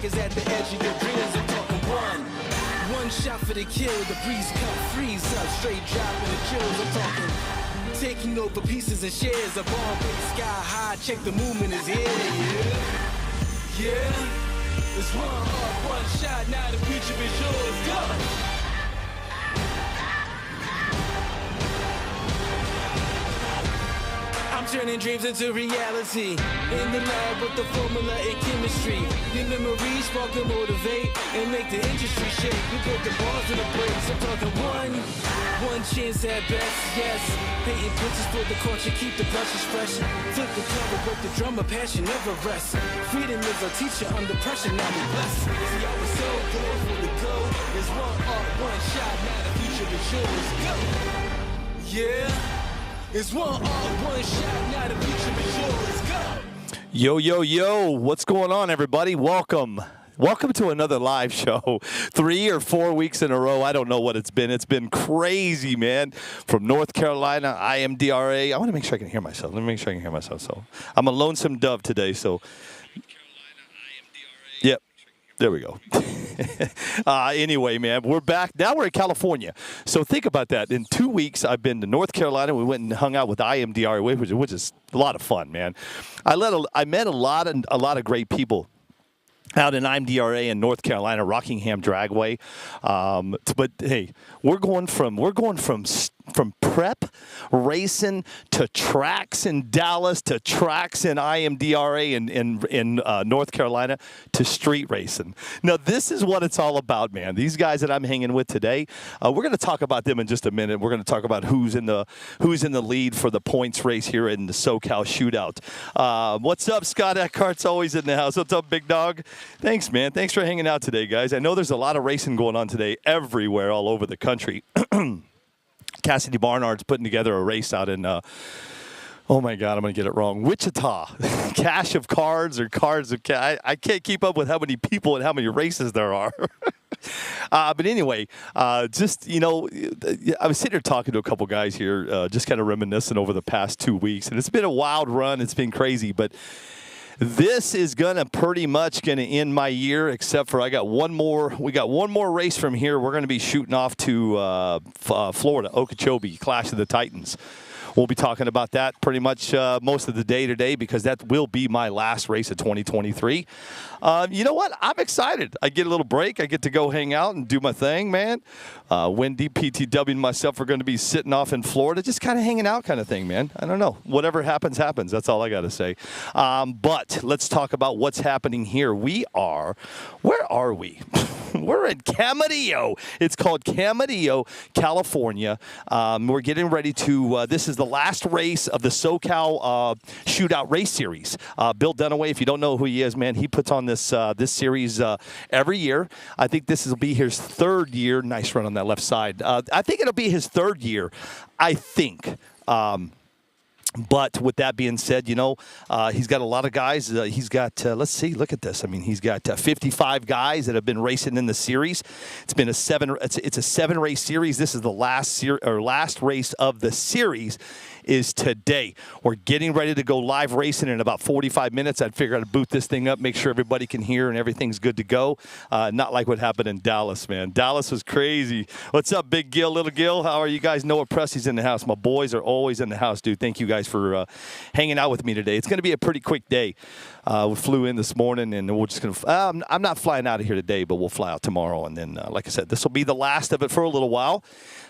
is at the edge of your dreams. I'm talking one shot for the kill. The breeze come freeze up, straight dropping the chills. I'm talking taking over pieces and shares. A ball big sky high. Check the movement is here. Yeah. It's one shot. Now the future is yours. Go. I'm turning dreams into reality. In the lab with the formula and chemistry. The memories spark and motivate and make the industry shake. We put the bars in the brakes. I'm talking one chance at best, yes. Painting pictures for the culture, keep the brushes fresh. Flip the cover, work the drummer, passion never rests. Freedom is a teacher under pressure, now we blessed. See, I was so good for the go. There's one shot, now the future is yours. Go! Yeah. It's one shot, now the future is yours. Go! Yo, what's going on, everybody? Welcome to another live show. 3 or 4 weeks in a row. I don't know what it's been. It's been crazy, man. From North Carolina, IMDRA. I want to make sure I can hear myself. Let me make sure I can hear myself. So I'm a lonesome dove today. So, yep. There we go. Anyway, man, we're back. Now we're in California. So think about that. In 2 weeks, I've been to North Carolina. We went and hung out with IMDR, which is a lot of fun, man. I met a lot of great people out in IMDRA in North Carolina, Rockingham Dragway. But hey, we're going from prep racing to tracks in Dallas to tracks in IMDRA in North Carolina to street racing. Now, this is what it's all about, man. These guys that I'm hanging with today, we're going to talk about them in just a minute. We're going to talk about who's in the lead for the points race here in the Socal Shootout. What's up, Scott Eckhart's always in the house. What's up, big dog? Thanks, man. Thanks for hanging out today, guys. I know there's a lot of racing going on today everywhere all over the country. Cassidy Barnard's putting together a race out in, oh my God, I'm going to get it wrong, Wichita. Cash of Cards or Cards of Cash. I can't keep up with how many people and how many races there are. But anyway, I was sitting here talking to a couple guys here, just kind of reminiscing over the past 2 weeks. And it's been a wild run. It's been crazy. But this is pretty much going to end my year, except for we got one more race from here. We're going to be shooting off to Florida, Okeechobee, Clash of the Titans. We'll be talking about that pretty much most of the day today because that will be my last race of 2023. You know what? I'm excited. I get a little break. I get to go hang out and do my thing, man. Wendy, PTW, and myself are going to be sitting off in Florida, just kind of hanging out kind of thing, man. I don't know. Whatever happens, happens. That's all I got to say. But let's talk about what's happening here. Where are we? We're in Camarillo. It's called Camarillo, California. We're getting ready to, this is the last race of the Socal Shootout Race Series. Bill Dunaway, if you don't know who he is, man, he puts on this series every year. I think this will be his third year. Nice run on that left side. I think it'll be his third year, I think. But with that being said, he's got a lot of guys. He's got, let's see, look at this. I mean, he's got 55 guys that have been racing in the series. It's been a 7-race series. This is the last race of the series is today. We're getting ready to go live racing in about 45 minutes. I'd figure I'd boot this thing up, make sure everybody can hear and everything's good to go. Not like what happened in Dallas, man. Dallas was crazy. What's up, Big Gil, Little Gil? How are you guys? Noah Presley's in the house. My boys are always in the house, dude. Thank you guys for hanging out with me today. It's going to be a pretty quick day. We flew in this morning, and we're just going to I'm not flying out of here today, but we'll fly out tomorrow. And then, like I said, this will be the last of it for a little while.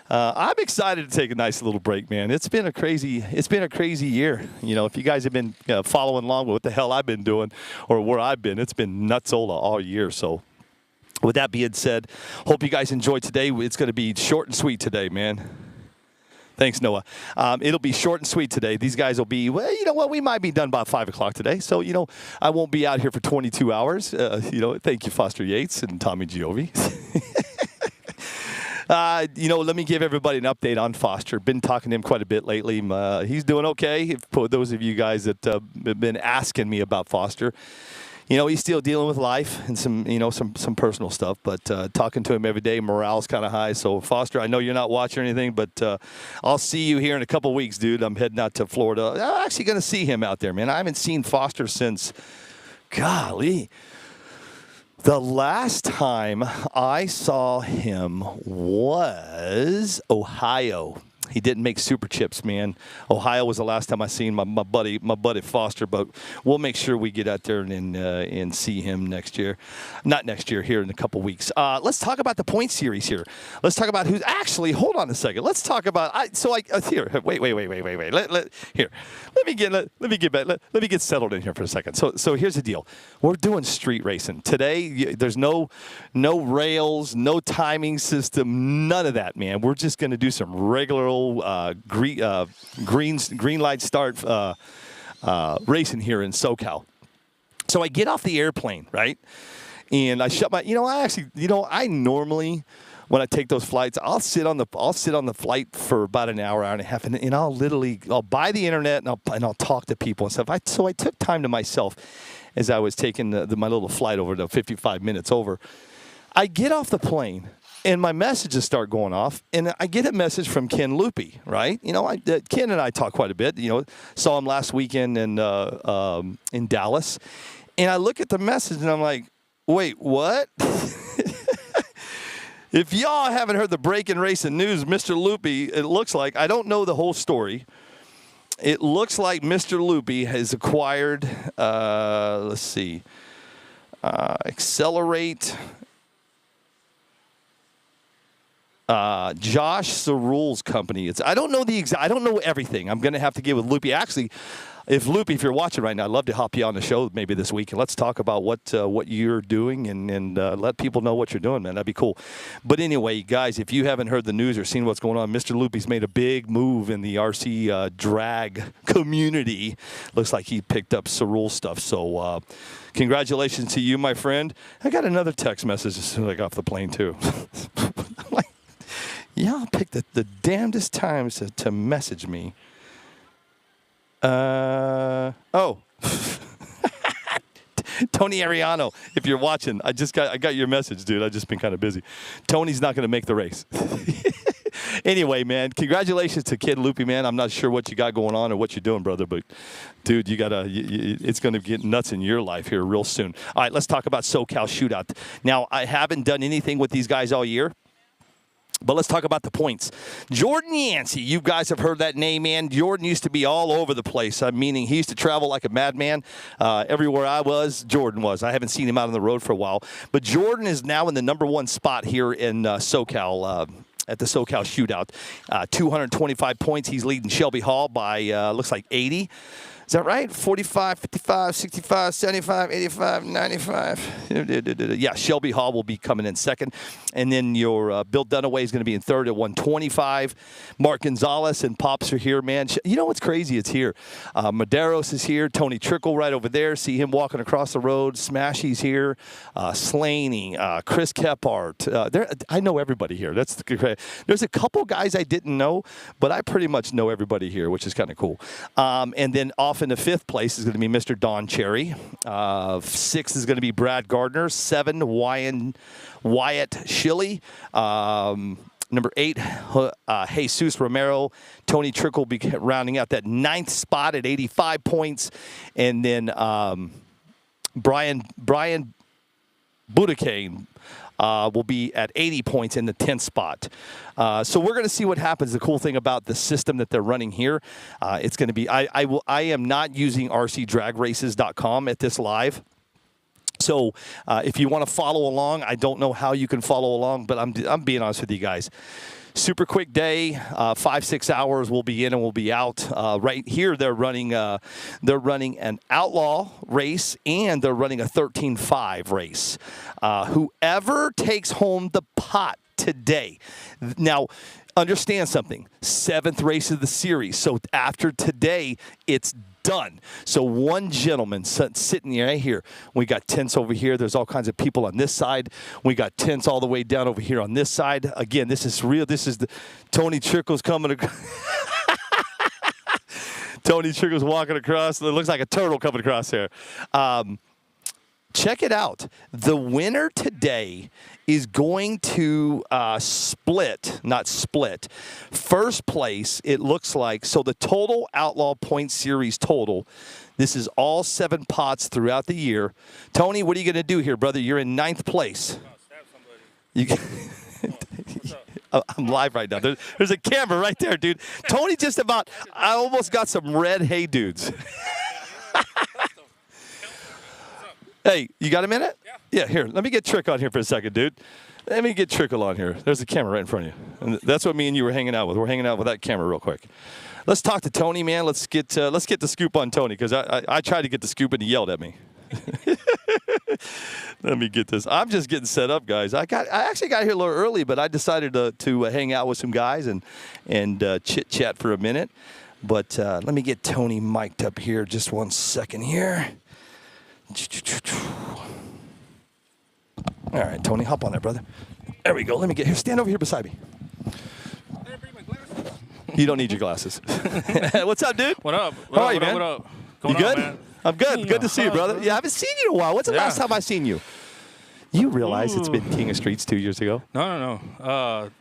I'm excited to take a nice little break, man. It's been a crazy year. If you guys have been following along with what the hell I've been doing or where I've been, it's been nutsola all year. So with that being said, hope you guys enjoyed today. It's going to be short and sweet today, man. Thanks, Noah. It'll be short and sweet today. These guys will be, well, you know what? We might be done by 5 o'clock today. So, I won't be out here for 22 hours. Thank you, Foster Yates and Tommy Giovi. Let me give everybody an update on Foster. Been talking to him quite a bit lately. He's doing okay. For those of you guys that have been asking me about Foster, he's still dealing with life and some personal stuff. But talking to him every day, morale's kind of high. So Foster, I know you're not watching anything, but I'll see you here in a couple weeks, dude. I'm heading out to Florida. I'm actually going to see him out there, man. I haven't seen Foster since, golly, The last time I saw him was Ohio. He didn't make Super Chips, man. Ohio was the last time I seen my buddy Foster, but we'll make sure we get out there and see him next year. Not next year, here in a couple weeks. Let's talk about the point series here. Let's talk about who's actually. Hold on a second. Let's talk about. Here. Wait. Let me get settled in here for a second. So here's the deal. We're doing street racing today. There's no rails, no timing system, none of that, man. We're just going to do some regular old green light start racing here in Socal. So I get off the airplane, right? And I shut my, I normally, when I take those flights, I'll sit on the flight for about an hour and a half, and I'll buy the internet and I'll talk to people and stuff. So I took time to myself as I was taking my little flight over to 55 minutes over. I get off the plane. And my messages start going off, and I get a message from Ken Loopy, right? Ken and I talk quite a bit. Saw him last weekend in Dallas, and I look at the message, and I'm like, wait, what? If y'all haven't heard the breaking racing news, Mr. Loopy, it looks like, I don't know the whole story. It looks like Mr. Loopy has acquired, Accelerate. Josh Cerul's company. I don't know everything. I'm going to have to get with Loopy. Actually, if you're watching right now, I'd love to hop you on the show maybe this week, and let's talk about what you're doing and let people know what you're doing, man. That'd be cool. But anyway, guys, if you haven't heard the news or seen what's going on, Mr. Loopy's made a big move in the RC drag community. Looks like he picked up Cerul stuff. So congratulations to you, my friend. I got another text message as soon as I got off the plane, too. I'm like, y'all picked the damnedest times to message me. Tony Ariano, if you're watching, I got your message, dude. I've just been kind of busy. Tony's not going to make the race. Anyway, man, congratulations to Kid Loopy, man. I'm not sure what you got going on or what you're doing, brother, but dude, it's going to get nuts in your life here real soon. All right, let's talk about Socal Shootout. Now, I haven't done anything with these guys all year. But let's talk about the points. Jordan Yancey, you guys have heard that name, man. Jordan used to be all over the place, meaning he used to travel like a madman. Everywhere I was, Jordan was. I haven't seen him out on the road for a while. But Jordan is now in the number one spot here in Socal, at the Socal Shootout. 225 points. He's leading Shelby Hall by, looks like 80. Is that right? 45, 55, 65, 75, 85, 95. Yeah, Shelby Hall will be coming in second. And then your Bill Dunaway is going to be in third at 125. Mark Gonzalez and Pops are here, man. You know what's crazy? It's here. Maderos is here. Tony Trickle right over there. See him walking across the road. Smashy's here. Slaney, Chris Kephart. I know everybody here. There's a couple guys I didn't know, but I pretty much know everybody here, which is kind of cool. And then off in the fifth place is going to be Mr. Don Cherry. Sixth is going to be Brad Gardner. 7, Wyatt Shilley. Number 8, Jesus Romero. Tony Trickle will be rounding out that 9th spot at 85 points. And then Brian Budakane will be at 80 points in the 10th spot. So we're going to see what happens. The cool thing about the system that they're running here, it's going to be, I am not using rcdragraces.com at this live. So if you want to follow along, I don't know how you can follow along, but I'm being honest with you guys. Super quick day, 5-6 hours. We'll be in and we'll be out. Right here, they're running an outlaw race and they're running a 13.5 race. Whoever takes home the pot today. Now, understand something. 7th race of the series. So after today, it's done. So one gentleman sitting right here. We got tents over here. There's all kinds of people on this side. We got tents all the way down over here on this side. Again, this is real. This is the Tony Trickle's coming. Tony Trickle's walking across. It looks like a turtle coming across there. check it out. The winner today is going to not split. First place, it looks like. So the total Outlaw Point Series total, this is all 7 pots throughout the year. Tony, what are you going to do here, brother? You're in 9th place. You I'm live right now. There's a camera right there, dude. Tony I almost got some red hay dudes. Hey, you got a minute? Yeah, here. Let me get Trick on here for a second, dude. Let me get Trickle on here. There's a camera right in front of you. And that's what me and you were hanging out with. We're hanging out with that camera real quick. Let's talk to Tony, man. Let's get the scoop on Tony, because I tried to get the scoop and he yelled at me. Let me get this. I'm just getting set up, guys. I actually got here a little early, but I decided to hang out with some guys and chit chat for a minute. But let me get Tony mic'd up here. Just 1 second here. All right, Tony, hop on there, brother. There we go. Let me get here. Stand over here beside me. You don't need your glasses. What's up, dude? What up? How are you, man? What up? You good? Man? I'm good. Good to see you, brother. Yeah, I haven't seen you in a while. When's the last time I seen you? You realize it's been King of Streets 2 years ago? No.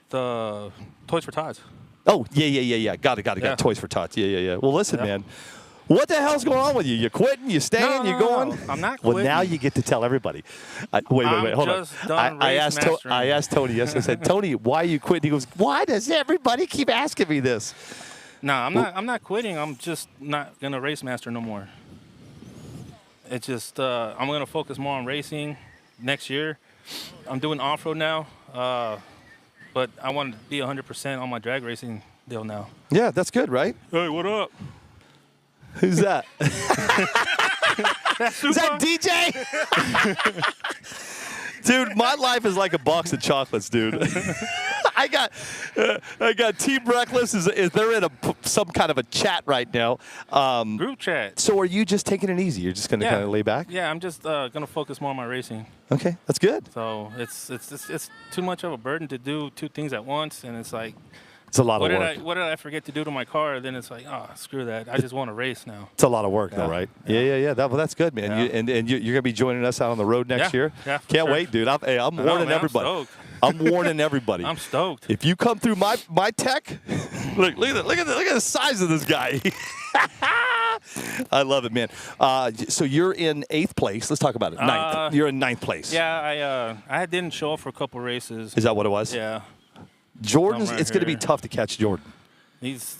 The Toys for Tots. Oh, yeah. Got it. Toys for Tots. Yeah. Well, listen, man. What the hell's going on with you? You quitting? You staying? You going? No, I'm not quitting. Well, now you get to tell everybody. Wait. Hold on. I asked Tony yesterday. I said, Tony, why are you quitting? He goes, why does everybody keep asking me this? No, I'm not quitting. I'm just not gonna race master no more. It's just I'm gonna focus more on racing next year. I'm doing off-road now, but I want to be 100% on my drag racing deal now. Yeah, that's good, right? Hey, what up? Who's that? Is that DJ? Dude, my life is like a box of chocolates, dude. I got Team Reckless. They're in some kind of a chat right now. Group chat. So are you just taking it easy? You're just going to kind of lay back? Yeah, I'm just going to focus more on my racing. Okay, that's good. So it's too much of a burden to do 2 things at once, and it's like, it's a lot of work. What did I forget to do to my car? Then it's like, oh, screw that. I just want to race now. It's a lot of work, though, right? Yeah. That's good, man. Yeah. You're going to be joining us out on the road next year? Yeah. Can't wait, dude. I'm warning everybody. I'm warning everybody. I'm stoked. If you come through my tech, look at the size of this guy. I love it, man. So you're in 8th place. Let's talk about it. 9th. You're in 9th place. Yeah, I didn't show up for a couple races. Is that what it was? Yeah. Jordan's. It's going to be tough to catch Jordan.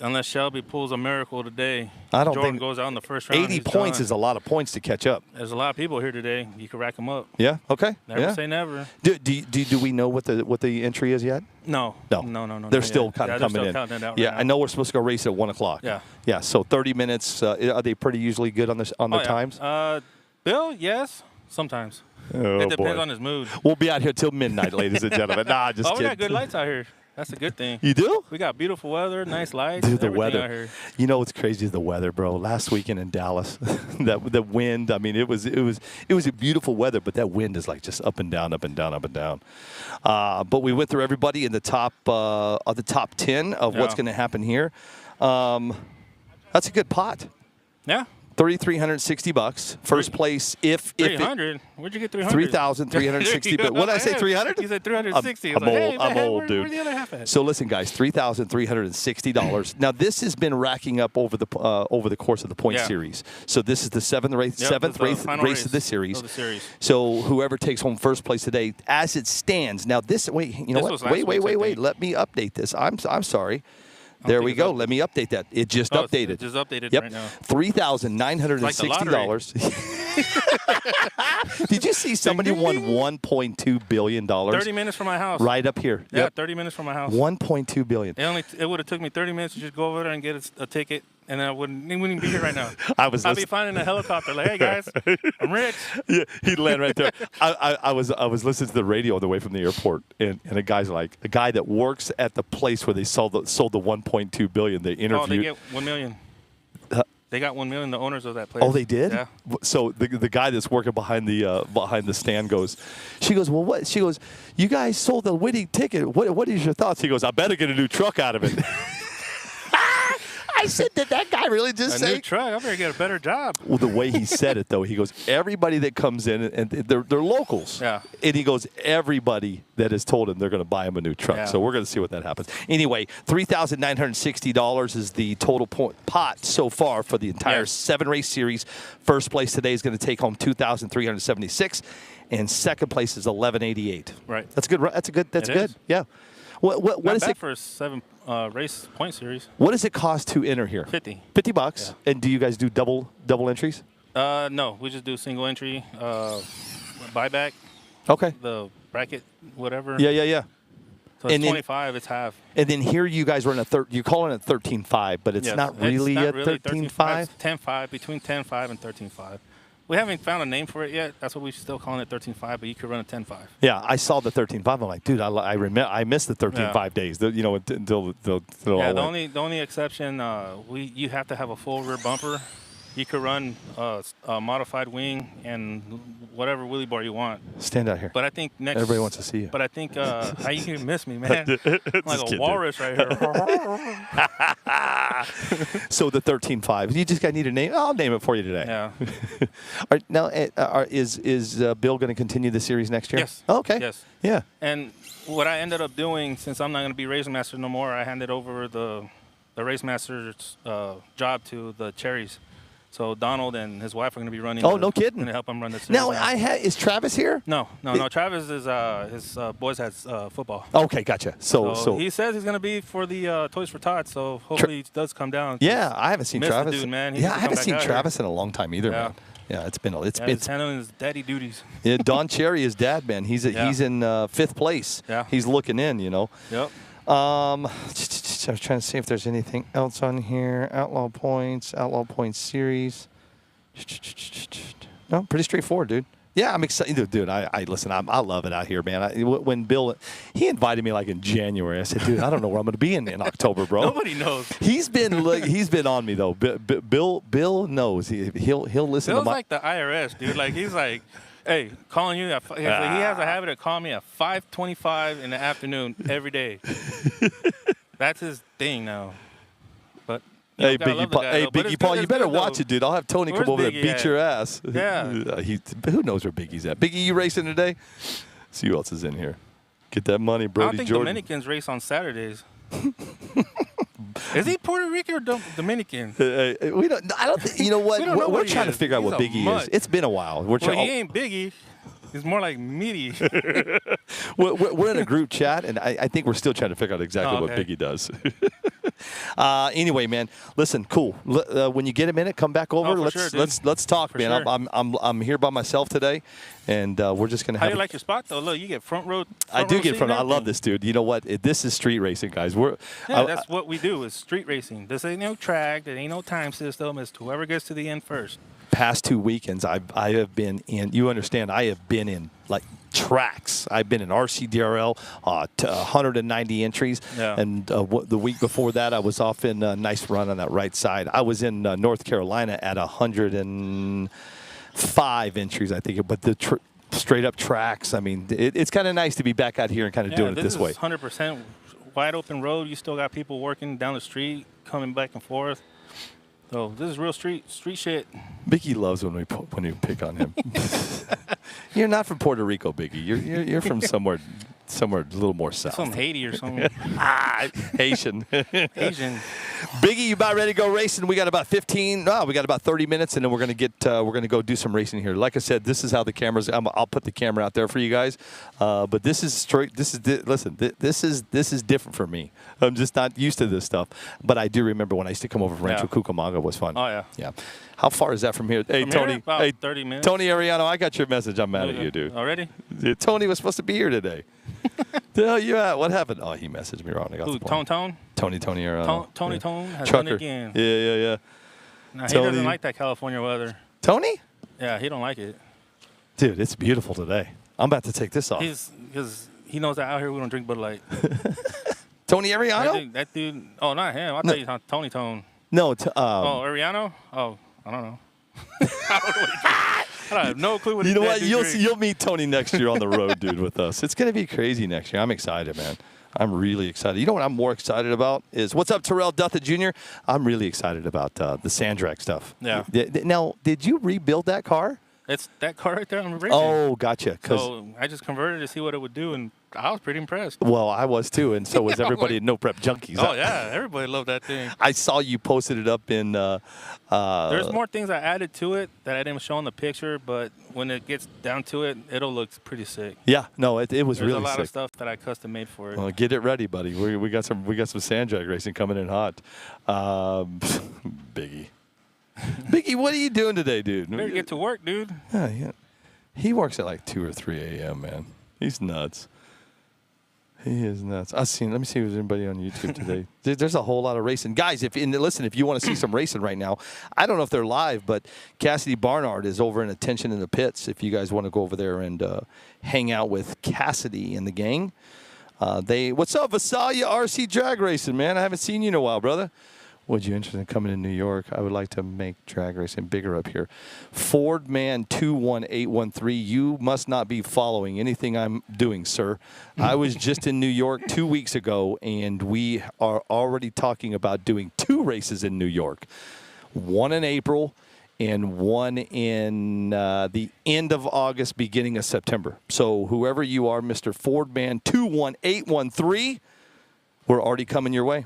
Unless Shelby pulls a miracle today. I don't Jordan think goes out in the first round. 80 points is a lot of points to catch up. There's a lot of people here today. You can rack them up. Yeah. Okay. Never say never. Do we know what the entry is yet? No. They're still kind of coming in. Counting it out Yeah, right now. I know we're supposed to go race at 1 o'clock. Yeah. Yeah. So 30 minutes. Are they pretty usually good on the times? Bill, yes. Sometimes. Oh, it depends boy. on his mood. We'll be out here till midnight, ladies and gentlemen. Nah, just we kidding. got good lights out here. That's a good thing. You do? We got beautiful weather, nice lights. Dude, the everything weather. out here. You know what's crazy is the weather, bro. Last weekend in Dallas, the wind. I mean, it was a beautiful weather, but that wind is like just up and down, up and down, up and down. But we went through everybody in the top 10 of what's going to happen here. That's a good pot. Yeah. $3,360. First place, if 300. Where'd you get 300? 3,360. But what did I say? 300? You said 360. I'm old, dude. Where's the other half at? So listen, guys, $3,360. Now this has been racking up over the course of the point series. So this is the seventh race of the series. So whoever takes home first place today, as it stands. Now this. Wait, you know what? Wait. Let me update this. I'm sorry. There we go. Let me update that. It just updated. It just updated right now. $3,960. Did you see somebody won $1.2 billion? 30 minutes from my house. Right up here. Yeah, 30 minutes from my house. $1.2 billion. It would have took me 30 minutes to just go over there and get a ticket, and I wouldn't even be here right now. I'd be finding a helicopter. Like, hey guys, I'm rich. Yeah, he'd land right there. I was listening to the radio on the way from the airport, and a guy that works at the place where they sold the $1.2 billion. They interviewed. Oh, they get $1 million. They got $1 million. The owners of that place. Oh, they did? Yeah. So the guy that's working behind the stand goes. She goes, well, what? She goes, you guys sold the winning ticket. What is your thoughts? He goes, I better get a new truck out of it. I I said, did that guy really just A say? new truck. I better get a better job. Well, the way he said it, though, he goes, everybody that comes in, and they're locals. Yeah. And he goes, everybody that has told him they're going to buy him a new truck. Yeah. So we're going to see what that happens. Anyway, $3,960 is the total pot so far for the entire 7-race series. First place today is going to take home $2,376, and second place is $1,188. Right. That's good. That's good. That's It good. is. Yeah. What Not is bad it? for a 7-race point series. What does it cost to enter here? 50. $50. Yeah. And do you guys do double entries? No, we just do single entry, buyback, Okay. the bracket, whatever. Yeah. So it's And then- 25, it's half. And then here you guys run you're calling it 13.5, but it's Yes, not really a 13.5. 10.5, between 10.5 and 13.5. We haven't found a name for it yet. That's what we're still calling it 13.5, but you could run a 10.5. Yeah, I saw the 13.5. I'm like, dude, I missed the 13.5 days. Until Yeah, the only exception, you have to have a full rear bumper. You could run a modified wing and whatever wheelie bar you want. Stand out here. But I think next. Everybody wants to see you. But I think how you can miss me, man? I'm like a kidding, walrus right here. So the 13.5. You just got need a name. I'll name it for you today. Yeah. All right, now, is Bill going to continue the series next year? Yes. Oh, okay. Yes. Yeah. And what I ended up doing, since I'm not going to be race master no more, I handed over the race master's job to the Cherries. So Donald and his wife are going to be running. Oh, no kidding. Going to help him run the series. Now, is Travis here? No. Travis is his boys has football. Okay, gotcha. So he says he's going to be for the Toys for Tots. So hopefully he does come down. yeah, I haven't seen Missed the Travis. dude, man. He Yeah, needs I to haven't come seen back out Travis in a long time either, Yeah. man. Yeah, it's He's handling his daddy duties. yeah, Don Cherry, his dad, man. He's in 5th place. Yeah. He's looking in, Yep. I was trying to see if there's anything else on here. Outlaw points series. No, pretty straightforward, dude. Yeah, I'm excited, dude. I listen. I love it out here, man. When Bill he invited me like in January, I said, dude, I don't know where I'm going to be in October, bro. Nobody knows. He's been on me though. Bill knows. He'll listen Bill's to my. like the IRS, dude. Like he's like, hey, calling you. He has a habit of calling me at 5:25 in the afternoon every day. That's his thing now. But Hey, Biggie Paul, you better watch it, dude. I'll have Tony come over there and beat your ass. Yeah. Who knows where Biggie's at? Biggie, you racing today? See who else is in here. Get that money, I Brody don't think Jordan. Dominicans race on Saturdays. Is he Puerto Rican or Dominican? We don't. I don't. You know what? We don't know We're what he trying to is. figure out He's what a Biggie is. mutt. It's been a while. We're Well, trying. he ain't Biggie. He's more like meaty. We're in a group chat, and I think we're still trying to figure out exactly what Biggie does. Anyway, man, listen, cool. When you get a minute, come back over. Let's talk, For man. sure. I'm here by myself today, and we're just gonna How have. do you like your spot though? Look, you get front row. I do get front. I love this, dude. You know what? This is street racing, guys. That's what we do. Is street racing. This ain't no track. There ain't no time system. It's whoever gets to the end first. Past 2 weekends, I have been in. You understand? I have been in like tracks. I've been in RCDRL, 190 entries, and the week before that, I was off in a nice run on that right side. I was in North Carolina at 105 entries, I think. But the straight up tracks. I mean, it's kind of nice to be back out here and kind of doing it this way. 100% wide open road. You still got people working down the street, coming back and forth. So this is real street shit. Biggie loves when we pick on him. You're not from Puerto Rico, Biggie. You're from somewhere a little more south. Some Haiti or something. Haitian. Asian. Biggie, you about ready to go racing? We got about 30 minutes, and then we're gonna go do some racing here. Like I said, this is how the cameras. I'll put the camera out there for you guys. But this is straight. This is different for me. I'm just not used to this stuff. But I do remember when I used to come over from Rancho Cucamonga. Was fun. Oh yeah. Yeah. How far is that from here? Hey, From Tony. here, about hey, 30 minutes. Tony Ariano, I got your message. I'm mad at you, dude. Already? Tony was supposed to be here today. The hell you at? What happened? Oh, he messaged me wrong. I got Who, the point. Tone? Tony Ariano. Tony Yeah. Tone has Trucker. done it again. Yeah. Nah, he Tony. doesn't like that California weather. Tony? Yeah, he don't like it. Dude, it's beautiful today. I'm about to take this off. Because he knows that out here we don't drink Bud Light. Tony Ariano? That dude. Oh, not him. I thought you talking Tony Tone. No. Ariano? Oh, I don't know. I have no clue what You know that what? dude You'll drinks. you'll meet Tony next year on the road, dude, with us. It's going to be crazy next year. I'm excited, man. I'm really excited. You know what I'm more excited about is what's up, Terrell Duthett Jr. I'm really excited about the sand drag stuff. Yeah. Now, did you rebuild that car? It's that car right there. I'm racing. Oh, gotcha. So I just converted to see what it would do, and I was pretty impressed. Well, I was too, and so was everybody at No Prep Junkies. Oh yeah, everybody loved that thing. I saw you posted it up in. There's more things I added to it that I didn't show in the picture, but when it gets down to it, it'll look pretty sick. Yeah, no, it was There's really a lot sick. of stuff that I custom made for it. Well, get it ready, buddy. We got some sand drag racing coming in hot. Biggie, what are you doing today, dude? Better get to work, dude. Yeah. He works at like 2 or 3 a.m., man. He's nuts. He is nuts. Let me see if there's anybody on YouTube today. There's a whole lot of racing. Guys, if you want to see some racing right now, I don't know if they're live, but Cassidy Barnard is over in Attention in the Pits. If you guys want to go over there and hang out with Cassidy and the gang. What's up, Visalia RC Drag Racing, man? I haven't seen you in a while, brother. Would you interested in coming to New York? I would like to make drag racing bigger up here. Fordman 21813. You must not be following anything I'm doing, sir. I was just in New York 2 weeks ago, and we are already talking about doing 2 races in New York. One in April and one in the end of August, beginning of September. So whoever you are, Mr. Fordman 21813, we're already coming your way.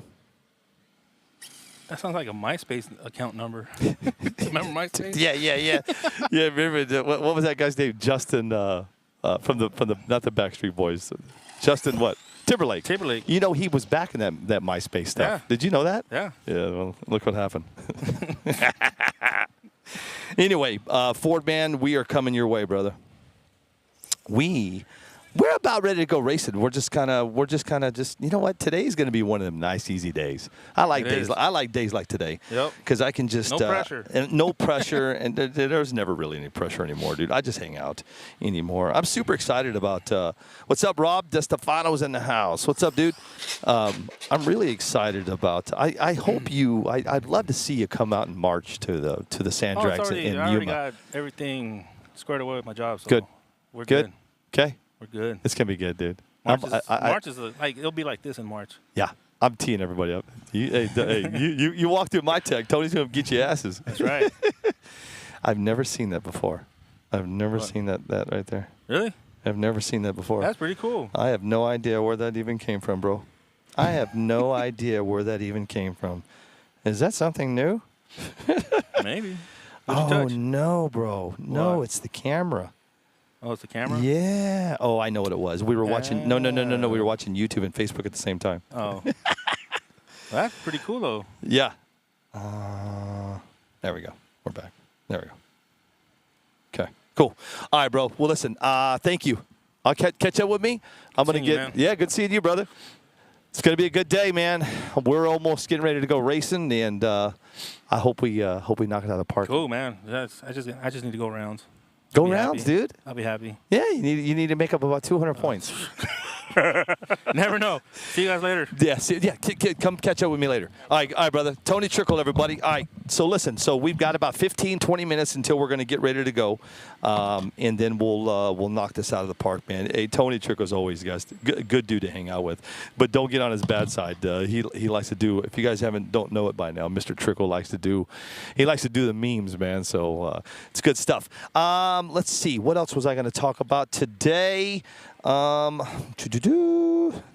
That sounds like a MySpace account number. Remember MySpace? Yeah. Yeah, remember what was that guy's name? Justin from the not the Backstreet Boys. Justin what? Timberlake. You know he was back in that MySpace stuff. Yeah. Did you know that? Yeah. Yeah, well, look what happened. Anyway, Fordman, we are coming your way, brother. We're about ready to go racing. We're just kind of you know what? Today's going to be one of them nice, easy days. I like days like today. Yep. Because I can just No pressure. And no pressure, and there's never really any pressure anymore, dude. I just hang out anymore. I'm super excited about. What's up, Rob? DeStefano's in the house. What's up, dude? I'm really excited about. I hope you. I'd love to see you come out in March to the sand drags in Yuma. I already got everything squared away with my job. So Good. We're good. Okay. We're good. It's gonna be good, dude. March is like it'll be like this in March. Yeah, I'm teeing everybody up. You walk through my tech. Tony's gonna get you asses. That's right. I've never seen that before. I've never seen that right there. Really? I've never seen that before. That's pretty cool. I have no idea where that even came from, bro. I have no idea where that even came from. Is that something new? Maybe. What'd you touch? No, bro. No, What? it's the camera. Oh, it's the camera? Yeah. Oh, I know what it was. We were watching. No. We were watching YouTube and Facebook at the same time. Oh. That's pretty cool, though. Yeah. There we go. We're back. There we go. Okay. Cool. All right, bro. Well, listen. Thank you. I'll catch up with me. I'm gonna Seeing you, get. man. Yeah. Good seeing you, brother. It's gonna be a good day, man. We're almost getting ready to go racing, and I hope we knock it out of the park. Cool, man. I just need to go rounds. Go Be rounds, happy. dude. I'll be happy. Yeah, you need to make up about 200 points. Never know. See you guys later. Yeah, come catch up with me later. All right, brother. Tony Trickle, everybody. All right, so listen. So we've got about 15, 20 minutes until we're going to get ready to go, and then we'll knock this out of the park, man. Hey, Tony Trickle's always, guys, good dude to hang out with, but don't get on his bad side. He likes to do. If you guys don't know it by now, Mr. Trickle likes to do the memes, man. So it's good stuff. Let's see. What else was I going to talk about today? Let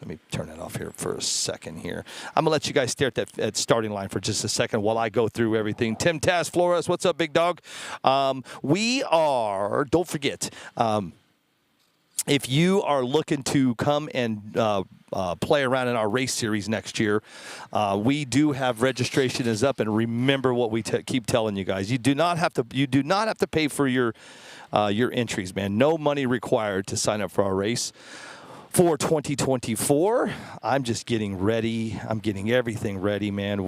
me turn that off here for a second here. I'm going to let you guys stare at that starting line for just a second while I go through everything. Tim Taz Flores, what's up, big dog? We are, don't forget, if you are looking to come and play around in our race series next year, we do have registration is up. And remember what we keep telling you guys: you do not have to pay for your entries, man. No money required to sign up for our race for 2024. I'm just getting ready. I'm getting everything ready, man.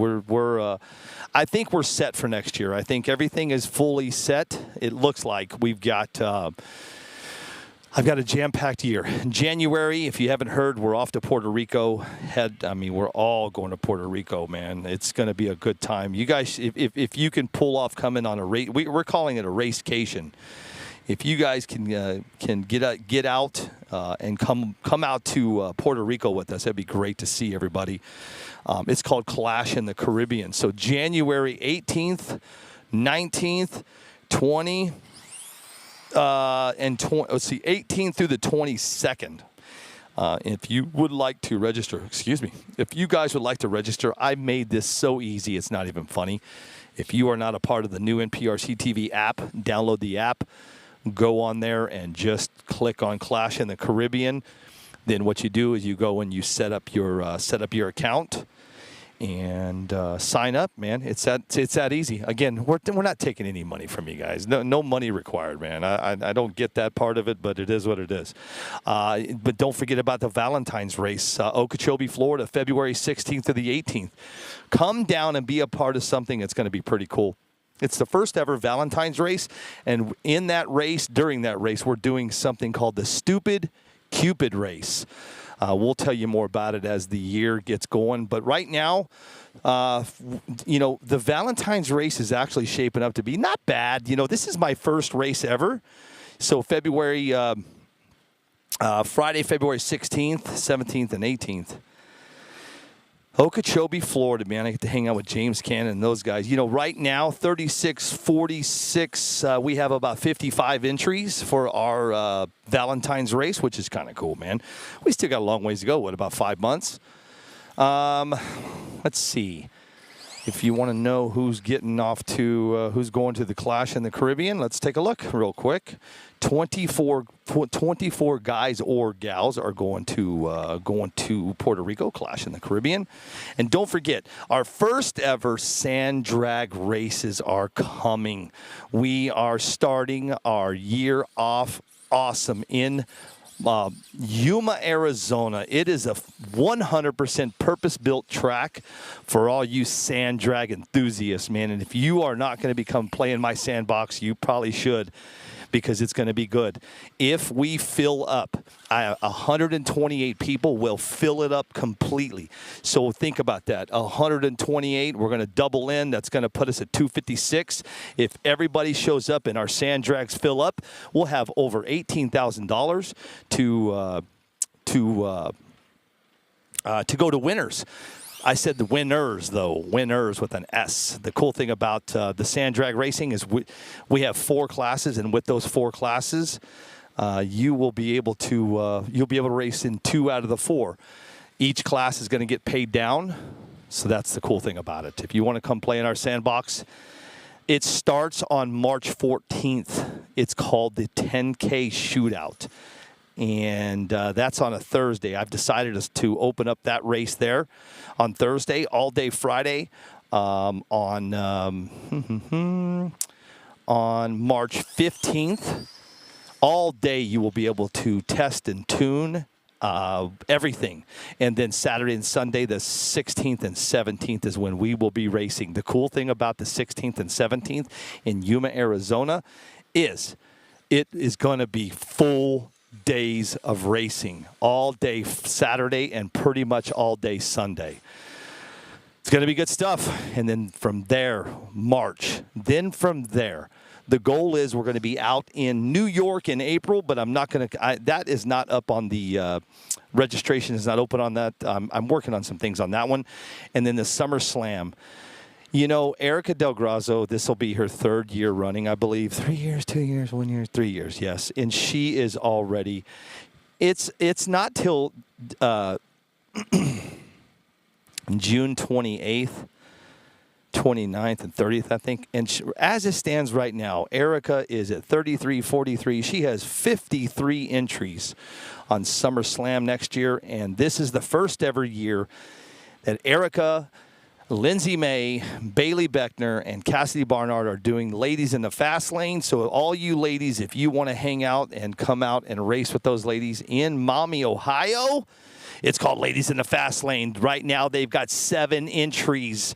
I think we're set for next year. I think everything is fully set. It looks like we've got. I've got a jam-packed year. In January, if you haven't heard, we're off to Puerto Rico. We're all going to Puerto Rico, man. It's going to be a good time. You guys, if you can pull off coming on a race, we're calling it a racecation. if you guys can get out and come out to Puerto Rico with us, that'd be great to see everybody. It's called Clash in the Caribbean. So January 18th, 19th, 20, and 20. Let's see, 18th through the 22nd. If you would like to register, if you guys would like to register, I made this so easy, it's not even funny. If you are not a part of the new NPRC TV app, download the app, go on there and just click on Clash in the Caribbean. Then what you do is you go and you set up your account and sign up, man. It's that easy. Again, we're not taking any money from you guys. No money required, man. I don't get that part of it, but it is what it is. But don't forget about the Valentine's race, Okeechobee, Florida, February 16th to the 18th. Come down and be a part of something that's going to be pretty cool. It's the first ever Valentine's race, and in that race, during that race, we're doing something called the Stupid Cupid Race. We'll tell you more about it as the year gets going. But right now, the Valentine's race is actually shaping up to be not bad. This is my first race ever. So Friday, February 16th, 17th, and 18th. Okeechobee, Florida, man. I get to hang out with James Cannon and those guys. Right now, 36-46, we have about 55 entries for our Valentine's race, which is kind of cool, man. We still got a long ways to go. What, about 5 months? Let's see. If you want to know who's getting off to, who's going to the Clash in the Caribbean, let's take a look real quick. 24 guys or gals are going to Puerto Rico, Clash in the Caribbean. And don't forget, our first ever sand drag races are coming. We are starting our year off awesome in Yuma, Arizona. It is a 100% purpose-built track for all you sand drag enthusiasts, man. And if you are not going to become playing my sandbox, you probably should, because it's going to be good. If we fill up, 128 people will fill it up completely. So think about that. 128, we're going to double in. That's going to put us at 256. If everybody shows up and our sand drags fill up, we'll have over $18,000 to go to winners. I said the winners, though. Winners with an S. The cool thing about the sand drag racing is we have 4 classes, and with those 4 classes, you will be able to race in 2 out of the 4. Each class is going to get paid down, so that's the cool thing about it. If you want to come play in our sandbox, it starts on March 14th. It's called the 10K Shootout. And that's on a Thursday. I've decided to open up that race there on Thursday, all day Friday, on March 15th. All day you will be able to test and tune everything. And then Saturday and Sunday, the 16th and 17th is when we will be racing. The cool thing about the 16th and 17th in Yuma, Arizona is it is going to be full days of racing, all day Saturday and pretty much all day Sunday. It's going to be good stuff. And then from there, March. Then from there, the goal is we're going to be out in New York in April, but I'm not going to, that is not up on the, registration is not open on that. I'm working on some things on that one. And then the Summer Slam. Erica Del Grazo, this will be her 3rd year running, I believe. 3 years, 2 years, 1 year, 3 years, yes. And she is already, it's not till June 28th, 29th, and 30th, I think. And as it stands right now, Erica is at 33-43. She has 53 entries on Summer Slam next year. And this is the first ever year that Erica, Lindsay May, Bailey Beckner, and Cassidy Barnard are doing Ladies in the Fast Lane. So all you ladies, if you want to hang out and come out and race with those ladies in Maumee, Ohio, it's called Ladies in the Fast Lane. Right now they've got 7 entries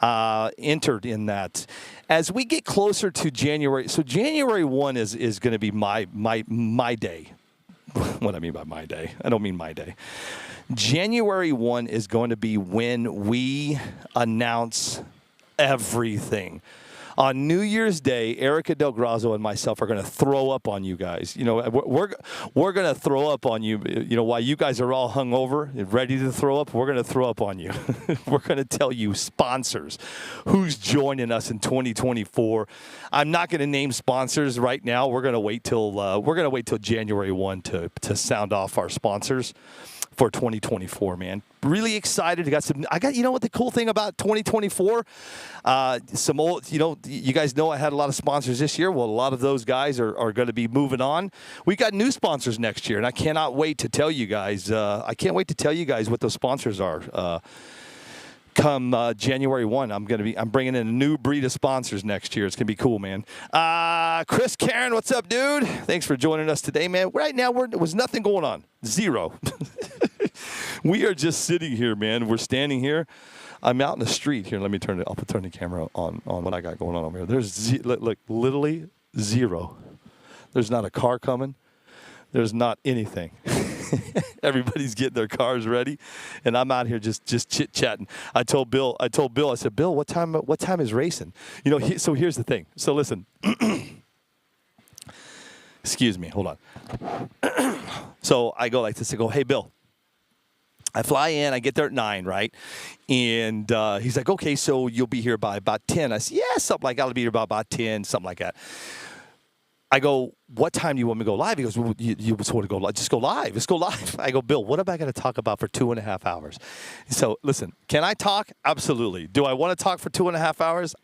entered in that. As we get closer to January, so January 1 is going to be my day. What I mean by my day, I don't mean my day. January 1 is going to be when we announce everything. On New Year's Day, Erica Del Grazo and myself are going to throw up on you guys. You know, we're going to throw up on you. You know, while you guys are all hungover and ready to throw up, we're going to throw up on you. We're going to tell you sponsors, who's joining us in 2024. I'm not going to name sponsors right now. We're going to wait till January 1 to sound off our sponsors for 2024, man. Really excited. You know what the cool thing about 2024? Some old, you know, you guys know I had a lot of sponsors this year. Well, a lot of those guys are going to be moving on. We got new sponsors next year, and I cannot wait to tell you guys. I can't wait to tell you guys what those sponsors are. Come January 1, I'm bringing in a new breed of sponsors next year. It's going to be cool, man. Chris Karen, what's up, dude? Thanks for joining us today, man. Right now, there was nothing going on. Zero. We are just sitting here, man. We're standing here. I'm out in the street here. Let me turn it. I'll turn the camera on what I got going on over here. There's look, literally zero. There's not a car coming. There's not anything. Everybody's getting their cars ready, and I'm out here just chit chatting. I told Bill, I said, Bill, what time is racing? You know, so here's the thing. So listen. Excuse me. Hold on. So I go like this. I go, hey, Bill. I fly in. I get there at 9, right? And he's like, okay, so you'll be here by about 10. I said, yeah, something like that. I'll be here by about 10, something like that. I go, what time do you want me to go live? He goes, well, you just want to go live. Just go live. Let's go live. I go, Bill, what am I going to talk about for 2.5 hours? So, listen, can I talk? Absolutely. Do I want to talk for 2.5 hours?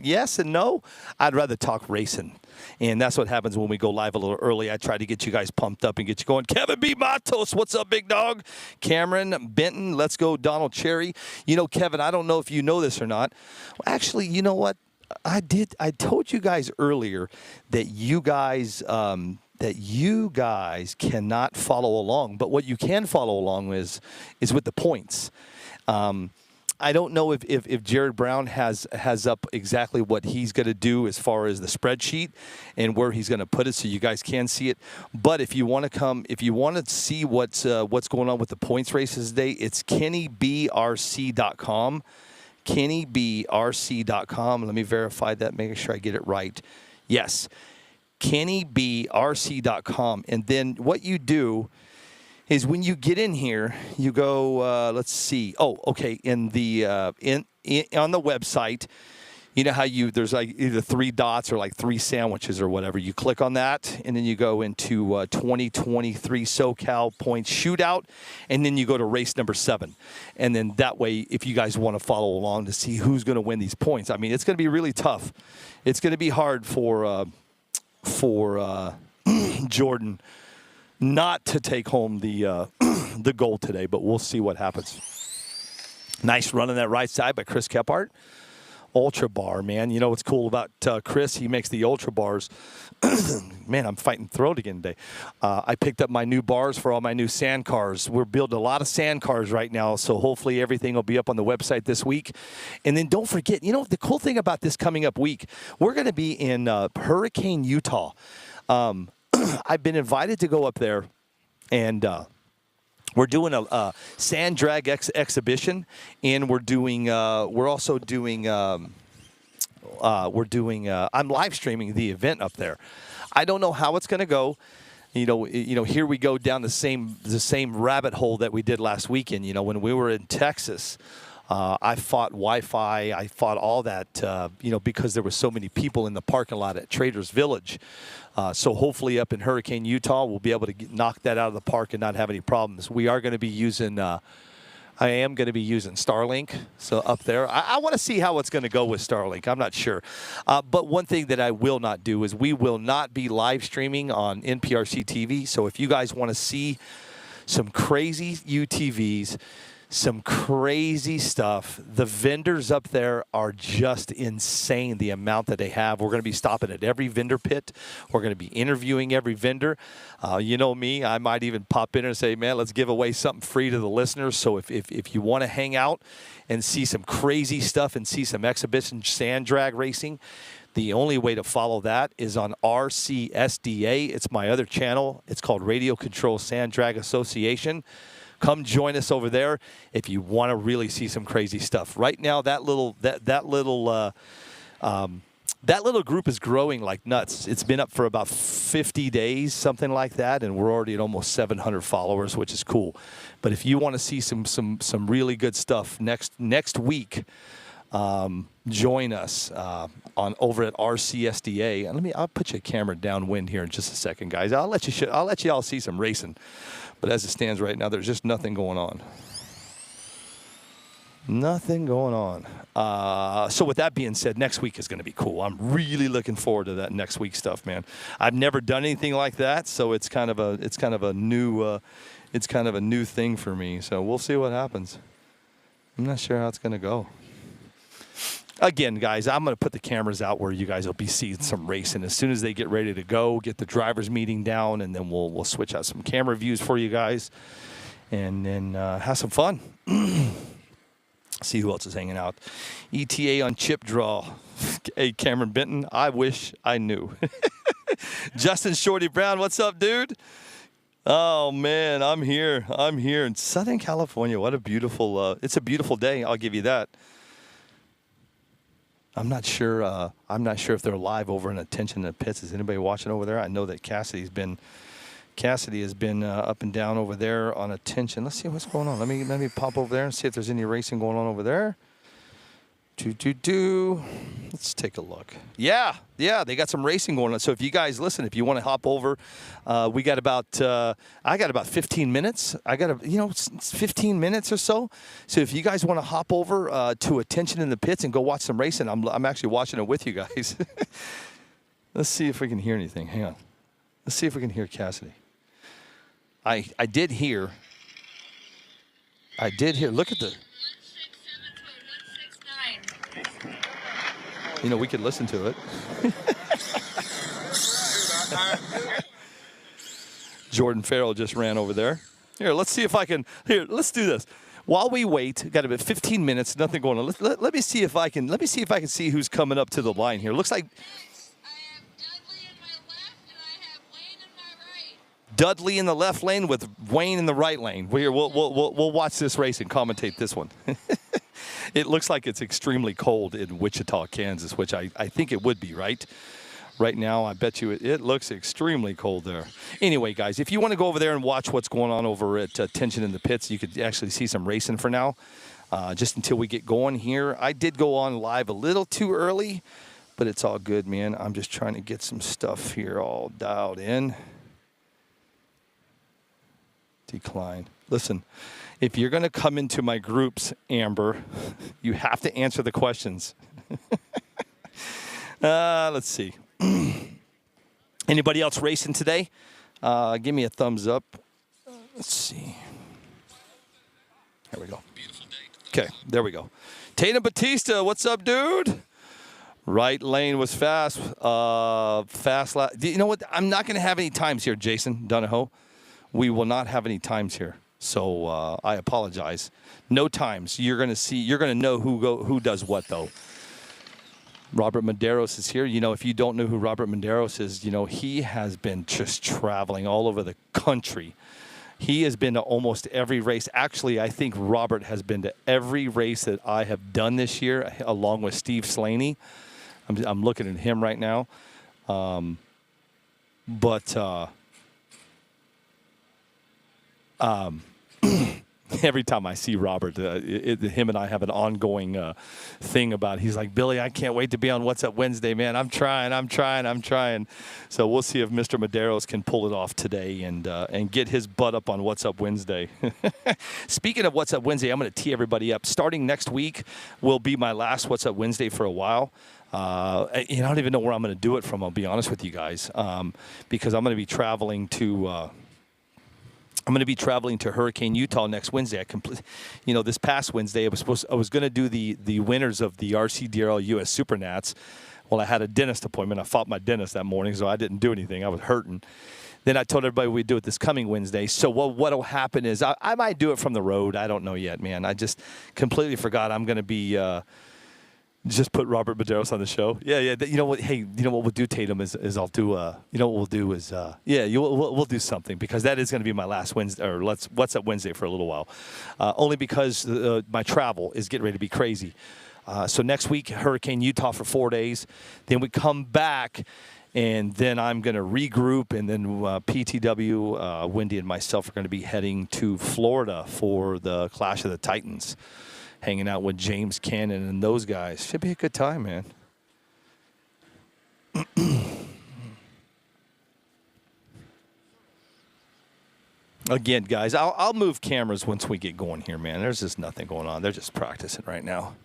Yes and no. I'd rather talk racing. And that's what happens when we go live a little early. I try to get you guys pumped up and get you going. Kevin B. Matos, what's up, big dog? Cameron Benton, let's go. Donald Cherry. You know, Kevin, I don't know if you know this or not. Well, actually, you know what? I told you guys earlier that you guys cannot follow along, but what you can follow along is with the points. I don't know if Jared Brown has up exactly what he's going to do as far as the spreadsheet and where he's going to put it, so you guys can see it. But if you want to see what's going on with the points races today, it's KennyBRC.com. KennyBRC.com. Let me verify that, making sure I get it right. Yes, KennyBRC.com. And then what you do is when you get in here, you go. Let's see. Oh, okay. In the on the website, you know how there's like either 3 dots or like 3 sandwiches or whatever. You click on that, and then you go into 2023 Socal Points Shootout, and then you go to race number 7. And then that way, if you guys want to follow along to see who's going to win these points, I mean, it's going to be really tough. It's going to be hard for Jordan not to take home the the gold today, but we'll see what happens. Nice run on that right side by Chris Kephart. Ultra bar, man. You know what's cool about Chris? He makes the ultra bars. Man, I'm fighting throat again today. I picked up my new bars for all my new sand cars. We're building a lot of sand cars right now, so hopefully everything will be up on the website this week. And then don't forget, you know, the cool thing about this coming up week, we're going to be in Hurricane, Utah. I've been invited to go up there, and we're doing a sand drag exhibition, and we're also doing. I'm live streaming the event up there. I don't know how it's going to go. You know, here we go down the same rabbit hole that we did last weekend. You know, when we were in Texas, I fought Wi-Fi. I fought all that. Because there were so many people in the parking lot at Traders Village. So hopefully up in Hurricane, Utah, we'll be able to knock that out of the park and not have any problems. We are going to be using. I am going to be using Starlink. So up there, I want to see how it's going to go with Starlink. I'm not sure. But one thing that I will not do is we will not be live streaming on NPRC TV. So if you guys want to see some crazy UTVs, some crazy stuff. The vendors up there are just insane, the amount that they have. We're going to be stopping at every vendor pit. We're going to be interviewing every vendor. You know me, I might even pop in and say, man, let's give away something free to the listeners. So if you want to hang out and see some crazy stuff and see some exhibition sand drag racing, the only way to follow that is on RCSDA. It's my other channel. It's called Radio Control Sand Drag Association. Come join us over there if you want to really see some crazy stuff. Right now, that little that little group is growing like nuts. It's been up for about 50 days, something like that, and we're already at almost 700 followers, which is cool. But if you want to see some really good stuff next week, join us on over at RCSDA. And I'll put your camera downwind here in just a second, guys. I'll let you all see some racing. But as it stands right now, there's just nothing going on. Nothing going on. So with that being said, next week is going to be cool. I'm really looking forward to that next week stuff, man. I've never done anything like that, so it's kind of a new thing for me. So we'll see what happens. I'm not sure how it's going to go. Again, guys, I'm going to put the cameras out where you guys will be seeing some racing as soon as they get ready to go, get the drivers meeting down, and then we'll switch out some camera views for you guys, and then have some fun. See who else is hanging out. ETA on chip draw. Hey, Cameron Benton, I wish I knew. Justin Shorty Brown, what's up, dude? Oh, man, I'm here in Southern California. What a beautiful, it's a beautiful day. I'll give you that. I'm not sure if they're live over in Attention in the Pits. Is anybody watching over there? I know that Cassidy has been up and down over there on Attention. Let's see what's going on. Let me pop over there and see if there's any racing going on over there. Let's take a look. Yeah, they got some racing going on. So if you guys listen, if you want to hop over, I got about 15 minutes. 15 minutes or so. So if you guys want to hop over to Attention in the Pits and go watch some racing, I'm actually watching it with you guys. Let's see if we can hear anything. Hang on. Let's see if we can hear Cassidy. I did hear. Look at the. We could listen to it. Jordan Farrell just ran over there. Here, let's see if I can. Here, let's do this. While we wait, got about 15 minutes, nothing going on. Let me see if I can. Let me see if I can see who's coming up to the line here. Looks like. Dudley in the left lane with Wayne in the right lane. We'll watch this race and commentate this one. It looks like it's extremely cold in Wichita, Kansas, which I think it would be, right? Right now, I bet you it looks extremely cold there. Anyway, guys, if you want to go over there and watch what's going on over at Tension in the Pits, you could actually see some racing for now, just until we get going here. I did go on live a little too early, but it's all good, man. I'm just trying to get some stuff here all dialed in. Decline. Listen, if you're going to come into my groups, Amber, you have to answer the questions. Let's see. Anybody else racing today? Give me a thumbs up. Let's see. There we go. Okay, there we go. Tatum Batista, what's up, dude? Right lane was fast. You know what? I'm not going to have any times here, Jason Donahoe. We will not have any times here, so I apologize. No times. You're going to know who does what, though. Robert Medeiros is here. If you don't know who Robert Medeiros is, he has been just traveling all over the country. He has been to almost every race. Actually, I think Robert has been to every race that I have done this year, along with Steve Slaney. I'm looking at him right now. Every time I see Robert, him and I have an ongoing thing about it. He's like, Billy, I can't wait to be on What's Up Wednesday, man. I'm trying. So we'll see if Mr. Medeiros can pull it off today and get his butt up on What's Up Wednesday. Speaking of What's Up Wednesday, I'm going to tee everybody up. Starting next week will be my last What's Up Wednesday for a while. I don't even know where I'm going to do it from, I'll be honest with you guys, because I'm going to be traveling to Hurricane, Utah next Wednesday. This past Wednesday, I was going to do the winners of the RCDRL US Supernats. Well, I had a dentist appointment. I fought my dentist that morning, so I didn't do anything. I was hurting. Then I told everybody we'd do it this coming Wednesday. So what'll happen is I might do it from the road. I don't know yet, man. I just completely forgot I'm going to be just put Robert Medeiros on the show. Yeah. You know what? Hey, you know what we'll do, Tatum, is I'll do. We'll do something, because that is going to be my last Wednesday, or What's Up Wednesday for a little while. Only because my travel is getting ready to be crazy. So next week, Hurricane Utah for 4 days. Then we come back, and then I'm going to regroup, and then PTW, Wendy and myself are going to be heading to Florida for the Clash of the Titans, hanging out with James Cannon and those guys. Should be a good time, man. Again, guys, I'll move cameras once we get going here, man. There's just nothing going on. They're just practicing right now.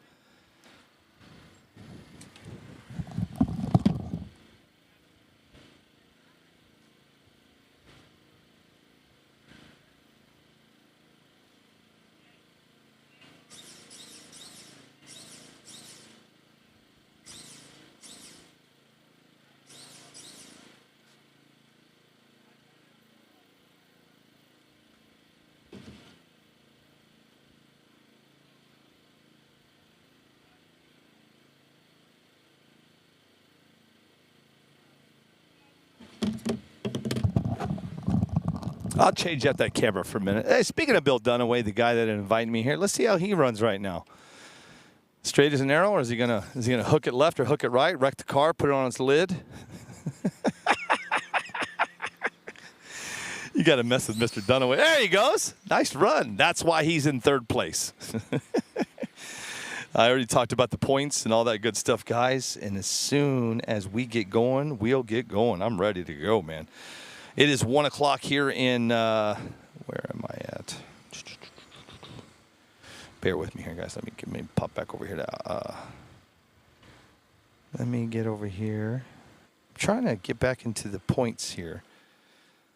I'll change out that camera for a minute. Hey, speaking of Bill Dunaway, the guy that invited me here, let's see how he runs right now. Straight as an arrow, or is he gonna hook it left or hook it right, wreck the car, put it on its lid? You got to mess with Mr. Dunaway. There he goes. Nice run. That's why he's in third place. I already talked about the points and all that good stuff, guys. And as soon as we get going, we'll get going. I'm ready to go, man. It is 1 o'clock here in, where am I at? Bear with me here, guys. Let me pop back over here. Let me get over here. I'm trying to get back into the points here.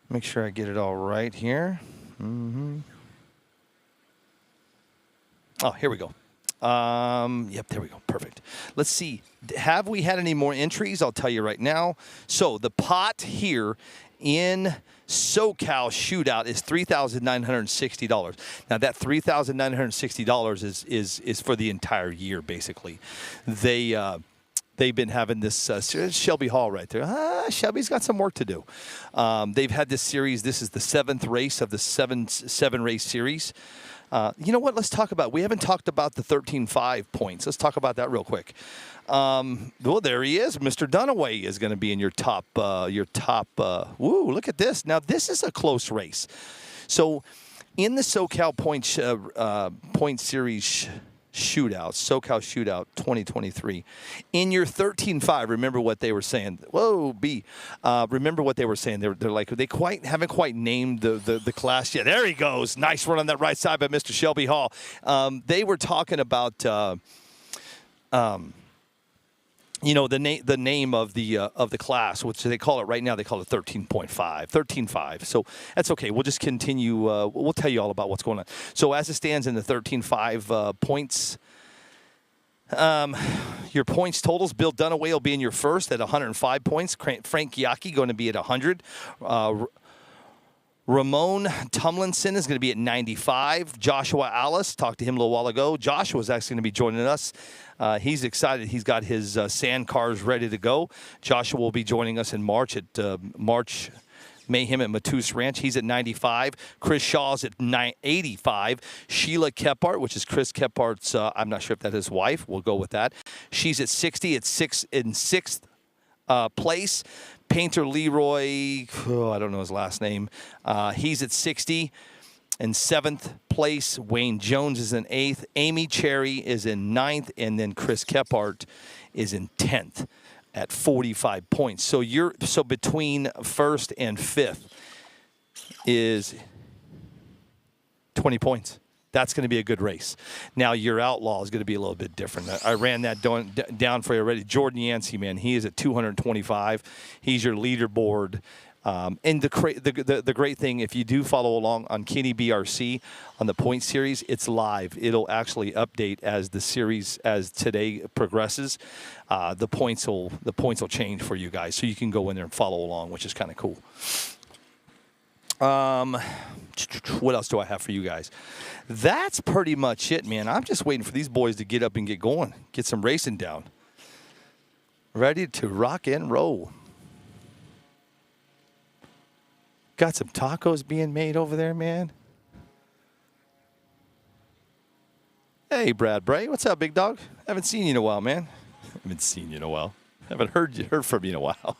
Make sure I get it all right here. Oh, here we go. Yep, there we go. Perfect. Let's see. Have we had any more entries? I'll tell you right now. So the pot here in Socal Shootout is $3,960. Now that $3,960 is for the entire year, basically. They've been having this Shelby Hall right there. Shelby's got some work to do. They've had this series. This is the 7th race of the seven race series. You know what? Let's talk about. We haven't talked about the 13.5 points. Let's talk about that real quick. Well, there he is. Mr. Dunaway is going to be in your top. Woo! Look at this. Now this is a close race. So, in the Socal point series shootout, Socal Shootout 2023, in your 13.5, remember what they were saying. Whoa, B. Remember what they were saying. They're like haven't quite named the class yet. There he goes. Nice run on that right side by Mr. Shelby Hall. They were talking about the name of the class, which they call it right now. They call it 13.5. So that's okay. We'll just continue. We'll tell you all about what's going on. So as it stands in the 13.5 points, your points totals. Bill Dunaway will be in your first at 105 points. Frank Yaki going to be at 100. Ramon Tumlinson is going to be at 95. Joshua Alice, talked to him a little while ago. Joshua is actually going to be joining us. He's excited. He's got his sand cars ready to go. Joshua will be joining us in March at March Mayhem at Matus Ranch. He's at 95. Chris Shaw's at 85. Sheila Kephart, which is Chris Kephart's, I'm not sure if that's his wife. We'll go with that. She's at 60. It's sixth place. Painter Leroy, I don't know his last name. He's at 60. In 7th place, Wayne Jones is in 8th. Amy Cherry is in 9th. And then Chris Kephart is in 10th at 45 points. So between 1st and 5th is 20 points. That's going to be a good race. Now, your outlaw is going to be a little bit different. I ran that down for you already. Jordan Yancey, man, he is at 225. He's your leaderboard. And the great thing, if you do follow along on Kenny BRC on the point series, it's live. It'll actually update as the series as today progresses. The points will change for you guys, so you can go in there and follow along, which is kind of cool. What else do I have for you guys? That's pretty much it, man. I'm just waiting for these boys to get up and get going, get some racing down. Ready to rock and roll. Got some tacos being made over there, man. Hey, Brad Bray. What's up, big dog? Haven't seen you in a while, man. Haven't seen you in a while. Haven't heard from you in a while.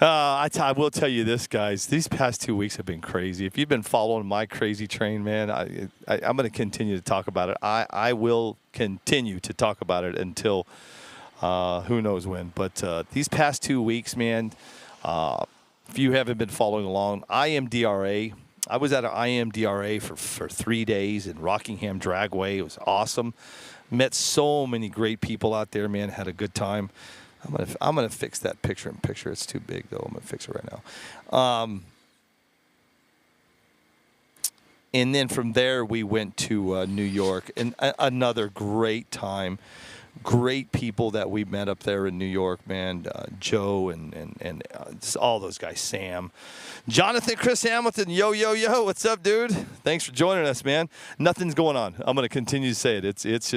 I will tell you this, guys. These past 2 weeks have been crazy. If you've been following my crazy train, man, I'm going to continue to talk about it. I will continue to talk about it until who knows when. But these past 2 weeks, man, if you haven't been following along, IMDRA. I was at an IMDRA for 3 days in Rockingham Dragway. It was awesome. Met so many great people out there, man. Had a good time. I'm gonna fix that picture-in-picture. It's too big, though. I'm gonna fix it right now. And then from there, we went to New York, and another great time. Great people that we met up there in New York, man. Joe and just all those guys. Sam, Jonathan, Chris Hamilton. Yo, what's up, dude? Thanks for joining us, man. Nothing's going on. I'm going to continue to say it. It's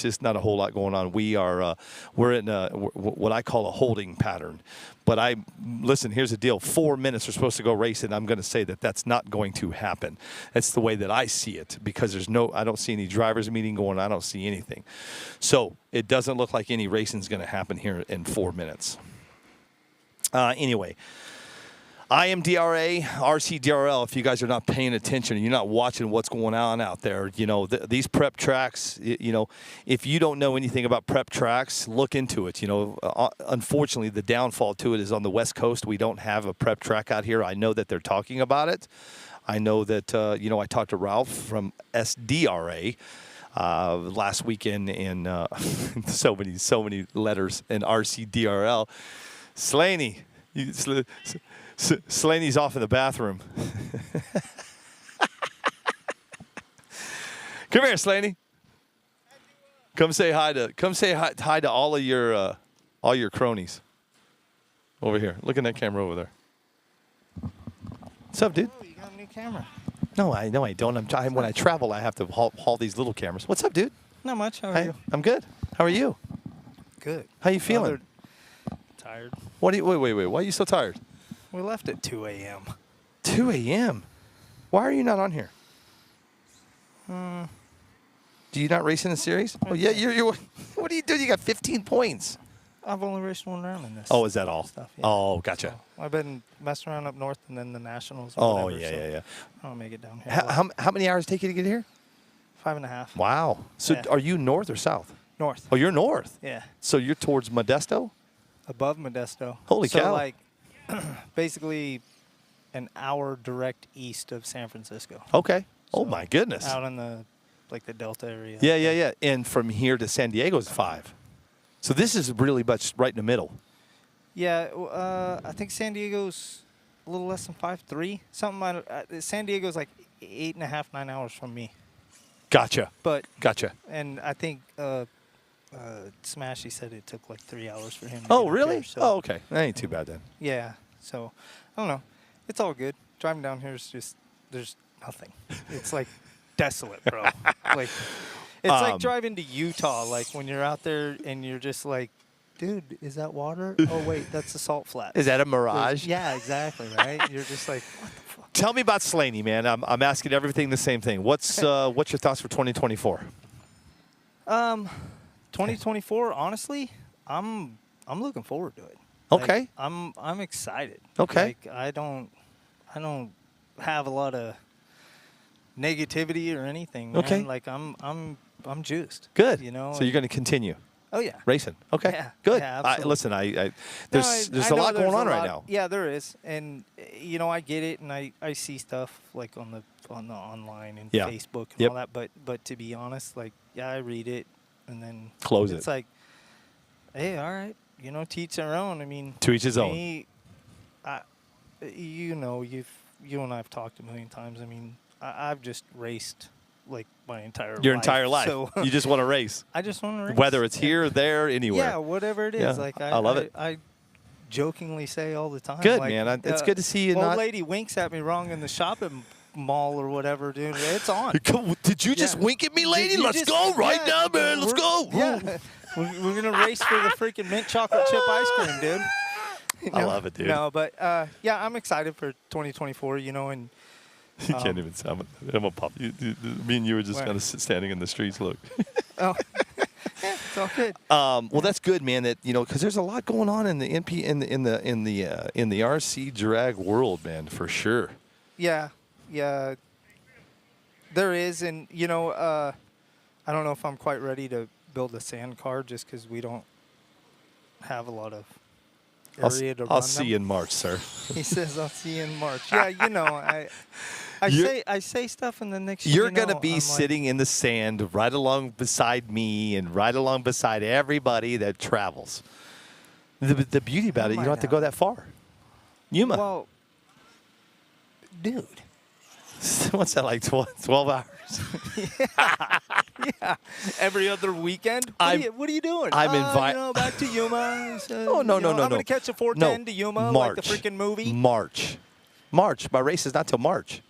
just not a whole lot going on. We're in what I call a holding pattern. But listen, here's the deal. 4 minutes we're supposed to go race, and I'm going to say that that's not going to happen. That's the way that I see it, because I don't see any drivers meeting going on. I don't see anything. So it doesn't look like any racing is going to happen here in 4 minutes. Anyway, IMDRA, RCDRL, if you guys are not paying attention and you're not watching what's going on out there, these prep tracks, if you don't know anything about prep tracks, look into it. Unfortunately, the downfall to it is on the West Coast. We don't have a prep track out here. I know that they're talking about it. I know that, I talked to Ralph from SDRA last weekend in so many letters in RCDRL. Slaney. Slaney's off in the bathroom. Come here, Slaney. Come say hi to all of your cronies. Over here. Look in that camera over there. What's up, dude? Oh, you got a new camera. No, I don't. When I travel, I have to haul these little cameras. What's up, dude? Not much. How are you? I'm good. How are you? Good. How you feeling? Tired. Wait. Why are you so tired? We left at 2 a.m. 2 a.m. Why are you not on here? Do you not race in the series? Oh yeah, you're. What are you doing? You got 15 points. I've only raced one round in this. Oh, is that all? Stuff, yeah. Oh, gotcha. So I've been messing around up north and then the Nationals. Oh, whatever, yeah. I'll make it down here. How many hours take you to get here? 5.5. Wow. So Yeah. are you north or south? North. Oh, you're north. Yeah. So you're towards Modesto? Above Modesto. Holy so cow. like, basically, an hour direct east of San Francisco. Okay. Oh So my goodness. Out in the Delta area. Yeah. And from here to San Diego is 5. So this is really much right in the middle. Yeah, I think San Diego's a little less than 5.3. Something. San Diego's like 8.5, 9 hours from me. Gotcha. Gotcha. And I think Smashy said it took like 3 hours for him. To Oh, get up really? there, so, Oh, okay. That ain't too bad then. Yeah. So I don't know. It's all good. Driving down here is just there's nothing. It's like desolate, bro. Like it's like driving to Utah. Like when you're out there and you're just like, dude, is that water? Oh wait, that's the salt flat. Is that a mirage? Yeah, exactly. Right. You're just like, what the fuck? Tell me about Slaney, man. I'm asking everything the same thing. What's your thoughts for 2024? 2024. Honestly, I'm looking forward to it. Okay. Like, I'm excited. Okay. Like I don't have a lot of negativity or anything. Man. Okay. Like I'm juiced. Good. You know. So you're going to continue Oh yeah. racing. Okay. Yeah. Good. Yeah, absolutely. Listen, there's a know lot there's going on a right lot- now. Yeah, there is, and I get it, and I see stuff like on the online and Yeah. Facebook and Yep. all that. But to be honest, like I read it, and then Close it's it. like, hey, all right, to each their own. I mean, To each his own. me, you and I have talked a million times. I mean, I've just raced like my entire Your entire life. So You just want to race. I just want to race. Whether it's And- here, there, anywhere. yeah, whatever it is. Yeah, Like I love it. I jokingly say all the time. Good, like, man. It's good to see you Old not- lady winks at me wrong in the shopping mall or whatever, dude. It's on. Did you just Yeah. wink at me, lady? Did you Let's just- go right yeah, now, man. Let's we're- go. Yeah, we're gonna race for the freaking mint chocolate chip ice cream, dude. I love it, dude. No, but yeah, I'm excited for 2024. And You can't even. I'm a pop. Me and you were just kind of standing in the streets. Look. Oh, yeah, it's all good. Well, that's good, man. That because there's a lot going on in the NP in the RC drag world, man, for sure. Yeah. There is, and I don't know if I'm quite ready to build a sand car just because we don't have a lot of area to run I'll see them. you in March, sir. He says, "I'll see you in March." Yeah, I say stuff in the next. You're gonna be I'm sitting in the sand right along beside me and right along beside everybody that travels. The beauty about it, you don't have to go that far. Yuma. Well, dude. What's that, like 12 hours? Yeah. Every other weekend? What are you doing? I'm invited. Back to Yuma. Oh, no. I'm going to catch a 410 to Yuma like the freaking movie. March. My race is not till March.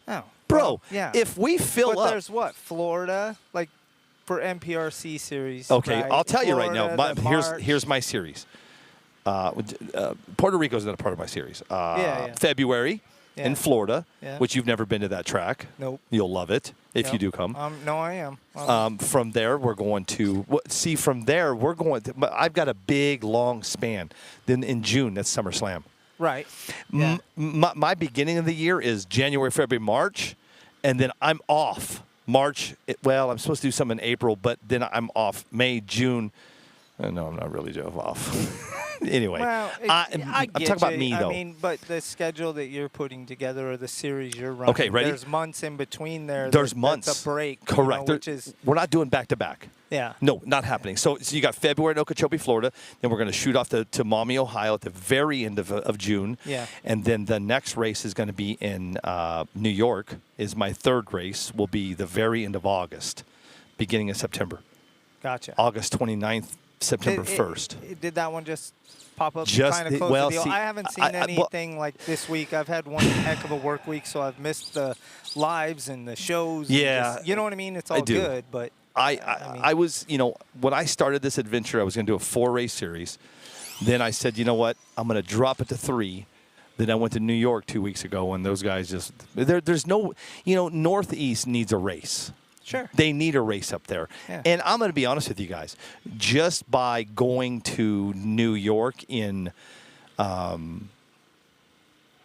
Oh. Bro, well, yeah. if we fill but up. there's what? Florida? Like for MPRC series. Okay, right? I'll tell you right Florida, now. Here's my series. Puerto Rico's not a part of my series. February in Florida, which you've never been to that track. Nope. You'll love it if you do come. No, I am. From there, we're going to I've got a big, long span. Then in June, that's SummerSlam. Right. Yeah. My beginning of the year is January, February, March, and then I'm off. March, I'm supposed to do some in April, but then I'm off May, June. No, I'm not really off. Anyway, well, I'm talking about me, though. I mean, but the schedule that you're putting together or the series you're running, okay, ready? There's months in between there. There's months. That's a break. Correct. Which is we're not doing back-to-back. Yeah. No, not happening. So you got February in Okeechobee, Florida. Then we're going to shoot off to Maumee, Ohio at the very end of June. Yeah. And then the next race is going to be in New York. Is my third race. Will be the very end of August, beginning of September. Gotcha. August 29th, September 1st. Did that one just pop up Just kind of close to the deal? see, I haven't seen anything like this week. I've had one heck of a work week, so I've missed the lives and the shows. Yeah. You know what I mean? It's all good, but I was, when I started this adventure, I was going to do a 4-race series. Then I said, you know what? I'm going to drop it to 3. Then I went to New York 2 weeks ago, and those guys just there's no, Northeast needs a race. Sure. They need a race up there. Yeah. And I'm going to be honest with you guys. Just by going to New York in, I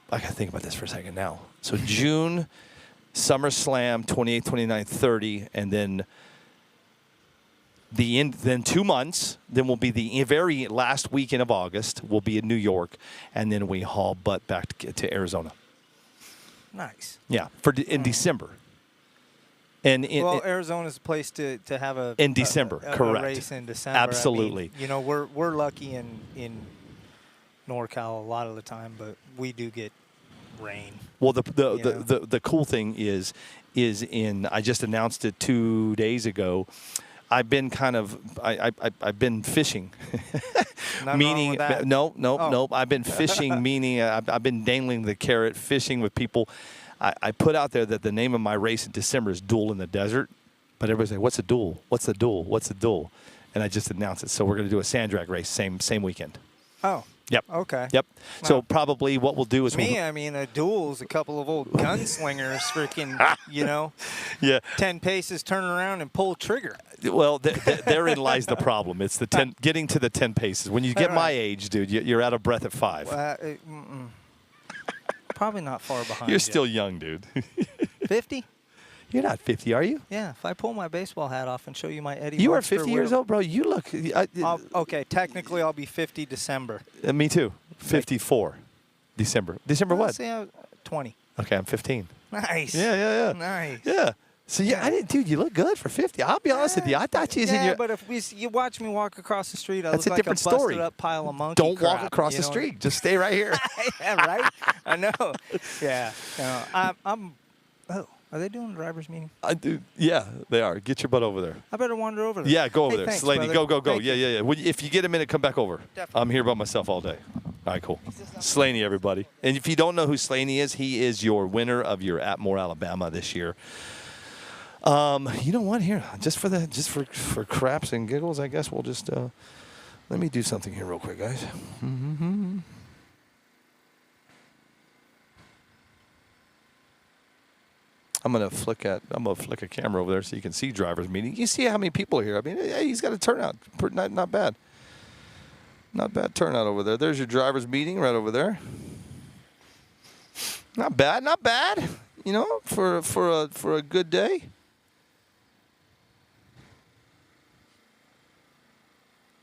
got to think about this for a second now. So June, SummerSlam, 28th, 29th, 30, and then then 2 months. Then we'll be the very last weekend of August. We'll be in New York, and then we haul butt back to Arizona. Nice. Yeah, in December. Arizona's a place to have in December, correct? A race in December. Absolutely. I mean, we're lucky in NorCal a lot of the time, but we do get rain. Well, the cool thing is I just announced it 2 days ago. I've been I've been fishing, meaning no. I've been fishing, meaning I've been dangling the carrot, fishing with people. I put out there that the name of my race in December is Duel in the Desert, but everybody's like, "What's a duel? What's a duel? What's a duel?" And I just announced it. So we're going to do a sand drag race same weekend. Oh. Yep. Okay. Yep. Wow. So probably what we'll do is a duel is a couple of old gunslingers, freaking, yeah, 10 paces, turn around and pull trigger. Well, therein lies the problem. It's the getting to the 10 paces. When you get my age, dude, you're out of breath at 5. Probably not far behind. You're still young, dude. 50? You're not 50, are you? Yeah. If I pull my baseball hat off and show you my Eddie. You are 50 years old, bro. You look. Okay, technically I'll be 50 December. Me too. 54 December. December what? Say 20. Okay, I'm 15. Nice. Yeah. Nice. Yeah. So I didn't, dude. You look good for 50. I'll be honest with you. I thought you was in your. But if you watch me walk across the street, I that's look a like different a busted story. up pile of monkey Don't crap, walk across the street. Just stay right here. Yeah, right. I know. Yeah. I'm. Oh, are they doing a driver's meeting? I do. Yeah, they are. Get your butt over there. I better wander over there. Yeah, go over there. Thanks, Slaney, brother. go. Thank Yeah. If you get a minute, come back over. Definitely. I'm here by myself all day. All right, cool. Slaney, everybody. And if you don't know who Slaney is, he is your winner of your Atmore, Alabama this year. You know what? Here, just for craps and giggles, I guess we'll just let me do something here real quick, guys. I'm gonna flick a camera over there so you can see drivers meeting. You see how many people are here. I mean, hey, he's got a turnout. Not bad. Not bad turnout over there. There's your drivers meeting right over there. Not bad. Not bad. You know, for a good day.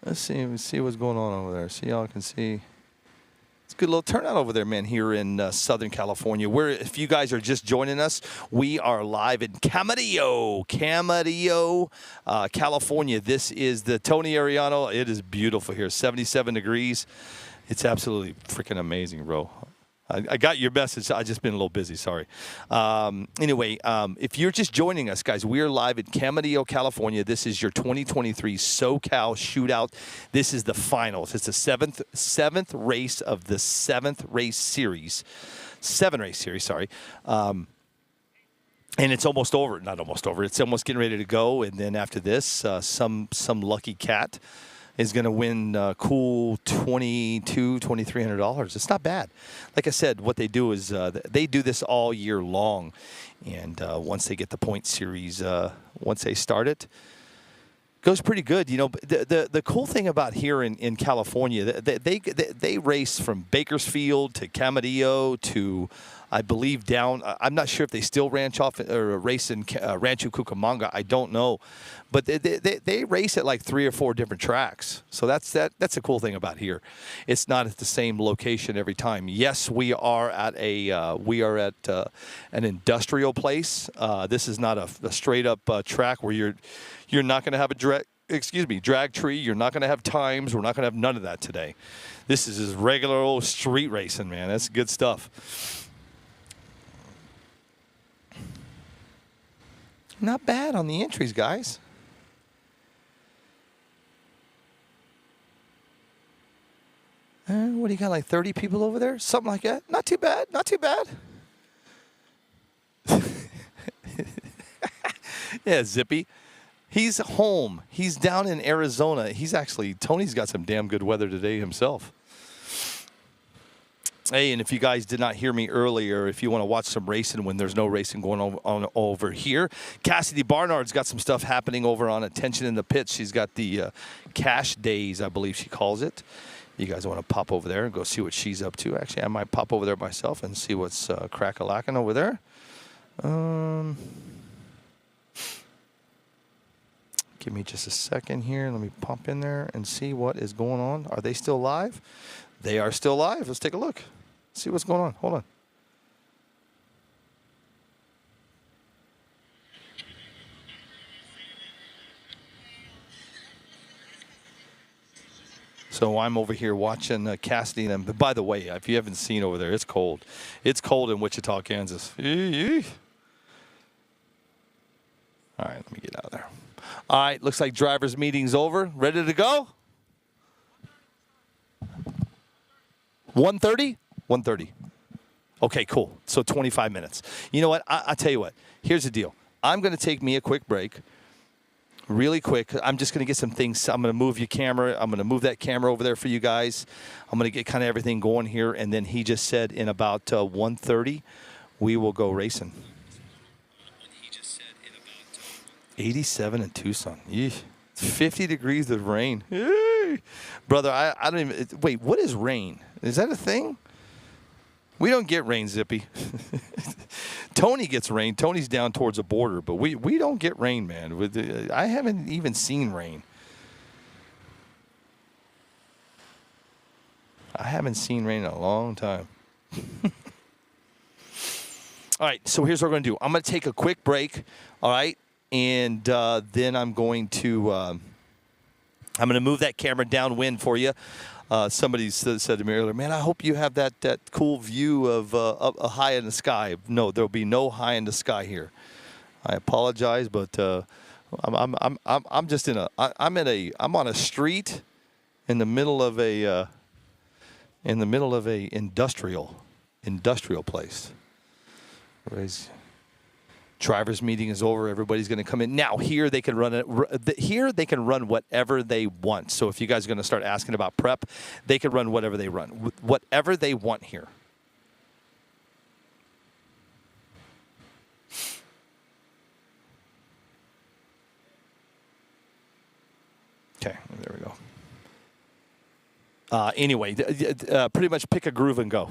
Let's see what's going on over there. See, y'all can see. It's a good little turnout over there, man, here in Southern California. If you guys are just joining us, we are live in Camarillo, California. This is the Tony Ariano. It is beautiful here, 77 degrees. It's absolutely freaking amazing, bro. I got your message. I just been a little busy. Sorry. Anyway, if you're just joining us, guys, we are live in Camarillo, California. This is your 2023 Socal Shootout. This is the finals. It's the seventh race of the seven race series. Sorry. And it's almost over. Not almost over. It's almost getting ready to go. And then after this, some lucky cat is going to win cool $2,300. It's not bad. Like I said, what they do is they do this all year long, and once they get the point series, once they start it, goes pretty good. You know, the cool thing about here in California, they race from Bakersfield to Camarillo to, I believe, down. I'm not sure if they still race in Rancho Cucamonga. I don't know, but they race at like 3 or 4 different tracks. So that's a cool thing about here. It's not at the same location every time. Yes, we are at an industrial place. This is not a straight up track where you're not going to have a drag tree. You're not going to have times. We're not going to have none of that today. This is just regular old street racing, man. That's good stuff. Not bad on the entries, guys. What do you got, like 30 people over there? Something like that? Not too bad. Not too bad. Yeah, Zippy. He's home. He's down in Arizona. Tony's got some damn good weather today himself. Hey, and if you guys did not hear me earlier, if you want to watch some racing when there's no racing going on over here, Cassidy Barnard's got some stuff happening over on Attention in the Pits. She's got the Cash Days, I believe she calls it. You guys want to pop over there and go see what she's up to. Actually, I might pop over there myself and see what's crack-a-lacking over there. Give me just a second here. Let me pop in there and see what is going on. Are they still live? They are still live. Let's take a look. See what's going on. Hold on. So I'm over here watching Cassidy and them. But by the way, if you haven't seen over there, it's cold. It's cold in Wichita, Kansas. All right, let me get out of there. All right, looks like drivers' meeting's over. Ready to go? 1:30? 1:30. Okay, cool. So 25 minutes. You know what? I'll tell you what. Here's the deal. I'm going to take me a quick break. Really quick. I'm just going to get some things. I'm going to move your camera. I'm going to move that camera over there for you guys. I'm going to get kind of everything going here. And then he just said in about 1:30, we will go racing. 87 in Tucson. Yeesh. 50 degrees of rain. Yay. Brother, I don't even... Wait, what is rain? Is that a thing? We don't get rain, Zippy. Tony gets rain. Tony's down towards the border, but we don't get rain, man. I haven't even seen rain. I haven't seen rain in a long time. All right, so here's what we're going to do. I'm going to take a quick break, all right? And then I'm going to move that camera downwind for you. Somebody said to me earlier, man, I hope you have that cool view of a high in the sky. No, there'll be no high in the sky here. I apologize, but I'm just I'm on a street in the middle of a industrial place. Drivers' meeting is over. Everybody's going to come in. Now, here they can run it. Here they can run whatever they want. So if you guys are going to start asking about prep, they can run whatever they run. Whatever they want here. Okay, there we go. Anyway, pretty much pick a groove and go.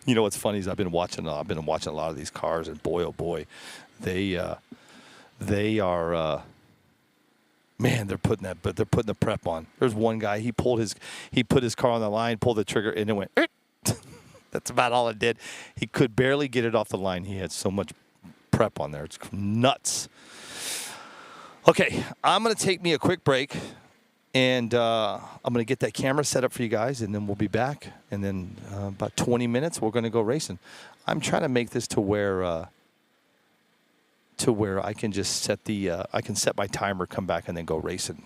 You know what's funny is I've been watching a lot of these cars, and boy, oh boy, they are. Man, they're putting the prep on. There's one guy, he put his car on the line, pulled the trigger, and it went. That's about all it did. He could barely get it off the line. He had so much prep on there. It's nuts. Okay, I'm going to take me a quick break, and I'm going to get that camera set up for you guys, and then we'll be back. And then about 20 minutes, we're going to go racing. I'm trying to make this to where I can just set I can set my timer, come back, and then go racing.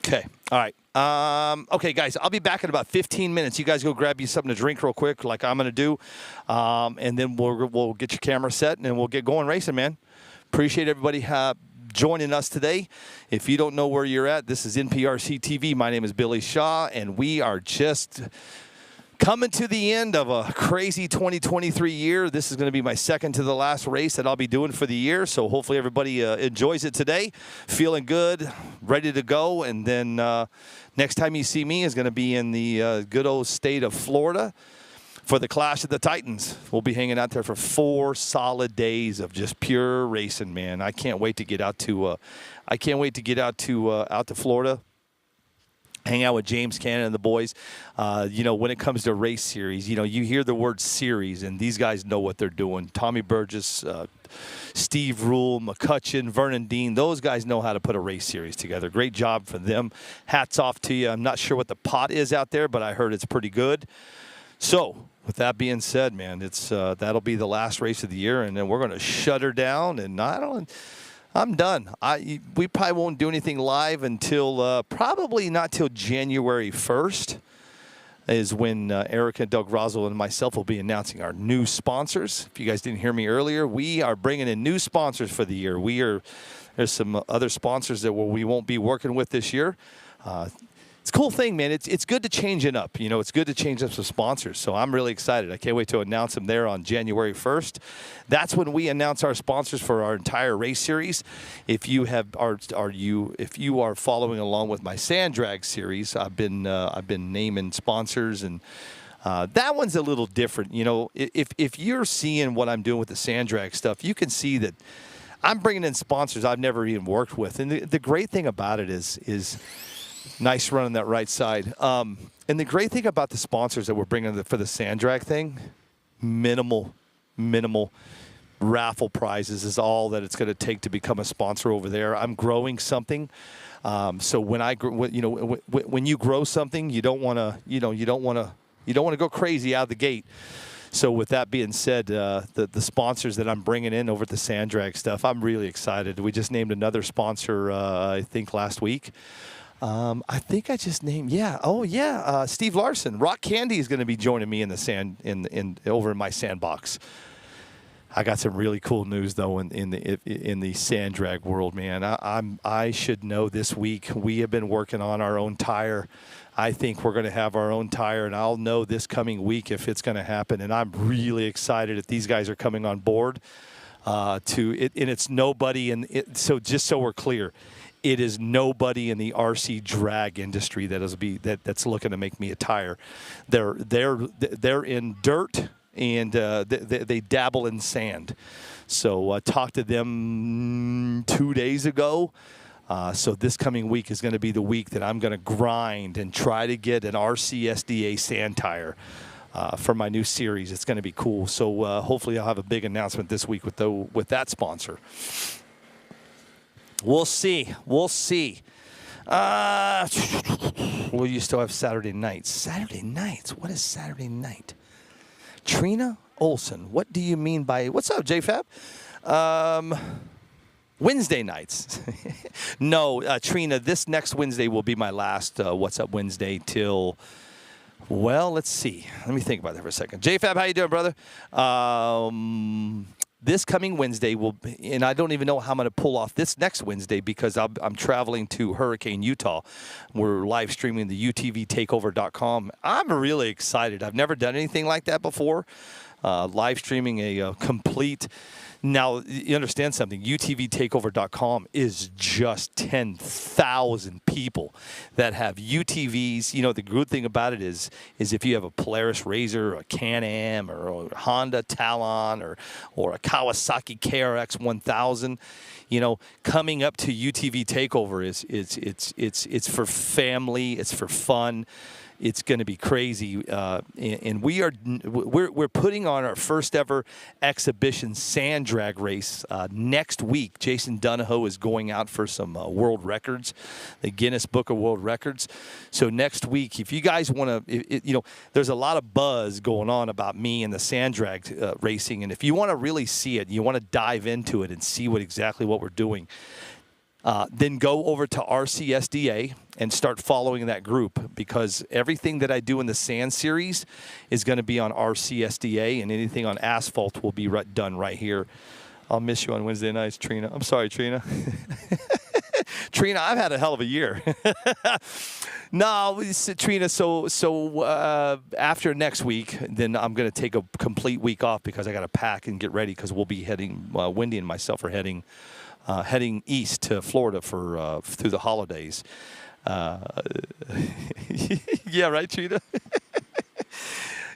Okay. All right. Okay, guys, I'll be back in about 15 minutes. You guys go grab you something to drink real quick, like I'm going to do, and then we'll get your camera set, and then we'll get going racing, man. Appreciate everybody joining us today. If you don't know where you're at, this is NPRC TV. My name is Billy Shaw, and we are just coming to the end of a crazy 2023 year. This is going to be my second to the last race that I'll be doing for the year. So hopefully everybody enjoys it today. Feeling good, ready to go. And then next time you see me is going to be in the good old state of Florida for the Clash of the Titans. We'll be hanging out there for 4 solid days of just pure racing, man. I can't wait to get out to out to Florida. Hang out with James Cannon and the boys. When it comes to race series, you hear the word series, and these guys know what they're doing. Tommy Burgess, Steve Rule, McCutcheon, Vernon Dean, those guys know how to put a race series together. Great job for them. Hats off to you. I'm not sure what the pot is out there, but I heard it's pretty good. So, with that being said, man, it's that'll be the last race of the year, and then we're going to shut her down, and I'm done. We probably won't do anything live until probably not till January 1st is when Erica, Doug Roswell, and myself will be announcing our new sponsors. If you guys didn't hear me earlier, we are bringing in new sponsors for the year. There's some other sponsors that we won't be working with this year. It's a cool thing, man. It's good to change it up. It's good to change up some sponsors. So I'm really excited. I can't wait to announce them there on January 1st. That's when we announce our sponsors for our entire race series. If you are following along with my sand drag series, I've been naming sponsors, and that one's a little different. If you're seeing what I'm doing with the sand drag stuff, you can see that I'm bringing in sponsors I've never even worked with. And the great thing about it is nice run on that right side. And the great thing about the sponsors that we're bringing for the sand drag thing, minimal raffle prizes is all that it's going to take to become a sponsor over there. I'm growing something. So when you grow something, you don't want to go crazy out of the gate. So with that being said, the sponsors that I'm bringing in over at the sand drag stuff, I'm really excited. We just named another sponsor, I think last week. I think I just named, Steve Larson. Rock Candy is going to be joining me in the sand over in my sandbox. I got some really cool news though in the sand drag world, man. I should know this week. We have been working on our own tire. I think we're going to have our own tire, and I'll know this coming week if it's going to happen. And I'm really excited that these guys are coming on board. And it's nobody, so just so we're clear. It is nobody in the RC drag industry that's looking to make me a tire. They're in dirt, and they dabble in sand. So I talked to them 2 days ago. So this coming week is going to be the week that I'm going to grind and try to get an RC SDA sand tire for my new series. It's going to be cool. So hopefully I'll have a big announcement this week with that sponsor. We'll see. Well, you still have Saturday nights. Saturday nights? What is Saturday night? Trina Olson. What do you mean by... What's up, JFab? Wednesday nights. No, Trina, this next Wednesday will be my last What's Up Wednesday till... Well, let's see. Let me think about that for a second. JFab, how you doing, brother? This coming Wednesday and I don't even know how I'm going to pull off this next Wednesday because I'm traveling to Hurricane, Utah. We're live streaming the UTVtakeover.com. I'm really excited. I've never done anything like that before. Live streaming a complete. Now, you understand something. UTVtakeover.com is just 10,000 people that have UTVs. You know, the good thing about it is if you have a Polaris Razor, or a Can-Am, or a Honda Talon, or a Kawasaki KRX 1000, you know, coming up to UTV Takeover it's for family, it's for fun. It's going to be crazy, and we're putting on our first ever exhibition sand drag race next week. Jason Donahoe is going out for some world records, the Guinness Book of World Records. So next week, if you guys want to, you know, there's a lot of buzz going on about me and the sand drag racing, and if you want to really see it, you want to dive into it and see exactly what we're doing. Then go over to RCSDA and start following that group, because everything that I do in the sand series is going to be on RCSDA, and anything on asphalt will be done right here. I'll miss you on Wednesday nights, Trina. I'm sorry, Trina. Trina, I've had a hell of a year. No, Trina, so after next week, then I'm going to take a complete week off because I got to pack and get ready, because we'll be heading, Wendy and myself are heading east to Florida for through the holidays. Yeah, right, Trina?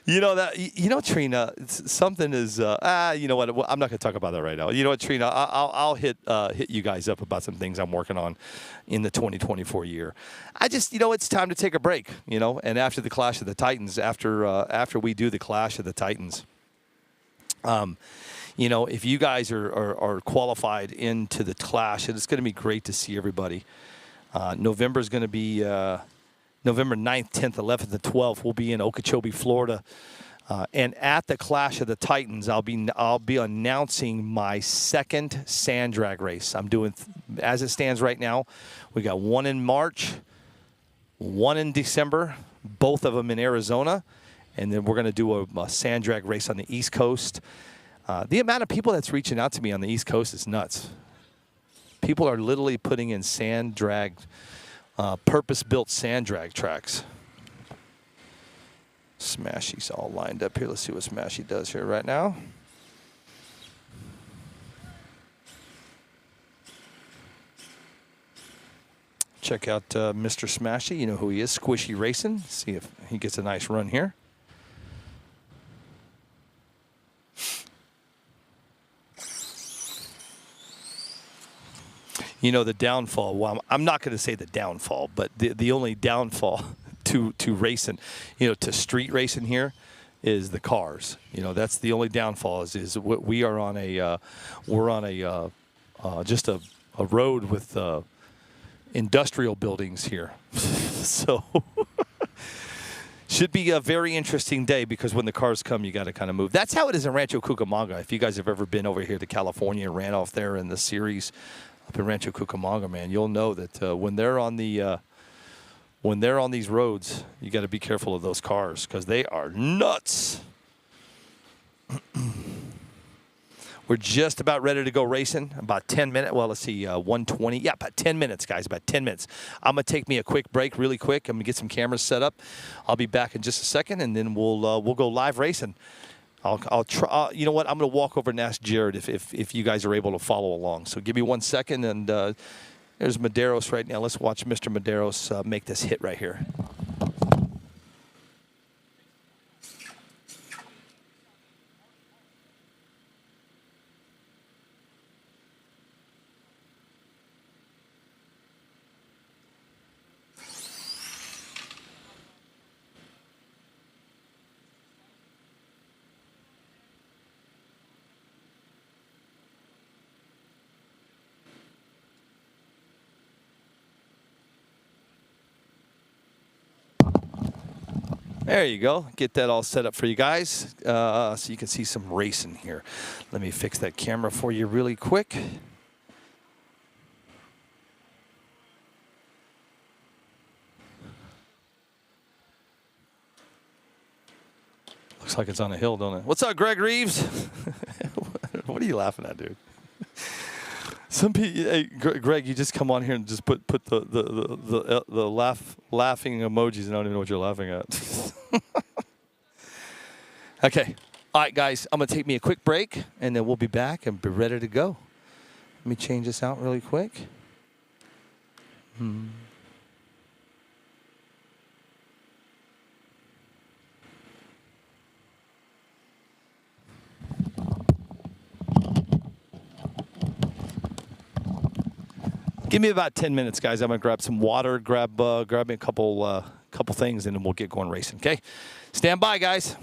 You know, Trina, something is, you know what, I'm not going to talk about that right now. You know what, Trina, I'll hit you guys up about some things I'm working on in the 2024 year. I just, you know, it's time to take a break, you know, and after the Clash of the Titans, after we do the Clash of the Titans, you know, if you guys are qualified into the Clash, it's going to be great to see everybody. November is going to be November 9th, 10th, 11th, and 12th. We'll be in Okeechobee, Florida. And at the Clash of the Titans, I'll be announcing my second sand drag race. I'm doing, as it stands right now, we got one in March, one in December, both of them in Arizona. And then we're going to do a sand drag race on the East Coast. The amount of people that's reaching out to me on the East Coast is nuts. People are literally putting in sand drag, purpose-built sand drag tracks. Smashy's all lined up here. Let's see what Smashy does here right now. Check out Mr. Smashy. You know who he is, Squishy Racing. See if he gets a nice run here. You know, the downfall, well, I'm not going to say the downfall, but the only downfall to racing, you know, to street racing here is the cars. You know, that's the only downfall is we are on we're on just a road with industrial buildings here. So should be a very interesting day, because when the cars come, you got to kind of move. That's how it is in Rancho Cucamonga. If you guys have ever been over here to California and ran off there in the series up in Rancho Cucamonga, man, you'll know that when they're on these roads, you got to be careful of those cars, because they are nuts. We're just about ready to go racing. About 10 minutes. Well, let's see, 1:20. Yeah, about 10 minutes, guys. About 10 minutes. I'm gonna take me a quick break, really quick. I'm gonna get some cameras set up. I'll be back in just a second, and then we'll go live racing. I'll try. You know what? I'm gonna walk over and ask Jared if you guys are able to follow along. So give me 1 second, and there's Medeiros right now. Let's watch Mr. Medeiros make this hit right here. There you go. Get that all set up for you guys so you can see some racing here. Let me fix that camera for you really quick. Looks like it's on a hill, don't it? What's up, Greg Reeves? What are you laughing at, dude? Some people, hey, Greg, you just come on here and just put the laughing emojis, and I don't even know what you're laughing at. Okay. All right, guys, I'm going to take me a quick break, and then we'll be back and be ready to go. Let me change this out really quick. Give me about 10 minutes, guys. I'm going to grab some water, grab me a couple things, and then we'll get going racing, okay? Stand by, guys.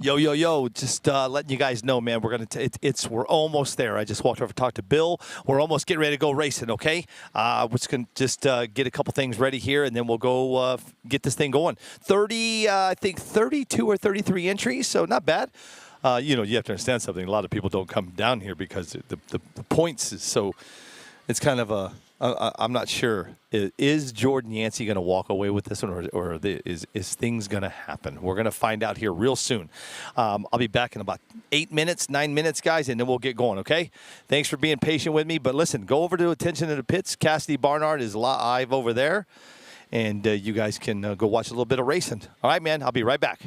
Yo, yo, yo! Just letting you guys know, man. We're almost there. I just walked over, talked to Bill. We're almost getting ready to go racing. Okay, we're just gonna get a couple things ready here, and then we'll go get this thing going. 32 or 33 entries, so not bad. You have to understand something. A lot of people don't come down here because the points is so. It's kind of a. I'm not sure. Is Jordan Yancey going to walk away with this one, or is things going to happen? We're going to find out here real soon. I'll be back in about 9 minutes, guys, and then we'll get going, okay? Thanks for being patient with me. But listen, go over to Attention to the Pits. Cassidy Barnard is live over there, and you guys can go watch a little bit of racing. All right, man, I'll be right back.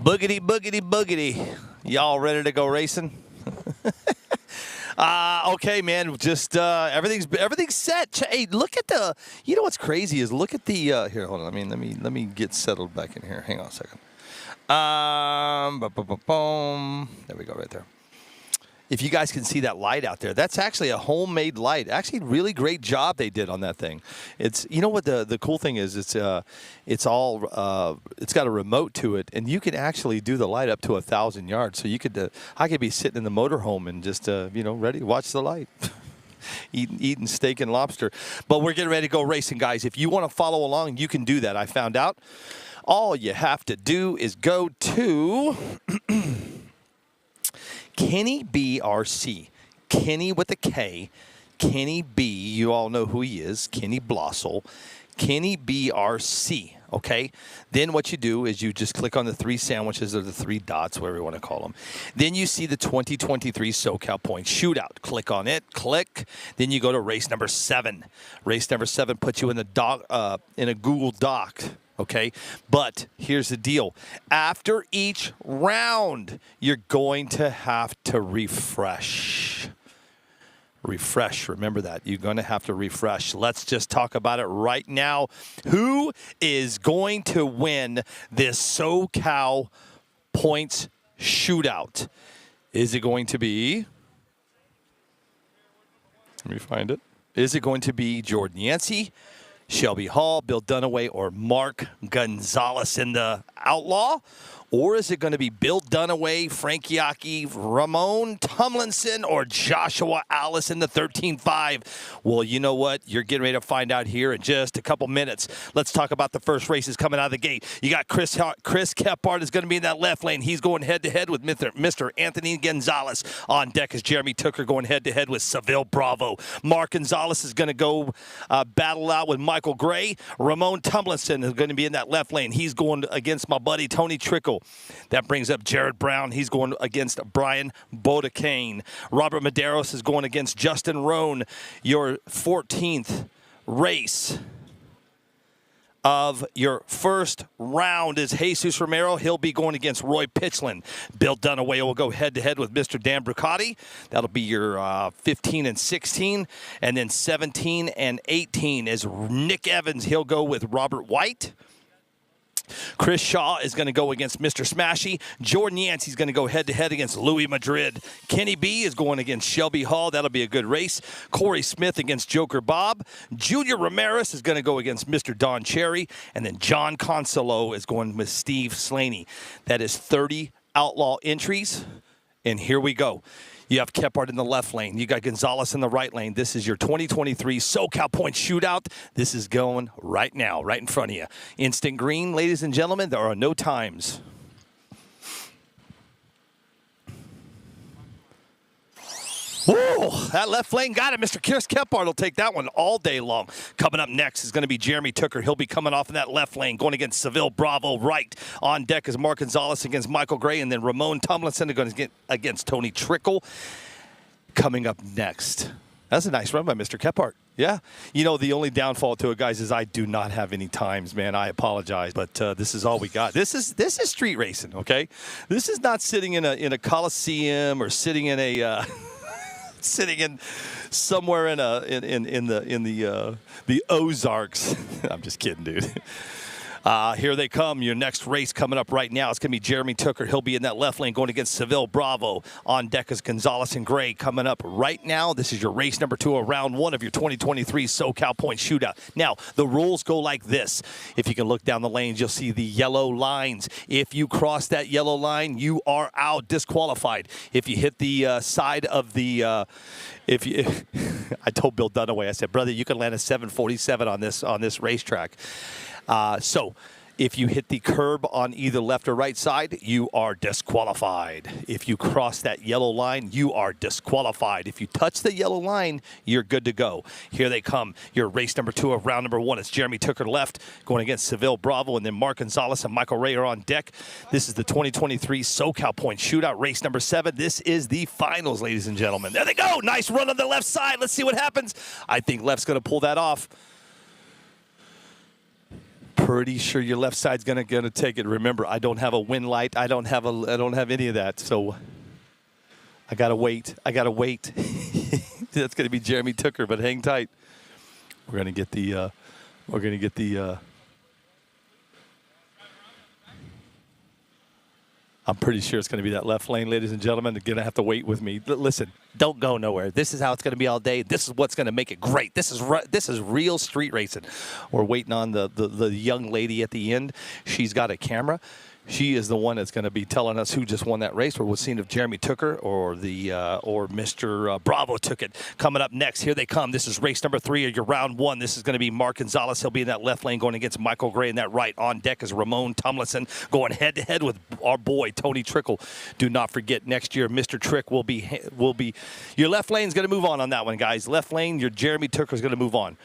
Boogity, boogity, boogity. Y'all ready to go racing? Okay, man. Just everything's set. Hey, look at the. You know what's crazy is look at the. Here, hold on. Let me get settled back in here. Hang on a second. There we go, right there. If you guys can see that light out there, that's actually a homemade light. Actually, really great job they did on that thing. It's, you know what the cool thing is? It's got a remote to it, and you can actually do the light up to 1,000 yards. So you could, I could be sitting in the motorhome and just, ready to watch the light. Eating steak and lobster. But we're getting ready to go racing, guys. If you want to follow along, you can do that. I found out. All you have to do is go to Kenny BRC. Kenny with a K. Kenny B. You all know who he is. Kenny Blossel. Kenny BRC. Okay? Then what you do is you just click on the three sandwiches or the three dots, whatever you want to call them. Then you see the 2023 Socal Point Shootout. Click on it. Click. Then you go to race number 7. Race number 7 puts you in the in a Google Doc. Okay, but here's the deal. After each round, you're going to have to refresh. Refresh. Remember that. You're going to have to refresh. Let's just talk about it right now. Who is going to win this Socal Points Shootout? Is it going to be... Let me find it. Is it going to be Jordan Yancey, Shelby Hall, Bill Dunaway, or Mark Gonzalez in the Outlaw? Or is it going to be Bill Dunaway, Frank Yockey, Ramon Tomlinson, or Joshua Alice in the 13.5? Well, you know what? You're getting ready to find out here in just a couple minutes. Let's talk about the first races coming out of the gate. You got Chris Kephart is going to be in that left lane. He's going head-to-head with Mr. Anthony Gonzalez. On deck is Jeremy Tooker going head-to-head with Seville Bravo. Mark Gonzalez is going to go battle out with Michael Gray. Ramon Tomlinson is going to be in that left lane. He's going against my buddy Tony Trickle. That brings up Jared Brown. He's going against Brian Bodekane. Robert Medeiros is going against Justin Roan. Your 14th race of your first round is Jesus Romero. He'll be going against Roy Pitchland. Bill Dunaway will go head-to-head with Mr. Dan Brucati. That'll be your 15 and 16. And then 17 and 18 is Nick Evans. He'll go with Robert White. Chris Shaw is going to go against Mr. Smashy. Jordan Yancey is going to go head-to-head against Louis Madrid. Kenny B is going against Shelby Hall. That'll be a good race. Corey Smith against Joker Bob. Junior Ramirez is going to go against Mr. Don Cherry. And then John Consolo is going with Steve Slaney. That is 30 outlaw entries. And here we go. You have Kephart in the left lane. You got Gonzalez in the right lane. This is your 2023 Socal Point Shootout. This is going right now, right in front of you. Instant green, ladies and gentlemen. There are no times. Whoa, that left lane got it. Mr. Chris Kephart will take that one all day long. Coming up next is going to be Jeremy Tooker. He'll be coming off in that left lane, going against Seville Bravo. Right on deck is Mark Gonzalez against Michael Gray, and then Ramon Tomlinson going to get against Tony Trickle. Coming up next. That's a nice run by Mr. Kephart. Yeah. You know, the only downfall to it, guys, is I do not have any times, man. I apologize, but this is all we got. This is street racing, okay? This is not sitting in a Coliseum or sitting in a sitting in somewhere in the Ozarks. I'm just kidding, dude. Here they come. Your next race coming up right now. It's going to be Jeremy Tooker. He'll be in that left lane going against Seville Bravo. On deck is Gonzalez and Gray coming up right now. This is your race number 2 of round 1 of your 2023 Socal Point Shootout. Now, the rules go like this. If you can look down the lanes, you'll see the yellow lines. If you cross that yellow line, you are out, disqualified. If you hit the side of the I told Bill Dunaway, I said, brother, you can land a 747 on this racetrack. So if you hit the curb on either left or right side, you are disqualified. If you cross that yellow line, you are disqualified. If you touch the yellow line, you're good to go. Here they come. Your race number 2 of round number 1. It's Jeremy Tooker left going against Seville Bravo, and then Mark Gonzalez and Michael Ray are on deck. This is the 2023 Socal Point Shootout, race number 7. This is the finals, ladies and gentlemen. There they go. Nice run on the left side. Let's see what happens. I think left's going to pull that off. Pretty sure your left side's gonna take it. Remember, I don't have a wind light. I don't have any of that. So I gotta wait. That's gonna be Jeremy Tooker, but hang tight. We're gonna get the. I'm pretty sure it's going to be that left lane, ladies and gentlemen. They're going to have to wait with me. Listen, don't go nowhere. This is how it's going to be all day. This is what's going to make it great. This is real street racing. We're waiting on the young lady at the end. She's got a camera. She is the one that's going to be telling us who just won that race. We're seeing if Jeremy Tooker or Mr. Bravo took it. Coming up next, here they come. This is race number 3 of your round 1. This is going to be Mark Gonzalez. He'll be in that left lane going against Michael Gray in that right. On deck is Ramon Tomlinson going head-to-head with our boy, Tony Trickle. Do not forget, next year, Mr. Trick will be your left lane's going to move on that one, guys. Left lane, your Jeremy Tooker is going to move on.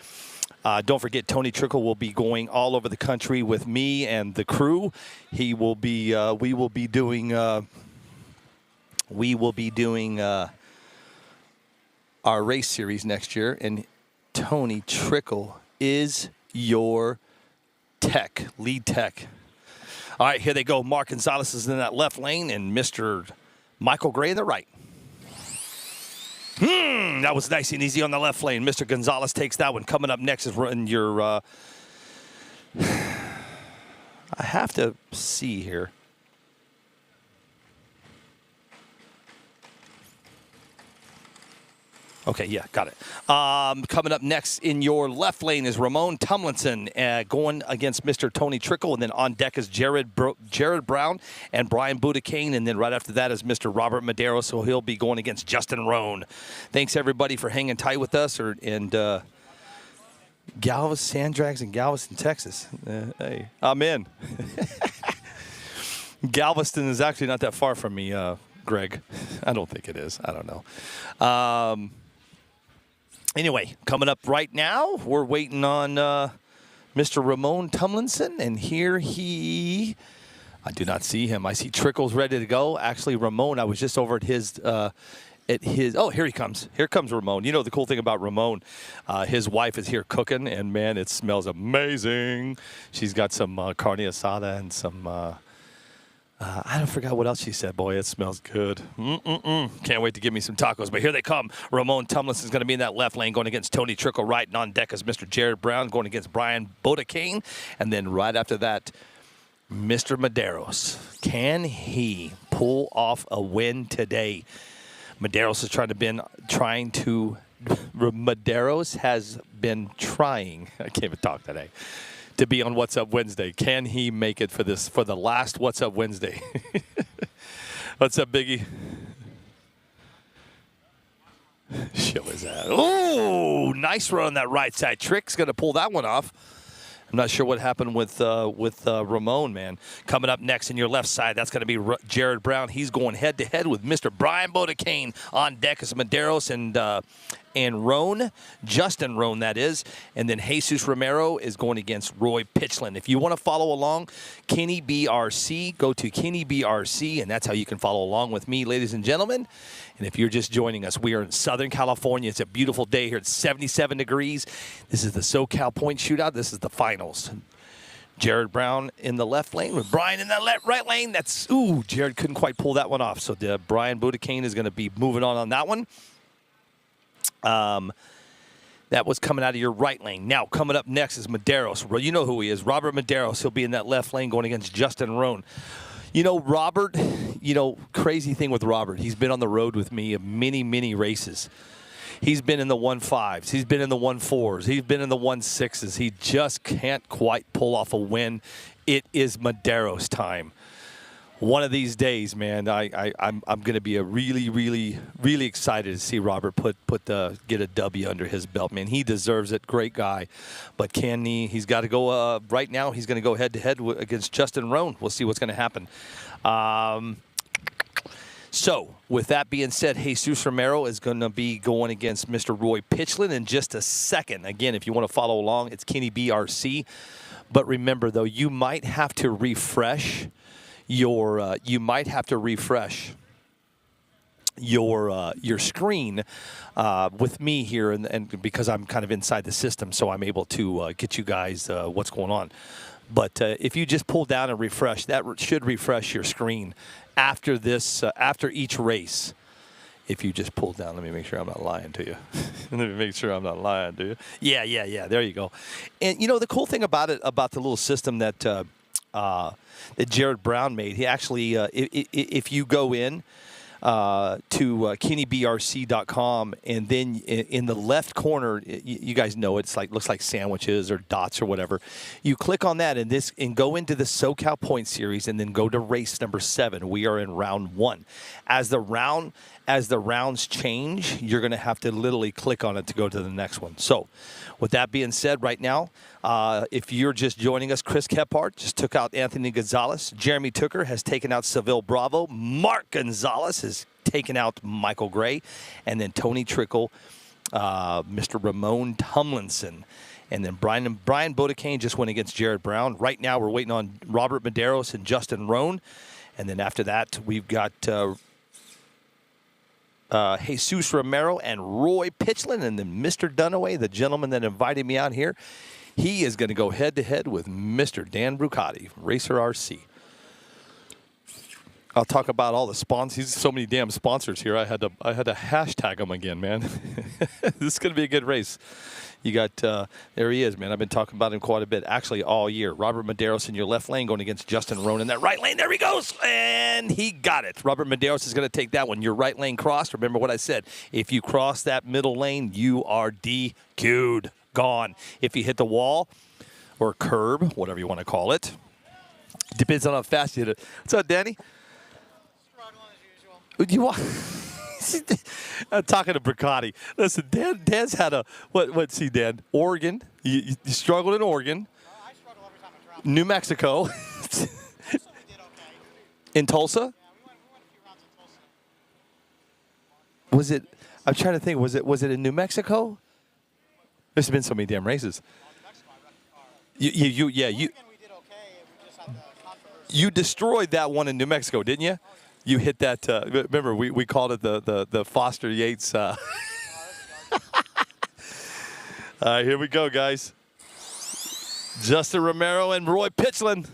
Don't forget, Tony Trickle will be going all over the country with me and the crew. We will be doing our race series next year, and Tony Trickle is your lead tech. All right, here they go. Mark Gonzalez is in that left lane, and Mr. Michael Gray in the right. That was nice and easy on the left lane. Mr. Gonzalez takes that one. Coming up next is your. I have to see here. Okay, yeah, got it. Coming up next in your left lane is Ramon Tomlinson going against Mr. Tony Trickle. And then on deck is Jared Brown and Brian Budakane. And then right after that is Mr. Robert Madero. So he'll be going against Justin Roan. Thanks, everybody, for hanging tight with us. Sand Drags in Galveston, Texas. Hey, I'm in. Galveston is actually not that far from me, Greg. I don't think it is. I don't know. Anyway, coming up right now, we're waiting on Mr. Ramon Tomlinson, and I do not see him. I see Trickle's ready to go. Actually, Ramon, I was just over at his, oh, here he comes. Here comes Ramon. You know the cool thing about Ramon, his wife is here cooking, and man, it smells amazing. She's got some carne asada and some, I don't forget what else she said. Boy, it smells good. Can't wait to give me some tacos. But here they come. Ramon Tomlinson's going to be in that left lane going against Tony Trickle. Right, and on deck is Mr. Jared Brown going against Brian Bodekane. And then right after that, Mr. Maderos. Can he pull off a win today? Maderos has been trying. I can't even talk today. To be on What's Up Wednesday. Can he make it for the last What's Up Wednesday? What's up, Biggie? Show his ass. Oh, nice run on that right side. Trick's going to pull that one off. I'm not sure what happened with Ramon, man. Coming up next in your left side, that's going to be Jared Brown. He's going head-to-head with Mr. Brian Bodekane. On deck is Maderos and Roan, Justin Roan, that is. And then Jesus Romero is going against Roy Pitchland. If you want to follow along, Kenny BRC, go to Kenny BRC, and that's how you can follow along with me, ladies and gentlemen. And if you're just joining us, we are in Southern California. It's a beautiful day here. It's 77 degrees. This is the Socal Point Shootout. This is the finals. Jared Brown in the left lane with Brian in the right lane. Jared couldn't quite pull that one off. So Brian Budakane is going to be moving on that one. That was coming out of your right lane. Now, coming up next is Maderos. Well, you know who he is. Robert Maderos. He'll be in that left lane going against Justin Roan. You know, Robert, crazy thing with Robert, he's been on the road with me in many, many races. He's been in the 1.5s. He's been in the 1.4s. He's been in the 1.6s. He just can't quite pull off a win. It is Maderos time. One of these days, man, I'm going to be really, really, really excited to see Robert get a W under his belt, man. He deserves it. Great guy. But he's got to go, right now, he's going to go head-to-head against Justin Roan. We'll see what's going to happen. So, with that being said, Jesus Romero is going to be going against Mr. Roy Pitchland in just a second. Again, if you want to follow along, it's Kenny BRC. But remember, though, you might have to refresh your screen with me here, and because I'm kind of inside the system, so I'm able to get you guys what's going on. But if you just pull down and refresh, that should refresh your screen after this, after each race. If you just pull down, let me make sure I'm not lying to you. Let me make sure I'm not lying to you. Yeah. There you go. And you know the cool thing about it, about the little system that that Jared Brown made, he actually, if you go in to KennyBRC.com, and then in the left corner, you guys know it's like, looks like sandwiches or dots or whatever. You click on that and go into the Socal Point Series, and then go to race number 7. We are in round 1. As the rounds change, you're going to have to literally click on it to go to the next one. So, with that being said, right now, if you're just joining us, Chris Kephart just took out Anthony Gonzalez. Jeremy Tooker has taken out Seville Bravo. Mark Gonzalez has taken out Michael Gray. And then Tony Trickle, Mr. Ramon Tumlinson. And then Brian Bodekane just went against Jared Brown. Right now, we're waiting on Robert Medeiros and Justin Roan. And then after that, we've got Jesus Romero and Roy Pitchland, and then Mr. Dunaway, the gentleman that invited me out here. He is going to go head-to-head with Mr. Dan Brucati, Racer RC. I'll talk about all the sponsors. He's so many damn sponsors here. I had to hashtag them again, man. This is going to be a good race. You got, there he is, man. I've been talking about him quite a bit, actually, all year. Robert Medeiros in your left lane going against Justin Roan in that right lane. There he goes, and he got it. Robert Medeiros is going to take that one. Your right lane crossed. Remember what I said. If you cross that middle lane, you are DQ'd, gone. If you hit the wall or curb, whatever you want to call it, depends on how fast you hit it. What's up, Danny? You want? I'm talking to Brucati. Listen, Dan's had a what's he, Dan? Oregon. You struggled in Oregon. I struggle every time I travel. New Mexico. Tulsa, we did okay. In Tulsa? Yeah, we went a few rounds in Tulsa. Was it? I'm trying to think. Was it in New Mexico? There's been so many damn races. New Mexico, I wrecked the car. You. Oregon, we did okay. We just had the controversy. You destroyed that one in New Mexico, didn't you? You hit that. Remember, we called it the Foster Yates. All right, here we go, guys. Justin Romero and Roy Pitchland.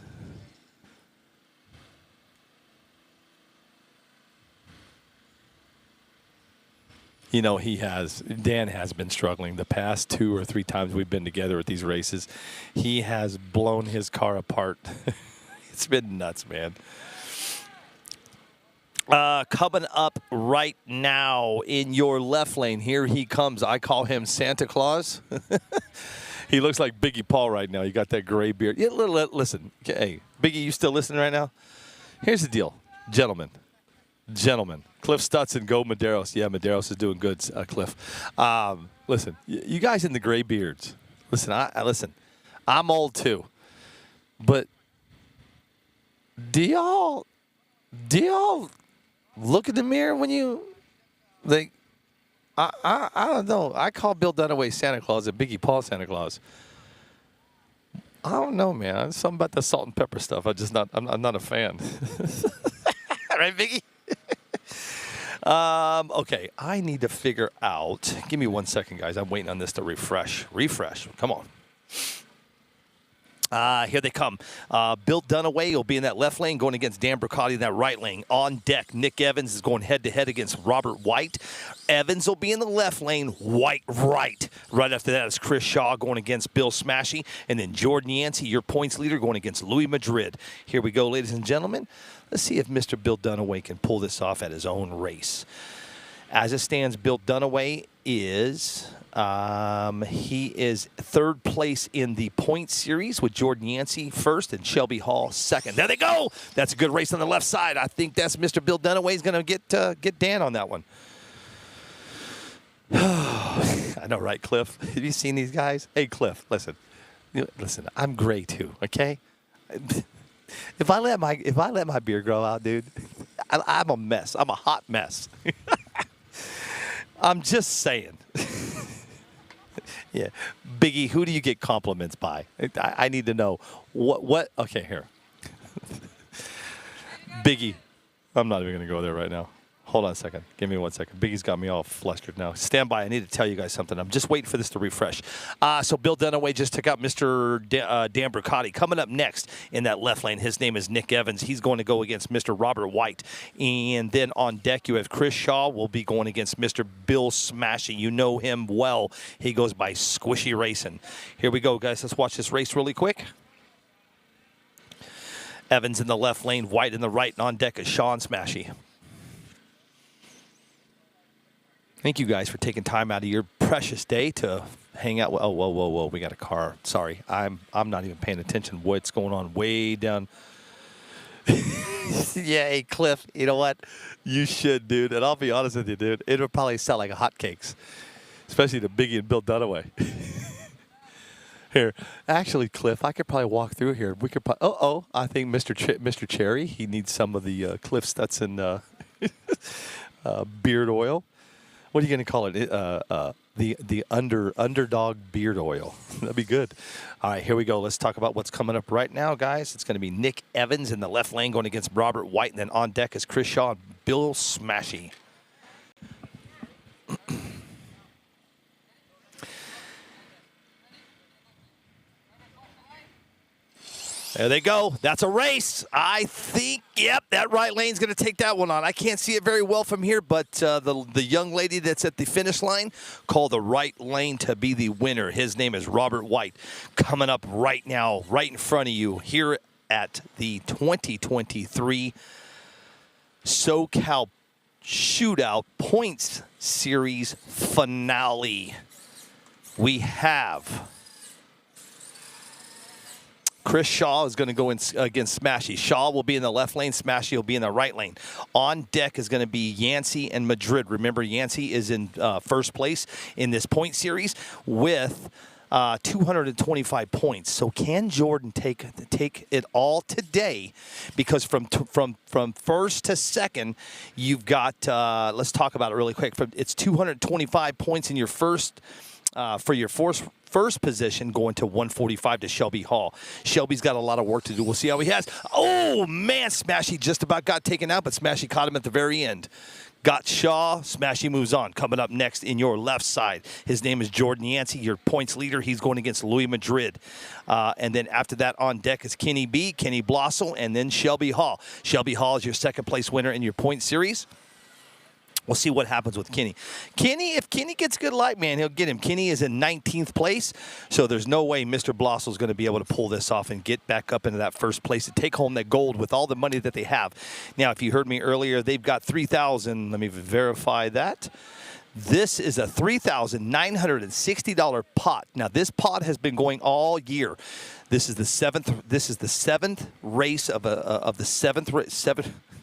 You know, Dan has been struggling the past 2 or 3 times we've been together at these races. He has blown his car apart. It's been nuts, man. Coming up right now in your left lane, here he comes. I call him Santa Claus. He looks like Biggie Paul right now. You got that gray beard. Yeah, listen, hey, Biggie, you still listening right now? Here's the deal, gentlemen. Cliff Stutson, go Medeiros. Yeah, Medeiros is doing good, Cliff. Listen, you guys in the gray beards. Listen, listen. I'm old too, but do y'all look in the mirror when you, like, I don't know. I call Bill Dunaway Santa Claus and Biggie Paul Santa Claus. I don't know, man. There's something about the salt and pepper stuff. I'm not a fan. Right, Biggie? Okay, I need to figure out. Give me 1 second, guys. I'm waiting on this to refresh. Come on. Here they come. Bill Dunaway will be in that left lane going against Dan Brucati in that right lane. On deck, Nick Evans is going head-to-head against Robert White. Evans will be in the left lane, White right. Right after that is Chris Shaw going against Bill Smashy. And then Jordan Yancey, your points leader, going against Louis Madrid. Here we go, ladies and gentlemen. Let's see if Mr. Bill Dunaway can pull this off at his own race. As it stands, Bill Dunaway is... he is 3rd place in the point series with Jordan Yancey first and Shelby Hall second. There they go. That's a good race on the left side. I think that's Mr. Bill Dunaway is going to get Dan on that one. I know, right, Cliff? Have you seen these guys? Hey, Cliff, listen. I'm gray too. Okay. If I let my beard grow out, dude, I'm a mess. I'm a hot mess. I'm just saying. Yeah. Biggie, who do you get compliments by? I need to know. What? Okay, here. Biggie. I'm not even going to go there right now. Hold on a second. Give me 1 second. Biggie's got me all flustered now. Stand by. I need to tell you guys something. I'm just waiting for this to refresh. So Bill Dunaway just took out Mr. Dan Bricati. Coming up next in that left lane, his name is Nick Evans. He's going to go against Mr. Robert White. And then on deck, you have Chris Shaw will be going against Mr. Bill Smashy. You know him well. He goes by Squishy Racing. Here we go, guys. Let's watch this race really quick. Evans in the left lane, White in the right, and on deck is Shaw and Smashy. Thank you guys for taking time out of your precious day to hang out. Oh, whoa. We got a car. Sorry. I'm not even paying attention to what's going on way down. Yeah, hey, Cliff, you know what? You should, dude. And I'll be honest with you, dude. It'll probably sell like hotcakes, especially the Biggie and Bill Dunaway. Here. Actually, Cliff, I could probably walk through here. We could probably, I think Mr. Cherry, he needs some of the Cliff Stetson beard oil. What are you going to call it? The underdog beard oil. That'd be good. All right, here we go. Let's talk about what's coming up right now, guys. It's going to be Nick Evans in the left lane going against Robert White, and then on deck is Chris Shaw and Bill Smashy. There they go. That's a race. I think, yep, that right lane's going to take that one on. I can't see it very well from here, but the young lady that's at the finish line called the right lane to be the winner. His name is Robert White. Coming up right now, right in front of you here at the 2023 Socal Shootout Points Series Finale. We have Chris Shaw is going to go in against Smashy. Shaw will be in the left lane. Smashy will be in the right lane. On deck is going to be Yancey and Madrid. Remember, Yancey is in first place in this point series with 225 points. So can Jordan take it all today? Because from first to second, you've got, let's talk about it really quick. It's 225 points in your first, for your first position, going to 145 to Shelby Hall. Shelby's got a lot of work to do. We'll see how he has. Oh, man, Smashy just about got taken out, but Smashy caught him at the very end. Got Shaw. Smashy moves on. Coming up next in your left side, his name is Jordan Yancey, your points leader. He's going against Louis Madrid. And then after that on deck is Kenny B, Kenny Blossel, and then Shelby Hall. Shelby Hall is your second place winner in your point series. We'll see what happens with Kenny. If Kenny gets good light, man, he'll get him. Kenny is in 19th place, so there's no way Mr. Blossel is going to be able to pull this off and get back up into that first place to take home that gold with all the money that they have. Now, if you heard me earlier, they've got $3,000. Let me verify that. This is a $3,960 pot. Now, this pot has been going all year. This is the seventh race of the seventh.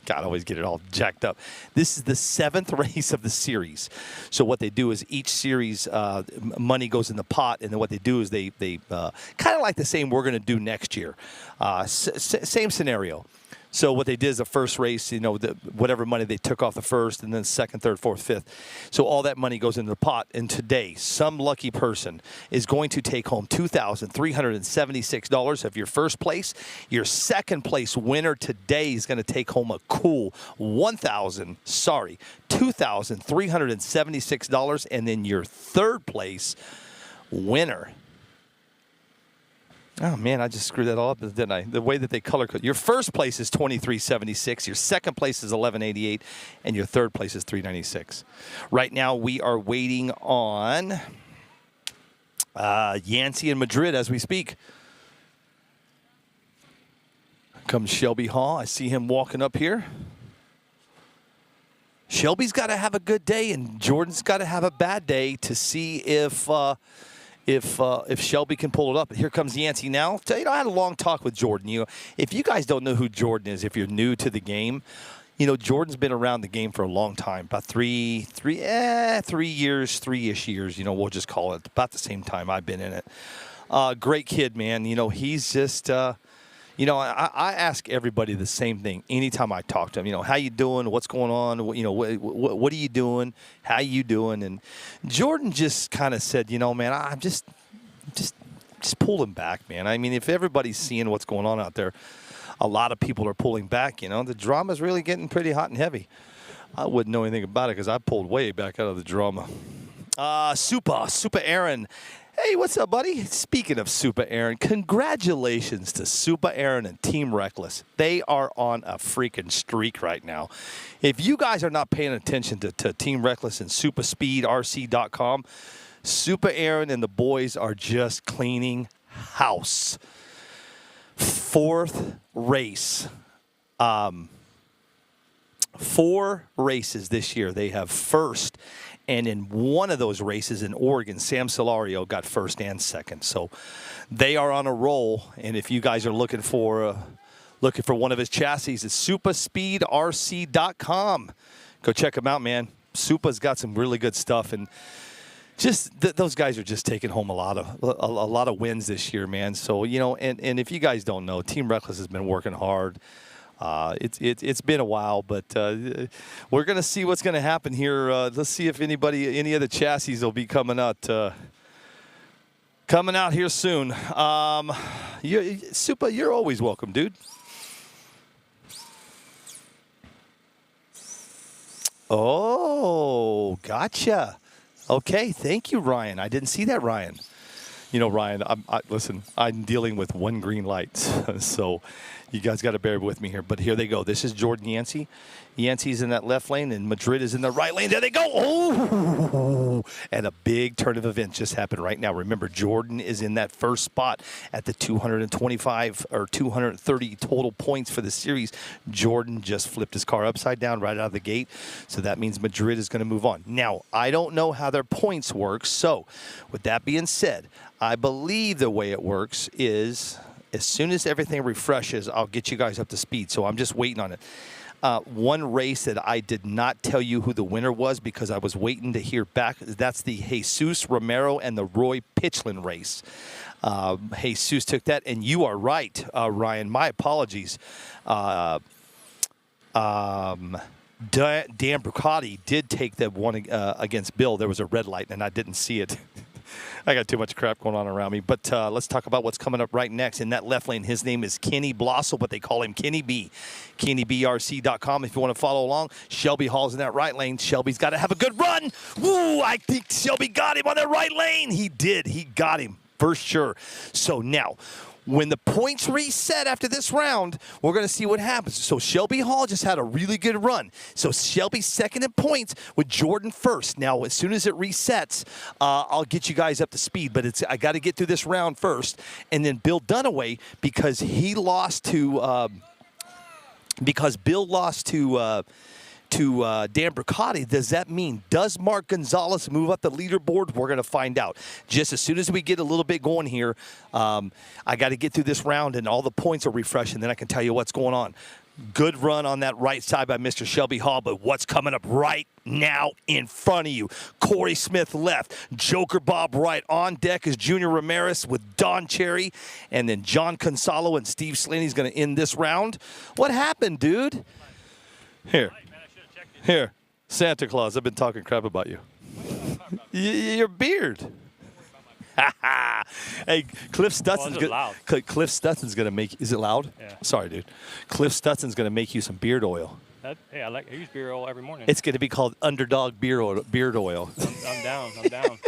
God, I always get it all jacked up. This is the seventh race of the series. So what they do is each series money goes in the pot, and then what they do is they kind of like the same we're going to do next year. Same scenario. So what they did is the first race, whatever money they took off the first, and then second, third, fourth, fifth. So all that money goes into the pot. And today, some lucky person is going to take home $2,376 of your first place. Your second place winner today is going to take home a cool $2,376. And then your third place winner. Oh, man, I just screwed that all up, didn't I? The way that they color code. Your first place is $2,376. Your second place is $1,188. And your third place is $396. Right now, we are waiting on Yancey and Madrid as we speak. Comes Shelby Hall. I see him walking up here. Shelby's got to have a good day, and Jordan's got to have a bad day to see if Shelby can pull it up. But here comes Yancey now. I had a long talk with Jordan. If you guys don't know who Jordan is, if you're new to the game, Jordan's been around the game for a long time, about 3 years, 3-ish years. We'll just call it about the same time I've been in it. Great kid, man. He's just. I ask everybody the same thing anytime I talk to him. How you doing? What's going on? What are you doing? How you doing? And Jordan just kind of said, man, I'm just pulling back, man. I mean, if everybody's seeing what's going on out there, a lot of people are pulling back. The drama's really getting pretty hot and heavy. I wouldn't know anything about it because I pulled way back out of the drama. Super Aaron. Hey, what's up, buddy? Speaking of Super Aaron, congratulations to Super Aaron and Team Reckless. They are on a freaking streak right now. If you guys are not paying attention to Team Reckless and superspeedrc.com, Super Aaron and the boys are just cleaning house. 4th race. 4 races this year. They have first, and in one of those races in Oregon, Sam Solario got first and second. So they are on a roll. And if you guys are looking for one of his chassis, it's superspeedrc.com. Go check him out, man. Supa's got some really good stuff, and just those guys are just taking home a lot of wins this year, man. So and if you guys don't know, Team Reckless has been working hard. It's been a while, but we're gonna see what's gonna happen here. Let's see if any of the chassis will be coming out here soon. Supa, you're always welcome, dude. Oh, gotcha. Okay, thank you, Ryan. I didn't see that, Ryan. Ryan, listen, I'm dealing with one green light, so you guys got to bear with me here. But here they go. This is Jordan Yancey. Yancey's in that left lane, and Madrid is in the right lane. There they go. Oh! And a big turn of events just happened right now. Remember, Jordan is in that first spot at the 225 or 230 total points for the series. Jordan just flipped his car upside down right out of the gate, so that means Madrid is going to move on. Now, I don't know how their points work, so with that being said, I believe the way it works is as soon as everything refreshes, I'll get you guys up to speed. So I'm just waiting on it. One race that I did not tell you who the winner was because I was waiting to hear back. That's the Jesus Romero and the Roy Pitchlin race. Jesus took that, and you are right, Ryan. My apologies. Dan Brucati did take that one against Bill. There was a red light, and I didn't see it. I got too much crap going on around me. But let's talk about what's coming up right next. In that left lane, his name is Kenny Blossel, but they call him Kenny B. KennyBRC.com if you want to follow along. Shelby Hall's in that right lane. Shelby's got to have a good run. Woo, I think Shelby got him on that right lane. He did. He got him for sure. So now, when the points reset after this round, we're going to see what happens. So Shelby Hall just had a really good run. So Shelby's second in points with Jordan first. Now, as soon as it resets, I'll get you guys up to speed. But I got to get through this round first. And then Bill Dunaway, because he lost to Bill lost to Dan Brucati, does that mean, does Mark Gonzalez move up the leaderboard? We're going to find out. Just as soon as we get a little bit going here, I got to get through this round and all the points are refreshed, and then I can tell you what's going on. Good run on that right side by Mr. Shelby Hall, but what's coming up right now in front of you? Corey Smith left, Joker Bob right. On deck is Junior Ramirez with Don Cherry, and then John Consolo and Steve Slaney's going to end this round. What happened, dude? Here, Santa Claus, I've been talking crap about you. Your beard. Hey, Cliff Stutson's Cliff Stutson's gonna make. Is it loud? Yeah. Sorry, dude. Cliff Stutson's gonna make you some beard oil. Hey, I use beard oil every morning. It's gonna be called Underdog Beard Oil. I'm down. I'm down.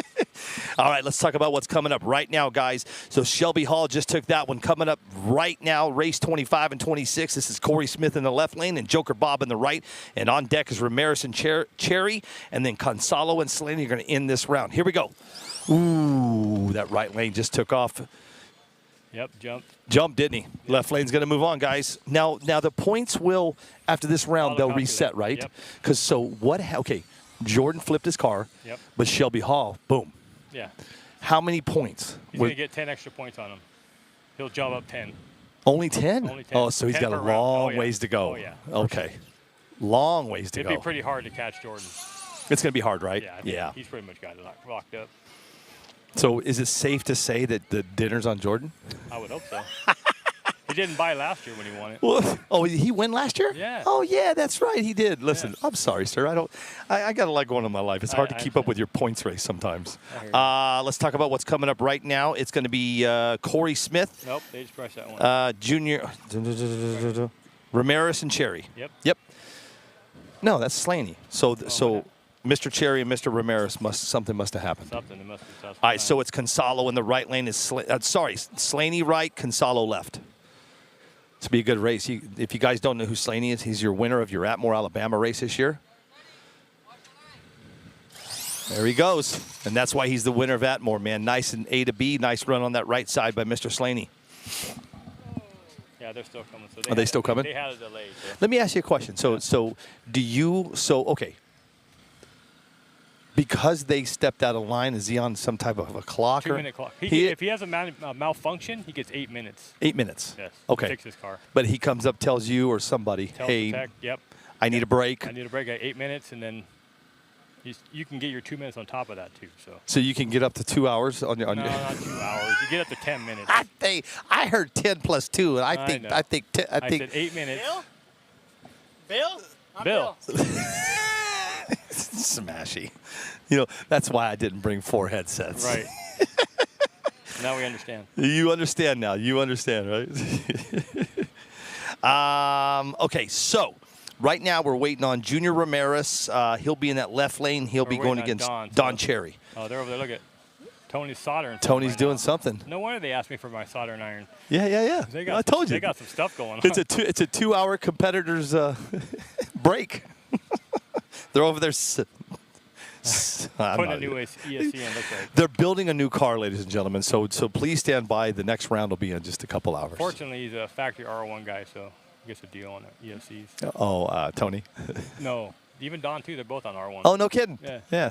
All right, let's talk about what's coming up right now, guys. So Shelby Hall just took that one. Coming up right now, race 25 and 26. This is Corey Smith in the left lane and Joker Bob in the right. And on deck is Ramirez and Cherry. And then Consolo and Slaney are going to end this round. Here we go. Ooh, that right lane just took off. Yep, Jumped, didn't he? Left lane's going to move on, guys. Now the points will, after this round, they'll reset, right? Yep. Because okay, Jordan flipped his car, Yep. but Shelby Hall, boom. Yeah. How many points? He's going to get 10 extra points on him. He'll jump up 10. Only 10? Only 10. Oh, so he's 10 got a per round. long Oh, yeah. ways to go. Oh, yeah. Okay. Long ways to It'd go. be pretty hard to catch Jordan. It's going to be hard, right? Yeah. I think He's pretty much got it locked up. So is it safe to say that the dinner's on Jordan? I would hope so. He didn't buy last year when he won it. Well, oh, he won last year? Yeah. Oh, yeah, that's right. He did. Listen, Yeah. I'm sorry, sir. I got a lot going on in my life. It's hard to keep up with your points race sometimes. Let's talk about what's coming up right now. It's going to be Corey Smith. Nope, they just pressed that one. Junior Ramirez and Cherry. Yep. No, that's Slaney. So Mr. Cherry and Mr. Ramirez something must have happened. Something. It must be something. All right, so it's Consolo in the right lane. Slaney right, Consolo left. It's be a good race. If you guys don't know who Slaney is, he's your winner of your Atmore, Alabama race this year. There he goes. And that's why he's the winner of Atmore, man. Nice and A to B. Nice run on that right side by Mr. Slaney. Yeah, they're still coming. So Are they still coming? They had a delay. So. Let me ask you a question. Okay. Because they stepped out of line, is he on some type of a clock? 2-minute clock. If he has a malfunction, he gets 8 minutes. 8 minutes? Yes. Okay. Fix his car. But he comes up, tells you or somebody, Tells hey, the tech, yep. I need a break. I need a break at 8 minutes, and then you can get your 2 minutes on top of that, too. So you can get up to 2 hours on your. No, not 2 hours. You get up to 10 minutes. I heard 10 plus 2, and I think. I said 8 minutes. Bill? I'm Bill. Smashy. That's why I didn't bring 4 headsets. Right. Now we understand. You understand now. You understand, right? Okay, so right now we're waiting on Junior Ramirez. He'll be in that left lane. He'll be going against Don Cherry. Oh, they're over there. Look at Tony's soldering. Tony's doing something. No wonder they asked me for my soldering iron. Yeah. I told you. They got some stuff going on. It's a 2-hour competitor's break. They're over there. Putting a new ESC in, looks like. They're building a new car, ladies and gentlemen. So please stand by. The next round will be in just a couple hours. Fortunately, he's a factory R1 guy, so he gets a deal on the ESCs. Oh, Tony. No, even Don too. They're both on R1. Oh, no kidding. Yeah.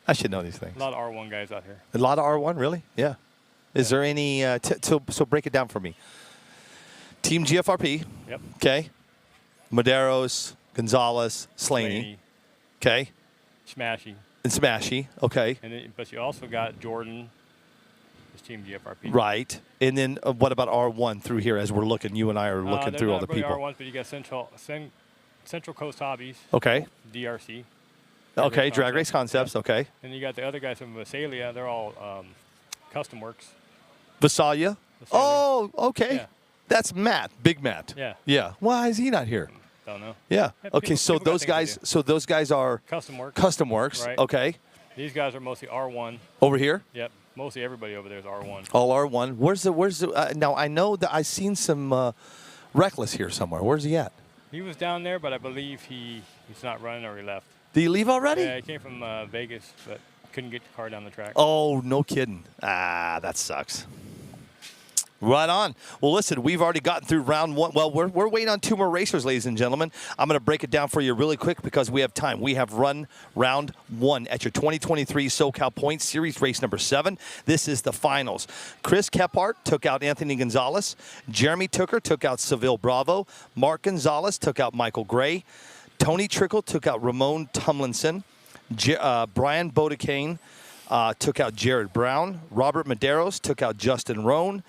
I should know these things. A lot of R1 guys out here. A lot of R1, really? Yeah. Is there any? So break it down for me. Team GFRP. Yep. Okay. Maderos, Gonzalez, Slaney. Okay. Smashy. And Smashy. Okay. But you also got Jordan, his team GFRP. Right. And then what about R1 through here as we're looking? You and I are looking through all the people. R1s, but you got Central Coast Hobbies. Okay. DRC. Okay. Drag Race Concepts. Yeah. Okay. And you got the other guys from Visalia. They're all Custom Works. Visalia? Oh, okay. Yeah. That's Matt. Big Matt. Yeah. Yeah. Why is he not here? Don't know. Yeah. Okay. People So got those things to guys. do. So those guys are Custom Works. Right. Right. Okay. These guys are mostly R1. Over here. Yep. Mostly everybody over there is R1. All R1. Where's the? Now I know that I've seen some Reckless here somewhere. Where's he at? He was down there, but I believe he's not running or he left. Did he leave already? Yeah, he came from Vegas, but couldn't get the car down the track. Oh, no kidding. That sucks. Right on. Well, listen, we've already gotten through round 1. Well, we're waiting on 2 more racers, ladies and gentlemen. I'm going to break it down for you really quick because we have time. We have run round 1 at your 2023 Socal Points Series, race number 7. This is the finals. Chris Kephart took out Anthony Gonzalez. Jeremy Tooker took out Seville Bravo. Mark Gonzalez took out Michael Gray. Tony Trickle took out Ramon Tumlinson. Brian Bodicane took out Jared Brown. Robert Maderos took out Justin Rohn.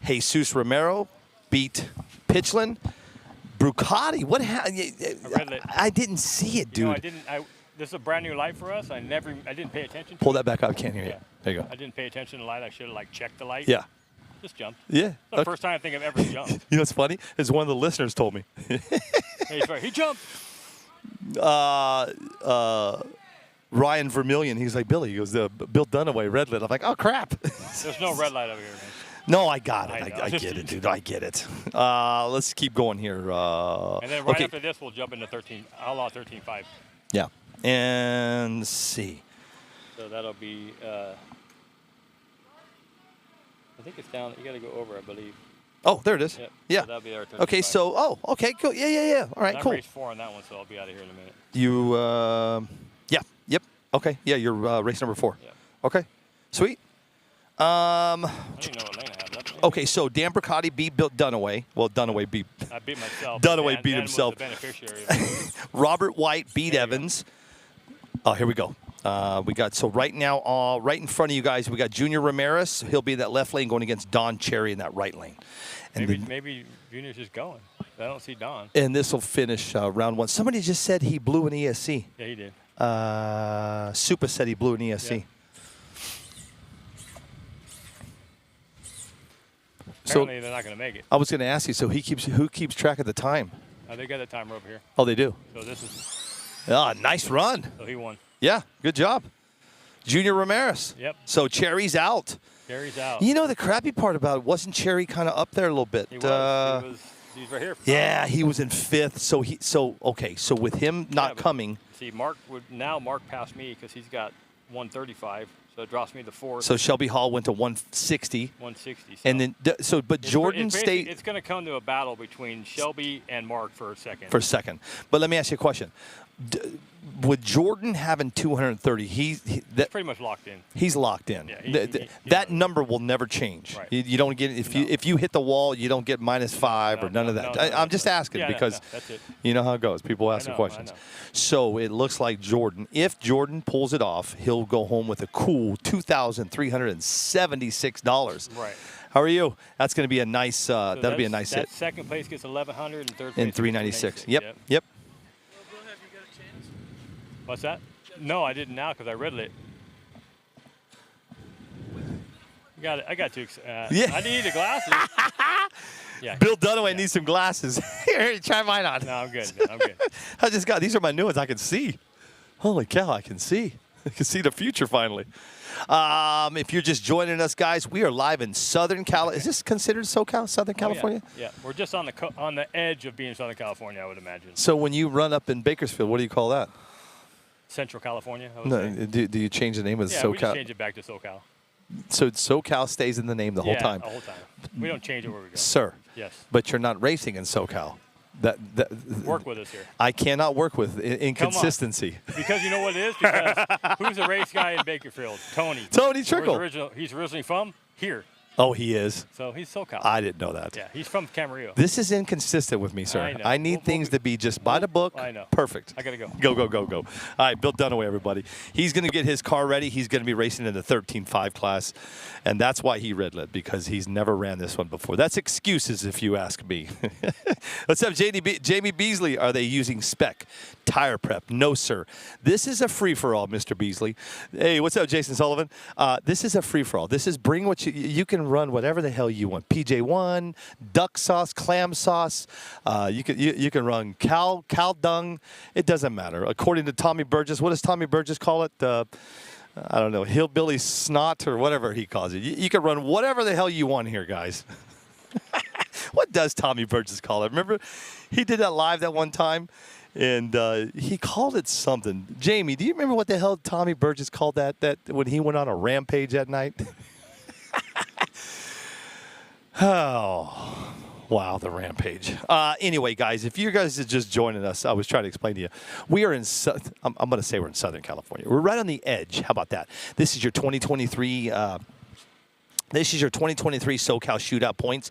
Jesus Romero beat Pitchlin. Brucati, what happened? I didn't see it, dude. This is a brand new light for us. I didn't pay attention to Pull that back up. I can't hear you. There you go. I didn't pay attention to the light. I should have checked the light. Yeah. Just jumped. Yeah. It's the first time I think I've ever jumped. You know what's funny? Is one of the listeners told me. Hey, he's right. He jumped. Ryan Vermillion, he's like, Billy, he goes, Bill Dunaway, red lit. I'm like, oh, crap. There's no red light over here, man. No, I got it. I I get it, dude. I get it. Let's keep going here. And then right after this, we'll jump into Outlaw 13.5. Yeah. And let's see. So that'll be, I think it's down. You got to go over, I believe. Oh, there it is. Yep. Yeah. So that'll be our 13.5. Okay, so, okay, cool. Yeah. All right, cool. I'm race 4 on that one, so I'll be out of here in a minute. Yep. Okay, yeah, you're race number 4. Yeah. Okay, sweet. I don't even know what lane I have left. Okay, so Dan Bricati beat Bill Dunaway. Well, Dunaway beat. I beat myself. Dunaway beat Dan himself. Was the beneficiary. Robert White beat Evans. Oh, here we go. We got, so right now, right in front of you guys, we got Junior Ramirez. He'll be in that left lane going against Don Cherry in that right lane. And maybe Junior's just going. I don't see Don. And this will finish round 1. Somebody just said he blew an ESC. Yeah, he did. Supa said he blew an ESC. Yeah. So apparently they're not going to make it. I was going to ask you. So who keeps track of the time? They got that timer over here. Oh, they do. So this is. Ah, nice run. So he won. Yeah, good job. Junior Ramirez. Yep. So Cherry's out. Cherry's out. You know, the crappy part about it, wasn't Cherry kind of up there a little bit? He was right here. Yeah, he was in 5th. So with him not coming. See, Mark passed me because he's got 135. So it drops me to 4th. So Shelby Hall went to 160. 160. So And then, but Jordan stayed. It's going to come to a battle between Shelby and Mark for a second. But let me ask you a question. With Jordan having 230, he's pretty much locked in. He's locked in. Yeah, that number will never change. Right. You don't get if you hit the wall, you don't get -5 or none of that. I'm just asking because that's it. you know how it goes. People ask the questions. So it looks like Jordan. If Jordan pulls it off, he'll go home with a cool $2,376. Right. How are you? That's going to be a nice. So that'll be a nice hit. Second place gets 1,100 and third place And 396. Yep. What's that? No, I didn't now because I read it. Got it. I got to. Yeah. I need the glasses. Yeah. Bill Dunaway needs some glasses. Here, try mine on. No, I'm good. I'm good. I just got these are my new ones. I can see. Holy cow! I can see. I can see the future finally. If you're just joining us, guys, we are live in Southern California. Is this considered Socal, Southern California? Yeah. We're just on the edge of being Southern California, I would imagine. So when you run up in Bakersfield, what do you call that? Central California. I would No, say. do you change the name of the Yeah, Socal? we just change it back to SoCal. So Socal stays in the name the whole time. the whole time. We don't change it where we go. Sir. Yes. But you're not racing in Socal. Work with us here. I cannot work with inconsistency. Because you know what it is? Because who's the race guy in Bakersfield? Tony. Tony Trickle. He's originally from here. Oh, he is? So he's SoCal. I didn't know that. Yeah, he's from Camarillo. This is inconsistent with me, sir. I know. I need things to be just by the book. I know. Perfect. I got to go. Go. All right, Bill Dunaway, everybody. He's going to get his car ready. He's going to be racing in the 13.5 class, and that's why he red lit, because he's never ran this one before. That's excuses, if you ask me. What's up, Jamie Beasley? Are they using spec? Tire prep? No, sir. This is a free-for-all, Mr. Beasley. Hey, what's up, Jason Sullivan? This is a free-for-all. This is bring what you can run whatever the hell you want. PJ1, duck sauce, clam sauce. You can run cow dung. It doesn't matter. According to Tommy Burgess, what does Tommy Burgess call it? I don't know, hillbilly snot or whatever he calls it. You can run whatever the hell you want here, guys. What does Tommy Burgess call it? Remember, he did that live that one time, and he called it something. Jamie, do you remember what the hell Tommy Burgess called that when he went on a rampage that night? Oh, wow, the rampage. Anyway, guys, if you guys are just joining us, I was trying to explain to you. We are in, I'm going to say we're in Southern California. We're right on the edge. How about that? This is your 2023 SoCal Shootout points.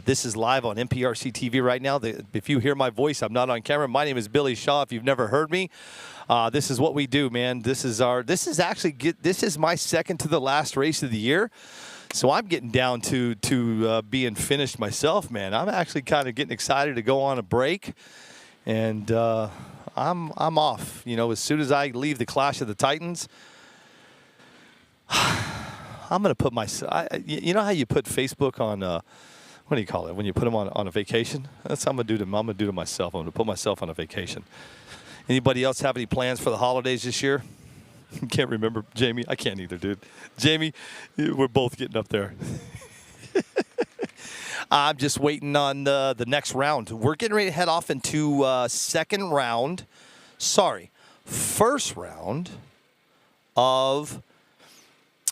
This is live on NPRC TV right now. If you hear my voice, I'm not on camera. My name is Billy Shaw. If you've never heard me, this is what we do, man. This is my second to the last race of the year. So I'm getting down to being finished myself, man. I'm actually kind of getting excited to go on a break, and I'm off. You know, as soon as I leave the Clash of the Titans, I'm gonna put you know how you put Facebook on what do you call it when you put them on a vacation? That's what I'm gonna do to myself. I'm gonna put myself on a vacation. Anybody else have any plans for the holidays this year? Can't remember, Jamie. I can't either, dude. Jamie, we're both getting up there. I'm just waiting on the next round. We're getting ready to head off into first round of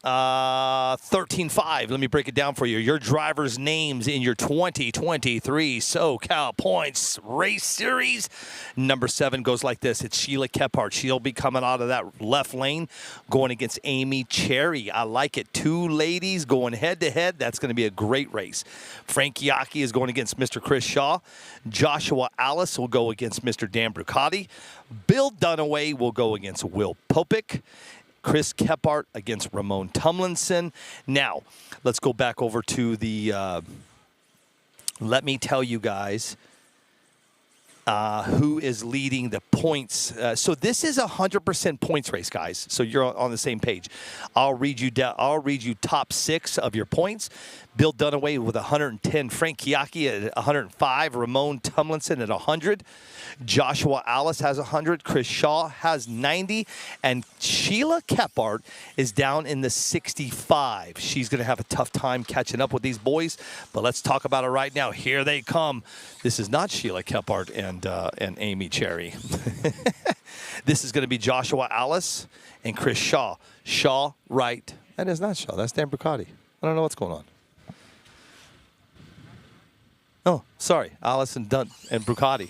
13.5. Let me break it down for you. Your drivers' names in your 2023 SoCal Points Race Series. Number 7 goes like this. It's Sheila Kephart. She'll be coming out of that left lane, going against Amy Cherry. I like it. 2 ladies going head-to-head. That's going to be a great race. Frank Yaki is going against Mr. Chris Shaw. Joshua Alice will go against Mr. Dan Brucati. Bill Dunaway will go against Will Popick. Chris Kephart against Ramon Tumlinson. Now, let's go back over to the, let me tell you guys, who is leading the points. So this is a 100% points race, guys. So you're on the same page. I'll read you top 6 of your points. Bill Dunaway with 110, Frank Chiacchi at 105, Ramon Tumlinson at 100, Joshua Alice has 100, Chris Shaw has 90, and Sheila Kephart is down in the 65. She's going to have a tough time catching up with these boys, but let's talk about it right now. Here they come. This is not Sheila Kephart and Amy Cherry. This is going to be Joshua Alice and Chris Shaw. Shaw, right. That is not Shaw. That's Dan Brucati. I don't know what's going on. Oh, sorry, Allison Dunt and Brucati.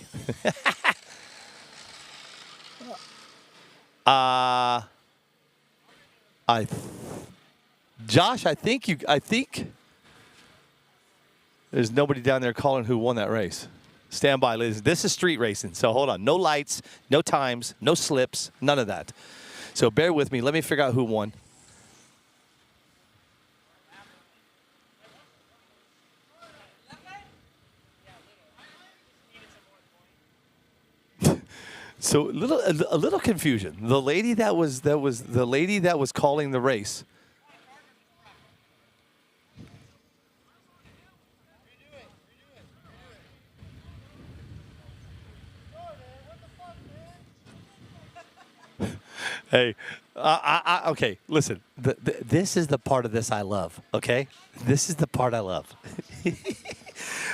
Josh, I think there's nobody down there calling who won that race. Stand by, ladies. This is street racing, so hold on. No lights, no times, no slips, none of that. So bear with me. Let me figure out who won. So a little confusion. The lady that was calling the race. Hey, okay, listen. This is the part of this I love, okay? This is the part I love.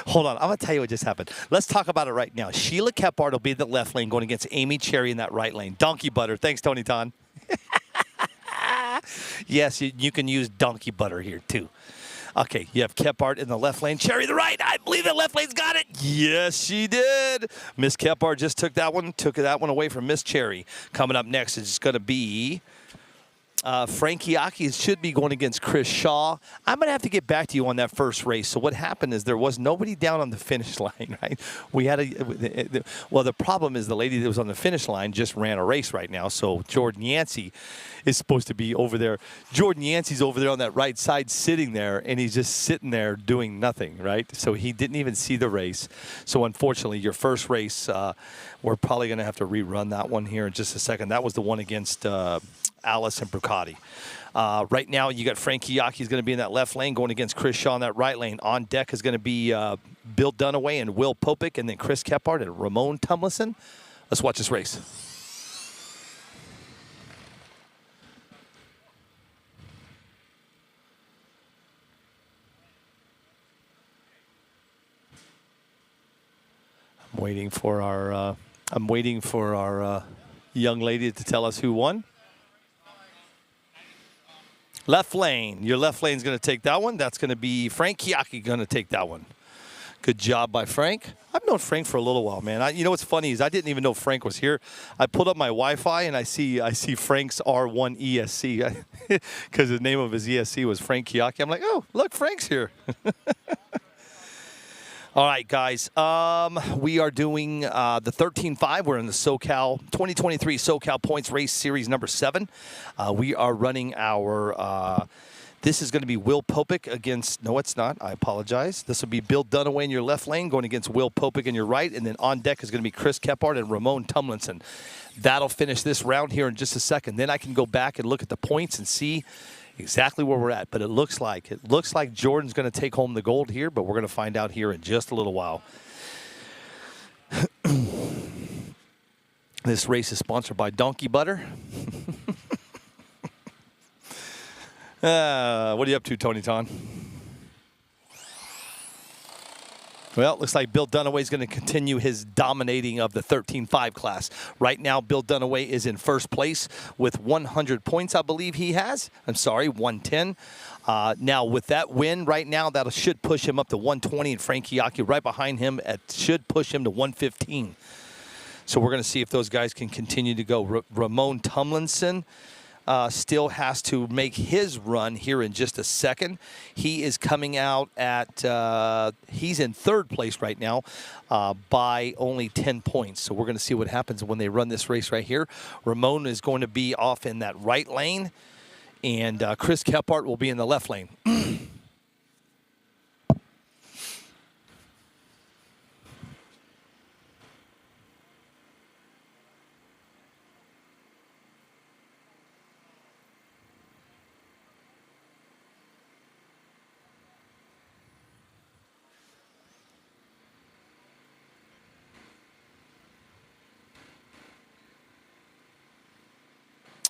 Hold on. I'm going to tell you what just happened. Let's talk about it right now. Sheila Kephart will be in the left lane going against Amy Cherry in that right lane. Donkey butter. Thanks, Tony Ton. Yes, you can use donkey butter here, too. Okay, you have Kephart in the left lane. Cherry the right. I believe the left lane's got it. Yes, she did. Miss Kephart just took that one away from Miss Cherry. Coming up next is going to be Frank Chiacchi should be going against Chris Shaw. I'm going to have to get back to you on that first race. So what happened is there was nobody down on the finish line, right? We had the problem is the lady that was on the finish line just ran a race right now. So Jordan Yancey is supposed to be over there. Jordan Yancey's over there on that right side sitting there, and he's just sitting there doing nothing, right? So he didn't even see the race. So unfortunately, your first race, we're probably going to have to rerun that one here in just a second. That was the one against Alice and Brucati. Right now, you got Frank Chiacchi is going to be in that left lane going against Chris Shaw in that right lane. On deck is going to be Bill Dunaway and Will Popick, and then Chris Kephart and Ramon Tumlinson. Let's watch this race. I'm waiting for our young lady to tell us who won. Left lane. Your left lane is going to take that one. That's going to be Frank Chiacchi going to take that one. Good job by Frank. I've known Frank for a little while, man. You know what's funny is I didn't even know Frank was here. I pulled up my Wi-Fi and I see Frank's R1 ESC because the name of his ESC was Frank Chiacchi. I'm like, oh, look, Frank's here. All right, guys. We are doing the 13.5. We're in the Socal 2023 Socal Points Race Series number 7. We are running our. This is going to be Will Popick against. No, it's not. I apologize. This will be Bill Dunaway in your left lane going against Will Popick in your right, and then on deck is going to be Chris Kephart and Ramon Tumlinson. That'll finish this round here in just a second. Then I can go back and look at the points and see exactly where we're at, but it looks like Jordan's going to take home the gold here, but we're going to find out here in just a little while. This race is sponsored by Donkey Butter. What are you up to, Tony Ton? Well, looks like Bill Dunaway is going to continue his dominating of the 13.5 class. Right now, Bill Dunaway is in first place with 100 points, I believe he has. I'm sorry, 110. Now, with that win right now, that should push him up to 120, and Frank Chiacchi right behind him should push him to 115. So we're going to see if those guys can continue to go. Ramon Tumlinson still has to make his run here in just a second. He is coming out at, he's in third place right now by only 10 points. So we're going to see what happens when they run this race right here. Ramon is going to be off in that right lane, and Chris Kephart will be in the left lane.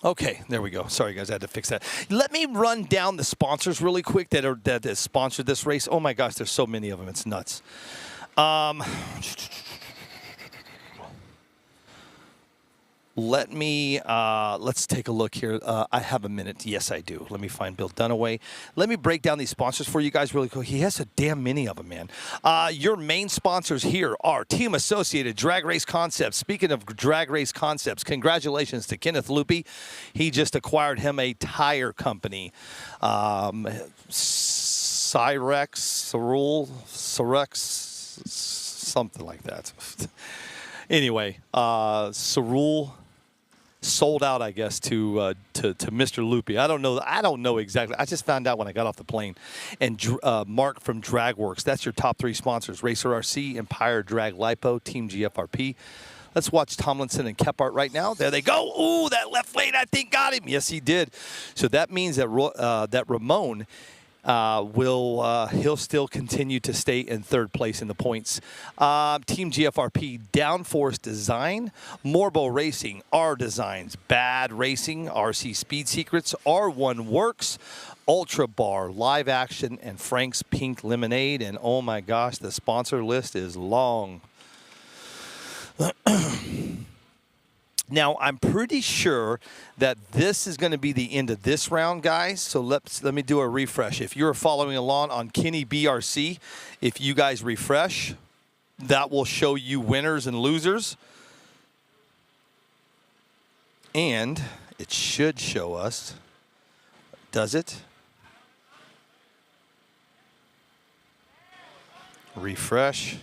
Okay, there we go. Sorry, guys, I had to fix that. Let me run down the sponsors really quick that sponsored this race. Oh, my gosh, there's so many of them. It's nuts. Let's take a look here. I have a minute. Yes, I do. Let me find Bill Dunaway. Let me break down these sponsors for you guys really quick. He has a damn many of them, man. Your main sponsors here are Team Associated Drag Race Concepts. Speaking of Drag Race Concepts, congratulations to Kenneth Loopy. He just acquired him a tire company. Cyrex, something like that. Anyway, Cerule sold out, I guess, to Mr. Loopy. I don't know exactly. I just found out when I got off the plane. And Mark from DragWorks. That's your top 3 sponsors: Racer RC, Empire Drag Lipo, Team GFRP. Let's watch Tomlinson and Kephart right now. There they go. Ooh, that left lane, I think, got him. Yes, he did. So that means that that Ramon he'll still continue to stay in 3rd place in the points. Team GFRP, Downforce Design, Morbo Racing, R Designs, Bad Racing, RC Speed Secrets, R1 Works, Ultra Bar, Live Action, and Frank's Pink Lemonade. And oh my gosh, the sponsor list is long. Now, I'm pretty sure that this is going to be the end of this round, guys. So let me do a refresh. If you're following along on Kenny BRC, if you guys refresh, that will show you winners and losers. And it should show us, does it? Refresh.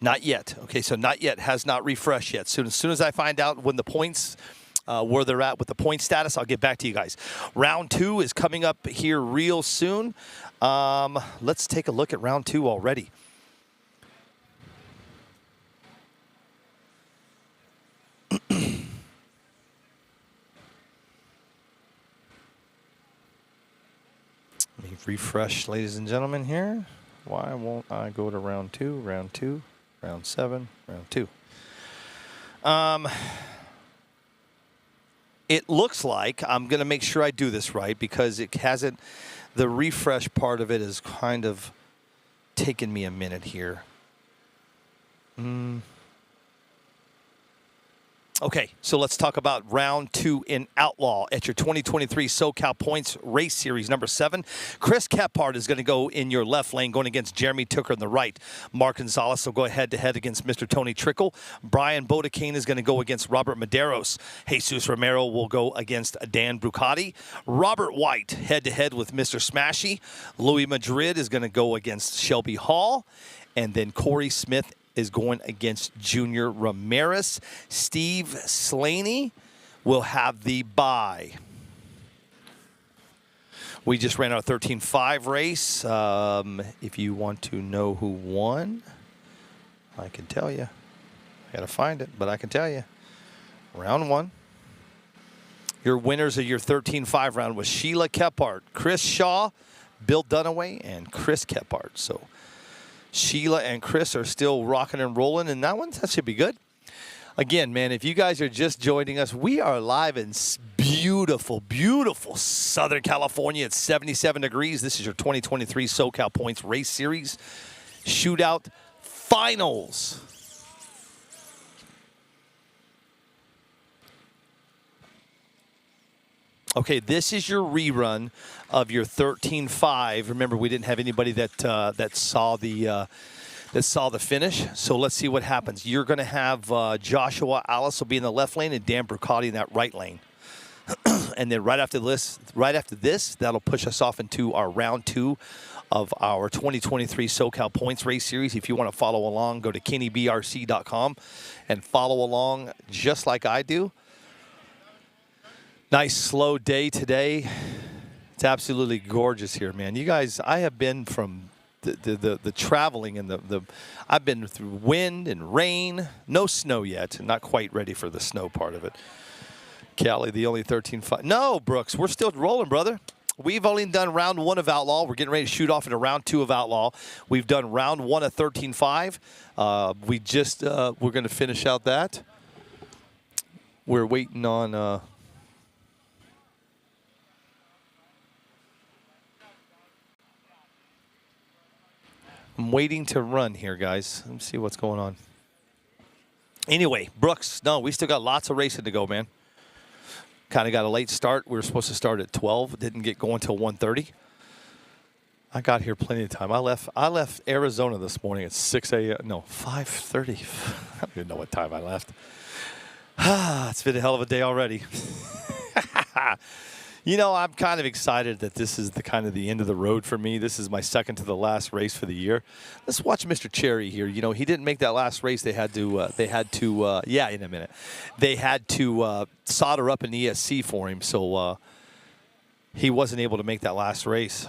Not yet. Okay, so not yet, has not refreshed yet. As soon as I find out when the points, where they're at with the point status, I'll get back to you guys. Round 2 is coming up here real soon. Let's take a look at round 2 already. Let me refresh, ladies and gentlemen, here. Why won't I go to round 2, round 2? Round 7, round 2. It looks like I'm going to make sure I do this right because it hasn't, the refresh part of it is kind of taken me a minute here. Okay, so let's talk about round 2 in Outlaw at your 2023 Socal Points Race Series number 7. Chris Kephart is going to go in your left lane, going against Jeremy Tooker in the right. Mark Gonzalez will go head-to-head against Mr. Tony Trickle. Brian Bodekane is going to go against Robert Medeiros. Jesus Romero will go against Dan Brucati. Robert White head-to-head with Mr. Smashy. Louis Madrid is going to go against Shelby Hall. And then Corey Smith is going against Junior Ramirez. Steve Slaney will have the bye. We just ran our 13.5 race. If you want to know who won, I can tell you. I got to find it, but I can tell you. Round 1. Your winners of your 13.5 round was Sheila Kephart, Chris Shaw, Bill Dunaway, and Chris Kephart. So Sheila and Chris are still rocking and rolling in that one. That should be good. Again, man, if you guys are just joining us, we are live in beautiful, beautiful Southern California. It's 77 degrees. This is your 2023 Socal Points Race Series Shootout Finals. Okay, this is your rerun of your 13.5. Remember, we didn't have anybody that saw the finish. So let's see what happens. You're going to have Joshua Alice will be in the left lane and Dan Brucati in that right lane. And then right after this, that'll push us off into our round 2 of our 2023 Socal Points Race Series. If you want to follow along, go to kennybrc.com and follow along just like I do. Nice slow day today. It's absolutely gorgeous here, man. You guys, I have been from the traveling and I've been through wind and rain. No snow yet. Not quite ready for the snow part of it. Callie, the only 13.5. No, Brooks, we're still rolling, brother. We've only done round 1 of Outlaw. We're getting ready to shoot off into round 2 of Outlaw. We've done round 1 of 13.5. We're going to finish out that. we're waiting on. I'm waiting to run here, guys. Let me see what's going on. Anyway, Brooks, no, we still got lots of racing to go, man. Kind of got a late start. We were supposed to start at 12. Didn't get going until 1:30. I got here plenty of time. I left Arizona this morning at 6 a.m. No, 5:30. I don't even know what time I left. It's been a hell of a day already. You know, I'm kind of excited that this is the kind of the end of the road for me. This is my second to the last race for the year. Let's watch Mr. Cherry here. You know, he didn't make that last race. They had to in a minute. They had to solder up an ESC for him, so he wasn't able to make that last race.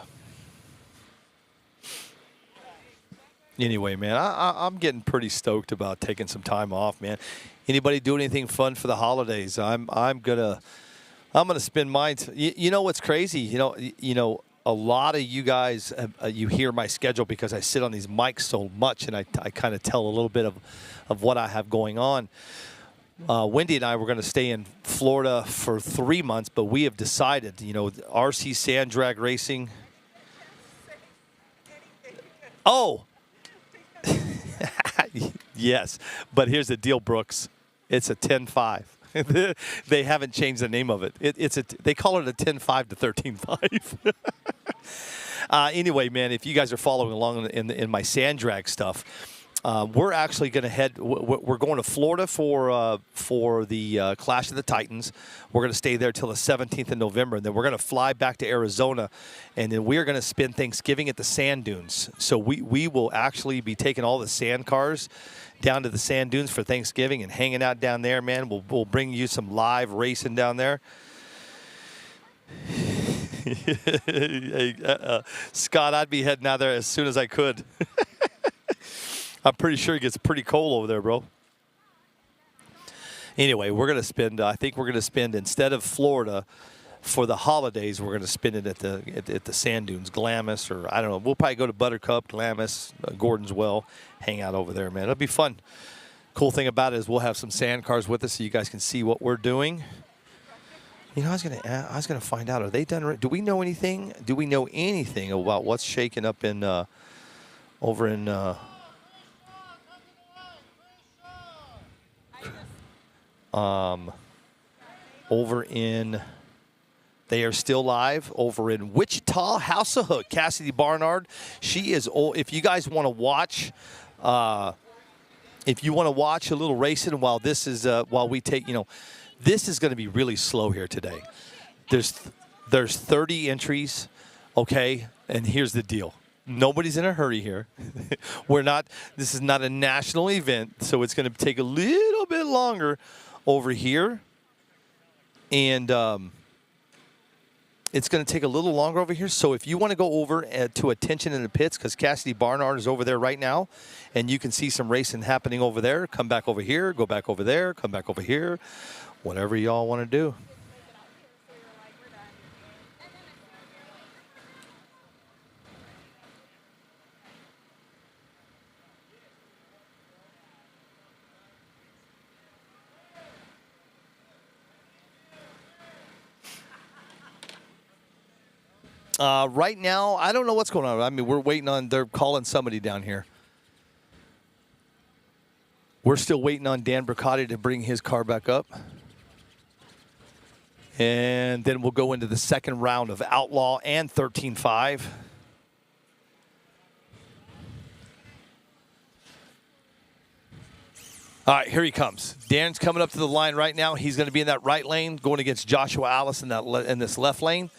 Anyway, man, I'm getting pretty stoked about taking some time off, man. Anybody do anything fun for the holidays? I'm gonna spend mine. You know what's crazy? You know, a lot of you guys, you hear my schedule because I sit on these mics so much, and I kind of tell a little bit of what I have going on. Wendy and I were going to stay in Florida for 3 months, but we have decided, you know, RC Sand Drag Racing. Oh. Yes, but here's the deal, Brooks. It's a 10-5. They haven't changed the name of it. They call it a 10-5 to 13-5. Anyway, man, if you guys are following along in my sand drag stuff, we're actually going to head. We're going to Florida for the Clash of the Titans. We're going to stay there till the 17th of November, and then we're going to fly back to Arizona, and then we're going to spend Thanksgiving at the sand dunes. So we will actually be taking all the sand cars down to the sand dunes for Thanksgiving and hanging out down there, man. We'll bring you some live racing down there. Hey, Scott, I'd be heading out there as soon as I could. I'm pretty sure it gets pretty cold over there, bro. Anyway, we're going to spend, I think we're going to spend, instead of Florida for the holidays, we're going to spend it at the sand dunes, Glamis, or I don't know. We'll probably go to Buttercup, Glamis, Gordon's Well, hang out over there, man. It'll be fun. Cool thing about it is we'll have some sand cars with us so you guys can see what we're doing. You know, I was gonna find out, are they done? Do we know anything? Do we know anything about what's shaking up in over in? Over in, they are still live over in Wichita, House of Hook. Cassidy Barnard, she is old. If you guys want to watch, a little racing while this is while we take, you know, this is going to be really slow here today. There's 30 entries, okay, and here's the deal. Nobody's in a hurry here. This is not a national event, so it's going to take a little bit longer over here. And it's going to take a little longer over here. So if you want to go over to Attention in the Pits, because Cassidy Barnard is over there right now, and you can see some racing happening over there, come back over here, go back over there, come back over here, whatever y'all want to do. Right now, I don't know what's going on. I mean, we're waiting on, they're calling somebody down here. We're still waiting on Dan Bricati to bring his car back up. And then we'll go into the second round of Outlaw and 13-5. All right, here he comes. Dan's coming up to the line right now. He's going to be in that right lane, going against Joshua Alice in this left lane.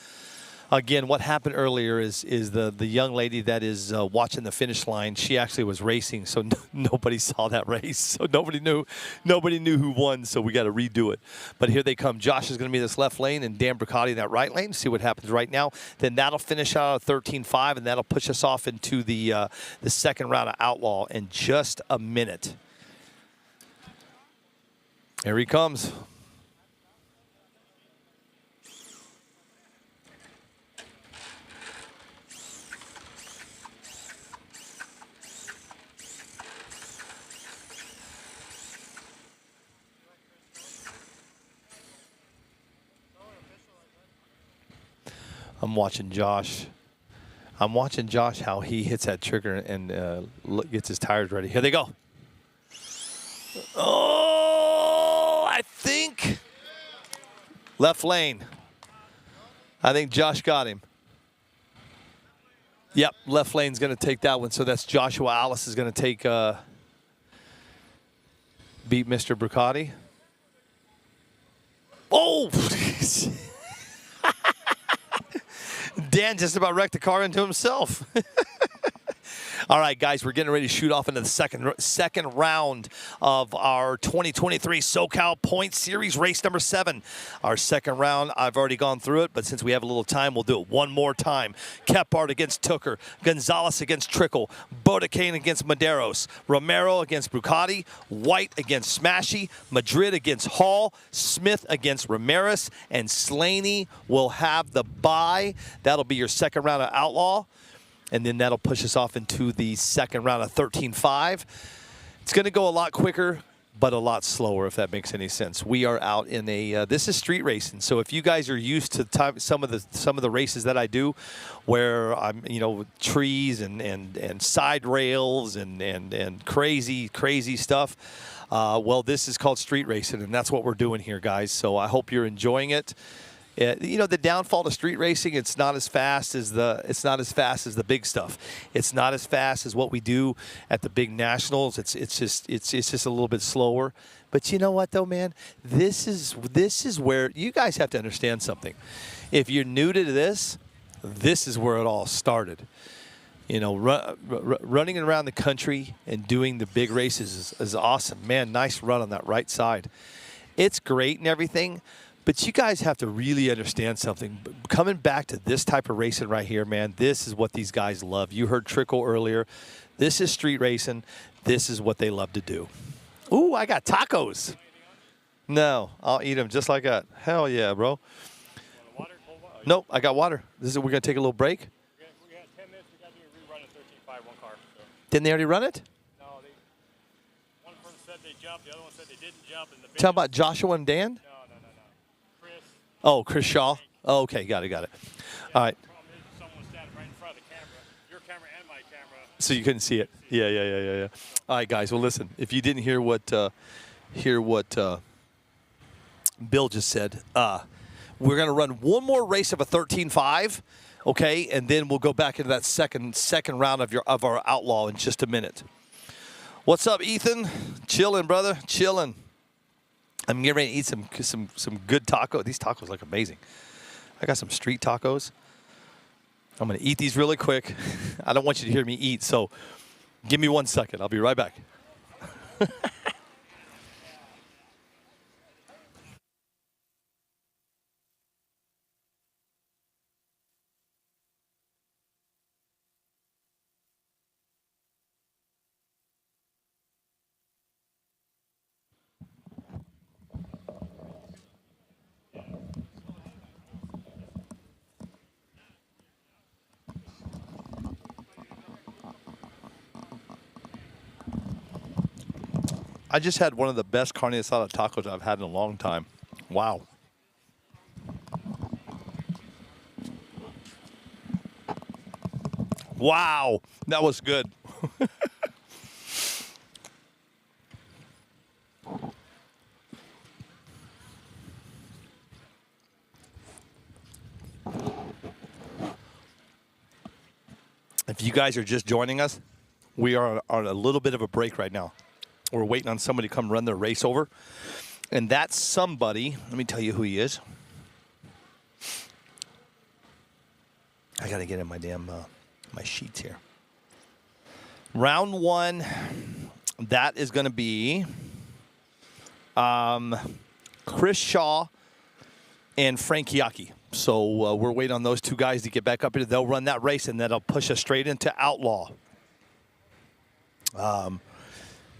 Again, what happened earlier is the young lady that is watching the finish line. She actually was racing, so nobody saw that race. So nobody knew who won. So we got to redo it. But here they come. Josh is going to be in this left lane, and Dan Bricati in that right lane. See what happens right now. Then that'll finish out at 13-5, and that'll push us off into the second round of Outlaw in just a minute. Here he comes. I'm watching Josh. How he hits that trigger and gets his tires ready. Here they go. Oh, I think left lane. I think Josh got him. Yep, left lane's going to take that one. So that's Joshua Alice is going to take beat Mr. Brucati. Oh! Dan just about wrecked the car into himself. All right, guys, we're getting ready to shoot off into the second round of our 2023 Socal Point Series race number 7. Our second round, I've already gone through it, but since we have a little time, we'll do it one more time. Kephart against Tooker, Gonzalez against Trickle, Bodicane against Maderos, Romero against Brucati, White against Smashy, Madrid against Hall, Smith against Ramirez, and Slaney will have the bye. That'll be your second round of Outlaw. And then that'll push us off into the second round of 13-5. It's going to go a lot quicker, but a lot slower, if that makes any sense. We are out in a this is street racing. So if you guys are used to some of the races that I do, where I'm trees and side rails and crazy stuff. Well, this is called street racing, and that's what we're doing here, guys. So I hope you're enjoying it. The downfall to street racing, it's not as fast as the big stuff. It's not as fast as what we do at the big nationals. It's just a little bit slower. But you know what though, man? This is where you guys have to understand something. If you're new to this is where it all started. Running around the country and doing the big races is awesome. Man, nice run on that right side. It's great and everything. But you guys have to really understand something. Coming back to this type of racing right here, man, this is what these guys love. You heard Trickle earlier. This is street racing. This is what they love to do. Ooh, I got tacos. No, I'll eat them just like that. Hell yeah, bro. Water, cold water? Nope, I got water. We're going to take a little break. We got 10 minutes. We got to do a rerun of 13.5, one car. So. Didn't they already run it? No, one person said they jumped. The other one said they didn't jump. And the Talking about Joshua and Dan? No. Chris. Oh, Chris Shaw. Oh, okay, got it. All right. The problem is someone standing right in front of the camera, your camera and my camera. So you couldn't see it. Yeah. All right, guys. Well, listen. If you didn't hear what Bill just said, we're going to run one more race of a 13-5, okay, and then we'll go back into that second round of our outlaw in just a minute. What's up, Ethan? Chilling, brother. Chilling. I'm getting ready to eat some good taco. These tacos look amazing. I got some street tacos. I'm going to eat these really quick. I don't want you to hear me eat, so give me 1 second. I'll be right back. I just had one of the best carne asada tacos I've had in a long time. Wow. Wow, that was good. If you guys are just joining us, we are on a little bit of a break right now. We're waiting on somebody to come run their race over. And that somebody, let me tell you who he is. I got to get in my damn my sheets here. Round 1, that is going to be Chris Shaw and Frank Yaki. So we're waiting on those two guys to get back up here. They'll run that race, and that'll push us straight into Outlaw.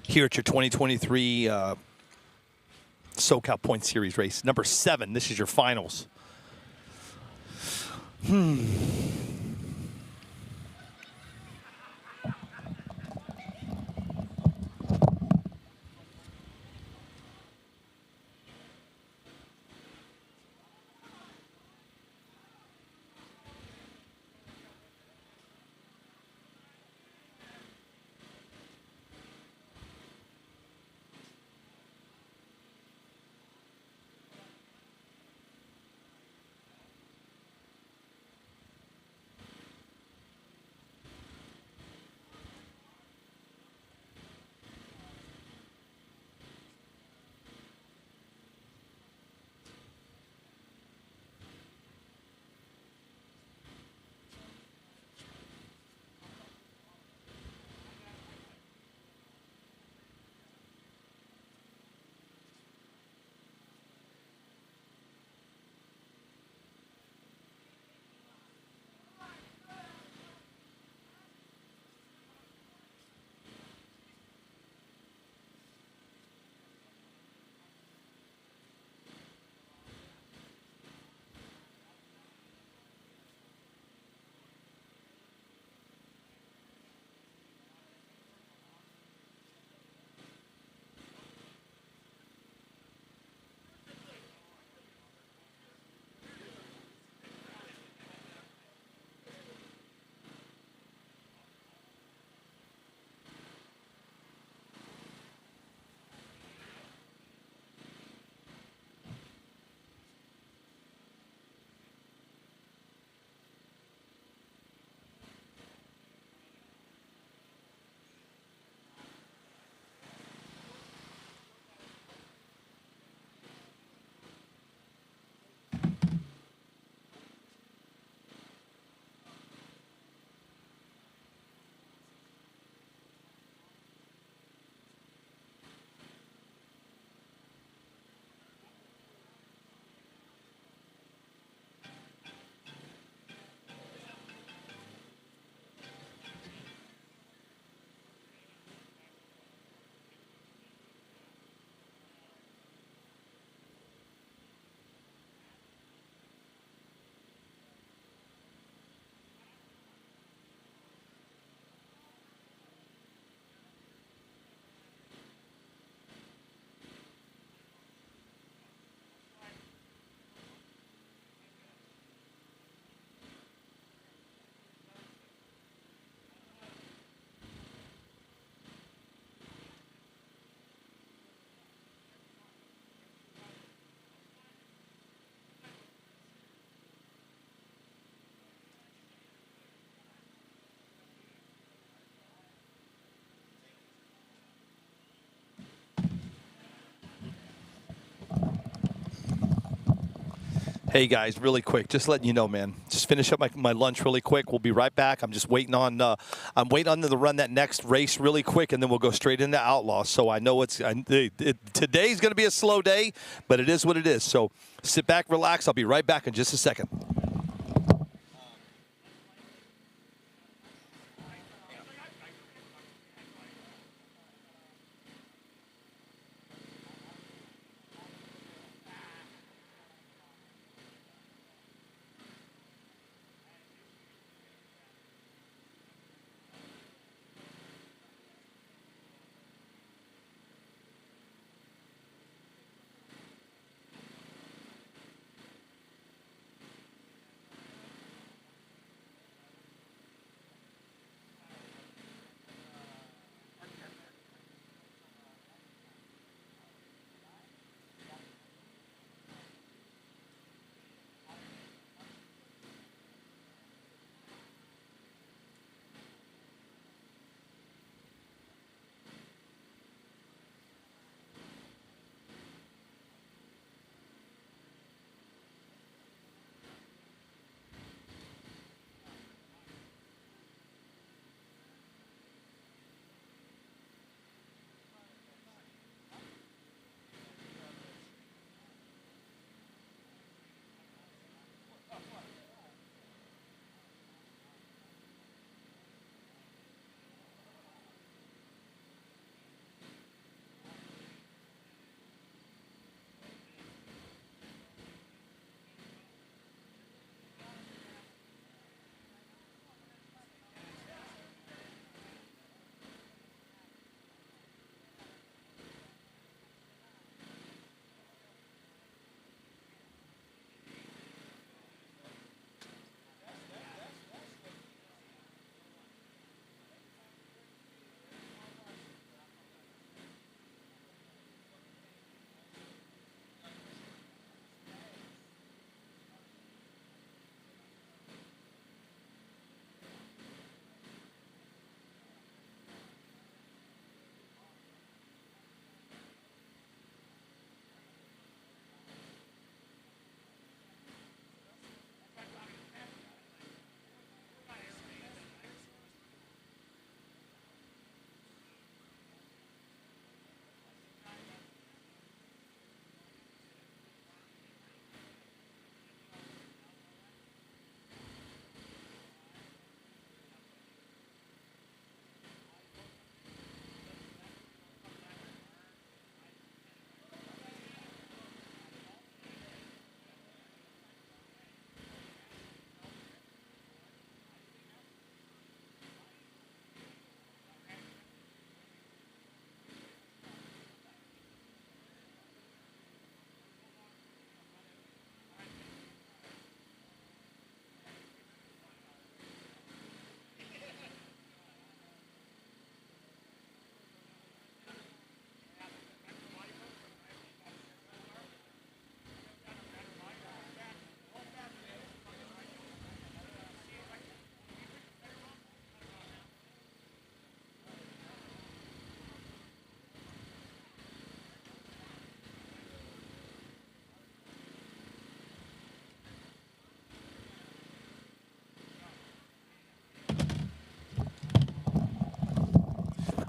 Here at your 2023 Socal Point Series race. Number 7, this is your finals. Hey guys, really quick, just letting you know, man. Just finish up my lunch really quick. We'll be right back. I'm just waiting on them to run that next race really quick, and then we'll go straight into Outlaw. So I know today's going to be a slow day, but it is what it is. So sit back, relax. I'll be right back in just a second.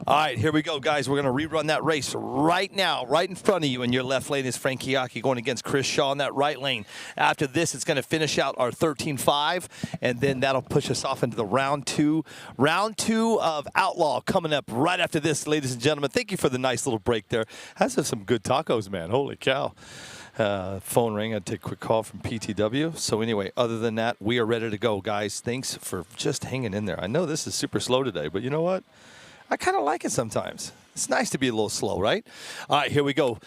All right, here we go, guys. We're going to rerun that race right now. Right in front of you in your left lane is Frank Kiaki going against Chris Shaw in that right lane. After this, it's going to finish out our 13-5, and then that'll push us off into the round two. Round two of Outlaw coming up right after this, ladies and gentlemen. Thank you for the nice little break there. Has some good tacos, man. Holy cow. Phone ring. I'd take a quick call from PTW. So anyway, other than that, we are ready to go, guys. Thanks for just hanging in there. I know this is super slow today, but you know what? I kind of like it sometimes. It's nice to be a little slow, right? All right, here we go.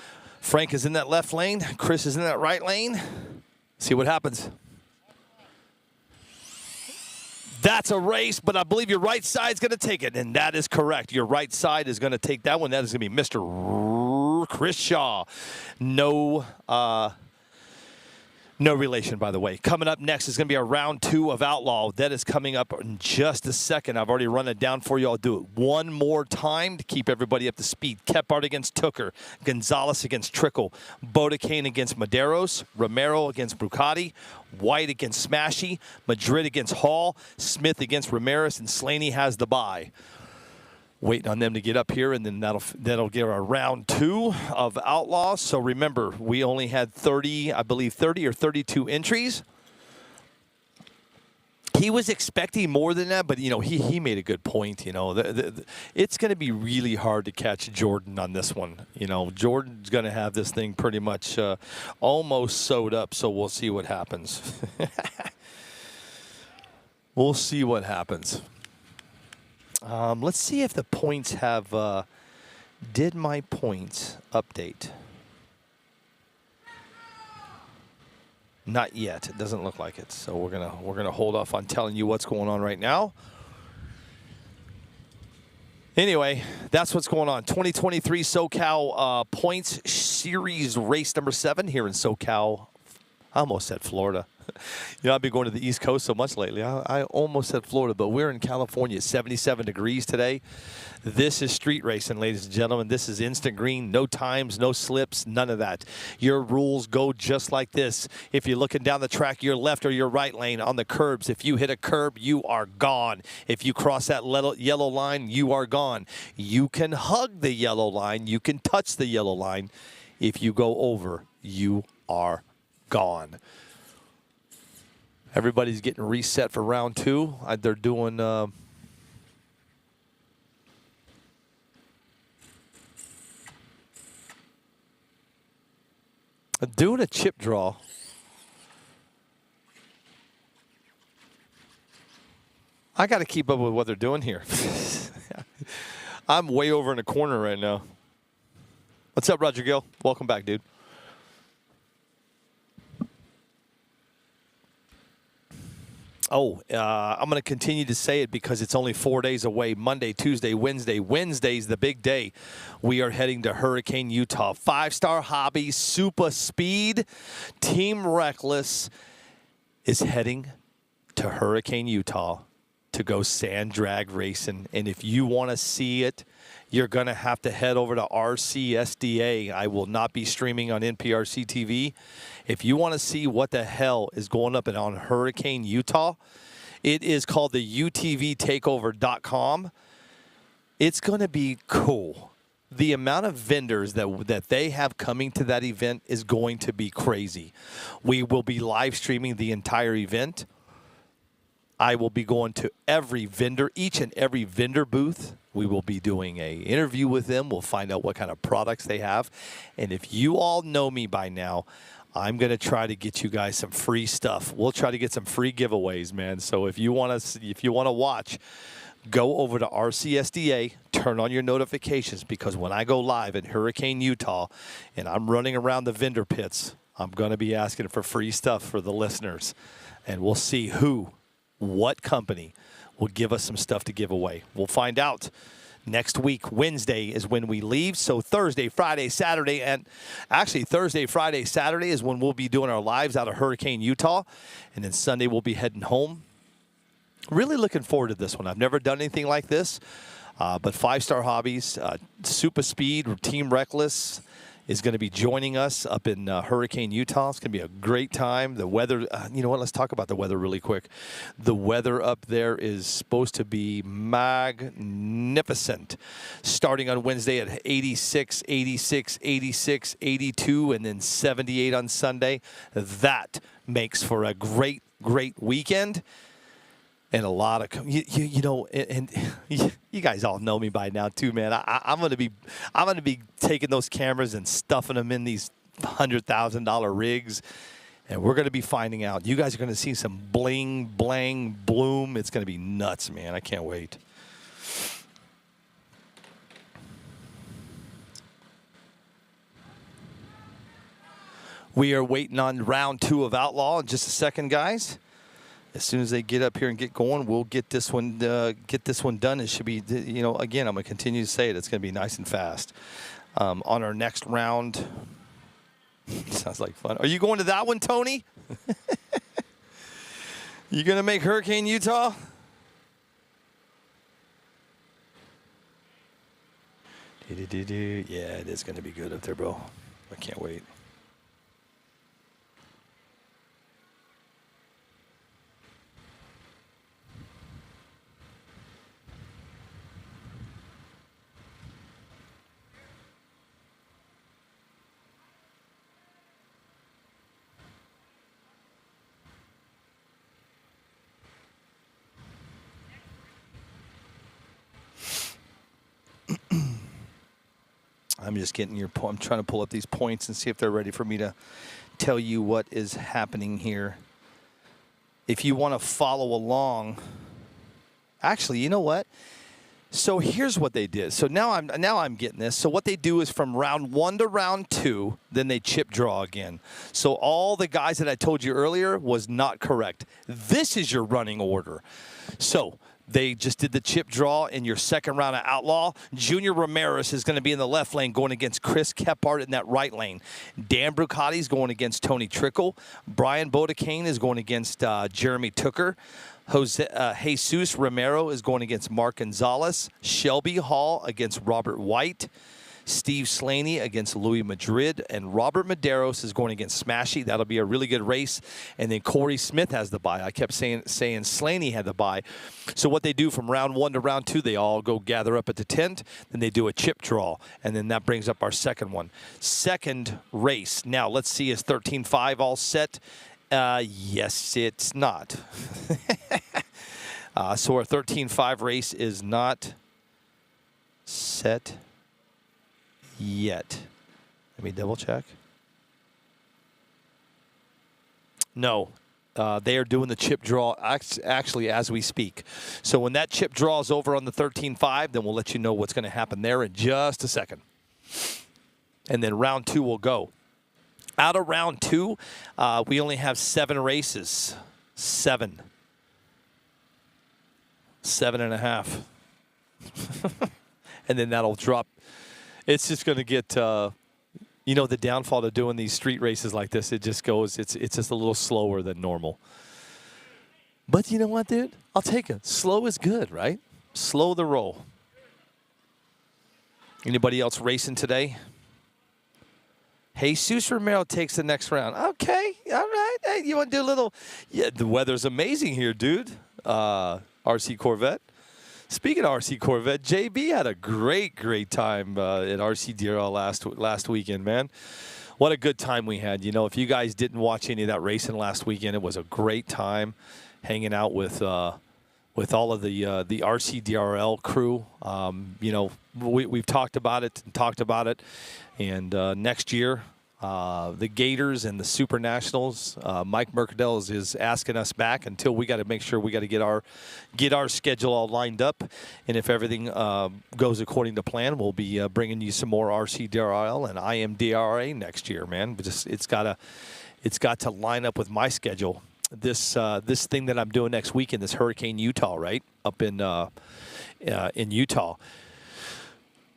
Frank is in that left lane. Chris is in that right lane. See what happens. That's a race, but I believe your right side's going to take it, and that is correct. Your right side is going to take that one. That is going to be Mr. Chris Shaw. No No relation, by the way. Coming up next is going to be our round 2 of Outlaw. That is coming up in just a second. I've already run it down for you. I'll do it one more time to keep everybody up to speed. Kephart against Tooker. Gonzalez against Trickle. Bodekane against Maderos. Romero against Brucati. White against Smashy. Madrid against Hall. Smith against Ramirez. And Slaney has the bye. Waiting on them to get up here, and then that'll give our round 2 of Outlaws. So remember, we only had 30 or 32 entries. He was expecting more than that, but, he made a good point. It's going to be really hard to catch Jordan on this one. Jordan's going to have this thing pretty much almost sewed up, so we'll see what happens. We'll see what happens. Let's see if the points have. Did my points update? Not yet. It doesn't look like it. So we're gonna hold off on telling you what's going on right now. Anyway, that's what's going on. 2023 SoCal Points Series race number 7 here in SoCal. I almost said Florida. I've been going to the East Coast so much lately. I almost said Florida, but we're in California. 77 degrees today. This is street racing, ladies and gentlemen. This is instant green. No times, no slips, none of that. Your rules go just like this. If you're looking down the track, your left or your right lane on the curbs. If you hit a curb, you are gone. If you cross that yellow line, you are gone. You can hug the yellow line. You can touch the yellow line. If you go over, you are gone. Everybody's getting reset for round 2. They're doing a chip draw. I got to keep up with what they're doing here. I'm way over in the corner right now. What's up, Roger Gill? Welcome back, dude. I'm going to continue to say it because it's only 4 days away. Monday, Tuesday, Wednesday. Wednesday's the big day. We are heading to Hurricane, Utah. 5-Star Hobby, Super Speed, Team Reckless is heading to Hurricane, Utah to go sand drag racing. And if you want to see it, you're going to have to head over to RCSDA. I will not be streaming on NPRC TV. If you want to see what the hell is going up on Hurricane, Utah, it is called the UTVTakeover.com. It's going to be cool. The amount of vendors that they have coming to that event is going to be crazy. We will be live streaming the entire event. I will be going to each and every vendor booth. We will be doing an interview with them. We'll find out what kind of products they have. And if you all know me by now, I'm going to try to get you guys some free stuff. We'll try to get some free giveaways, man. So if you want to watch, go over to RCSDA, turn on your notifications, because when I go live at Hurricane, Utah, and I'm running around the vendor pits, I'm going to be asking for free stuff for the listeners. And we'll see what company will give us some stuff to give away. We'll find out next week. Wednesday is when we leave. So Thursday, Friday, Saturday, and actually Thursday, Friday, Saturday is when we'll be doing our lives out of Hurricane, Utah. And then Sunday we'll be heading home. Really looking forward to this one. I've never done anything like this. But 5-Star Hobbies, Super Speed, Team Reckless is going to be joining us up in Hurricane, Utah. It's going to be a great time. The weather, you know what? Let's talk about the weather really quick. The weather up there is supposed to be magnificent. Starting on Wednesday at 86, 86, 86, 82, and then 78 on Sunday. That makes for a great, great weekend. And a lot of, and you guys all know me by now too, man. I'm gonna be taking those cameras and stuffing them in these $100,000 rigs, and we're gonna be finding out. You guys are gonna see some bling, blang, bloom. It's gonna be nuts, man. I can't wait. We are waiting on round 2 of Outlaw in just a second, guys. As soon as they get up here and get going, we'll get this one done. It should be, again, I'm going to continue to say it. It's going to be nice and fast. On our next round, Sounds like fun. Are you going to that one, Tony? You going to make Hurricane Utah? Yeah, it is going to be good up there, bro. I can't wait. I'm just getting I'm trying to pull up these points and see if they're ready for me to tell you what is happening here. If you want to follow along, actually, you know what? So here's what they did. So now I'm getting this. So what they do is from round 1 to round 2, then they chip draw again. So all the guys that I told you earlier was not correct. This is your running order. So they just did the chip draw in your second round of Outlaw. Junior Ramirez is going to be in the left lane going against Chris Kephart in that right lane. Dan Brucati is going against Tony Trickle. Brian Bodekane is going against Jeremy Tooker. Jesus Romero is going against Mark Gonzalez. Shelby Hall against Robert White. Steve Slaney against Louis Madrid, and Robert Medeiros is going against Smashy. That'll be a really good race. And then Corey Smith has the bye. I kept saying Slaney had the bye. So what they do from round 1 to round 2, they all go gather up at the tent. Then they do a chip draw, and then that brings up our second one. Second race. Now let's see, is 13-5 all set? Yes, it's not. So our 13-5 race is not set yet. Let me double check. No, they are doing the chip draw actually as we speak. So when that chip draw is over on the 13-5, then we'll let you know what's going to happen there in just a second. And then round 2 will go. Out of round 2, we only have 7 races. 7. 7.5. And then that'll drop. It's just going to get, the downfall to doing these street races like this. It just goes, it's just a little slower than normal. But you know what, dude? I'll take it. Slow is good, right? Slow the roll. Anybody else racing today? Jesus Romero takes the next round. Okay, all right. Hey, you want to do a little? Yeah, the weather's amazing here, dude. RC Corvette. Speaking of RC Corvette, JB had a great time at RC DRL last weekend, man. What a good time we had. You know, if you guys didn't watch any of that racing last weekend, it was a great time hanging out with all of the RC DRL crew. We've talked about it, and next year, the Gators and the Super Nationals, Mike Mercadell is asking us back until we got to make sure we got to get our schedule all lined up, and if everything goes according to plan, we'll be bringing you some more RC DRL and IMDRA next year, man. But it's got to line up with my schedule. This thing that I'm doing next weekend, this Hurricane Utah, right up in Utah.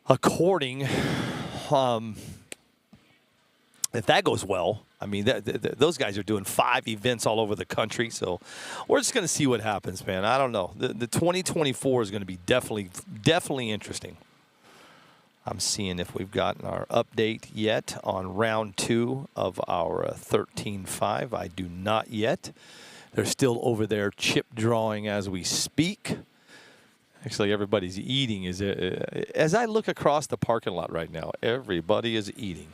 According, if that goes well, I mean, those guys are doing 5 events all over the country. So we're just going to see what happens, man. I don't know. The 2024 is going to be definitely interesting. I'm seeing if we've gotten our update yet on round 2 of our 13-5. I do not yet. They're still over there chip drawing as we speak. Actually, everybody's eating. As I look across the parking lot right now, everybody is eating.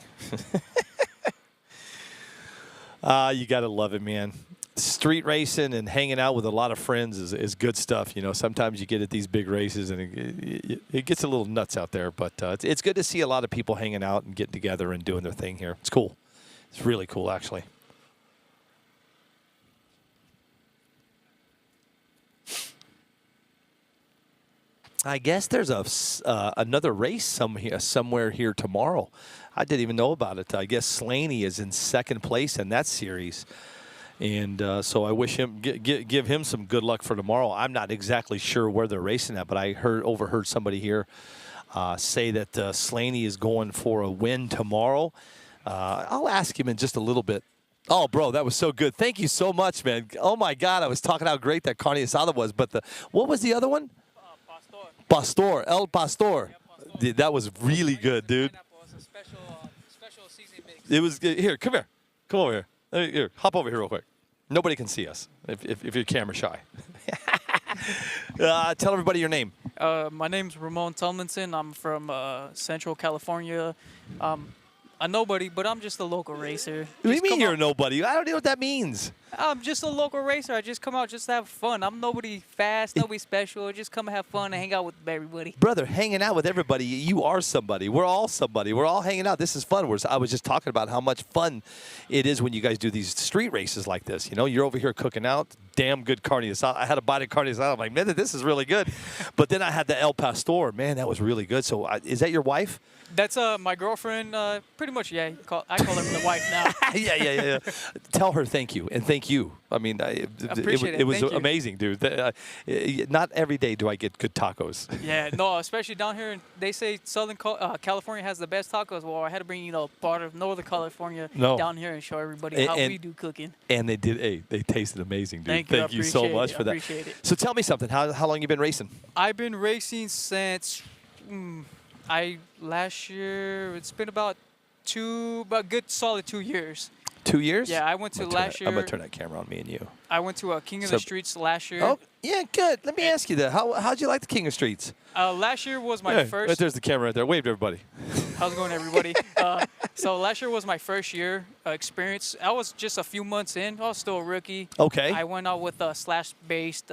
You got to love it, man. Street racing and hanging out with a lot of friends is good stuff. You know, sometimes you get at these big races and it gets a little nuts out there. But it's good to see a lot of people hanging out and getting together and doing their thing here. It's cool. It's really cool, actually. I guess there's another race somewhere here tomorrow. I didn't even know about it. I guess Slaney is in second place in that series. And so I wish him give him some good luck for tomorrow. I'm not exactly sure where they're racing at, but I overheard somebody here say that Slaney is going for a win tomorrow. I'll ask him in just a little bit. Oh, bro, that was so good. Thank you so much, man. Oh, my God, I was talking how great that carne asada was. But what was the other one? Pastor. El Pastor. Dude, that was really good, dude. Special seasoning mix. It was good. Here, come here. Come over here. Here, hop over here real quick. Nobody can see us if you're camera shy. Tell everybody your name. My name's Ramon Tomlinson. I'm from Central California. A nobody, but I'm just a local racer. What do you Just mean come you're out- a nobody? I don't know what that means. I'm just a local racer. I just come out just to have fun. I'm nobody fast, nobody special. I just come have fun and hang out with everybody. Brother, hanging out with everybody, you are somebody. We're all somebody. We're all hanging out. This is fun. I was just talking about how much fun it is when you guys do these street races like this. You know, you're over here cooking out. Damn good carne asada. I had a bite of carne asada. I'm like, man, this is really good. But then I had the El Pastor. Man, that was really good. So is that your wife? That's my girlfriend. Pretty much, yeah. I call her the wife now. yeah. Tell her thank you and thank you. I mean, Appreciate it. it was Thank you. amazing, dude. Not every day do I get good tacos. Yeah, no, especially down here. They say Southern California has the best tacos. Well, I had to bring part of Northern California down here and show everybody how we do cooking. And they did. Hey, they tasted amazing, dude. Thank you so much for that. Appreciate it. So tell me something. How long you been racing? I've been racing since last year. It's been about good solid 2 years. 2 years? Yeah, I went to last year. I'm gonna turn that camera on me and you. I went to King of the Streets last year. Oh, yeah, good. Let me ask you that. How'd you like the King of Streets? Last year was my first. Right there's the camera right there. Wave to everybody. How's it going, everybody? So last year was my first year experience. I was just a few months in. I was still a rookie. Okay. I went out with a slash-based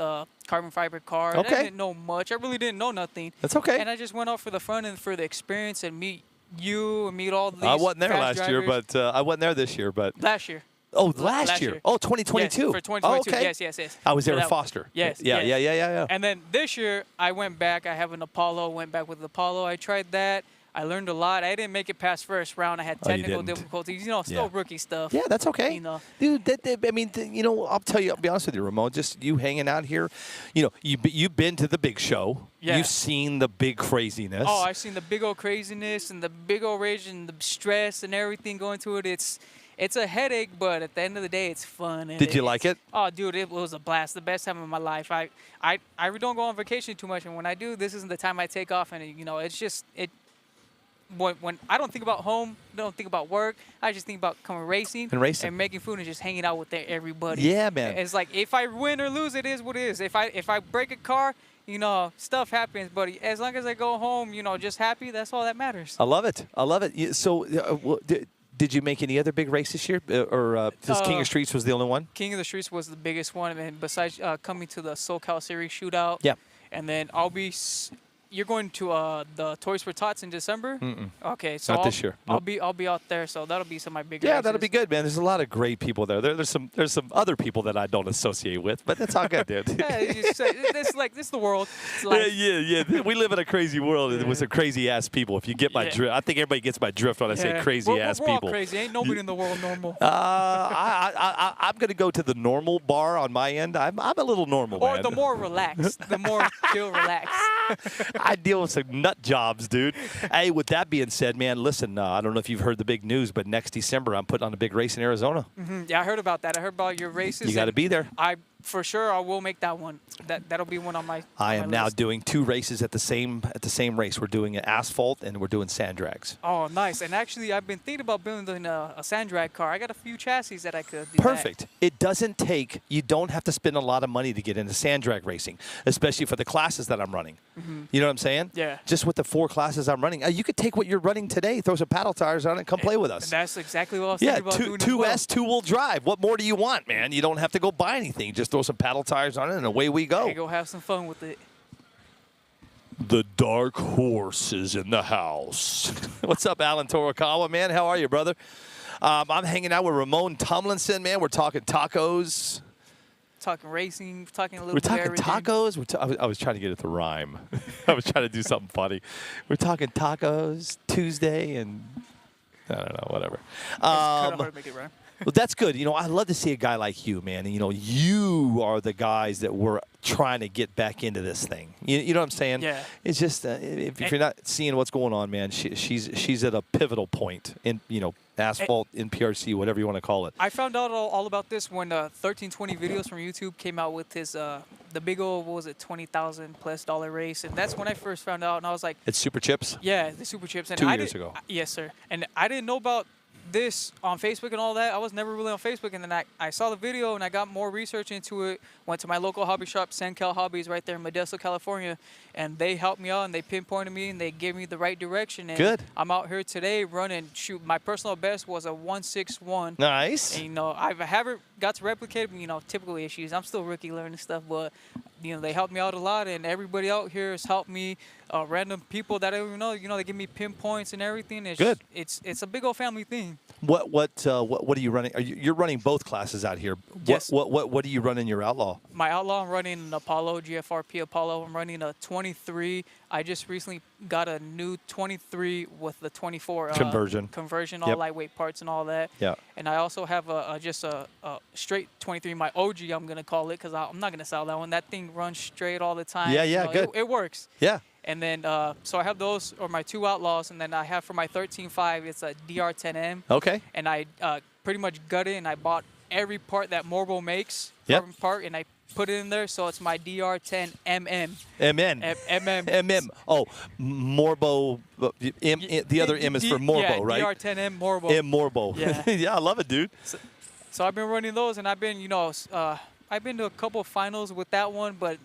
carbon fiber car. Okay. I didn't know much. I really didn't know nothing. That's okay. And I just went out for the fun and for the experience and meet you and meet all these I wasn't there fast last year, drivers. but I wasn't there this year. But Last year. oh, last year. year. Oh, 2022. Yes, for 2022. Oh, okay. Yes. I was there For with that- Foster. Yes. Yeah. And then this year, I went back. I have an Apollo. Went back with the Apollo. I tried that. I learned a lot. I didn't make it past first round. I had Oh, you technical didn't. difficulties. Still Yeah. rookie stuff. Yeah, that's okay. You know. Dude, I mean, I'll tell you, I'll be honest with you, Ramon, just you hanging out here, you've been to the big show. Yeah. You've seen the big craziness. Oh, I've seen the big old craziness and the big old rage and the stress and everything going to it. It's a headache, but at the end of the day, it's fun. And Did you like it? Oh, dude, it was a blast. The best time of my life. I don't go on vacation too much, and when I do, this isn't the time I take off. And it's just it. When I don't think about home, don't think about work. I just think about coming racing and making food and just hanging out with everybody. Yeah, man. It's like if I win or lose, it is what it is. If I break a car, stuff happens. But as long as I go home, just happy, that's all that matters. I love it. So, did you make any other big races this year, or this King of Streets was the only one? King of the Streets was the biggest one, and besides coming to the Socal Series Shootout. Yeah. And then you're going to the Toys for Tots in December? Mm-mm. Okay, so Not this year. I'll Nope. be out there, so that'll be some of my big Yeah, races. that'll be good, man. There's a lot of great people there. There's some other people that I don't associate with, but that's all good, dude. Yeah, this is the world. It's life. Yeah. We live in a crazy world with some crazy ass people. If you get my drift, I think everybody gets my drift when I say crazy ass we're people. all crazy. Ain't nobody in the world normal. I'm gonna go to the normal bar on my end. I'm a little normal, Or man. the more relaxed, the more chill, relaxed. I deal with some nut jobs, dude. Hey, with that being said, man, listen, I don't know if you've heard the big news, but next December I'm putting on a big race in Arizona. Mm-hmm. Yeah, I heard about that. I heard about your races. You got to be there. For sure, I will make that one. That'll be one on my. I am now list. doing 2 races at the same race. We're doing an asphalt and we're doing sand drags. Oh, nice. And actually, I've been thinking about building a sand drag car. I got a few chassis that I could do. Perfect. It doesn't take, you don't have to spend a lot of money to get into sand drag racing, especially for the classes that I'm running. Mm-hmm. You know what I'm saying? Yeah. Just with the 4 classes I'm running. You could take what you're running today, throw some paddle tires on it, and come play with us. That's exactly what I was Yeah, thinking about doing. 2S, 2-wheel drive. What more do you want, man? You don't have to go buy anything. Just throw some paddle tires on it, and away we go. Hey, go have some fun with it. The dark horse is in the house. What's up, Alan Torakawa, man? How are you, brother? I'm hanging out with Ramon Tomlinson, man. We're talking tacos. Talking racing, talking a little We're bit of talking everything. tacos. I was trying to get it to rhyme. I was trying to do something funny. We're talking tacos Tuesday and I don't know, whatever. It's kind of hard to make it rhyme. Well, that's good. I love to see a guy like you, man. And, you are the guys that were trying to get back into this thing. You know what I'm saying? Yeah. It's just if you're not seeing what's going on, man, she's at a pivotal point in asphalt, in PRC, whatever you want to call it. I found out all about this when 1320 Videos from YouTube came out with his the big old, what was it, $20,000+ race, and that's when I first found out, and I was like, It's Super Chips. yeah, the Super Chips. And 2 years ago. Yes, sir. And I didn't know about this on Facebook and all that. I was never really on Facebook, and then I saw the video and I got more research into it. Went to my local hobby shop, Socal Hobbies, right there in Modesto, California, and they helped me out and they pinpointed me and they gave me the right direction. And Good. I'm out here today running. Shoot, my personal best was a 161. Nice. And, I haven't got to replicate, typical issues. I'm still rookie learning stuff, but they helped me out a lot, and everybody out here has helped me. Random people that I don't even know, they give me pinpoints and everything. It's Good. It's a big old family thing. What are you running? You're running both classes out here. Yes. What do you run in your Outlaw? My Outlaw, I'm running an Apollo, GFRP Apollo. I'm running a 23. I just recently got a new 23 with the 24 conversion, all Yep. lightweight parts and all that. Yeah. And I also have just a straight 23, my OG, I'm gonna call it, because I'm not gonna sell that one. That thing runs straight all the time. Yeah, good. It works. Yeah. And then, so I have those, or my two Outlaws, and then I have for my 13.5, it's a DR10M. Okay. And I pretty much gutted and I bought every part that Morbo makes, Yep. carbon part, and I put it in there, so it's my DR10MM. MM. MM. Oh, Morbo. The other M is for Morbo, yeah, right? DR10M Morbo. M Morbo. Yeah. Yeah, I love it, dude. So I've been running those, and I've been, I've been to a couple of finals with that one, but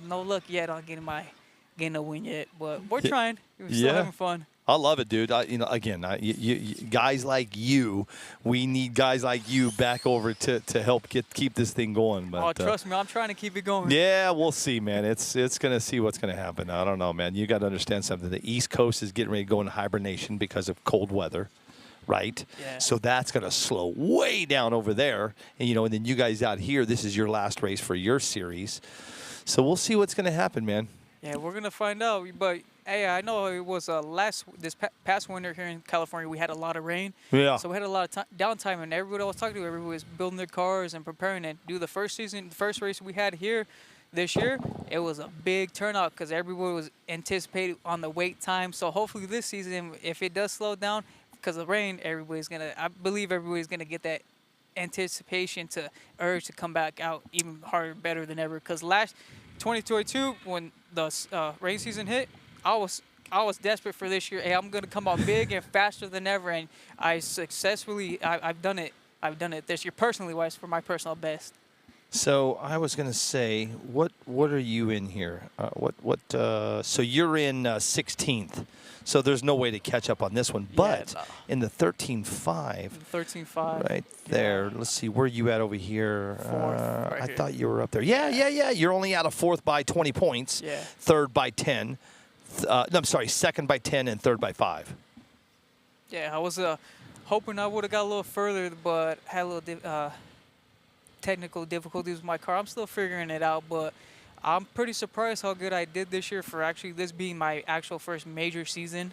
no luck yet on getting a win yet. But we're trying. We're still having fun. I love it, dude. Guys like you, we need guys like you back over to help keep this thing going. But, trust me, I'm trying to keep it going. Yeah, we'll see, man. It's gonna see what's gonna happen. I don't know, man. You got to understand something. The East Coast is getting ready to go into hibernation because of cold weather, right? Yeah. So that's gonna slow way down over there, and and then you guys out here, this is your last race for your series. So we'll see what's gonna happen, man. Yeah, we're gonna find out. But hey, I know it was this past winter here in California. We had a lot of rain. Yeah. So we had a lot of downtime, and everybody I was talking to, everybody was building their cars and preparing to do the first race we had here this year. It was a big turnout because everybody was anticipating on the wait time. So hopefully this season, if it does slow down because of rain, I believe everybody's gonna get that anticipation to urge to come back out even harder, better than ever. Because last 2022, when the rain season hit, I was desperate for this year. Hey, I'm gonna come out big and faster than ever, and I successfully I've done it. I've done it this year personally wise for my personal best. So I was gonna say, what are you in here? So you're in 16th. So there's no way to catch up on this one. But no. in the 13.5, 13.5. right there. Let's see, where are you at over here? Fourth, right I here. thought you were up there. Yeah. You're only out of fourth by 20 points. Yeah. Third by 10. No, I'm sorry, second by 10 and third by 5. Yeah, I was hoping I would have got a little further, but had a little technical difficulties with my car. I'm still figuring it out, but I'm pretty surprised how good I did this year for actually this being my actual first major season.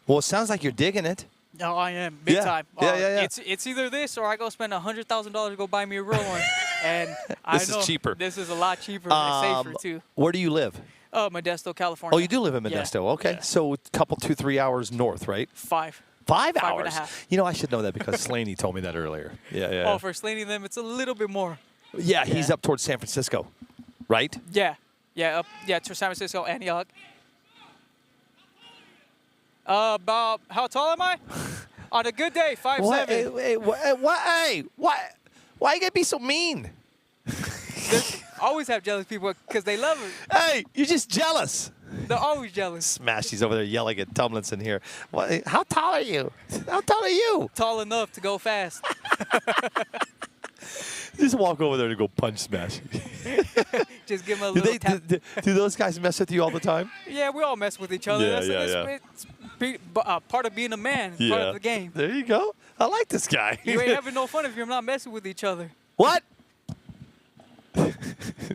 Well, it sounds like you're digging it. No, I am big Yeah. time. Yeah. It's either this or I go spend $100,000 to go buy me a real one, and I This know is cheaper. This is a lot cheaper and safer too. Where do you live? Modesto, California. Oh, you do live in Modesto. Yeah. Okay. Yeah. So a couple, 2-3 hours north, right? 5. 5 5 hours? and a half. I should know that because Slaney told me that earlier. Yeah. Oh, for Slaney them, it's a little bit more. Yeah, he's Yeah. up towards San Francisco, right? Yeah, to San Francisco, Antioch. About how tall am I? On a good day, 5'7". Why you gotta be so mean? Always have jealous people because they love her. Hey, you're just jealous. They're always jealous. Smash, he's over there yelling at Tomlinson here. How tall are you? How tall are you? Tall enough to go fast. Just walk over there to go punch Smash. Just give him a little tap. Do those guys mess with you all the time? Yeah, we all mess with each other. Yeah. It's part of being a man. Part of the game. There you go. I like this guy. You ain't having no fun if you're not messing with each other. What?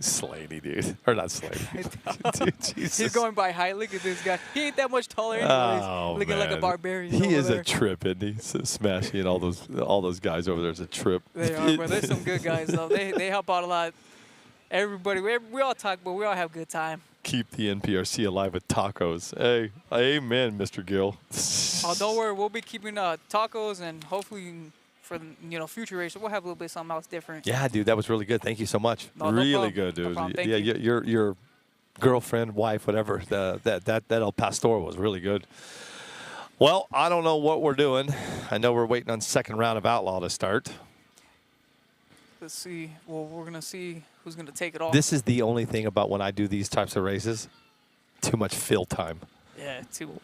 Slaney, dude. Or not Slaney. Dude, Jesus. He's going by height. Look at this guy. He ain't that much taller anyways. Oh, Looking like a man. barbarian. He over is there. a trip, isn't he? So Smashy and all those guys over there is a trip. They are, but there's some good guys though. They help out a lot. Everybody, we all talk, but we all have a good time. Keep the NPRC alive with tacos. Hey, amen, Mr. Gill. Oh, don't worry, we'll be keeping tacos, and hopefully for future races, we'll have a little bit something else different. Yeah, dude, that was really good. Thank you so much. No really problem. good, dude. No problem. Thank yeah, you. your girlfriend, wife, whatever, that El Pastor was really good. Well, I don't know what we're doing. I know we're waiting on second round of Outlaw to start. Let's see. Well, we're going to see who's going to take it off. This is the only thing about when I do these types of races. Too much fill time. Yeah, too.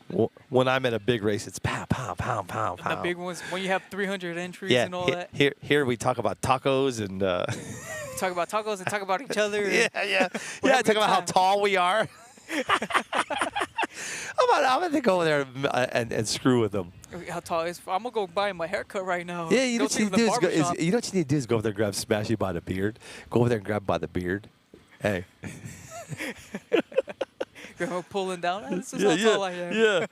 When I'm at a big race, it's pow, pow, pow, pow, pow. The big ones, when you have 300 entries and all that. Here we talk about tacos and... Talk about tacos and talk about each other. yeah. Talk about how tall we are. I'm going to go over there and screw with them. How tall is? I'm going to go buy my haircut right now. Yeah, you know what you need to do you know what you need to do is go over there and grab Smashy by the beard. Go over there and grab by the beard. Hey. You're pulling down. This is how tall I am. Yeah.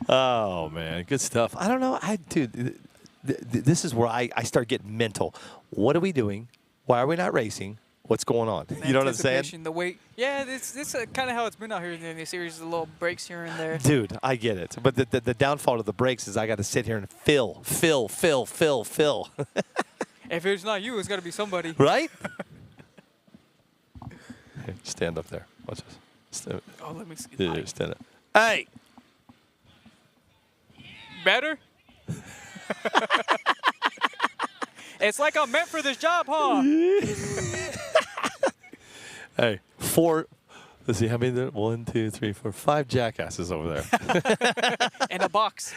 Oh, man. Good stuff. I don't know. Dude, this is where I start getting mental. What are we doing? Why are we not racing? What's going on? You know what I'm saying? The weight. Yeah, this kind of how it's been out here in the series. The little breaks here and there. Dude, I get it. But the downfall of the breaks is I got to sit here and fill. If it's not you, it's got to be somebody. Right? Hey, stand up there. Watch this. Oh, let me see. Yeah, stand up. Hey! Better? It's like I'm meant for this job, huh? Hey, let's see, how many there? 1, 2, 3, 4, 5 jackasses over there. In a box.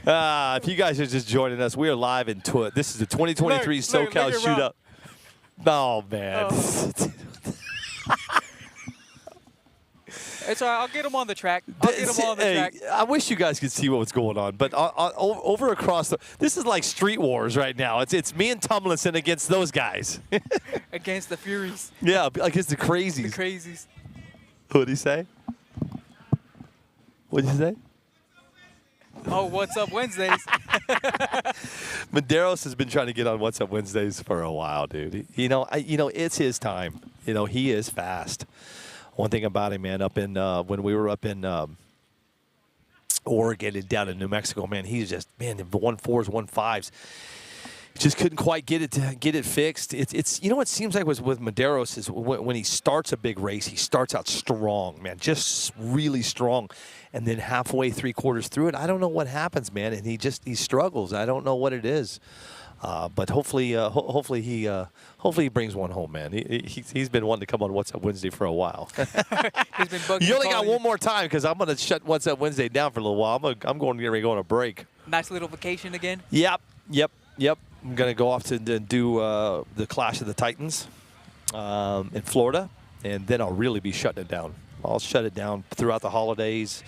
If you guys are just joining us, we are live in this is the 2023 Socal Shootout. Oh, man. Oh. It's all right. I'll get him on the track. I wish you guys could see what was going on, but over across this is like Street Wars right now. It's me and Tomlinson against those guys. Against the Furies. Yeah, against the Crazies. The Crazies. What did he say? What did he say? Oh, What's Up Wednesdays. Medeiros has been trying to get on What's Up Wednesdays for a while, dude. It's his time. He is fast. One thing about him, man, when we were up in Oregon and down in New Mexico, man, he's just, man, the 1.4s, 1.5s. Just couldn't quite get it fixed. It's what it seems like with Medeiros is when he starts a big race, he starts out strong, man, just really strong, and then halfway, 3/4 through it, I don't know what happens, man, and he struggles. I don't know what it is, but hopefully he brings one home, man. He's been wanting to come on What's Up Wednesday for a while. He's been bugging. You only got one more time because I'm gonna shut What's Up Wednesday down for a little while. I'm going to get ready to go on a break. Nice little vacation again. Yep. I'm going to go off to do the Clash of the Titans in Florida, and then I'll really be shutting it down. I'll shut it down throughout the holidays.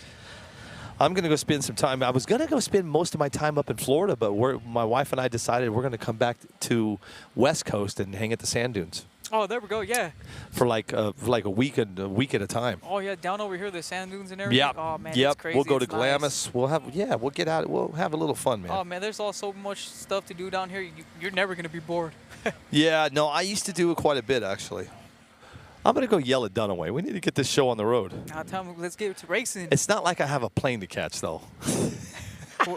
I'm going to go spend some time. I was going to go spend most of my time up in Florida, but my wife and I decided we're going to come back to West Coast and hang at the sand dunes. Oh, there we go. Yeah. For like a week at a time. Oh yeah, down over here, the sand dunes and everything. Yep. Oh man, yep. it's crazy. We'll go to It's Glamis. nice. We'll get out. We'll have a little fun, man. Oh man, there's all so much stuff to do down here. You're never gonna be bored. Yeah. No, I used to do it quite a bit actually. I'm gonna go yell at Dunaway. We need to get this show on the road. Now tell me, let's get to racing. It's not like I have a plane to catch though.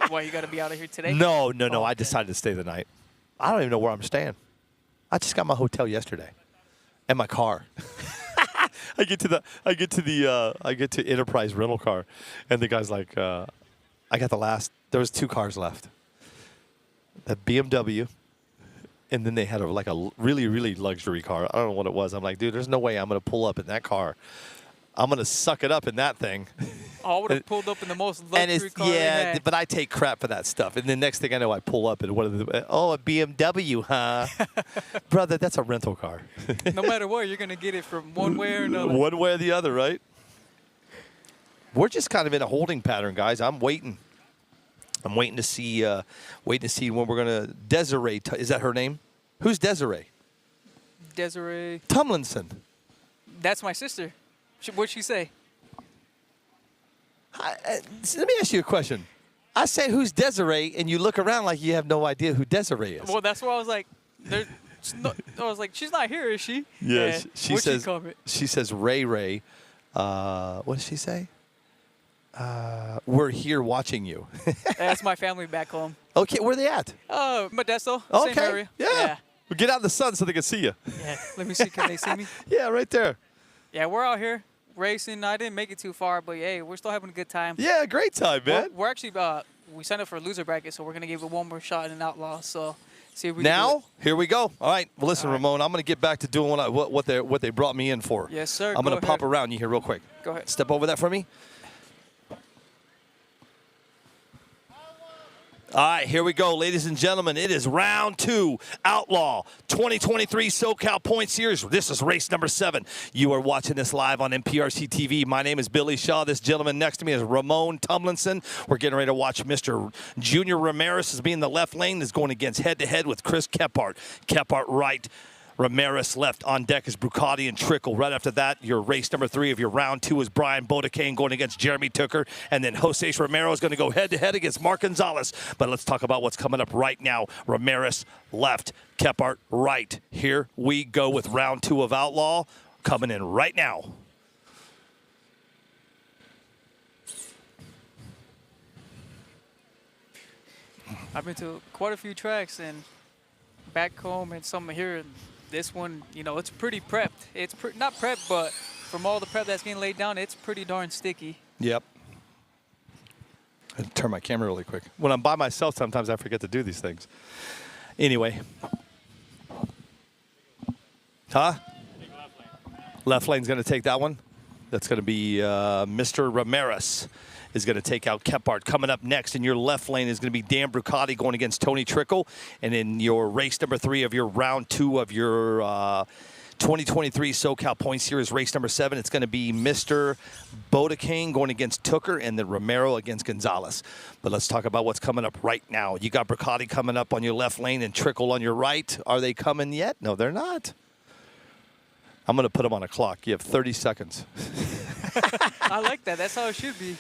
Why you gotta be out of here today? No. Oh, I decided to stay the night. I don't even know where I'm staying. I just got my hotel yesterday. And my car. I get to Enterprise rental car, and the guy's like, there was 2 cars left. A BMW, and then they had a really, really luxury car. I don't know what it was. I'm like, dude, there's no way I'm going to pull up in that car. I'm going to suck it up in that thing. Oh, I would have pulled up in the most luxury car. Yeah, but I take crap for that stuff. And the next thing I know, I pull up in a BMW, huh? Brother, that's a rental car. No matter what, you're going to get it from one way or another. One way or the other, right? We're just kind of in a holding pattern, guys. I'm waiting. I'm waiting to see when we're going to Desiree. Is that her name? Who's Desiree? Desiree Tomlinson. That's my sister. What'd she say? Let me ask you a question. I say, who's Desiree? And you look around like you have no idea who Desiree is. Well, that's why I was like, I was like, she's not here, is she? Yeah, And she what'd says. call me? She says, Ray. What does she say? We're here watching you. That's my family back home. Okay, where are they at? Modesto, Okay. same area. Yeah. Well, get out in the sun so they can see you. Yeah. Let me see. Can they see me? Yeah, right there. Yeah, we're out here racing. I didn't make it too far, but hey, we're still having a good time. Yeah, great time, man. We're actually we signed up for a loser bracket, so we're gonna give it one more shot in an outlaw. So see if we Now, can do here we go. All right. Well, listen, All right. Ramon, I'm going to get back to doing what they brought me in for. Yes, sir. I'm going Go to pop ahead. around you here real quick. Go ahead. Step over that for me. All right, here we go, ladies and gentlemen. It is round 2, Outlaw 2023 Socal Point Series. This is race number 7. You are watching this live on MPRC TV. My name is Billy Shaw. This gentleman next to me is Ramon Tumlinson. We're getting ready to watch Mr. Junior Ramirez is being the left lane. Is going against head-to-head with Chris Kephart. Kephart right. Ramirez left. On deck is Brucati and Trickle. Right after that, your race number 3 of your round 2 is Brian Bodekane going against Jeremy Tooker. And then Jose Romero is going to go head-to-head against Mark Gonzalez. But let's talk about what's coming up right now. Ramirez left, Kephart right. Here we go with round 2 of Outlaw coming in right now. I've been to quite a few tracks and back home and some here. And this one, it's pretty prepped. It's not prepped, but from all the prep that's getting laid down, it's pretty darn sticky. Yep. I turn my camera really quick. When I'm by myself, sometimes I forget to do these things. Anyway. Huh? Left lane's going to take that one. That's going to be Mr. Ramirez is going to take out Kephart. Coming up next in your left lane is going to be Dan Brucati going against Tony Trickle. And in your race number 3 of your round 2 of your 2023 Socal Point Series race number 7, it's going to be Mr. Bodekane going against Tooker and then Romero against Gonzalez. But let's talk about what's coming up right now. You got Brucati coming up on your left lane and Trickle on your right. Are they coming yet? No, they're not. I'm going to put them on a clock. You have 30 seconds. I like that. That's how it should be.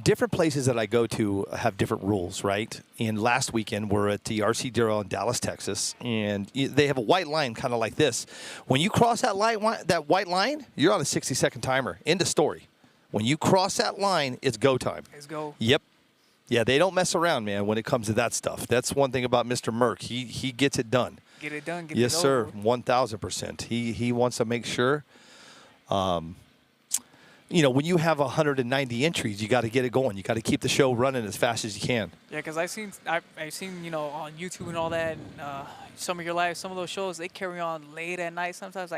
Different places that I go to have different rules, right? And last weekend, we're at the RC Duro in Dallas, Texas, and they have a white line kind of like this. When you cross that white line, you're on a 60-second timer. End of story. When you cross that line, it's go time. Let's go. Yep. Yeah, they don't mess around, man, when it comes to that stuff. That's one thing about Mr. Merck. He gets it done. Get it done. Get Yes, it sir. over. 1,000%. He wants to make sure. When you have 190 entries, you got to get it going. You got to keep the show running as fast as you can. Yeah, because I've seen on YouTube and all that, and some of your lives, some of those shows they carry on late at night. Sometimes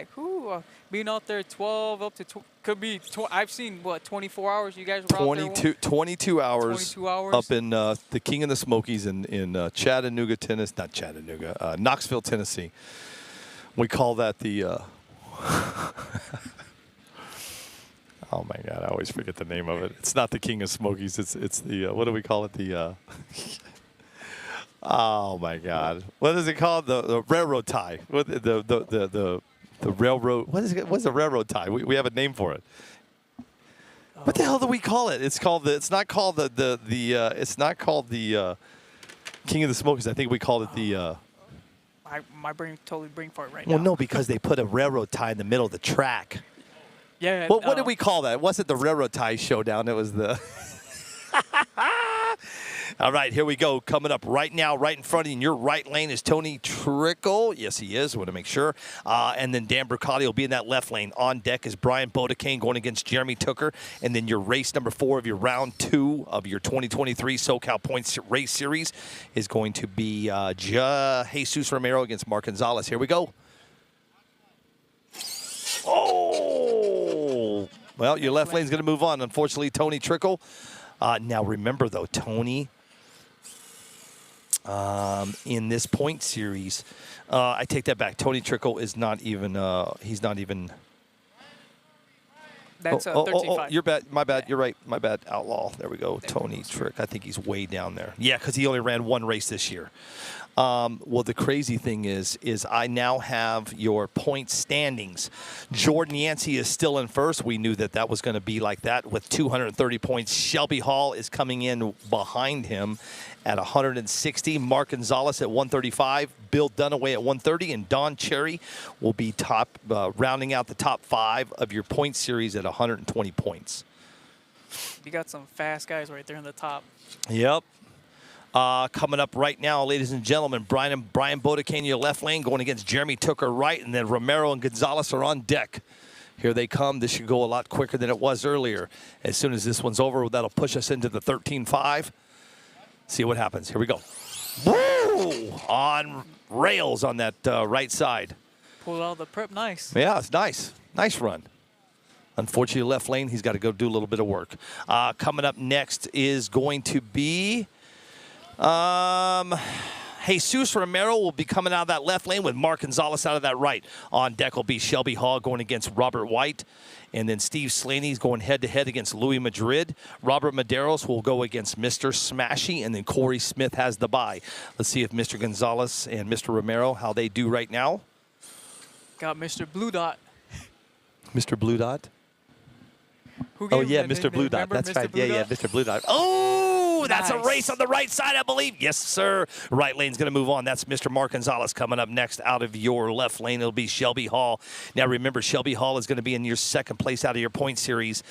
being out there 12 up to could be. I've seen 24 hours. You guys were out there. 22 hours. 22 hours. Up in the King of the Smokies in Chattanooga, Tennessee. Not Chattanooga, Knoxville, Tennessee. We call that the. Oh my God! I always forget the name of it. It's not the King of Smokies. It's the what do we call it? The oh my God! What is it called? The railroad tie. What the railroad? What is it? What's the railroad tie? We have a name for it. What the hell do we call it? It's called the. It's not called it's not called the King of the Smokies. I think we called it the. My brain totally brain fart right Well, now. no, because they put a railroad tie in the middle of the track. Yeah. What did we call that? It wasn't the railroad tie showdown. It was the. All right, here we go. Coming up right now, right in front of you in your right lane is Tony Trickle. Yes, he is. Want to make sure. And then Dan Brucati will be in that left lane. On deck is Brian Bodekane going against Jeremy Tooker. And then your race number 4 of your round 2 of your 2023 Socal Points Race Series is going to be Jesus Romero against Mark Gonzalez. Here we go. Oh! Well, your left lane's going to move on. Unfortunately, Tony Trickle. Now, remember, though, Tony, in this point series, I take that back. Tony Trickle is not even, he's not even. That's 13.5. You're bad. My bad. You're right. My bad. Outlaw. There we go. Tony Trick. I think he's way down there. Yeah, because he only ran one race this year. Well, the crazy thing is I now have your point standings. Jordan Yancey is still in first. We knew that was going to be like that with 230 points. Shelby Hall is coming in behind him at 160. Mark Gonzalez at 135. Bill Dunaway at 130. And Don Cherry will be rounding out the top 5 of your point series at 120 points. You got some fast guys right there in the top. Yep. Coming up right now, ladies and gentlemen, Brian Bodekane, your left lane, going against Jeremy Tooker right, and then Romero and Gonzalez are on deck. Here they come. This should go a lot quicker than it was earlier. As soon as this one's over, that'll push us into the 13-5. See what happens. Here we go. Woo! On rails on that right side. Pull out the prep nice. Yeah, it's nice. Nice run. Unfortunately, left lane, he's got to go do a little bit of work. Coming up next is going to be Jesus Romero will be coming out of that left lane with Mark Gonzalez out of that right. On deck will be Shelby Hall going against Robert White. And then Steve Slaney's going head-to-head against Louis Madrid. Robert Maderos will go against Mr. Smashy. And then Corey Smith has the bye. Let's see if Mr. Gonzalez and Mr. Romero, how they do right now. Got Mr. Blue Dot. Mr. Blue Dot? Who Oh, gave yeah, him that Mr. nickname? Blue Dot. Remember That's Mr. right. Blue Yeah, Dot? Mr. Blue Dot. Oh, that's a Nice. race on the right side, I believe. Yes, sir. Right lane's going to move on. That's Mr. Mark Gonzalez coming up next out of your left lane. It'll be Shelby Hall. Now, remember, Shelby Hall is going to be in your second place out of your point series.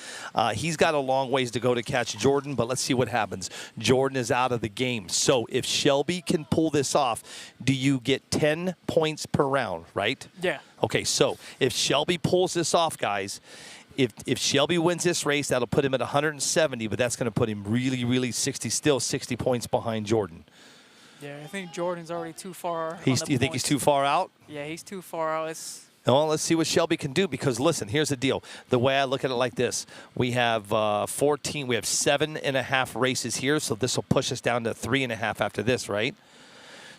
He's got a long ways to go to catch Jordan, but let's see what happens. Jordan is out of the game. So if Shelby can pull this off, do you get 10 points per round, right? Yeah. Okay, so if Shelby pulls this off, guys, if Shelby wins this race, that'll put him at 170, but that's going to put him really 60 points behind Jordan. Yeah, I think Jordan's already too far. You think he's too far out? Yeah, he's too far out. Well, let's see what Shelby can do, because listen, here's the deal. The way I look at it like this, we have 14, we have 7.5 races here, so this will push us down to 3.5 after this, right?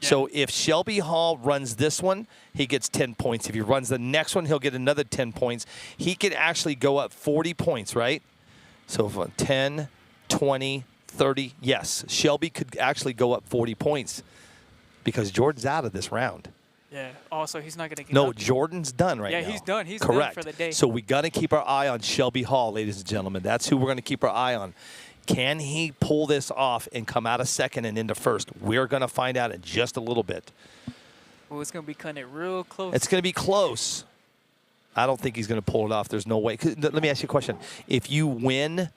Yeah. So if Shelby Hall runs this one, he gets 10 points. If he runs the next one, he'll get another 10 points. He could actually go up 40 points, right? So 10, 20, 30. Yes, Shelby could actually go up 40 points because Jordan's out of this round. Yeah. Also, he's not going to get No, up. Jordan's done right now. Yeah, he's done. He's Correct. done for the day. So we got to keep our eye on Shelby Hall, ladies and gentlemen. That's who we're going to keep our eye on. Can he pull this off and come out of second and into first? We're going to find out in just a little bit. Well, it's going to be cutting it real close. It's going to be close. I don't think he's going to pull it off. There's no way. Let me ask you a question. If you win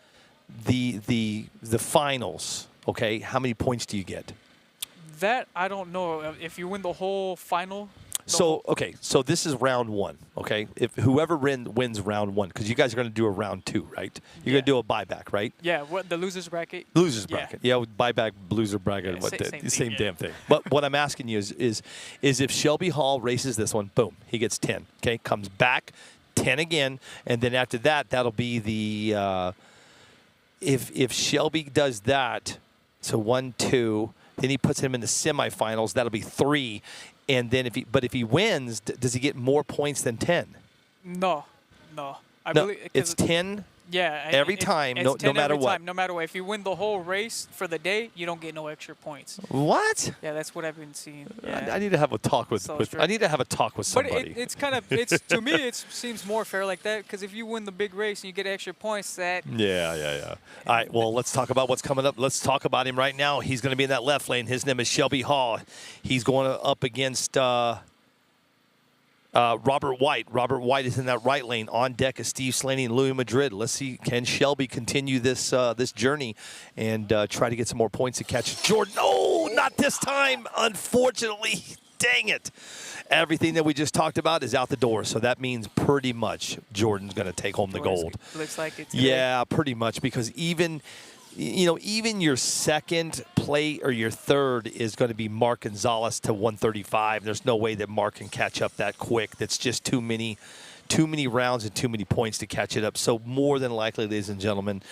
the finals, okay, how many points do you get? That, I don't know. If you win the whole final. So this is round one, okay? If whoever wins round one, because you guys are going to do a round two, right? You're going to do a buyback, right? Yeah, what the losers bracket? Losers bracket. Yeah, buyback, loser bracket, Yeah, same damn thing. But what I'm asking you is if Shelby Hall races this one, boom, he gets 10, okay? Comes back, 10 again, and then after that, that'll be the if Shelby does that, so 1, 2, then he puts him in the semifinals, that'll be 3. And then if he wins, does he get more points than 10? No. I No, believe it's 10 Yeah. every time, it's no 10 matter every what. time, no matter what. If you win the whole race for the day, you don't get no extra points. What? Yeah, that's what I've been seeing. Yeah. I need to have a talk with, So I need to have a talk with But somebody. it's kind of, to me, it seems more fair like that, because if you win the big race and you get extra points, that. Yeah. All right, well, let's talk about what's coming up. Let's talk about him right now. He's going to be in that left lane. His name is Shelby Hall. He's going up against Robert White. Robert White is in that right lane. On deck is Steve Slaney and Louis Madrid. Let's see, can Shelby continue this this journey and try to get some more points to catch Jordan? Oh, not this time, unfortunately. Dang it. Everything that we just talked about is out the door, so that means pretty much Jordan's going to take home the gold. Looks like it. Yeah, pretty much, because even your second play or your third is going to be Mark Gonzalez to 135. There's no way that Mark can catch up that quick. That's just too many rounds and too many points to catch it up. So more than likely, ladies and gentlemen,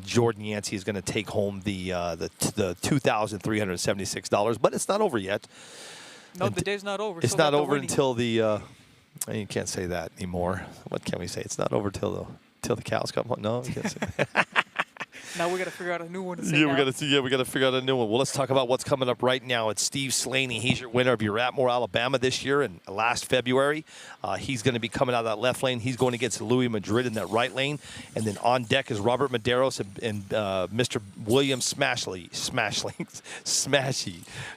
Jordan Yancey is going to take home the $2,376. But it's not over yet. No, the day's not over. It's Still not got the over winning. until the. You can't say that anymore. What can we say? It's not over till the cows come home. No, you can't say that. Now we got to figure out a new one to say. Yeah, now. we got to figure out a new one. Well, let's talk about what's coming up right now. It's Steve Slaney. He's your winner of your Atmore, Alabama this year and last February. He's going to be coming out of that left lane. He's going against Louis Madrid in that right lane. And then on deck is Robert Medeiros and Mr. William Smashley.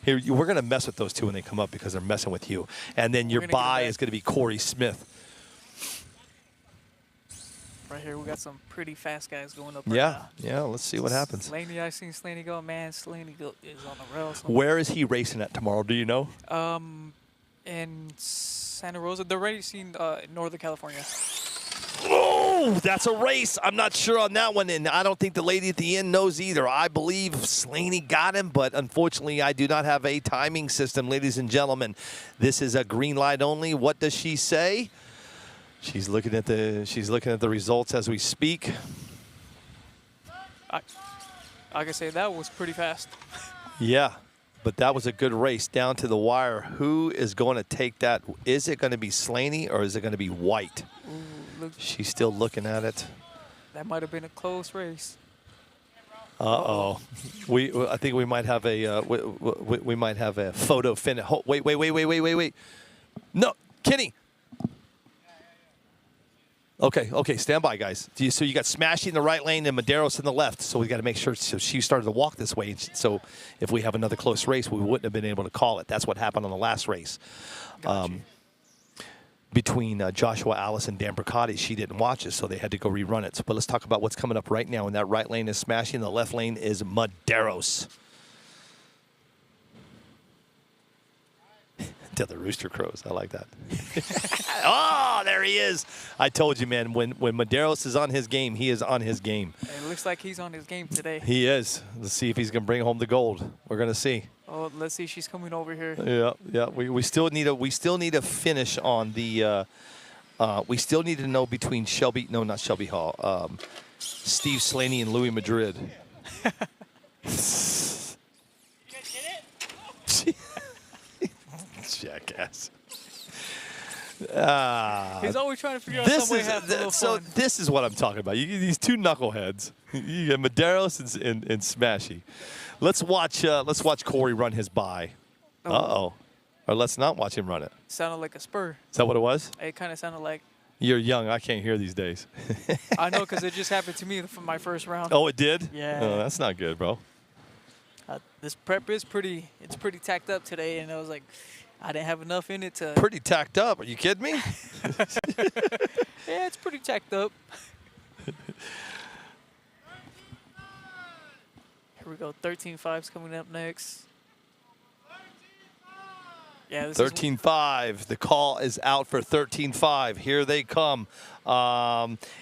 Here, we're going to mess with those two when they come up because they're messing with you. And then your bye is going to be Corey Smith. Right here, we got some pretty fast guys going up. Right Yeah, now. yeah. Let's see what happens. Slaney, I seen Slaney go. Man, Slaney is on the rails. Where is he racing at tomorrow? Do you know? In Santa Rosa. They're already seen Northern California. Oh, that's a race. I'm not sure on that one, and I don't think the lady at the end knows either. I believe Slaney got him, but unfortunately, I do not have a timing system, ladies and gentlemen. This is a green light only. What does she say? She's looking at the results as we speak. I can say that was pretty fast. Yeah, but that was a good race down to the wire. Who is going to take that? Is it going to be Slaney or is it going to be White? Ooh, look, She's still looking at it. that might have been a close race. Uh-oh. I think we might have a we might have a photo finish. Wait. No, Kenny. Okay, stand by, guys. So you got Smashy in the right lane and Medeiros in the left. So we got to make sure. So she started to walk this way. So if we have another close race, we wouldn't have been able to call it. That's what happened on the last race. Between Joshua Alice and Dan Bricati, she didn't watch it, so they had to go rerun it. But let's talk about what's coming up right now. In that right lane is Smashy, and the left lane is Medeiros. Till the rooster crows. I like that. Oh, there he is. I told you, man, when Medeiros is on his game, he is on his game. It looks like he's on his game today. He is. Let's see if he's going to bring home the gold. We're going to see. Oh, let's see. She's coming over here. Yeah. We still need a finish on the we still need to know between not Shelby Hall. Steve Slaney and Louis Madrid. Jackass. He's always trying to figure out some way to have a little fun. This is what I'm talking about. These two knuckleheads. You got Medeiros and Smashy. Let's watch Corey run his bye. Uh-oh. Or let's not watch him run it. Sounded like a spur. Is that what it was? It kind of sounded like. You're young. I can't hear these days. I know, because it just happened to me from my first round. Oh, it did? Yeah. Oh, that's not good, bro. This prep is pretty tacked up today, and I was like, I didn't have enough in it to. Pretty tacked up. Are you kidding me? Yeah, it's pretty tacked up. Here we go. 13.5's coming up next. Yeah, this 13.5. The call is out for 13.5. Here they come.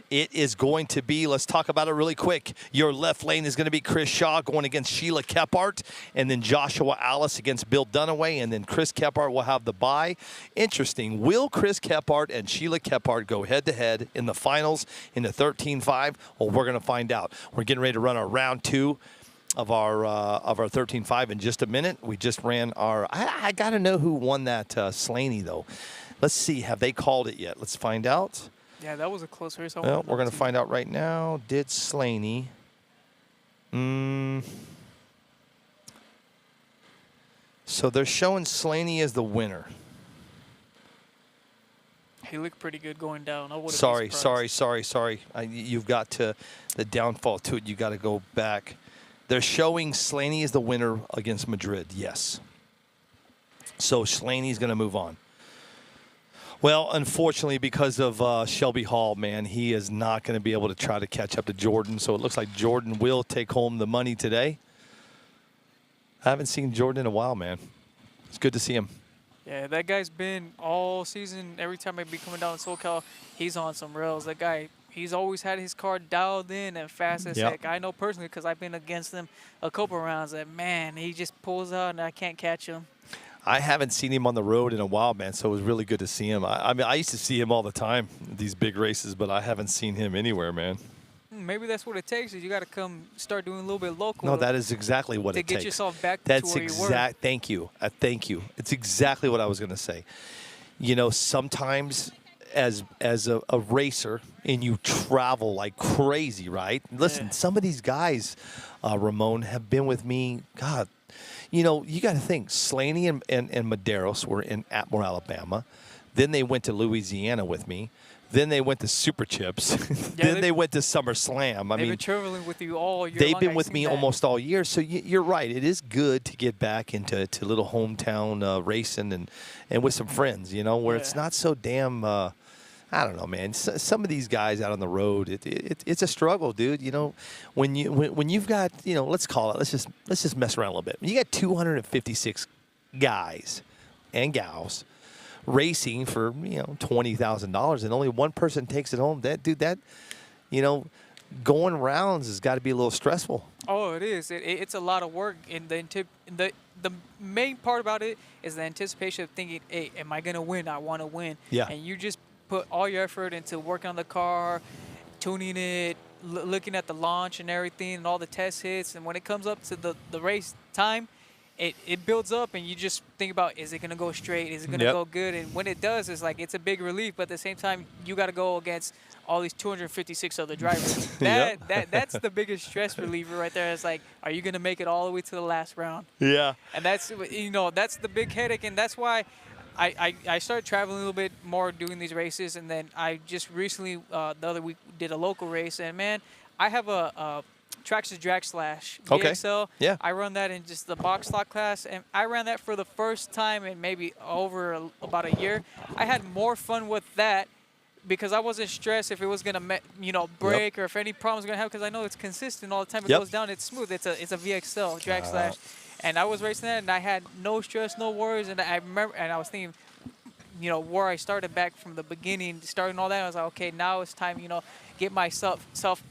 It is going to be, let's talk about it really quick. Your left lane is going to be Chris Shaw going against Sheila Kephart, and then Joshua Alice against Bill Dunaway, and then Chris Kephart will have the bye. Interesting. Will Chris Kephart and Sheila Kephart go head-to-head in the finals in the 13.5? Well, we're going to find out. We're getting ready to run our round 2 of our 13.5 in just a minute. We just ran our. I got to know who won that Slaney though. Let's see. Have they called it yet? Let's find out. Yeah, that was a close race. Well, we're going to find out right now. Did Slaney? So they're showing Slaney as the winner. He looked pretty good going down. I wouldn't Sorry. be surprised. You've got to the downfall to it. You got to go back. They're showing Slaney as the winner against Madrid, yes. So Slaney's going to move on. Well, unfortunately, because of Shelby Hall, man, he is not going to be able to try to catch up to Jordan. So it looks like Jordan will take home the money today. I haven't seen Jordan in a while, man. It's good to see him. Yeah, that guy's been all season. Every time I be coming down to Socal, he's on some rails. That guy, he's always had his car dialed in and fast as heck. I know personally because I've been against him a couple rounds. That man, he just pulls out and I can't catch him. I haven't seen him on the road in a while, man, so it was really good to see him. I mean, I used to see him all the time, these big races, but I haven't seen him anywhere, man. Maybe that's what it takes. Is you got to come start doing a little bit local. No, that is exactly what it takes. To get yourself back to where you were. Thank you. Thank you. It's exactly what I was going to say. You know, sometimes as a racer and you travel like crazy, right? Listen, some of these guys, Ramon, have been with me. God, you know, you got to think. Slaney and Medeiros were in Atmore, Alabama. Then they went to Louisiana with me. Then they went to Super Chips. Then they went to SummerSlam. They've been traveling with you all year they've long. been with me almost all year. So you're right. It is good to get back into little hometown racing and with some friends, you know, where it's not so damn. I don't know, man. Some of these guys out on the road, it's a struggle, dude. You know, when you've got, you know, let's call it. Let's just mess around a little bit. You got 256 guys and gals racing for, you know, $20,000 and only one person takes it home. That you know, going rounds has got to be a little stressful. Oh, it is. It's a lot of work. And the main part about it is the anticipation of thinking, hey, am I gonna win? I want to win. Yeah. And you just put all your effort into working on the car, tuning it, looking at the launch and everything, and all the test hits. And when it comes up to the race time, it builds up, and you just think about, is it going to go straight? Is it going to go good? And when it does, it's like it's a big relief. But at the same time, you got to go against all these 256 other drivers. That's the biggest stress reliever right there. It's like, are you going to make it all the way to the last round? Yeah. And that's, you know, that's the big headache, and that's why I started traveling a little bit more doing these races. And then I just recently, the other week, did a local race. And, man, I have a Traxxas Drag Slash VXL. Yeah. I run that in just the box stock class, and I ran that for the first time in maybe about a year. I had more fun with that because I wasn't stressed if it was gonna, you know, break or if any problems were gonna happen, because I know it's consistent all the time. It goes down, it's smooth. It's a VXL Drag Slash, and I was racing that, and I had no stress, no worries, and I remember, and I was thinking, you know, where I started back from the beginning, starting all that. I was like, okay, now it's time, you know, get myself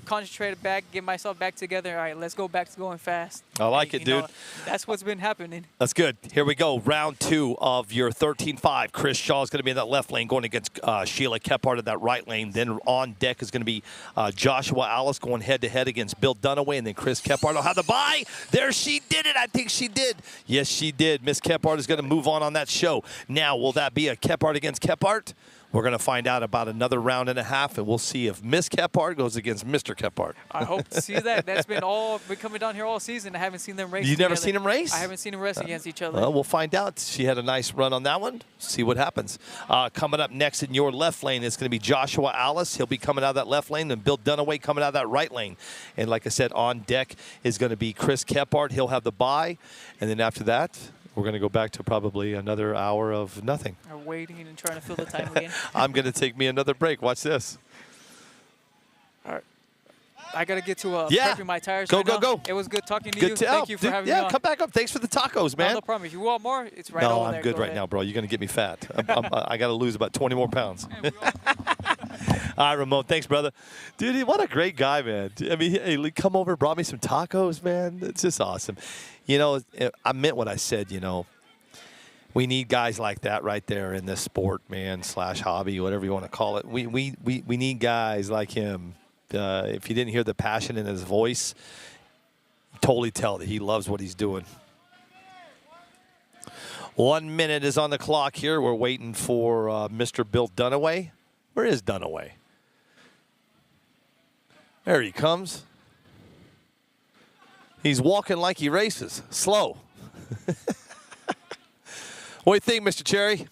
concentrated back, get myself back together. All right, let's go back to going fast. I like it, dude. Know, that's what's been happening. That's good. Here we go. Round 2 of your 13-5. Chris Shaw is going to be in that left lane going against Sheila Kephart in that right lane. Then on deck is going to be Joshua Alice going head-to-head against Bill Dunaway. And then Chris Kephart will have the bye. There, she did it. I think she did. Yes, she did. Miss Kephart is going to move on that show. Now, will that be a Kephart against Kephart? We're going to find out about another round and a half, and we'll see if Miss Kephart goes against Mr. Kephart. I hope to see that. That's been coming down here all season. I haven't seen them race You've together. never seen them race? I haven't seen them race against each other. Well, we'll find out. She had a nice run on that one. See what happens. Coming up next in your left lane is going to be Joshua Alice. He'll be coming out of that left lane, and Bill Dunaway coming out of that right lane. And like I said, on deck is going to be Chris Kephart. He'll have the bye. And then after that, we're going to go back to probably another hour of nothing. Or waiting and trying to fill the time again. I'm going to take me another break. Watch this. All right. I got to get to prepping my tires right now. Go. It was good talking to you. Thank you for having me on. Yeah, come back up. Thanks for the tacos, man. No problem. If you want more, it's right over there. No, I'm good right now, bro. You're going to get me fat. I got to lose about 20 more pounds. All right, Ramon. Thanks, brother. Dude, what a great guy, man. I mean, he come over, brought me some tacos, man. It's just awesome. You know, I meant what I said, you know. We need guys like that right there in this sport, man, / hobby, whatever you want to call it. We need guys like him. If you didn't hear the passion in his voice, totally tell that he loves what he's doing. 1 minute is on the clock here. We're waiting for Mr. Bill Dunaway. Where is Dunaway? There he comes. He's walking like he races, slow. What do you think, Mr. Cherry?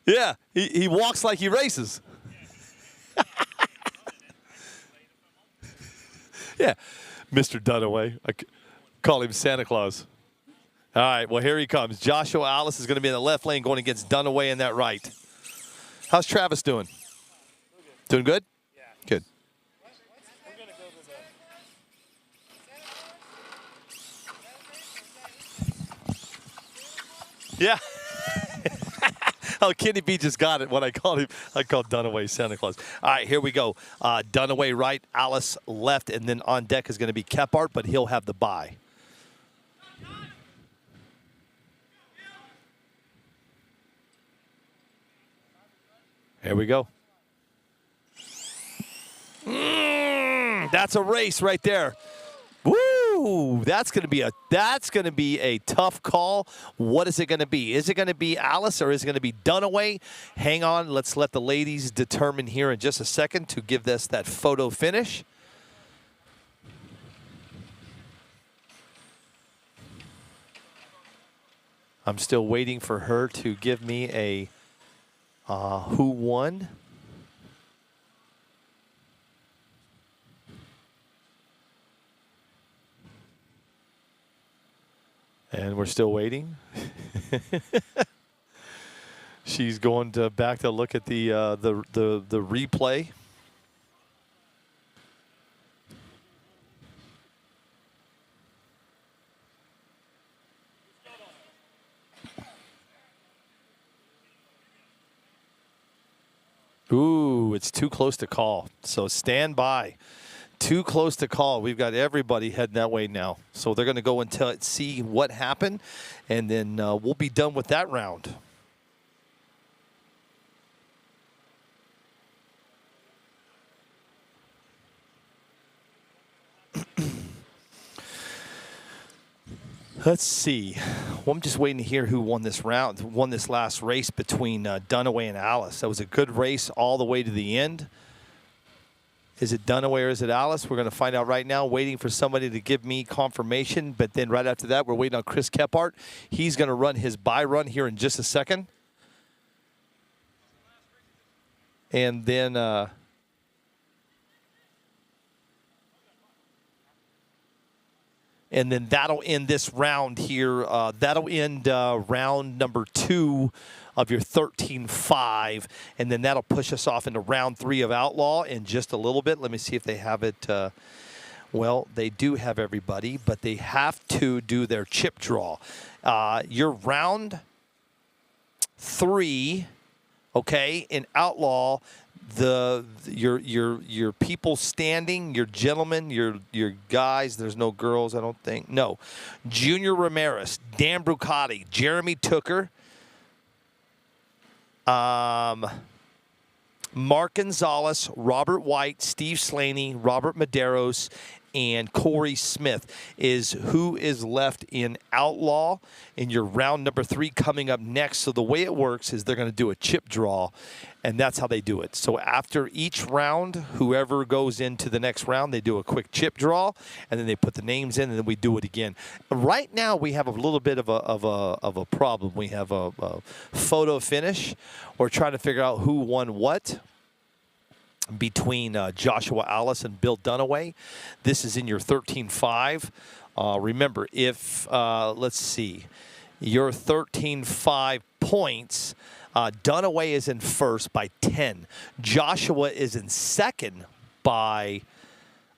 Yeah, he walks like he races. Yeah, Mr. Dunaway. I call him Santa Claus. All right, well, here he comes. Joshua Alice is going to be in the left lane going against Dunaway in that right. How's Travis doing? Doing good? Yeah. Good. We're going to go to the... Yeah. Oh, Kenny B just got it when I called him. I called Dunaway Santa Claus. All right, here we go. Dunaway right, Alice left, and then on deck is going to be Kephart, but he'll have the bye. Here we go. That's a race right there. Woo! Ooh, that's going to be a tough call. What is it going to be? Is it going to be Alice or is it going to be Dunaway? Hang on, let's let the ladies determine here in just a second to give us that photo finish. I'm still waiting for her to give me a who won. And we're still waiting. She's going back to look at the replay. Ooh, it's too close to call. So stand by. Too close to call. We've got everybody heading that way now. So they're going to go and see what happened, and then we'll be done with that round. Let's see. Well, I'm just waiting to hear who won this last race between Dunaway and Alice. That was a good race all the way to the end. Is it Dunaway or is it Alice? We're going to find out right now, waiting for somebody to give me confirmation. But then right after that, we're waiting on Chris Kephart. He's going to run his bye run here in just a second. And then... and then that'll end this round here. That'll end round number 2 of your 13-5. And then that'll push us off into round 3 of Outlaw in just a little bit. Let me see if they have it. Well, they do have everybody, but they have to do their chip draw. Your round 3, okay, in Outlaw, your people standing, your gentlemen, your guys. There's no girls, I don't think. No, Junior Ramirez, Dan Brucati, Jeremy Tooker, Mark Gonzalez, Robert White, Steve Slaney, Robert Medeiros, and Corey Smith is who is left in Outlaw in your round number 3 coming up next. So the way it works is they're going to do a chip draw, and that's how they do it. So after each round, whoever goes into the next round, they do a quick chip draw, and then they put the names in, and then we do it again. Right now, we have a little bit of a problem. We have a photo finish. We're trying to figure out who won what between Joshua Alice and Bill Dunaway. This is in your 13-5. Remember, if, let's see, your 13-5 points, Dunaway is in first by 10. Joshua is in second by,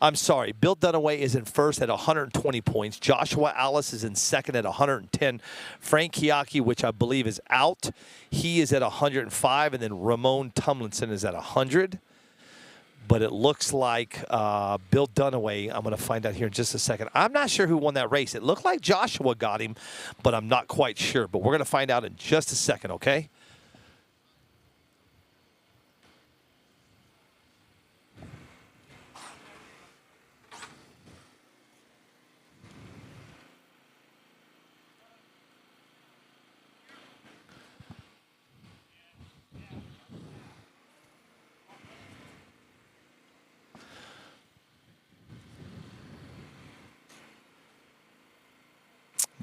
I'm sorry, Bill Dunaway is in first at 120 points. Joshua Alice is in second at 110. Frank Kiaki, which I believe is out, he is at 105. And then Ramon Tumlinson is at 100. But it looks like Bill Dunaway, I'm going to find out here in just a second. I'm not sure who won that race. It looked like Joshua got him, but I'm not quite sure. But we're going to find out in just a second, okay?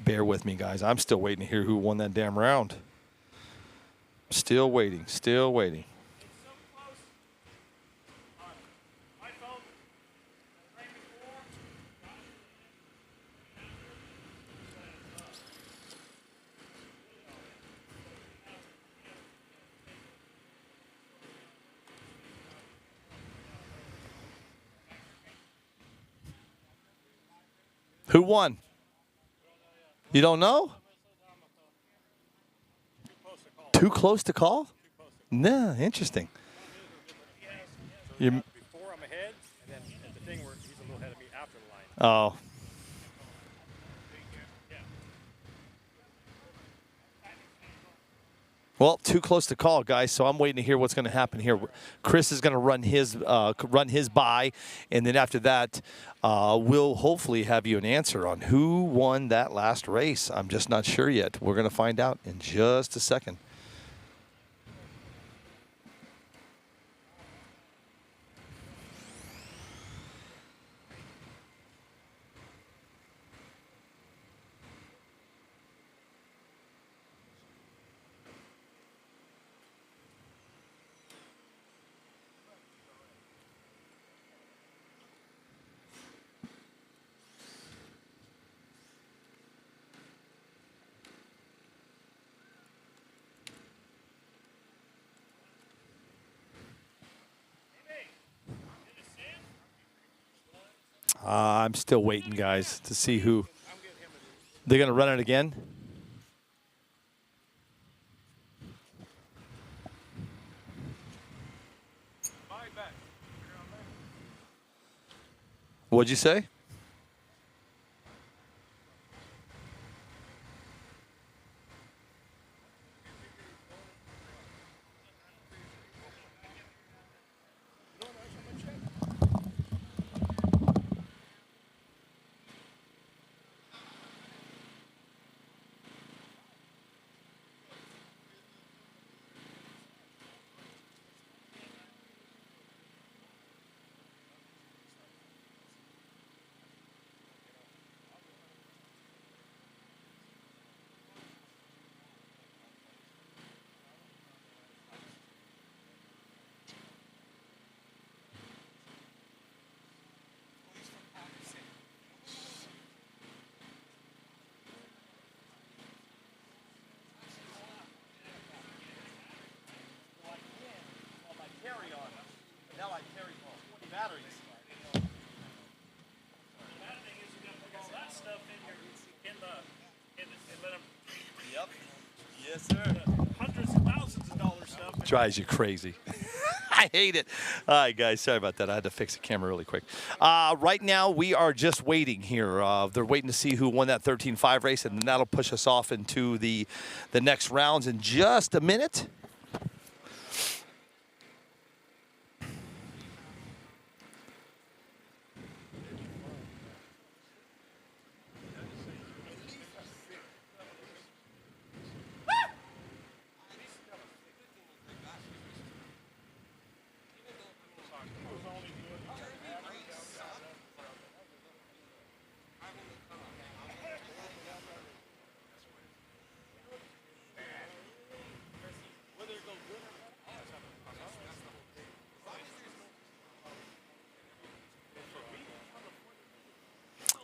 Bear with me, guys. I'm still waiting to hear who won that damn round. Still waiting. Still waiting. Who won? You don't know? Too close to call? No, interesting. Before I'm ahead, and then at the thing where he's a little ahead of me after the line. Oh. Well, too close to call, guys. So I'm waiting to hear what's going to happen here. Chris is going to run his bye, and then after that, we'll hopefully have you an answer on who won that last race. I'm just not sure yet. We're going to find out in just a second. I'm still waiting, guys, to see who. They're going to run it again? What'd you say? Yes, sir. Hundreds of thousands of dollars stuff. Drives you crazy. I hate it. All right, guys, sorry about that. I had to fix the camera really quick. Right now, we are just waiting here. They're waiting to see who won that 13-5 race, and then that'll push us off into the next rounds in just a minute.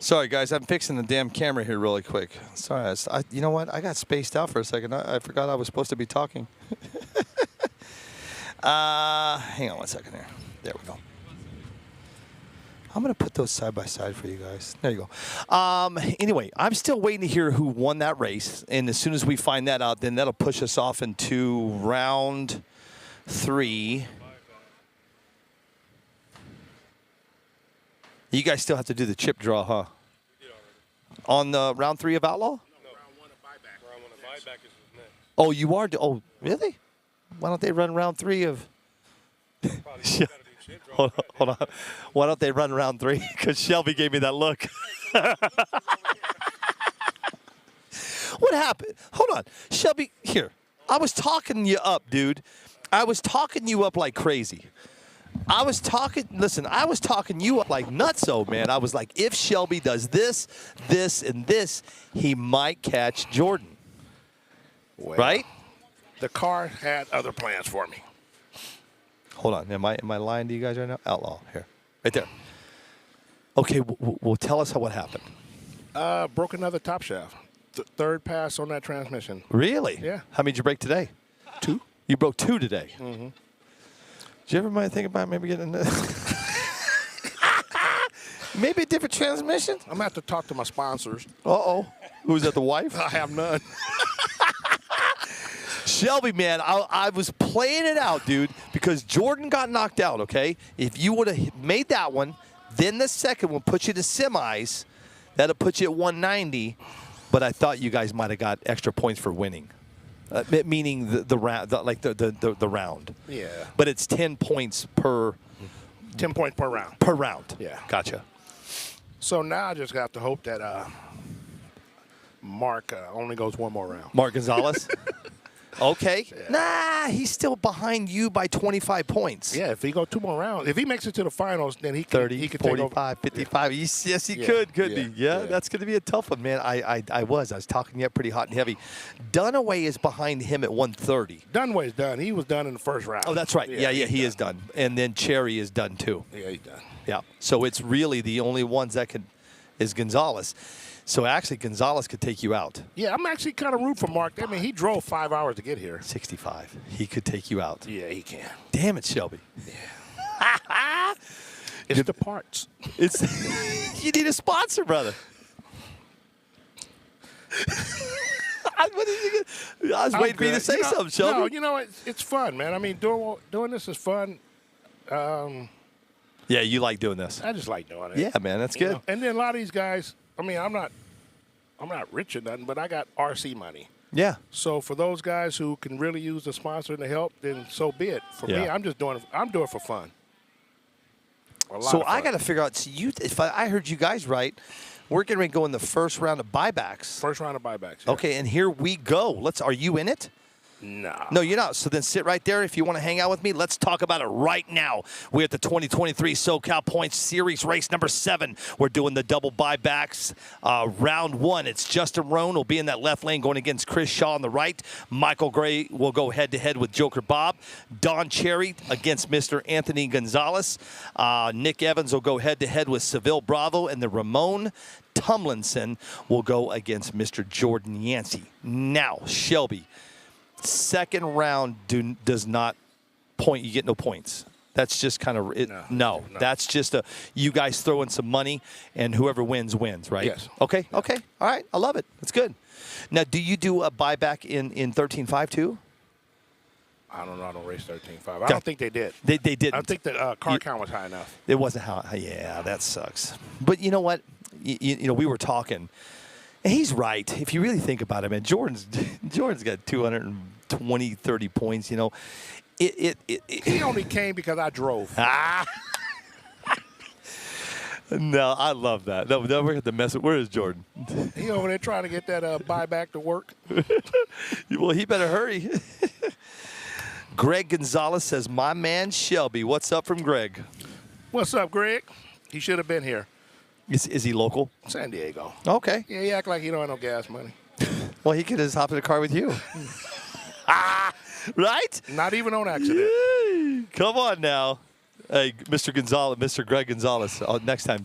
Sorry, guys. I'm fixing the damn camera here really quick. Sorry. You know what? I got spaced out for a second. I forgot I was supposed to be talking. Hang on one second here. There we go. I'm going to put those side by side for you guys. There you go. Anyway, I'm still waiting to hear who won that race. And as soon as we find that out, then that'll push us off into round 3. You guys still have to do the chip draw, huh? We did already. On round 3 of Outlaw? No, round 1 of buyback. Round 1 of buyback is next. Oh, you are? Oh, really? Why don't they run round 3 of... Probably gotta do chip draw. Hold on. Why don't they run round 3? Because Shelby gave me that look. What happened? Hold on. Shelby, here. I was talking you up, dude. I was talking you up like crazy. I was talking you up like nutso, man. I was like, if Shelby does this, this, and this, he might catch Jordan. Well, right? The car had other plans for me. Hold on. Am I lying to you guys right now? Outlaw. Here. Right there. Okay, well tell us what happened. Broke another top shaft. Third pass on that transmission. Really? Yeah. How many did you break today? 2. You broke 2 today? Mm-hmm. Did you ever might think about maybe getting maybe a different transmission? I'm going to have to talk to my sponsors. Uh-oh. Who's that, the wife? I have none. Shelby, man, I was playing it out, dude, because Jordan got knocked out, okay? If you would have made that one, then the second one put you to semis. That'll put you at 190. But I thought you guys might have got extra points for winning. Meaning the round, the round. Yeah. But it's 10 points per 10 points per round. per round. Yeah. Gotcha. So now I just have to hope that Mark only goes one more round. Mark Gonzalez. Okay. Nah, he's still behind you by 25 points. Yeah, if he go 2 more rounds, if he makes it to the finals, then he can 30, he could take over. 45, 55. Yes, he Yeah, could, couldn't yeah, he? Yeah, yeah. that's going to be a tough one, man. I was talking yet pretty hot and heavy. Dunaway is behind him at 130. Dunway's done. He was done in the first round. Oh, that's right. Yeah, he is done. And then Cherry is done too. Yeah, he's done. Yeah. So it's really the only ones that is Gonzalez. So actually, Gonzalez could take you out. Yeah, I'm actually kind of rooting for Mark. I mean, he drove 5 hours to get here. 65. He could take you out. Yeah, he can. Damn it, Shelby. It's the parts. It's you need a sponsor, brother. I was waiting for you to say something, Shelby. No, you know, it's fun, man. I mean, doing this is fun. Yeah, you like doing this. I just like doing it. Yeah, man, that's good. know? And then a lot of these guys, I mean, I'm not rich or nothing, but I got RC money. Yeah. So for those guys who can really use the sponsor and the help, then so be it. For me, I'm doing it for fun. So I got to figure out. So if I heard you guys right, we're getting ready to go in the first round of buybacks. First round of buybacks. Yeah. Okay, and here we go. Are you in it? No, you're not. So then sit right there. If you want to hang out with me, let's talk about it right now. We're at the 2023 Socal Points Series race number 7. We're doing the double buybacks. Round 1, it's Justin Roan will be in that left lane going against Chris Shaw on the right. Michael Gray will go head-to-head with Joker Bob. Don Cherry against Mr. Anthony Gonzalez. Nick Evans will go head-to-head with Seville Bravo. And the Ramon Tomlinson will go against Mr. Jordan Yancey. Now, Shelby. Second round does not point. You get no points. That's just kind of it. No, that's just you guys throw in some money, and whoever wins, right? Yes. Okay. All right. I love it. That's good. Now, do you do a buyback in 13.5 too? I don't know. I don't race 13.5. I don't think they did. They didn't. I think the car count was high enough. It wasn't how. Yeah, that sucks. But you know what? You know, we were talking. And he's right. If you really think about it, man, Jordan's got 220, 30 points, you know. He only came because I drove. No, I love that. No, we're at the mess. Where is Jordan? He over there trying to get that buyback to work. Well, he better hurry. Greg Gonzalez says, my man Shelby. What's up from Greg? What's up, Greg? He should have been here. Is he local? San Diego. Okay. Yeah, he act like he don't have no gas money. Well, he could just hop in the car with you. Right? Not even on accident. Come on now. Hey, Mr. Gonzalez, Mr. Greg Gonzalez, next time,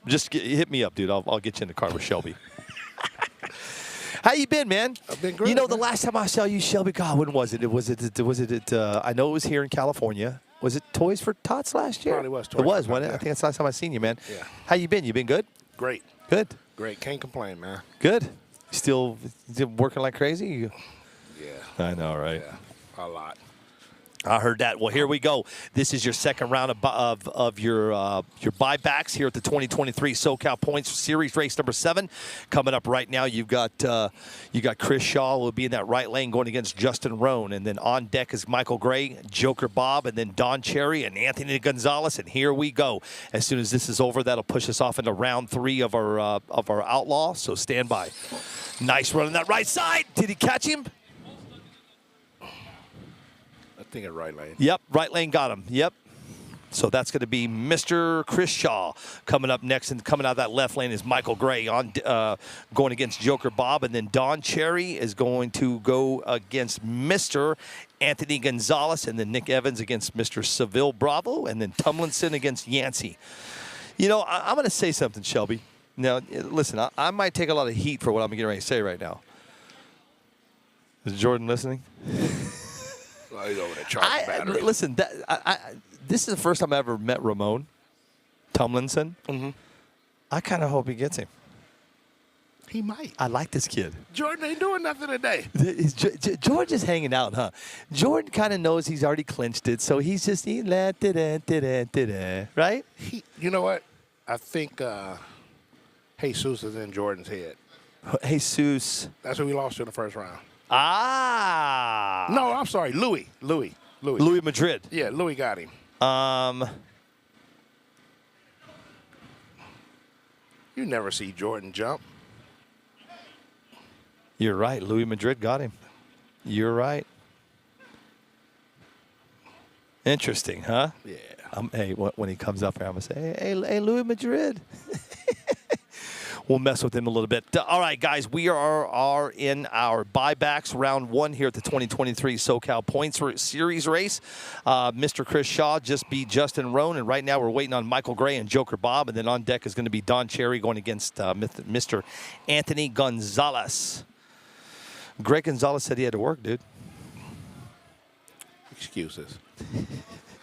just hit me up, dude. I'll get you in the car with Shelby. How you been, man? I've been great. You know, the last time I saw you, Shelby, God, when was it? Was it I know it was here in California. Was it Toys for Tots last year? Probably was. It was, Tots, wasn't it? yeah. I think that's the last time I seen you, man. Yeah. How you been? You been good? Great. Good. Great. Can't complain, man. Good. Still working like crazy? Yeah. I know, right? Yeah. A lot. I heard that. Well, here we go. This is your second round of your buybacks here at the 2023 Socal Points Series race number 7. Coming up right now, you got Chris Shaw will be in that right lane going against Justin Roan, and then on deck is Michael Gray, Joker Bob, and then Don Cherry and Anthony Gonzalez. And here we go. As soon as this is over, that'll push us off into round 3 of our outlaw. So stand by. Nice run on that right side. Did he catch him? I think it's right lane. Yep, right lane got him. Yep. So that's going to be Mr. Chris Shaw coming up next, and coming out of that left lane is Michael Gray on going against Joker Bob, and then Don Cherry is going to go against Mr. Anthony Gonzalez, and then Nick Evans against Mr. Seville Bravo, and then Tomlinson against Yancey. You know, I'm going to say something, Shelby. Now, listen, I might take a lot of heat for what I'm getting ready to say right now. Is Jordan listening? Well, he's over there charging battery. Listen, this is the first time I ever met Ramon Tomlinson. Mm-hmm. I kind of hope he gets him. He might. I like this kid. Jordan ain't doing nothing today. Jordan's just hanging out, huh? Jordan kind of knows he's already clinched it, so he's just right? You know what? I think Jesus is in Jordan's head. Jesus. That's who we lost in the first round. Ah. No, I'm sorry, Louis. Louis Madrid. Yeah, Louis got him. You never see Jordan jump. You're right. Louis Madrid got him. You're right. Interesting, huh? Yeah. Hey, when he comes up here, I'm going to say, hey, Louis Madrid. We'll mess with him a little bit. All right, guys, we are in our buybacks round 1 here at the 2023 Socal Points Series race. Mr. Chris Shaw just beat Justin Roan, and right now we're waiting on Michael Gray and Joker Bob, and then on deck is going to be Don Cherry going against Mr. Anthony Gonzalez. Greg Gonzalez said he had to work, dude. Excuses.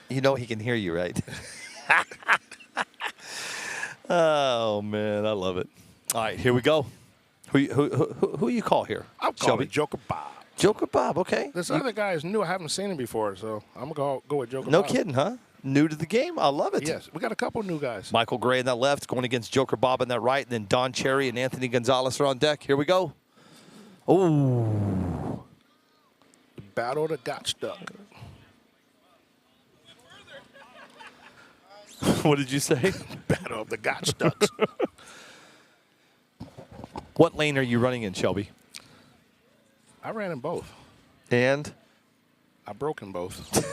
You know he can hear you, right? Oh, man, I love it. All right, here we go. Who you call here? I'm calling Joker Bob. Joker Bob, okay. This other guy is new. I haven't seen him before, so I'm going to go with Joker No Bob. kidding, huh? New to the game. I love it. Yes, we got a couple new guys. Michael Gray on that left going against Joker Bob on that right, and then Don Cherry and Anthony Gonzalez are on deck. Here we go. Oh. The battle that got stuck. What did you say? Battle of the got stuck. What lane are you running in, Shelby? I ran in both. And? I broke in both.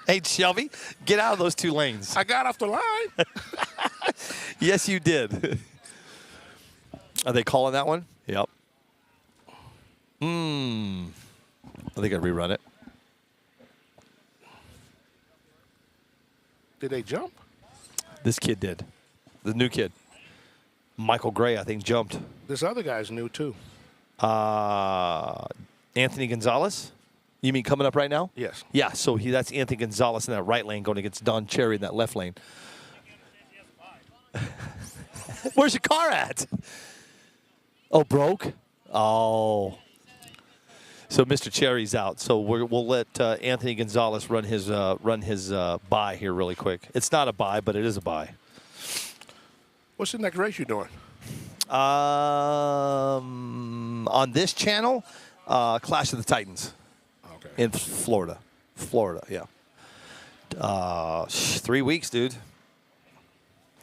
Hey, Shelby, get out of those 2 lanes. I got off the line. Yes, you did. Are they calling that one? Yep. Are they going to rerun it? Did they jump? This kid did. The new kid. Michael Gray, I think, jumped. This other guy's new, too. Anthony Gonzalez? You mean coming up right now? Yes. Yeah, so that's Anthony Gonzalez in that right lane going against Don Cherry in that left lane. Where's your car at? Oh, broke? Oh. So Mr. Cherry's out. So we'll let Anthony Gonzalez run his bye here really quick. It's not a bye, but it is a bye. What's the next race you're doing? On this channel, Clash of the Titans. Okay. In Florida. Yeah. 3 weeks, dude.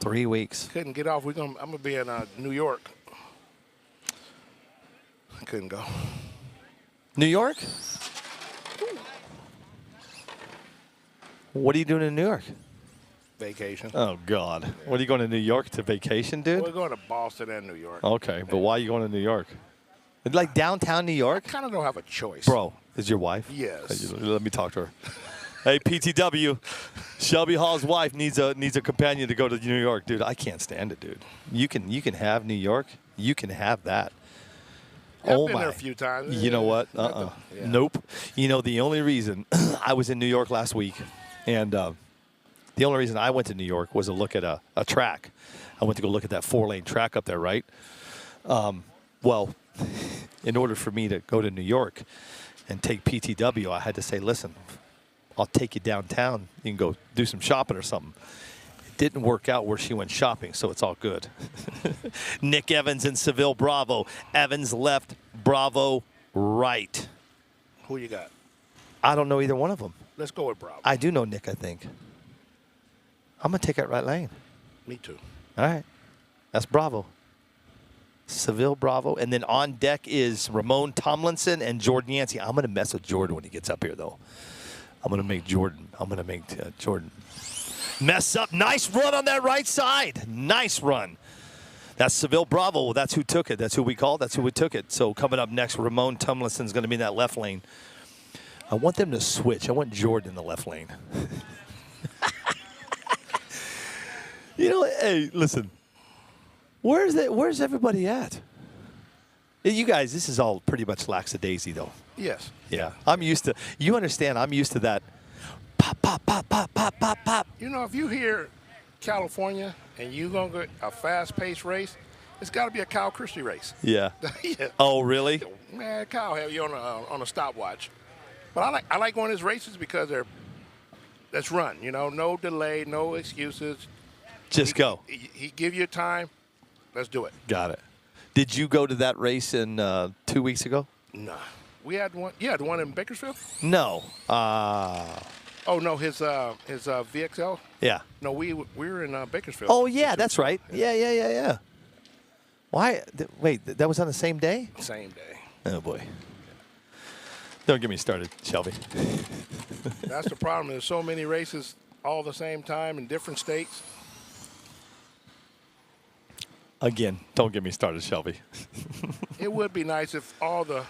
3 weeks. Couldn't get off. I'm gonna be in New York. I couldn't go. New York? What are you doing in New York? Vacation. Oh, God. What are you going to New York to vacation, dude? We're going to Boston and New York. Okay, but why are you going to New York? Like downtown New York? I kind of don't have a choice. Bro, is your wife? Yes. Let me talk to her. Hey, PTW, Shelby Hall's wife needs a companion to go to New York, dude. I can't stand it, dude. You can have New York. You can have that. Yeah, I've been there a few times. You know what? Yeah. Nope. You know, the only reason I was in New York last week, and the only reason I went to New York was to look at a track. I went to go look at that 4-lane track up there, right? Well, in order for me to go to New York and take PTW, I had to say, listen, I'll take you downtown. You can go do some shopping or something. It didn't work out where she went shopping, so it's all good. Nick Evans and Seville Bravo. Evans left, Bravo right. Who you got? I don't know either one of them. Let's go with Bravo. I do know Nick, I think. I'm going to take that right lane. Me too. All right. That's Bravo. Seville Bravo. And then on deck is Ramon Tomlinson and Jordan Yancey. I'm going to mess with Jordan when he gets up here, though. I'm going to make Jordan mess up. Nice run on that right side. Nice run. That's Seville Bravo. That's who took it. That's who we called. That's who we took it. So coming up next, Ramon Tomlinson's going to be in that left lane. I want them to switch. I want Jordan in the left lane. You know, hey, listen. Where's everybody at? You guys, this is all pretty much lackadaisy, though. Yes. Yeah. I'm used to, you understand, I'm used to that pop, pop, pop, pop, pop, pop, pop. You know, if you hear California and you're going to get a fast-paced race, it's got to be a Kyle Christie race. Yeah. Yeah. Oh, really? Man, Kyle have you on a stopwatch. But I like going to his races because that's run. You know, no delay, no excuses. Just go. He give you time. Let's do it. Got it. Did you go to that race in 2 weeks ago? Nah. We had one. Yeah, the one in Bakersfield. No. Oh no, his VXL. Yeah. No, we were in Bakersfield. Oh, yeah, that's right. Yeah. Why? Wait, that was on the same day? Same day. Oh, boy. Don't get me started, Shelby. That's the problem. There's so many races all the same time in different states. Again, don't get me started, Shelby. It would be nice if all the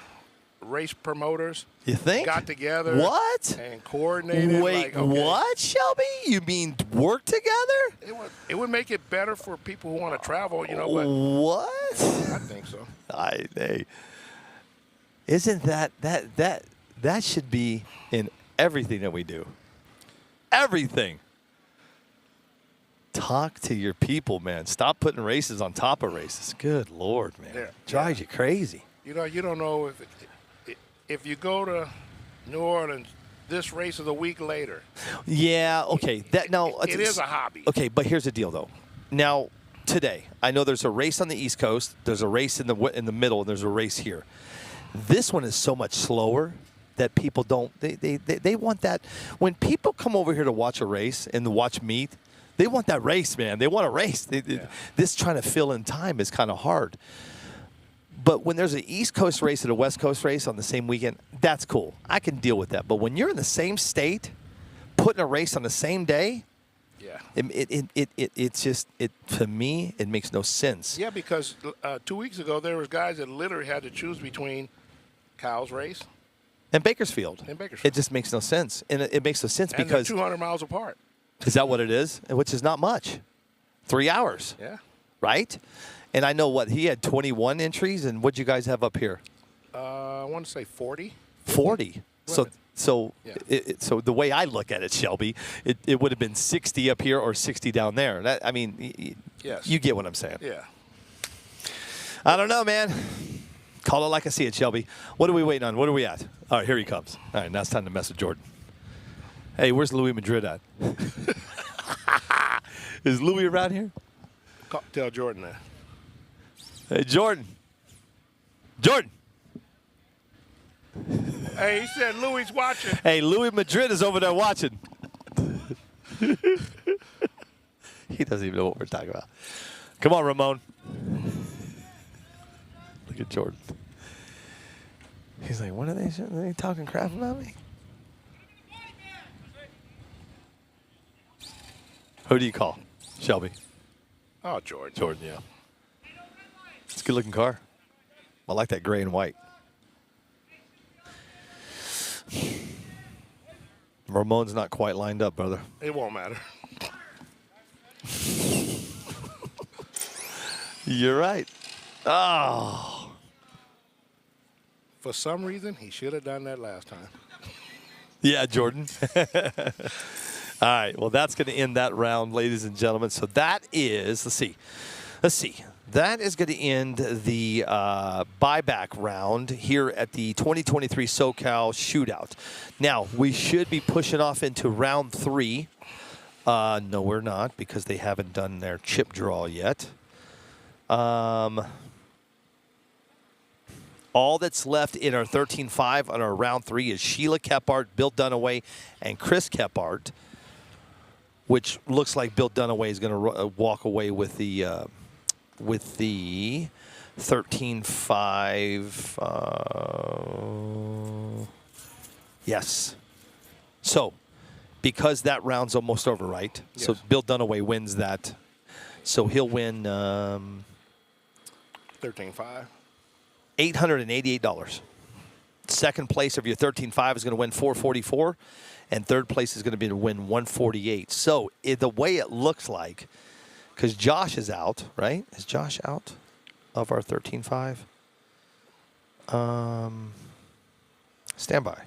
race promoters You think? got together. What? And coordinated. Wait, like, okay, what, Shelby? You mean work together? It would make it better for people who want to travel, you know. But What? I think so. Hey, isn't that should be in everything that we do? Everything. Talk to your people, man. Stop putting races on top of races. Good Lord, man. Yeah. Drives you crazy. You know, you don't know if you go to New Orleans, this race is a week later. Yeah, okay. It is a hobby. Okay, but here's the deal, though. Now, today, I know there's a race on the East Coast. There's a race in the middle, and there's a race here. This one is so much slower that people don't. They want that. When people come over here to watch a race and to watch meet, they want that race, man. They want a race. This trying to fill in time is kind of hard. But when there's an East Coast race and a West Coast race on the same weekend, that's cool. I can deal with that. But when you're in the same state, putting a race on the same day, Yeah. it's just to me it makes no sense. Yeah, because 2 weeks ago there was guys that literally had to choose between Kyle's race And Bakersfield. It just makes no sense. And it makes no sense and because they're 200 miles apart. is that what it is? Which is not much. 3 hours. Yeah. Right? And I know what he had 21 entries, and what'd you guys have up here? I want to say 40. 40. So Yeah. so the way I look at it, Shelby, it would have been 60 up here or 60 down there. That, I mean, Yes. you get what I'm saying. Yeah. I don't know, man. Call it like I see it, Shelby. What are we waiting on? What are we at? All right, here he comes. All right, now it's time to mess with Jordan. Hey, where's Louis Madrid at? Is Louis around here? Tell Jordan that. Hey, Jordan. Jordan. Hey, he said Louis watching. Hey, Louis Madrid is over there watching. He doesn't even know what we're talking about. Come on, Ramon. Look at Jordan. He's like, what are they talking crap about me? Who do you call? Shelby. Oh, Jordan. Jordan, yeah. It's a good-looking car. I like that gray and white. Ramon's not quite lined up, brother. It won't matter. You're right. Oh. For some reason, he should have done that last time. Yeah, Jordan. All right. Well, that's going to end that round, ladies and gentlemen. So that is, let's see. That is going to end the buyback round here at the 2023 Socal Shootout. Now, we should be pushing off into round 3. No, we're not, because they haven't done their chip draw yet. All that's left in our 13-5 on our round 3 is Sheila Kephart, Bill Dunaway, and Chris Kephart, which looks like Bill Dunaway is going to walk away with the 13-5. Yes. So, because that round's almost over, right? Yes. So Bill Dunaway wins that. So he'll win 13-5. $888. Second place of your 13-5 is going to win $444, and third place is going to be to win $148. So the way it looks like, because Josh is out, right? Is Josh out of our 13-5? Stand by.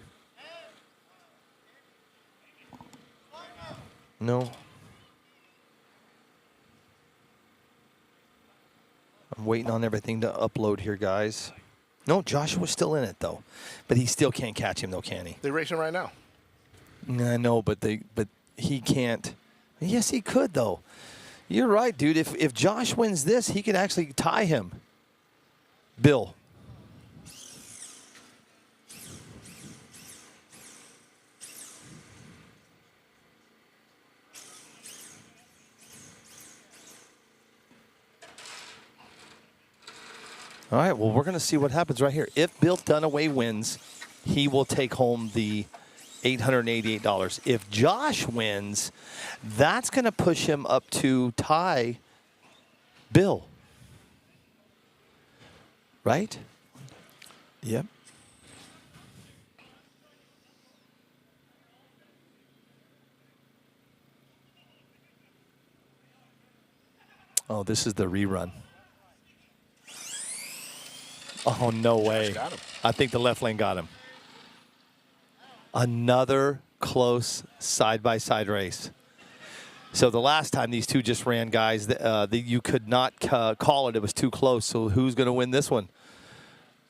No. I'm waiting on everything to upload here, guys. No, Joshua's still in it, though. But he still can't catch him, though, can he? They're racing right now. I know, but he can't. Yes, he could, though. You're right, dude. If Josh wins this, he could actually tie him. Bill. All right, well, we're going to see what happens right here. If Bill Dunaway wins, he will take home the $888. If Josh wins, that's going to push him up to tie Bill. Right? Yep. Oh, this is the rerun. Oh, no way. Got him. I think the left lane got him. Another close side-by-side race. So the last time these two just ran, guys, you could not call it. It was too close. So who's going to win this one?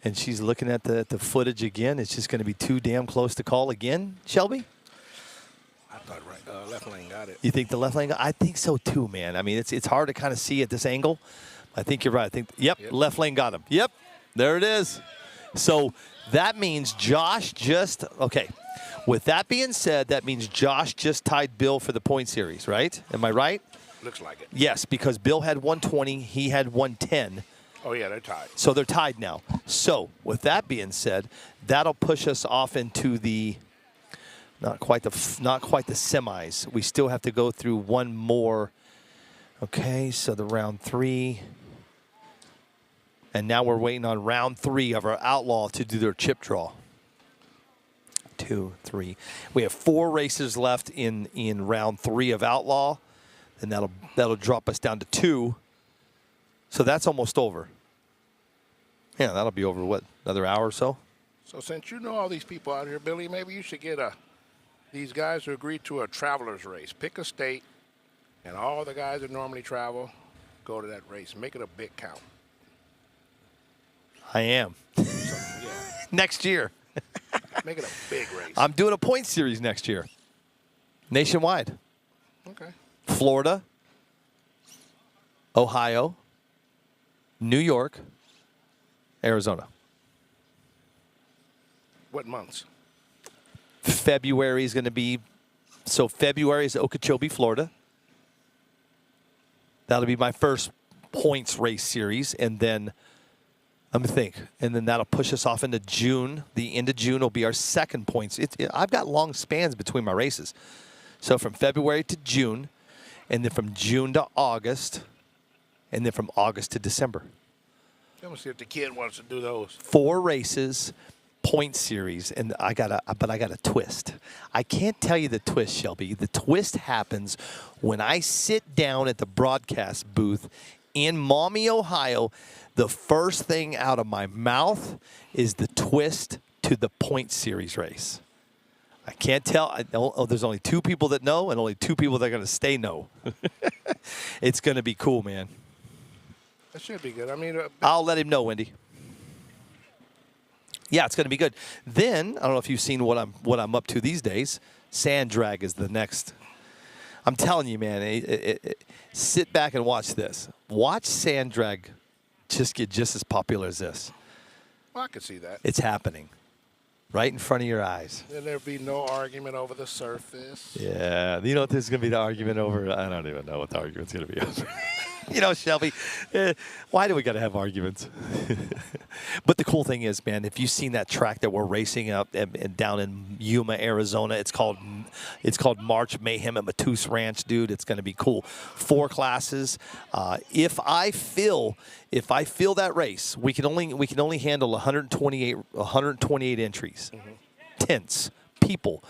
And she's looking at the footage again. It's just going to be too damn close to call again, Shelby? I thought left lane got it. You think the left lane? I think so too, man. I mean, it's hard to kind of see at this angle. I think you're right. I think, yep, left lane got him. Yep, there it is. So that means Josh just, okay. With that being said, that means Josh just tied Bill for the point series, right? Am I right? Looks like it. Yes, because Bill had 120, he had 110. Oh, yeah, they're tied. So they're tied now. So with that being said, that'll push us off into the not quite the semis. We still have to go through one more. Okay, so the round 3. And now we're waiting on round 3 of our outlaw to do their chip draw. 2, 3. We have 4 races left in round 3 of outlaw, and that'll drop us down to 2. So that's almost over. Yeah, that'll be over, what, another hour or so? So since you know all these people out here, Billy, maybe you should get these guys who agreed to a traveler's race. Pick a state, and all the guys that normally travel go to that race. Make it a big count. I am. So, yeah, Next year. make it a big race. I'm doing a point series next year. Nationwide. Okay. Florida, Ohio, New York, Arizona. What months? February is going to be, so February is Okeechobee, Florida. That'll be my first points race series, and then let me think, and then that'll push us off into June. The end of June will be our second points. I've got long spans between my races, so from February to June, and then from June to August, and then from August to December. Let me see if the kid wants to do those. 4 races, point series, and I got a twist. I can't tell you the twist, Shelby. The twist happens when I sit down at the broadcast booth in Maumee, Ohio. The first thing out of my mouth is the twist to the point series race. I can't tell. There's only 2 people that know, and only 2 people that are going to stay know. It's going to be cool, man. That should be good. I mean, I'll let him know, Wendy. Yeah, it's going to be good. Then I don't know if you've seen what I'm up to these days. Sand drag is the next. I'm telling you, man. Sit back and watch this. Watch sand drag just get just as popular as this. well, I could see that. It's happening, right in front of your eyes. Then there'd be no argument over the surface. Yeah, you know what this is going to be the argument over? I don't even know what the argument's going to be over. You know, Shelby, why do we got to have arguments? But the cool thing is, man, if you've seen that track that we're racing up and down in Yuma, Arizona, it's called March Mayhem at Matus Ranch, dude. It's going to be cool. 4 classes. If I fill that race, we can only handle 128 entries, tents, people.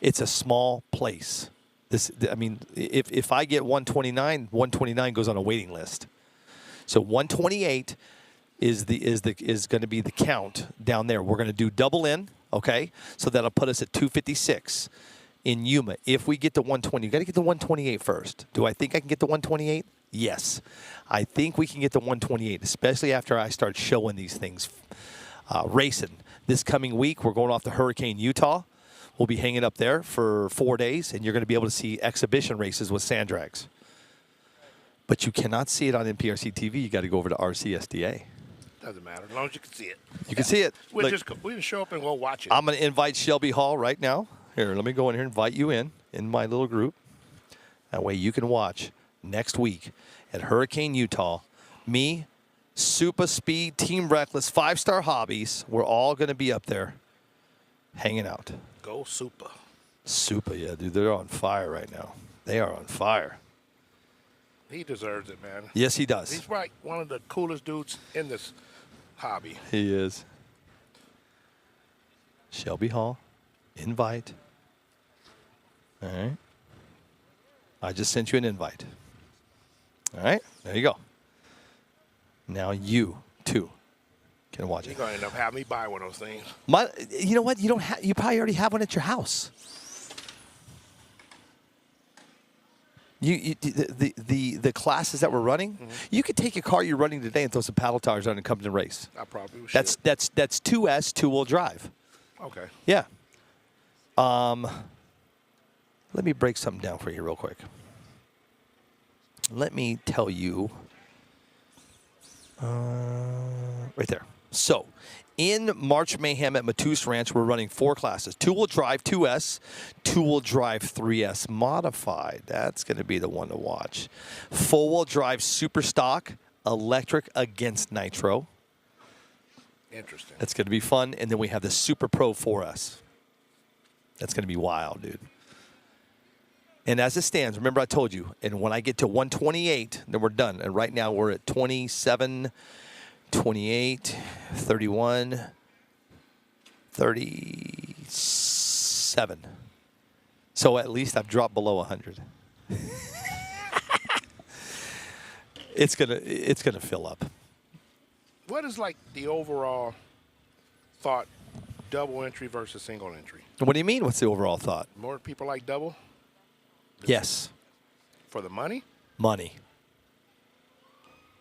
It's a small place. If I get 129 goes on a waiting list. So 128 is going to be the count down there. We're going to do double in, okay? So that'll put us at 256 in Yuma. If we get to 120, you got to get to 128 first. Do I think I can get to 128? Yes. I think we can get to 128, especially after I start showing these things racing. This coming week, we're going off to Hurricane, Utah. We'll be hanging up there for 4 days, and you're going to be able to see exhibition races with sand drags. But you cannot see it on NPRC TV. You got to go over to RCSDA. Doesn't matter, as long as you can see it. You can see it. We'll Look, just show up and we'll watch it. I'm going to invite Shelby Hall right now. Here, let me go in here and invite you in my little group. That way you can watch next week at Hurricane, Utah. Me, Super Speed, Team Reckless, 5-Star Hobbies. We're all going to be up there hanging out. Go Super. Super, yeah, dude. They're on fire right now. They are on fire. He deserves it, man. Yes, he does. He's right, one of the coolest dudes in this hobby. He is. Shelby Hall, invite. All right. I just sent you an invite. All right, there you go. Now you, too, can watch You're it. going to end up having me buy one of those things. You know what? You don't have. You probably already have one at your house. The classes that we're running, you could take your car you're running today and throw some paddle tires on and come to race. I probably should. That's 2S 2-wheel drive. Okay. Yeah. Let me break something down for you real quick. Let me tell you. Right there. So, in March Mayhem at Matus Ranch, we're running 4 classes. 2-wheel drive 2S, 2-wheel drive 3S modified. That's going to be the one to watch. 4-wheel drive super stock, electric against nitro. Interesting. That's going to be fun. And then we have the Super Pro 4S. That's going to be wild, dude. And as it stands, remember I told you, and when I get to 128, then we're done. And right now we're at 27, 28, 31, 37. So at least I've dropped below 100. It's gonna fill up. What is like the overall thought, double entry versus single entry? What do you mean? What's the overall thought? More people like double Yes, for the money? money,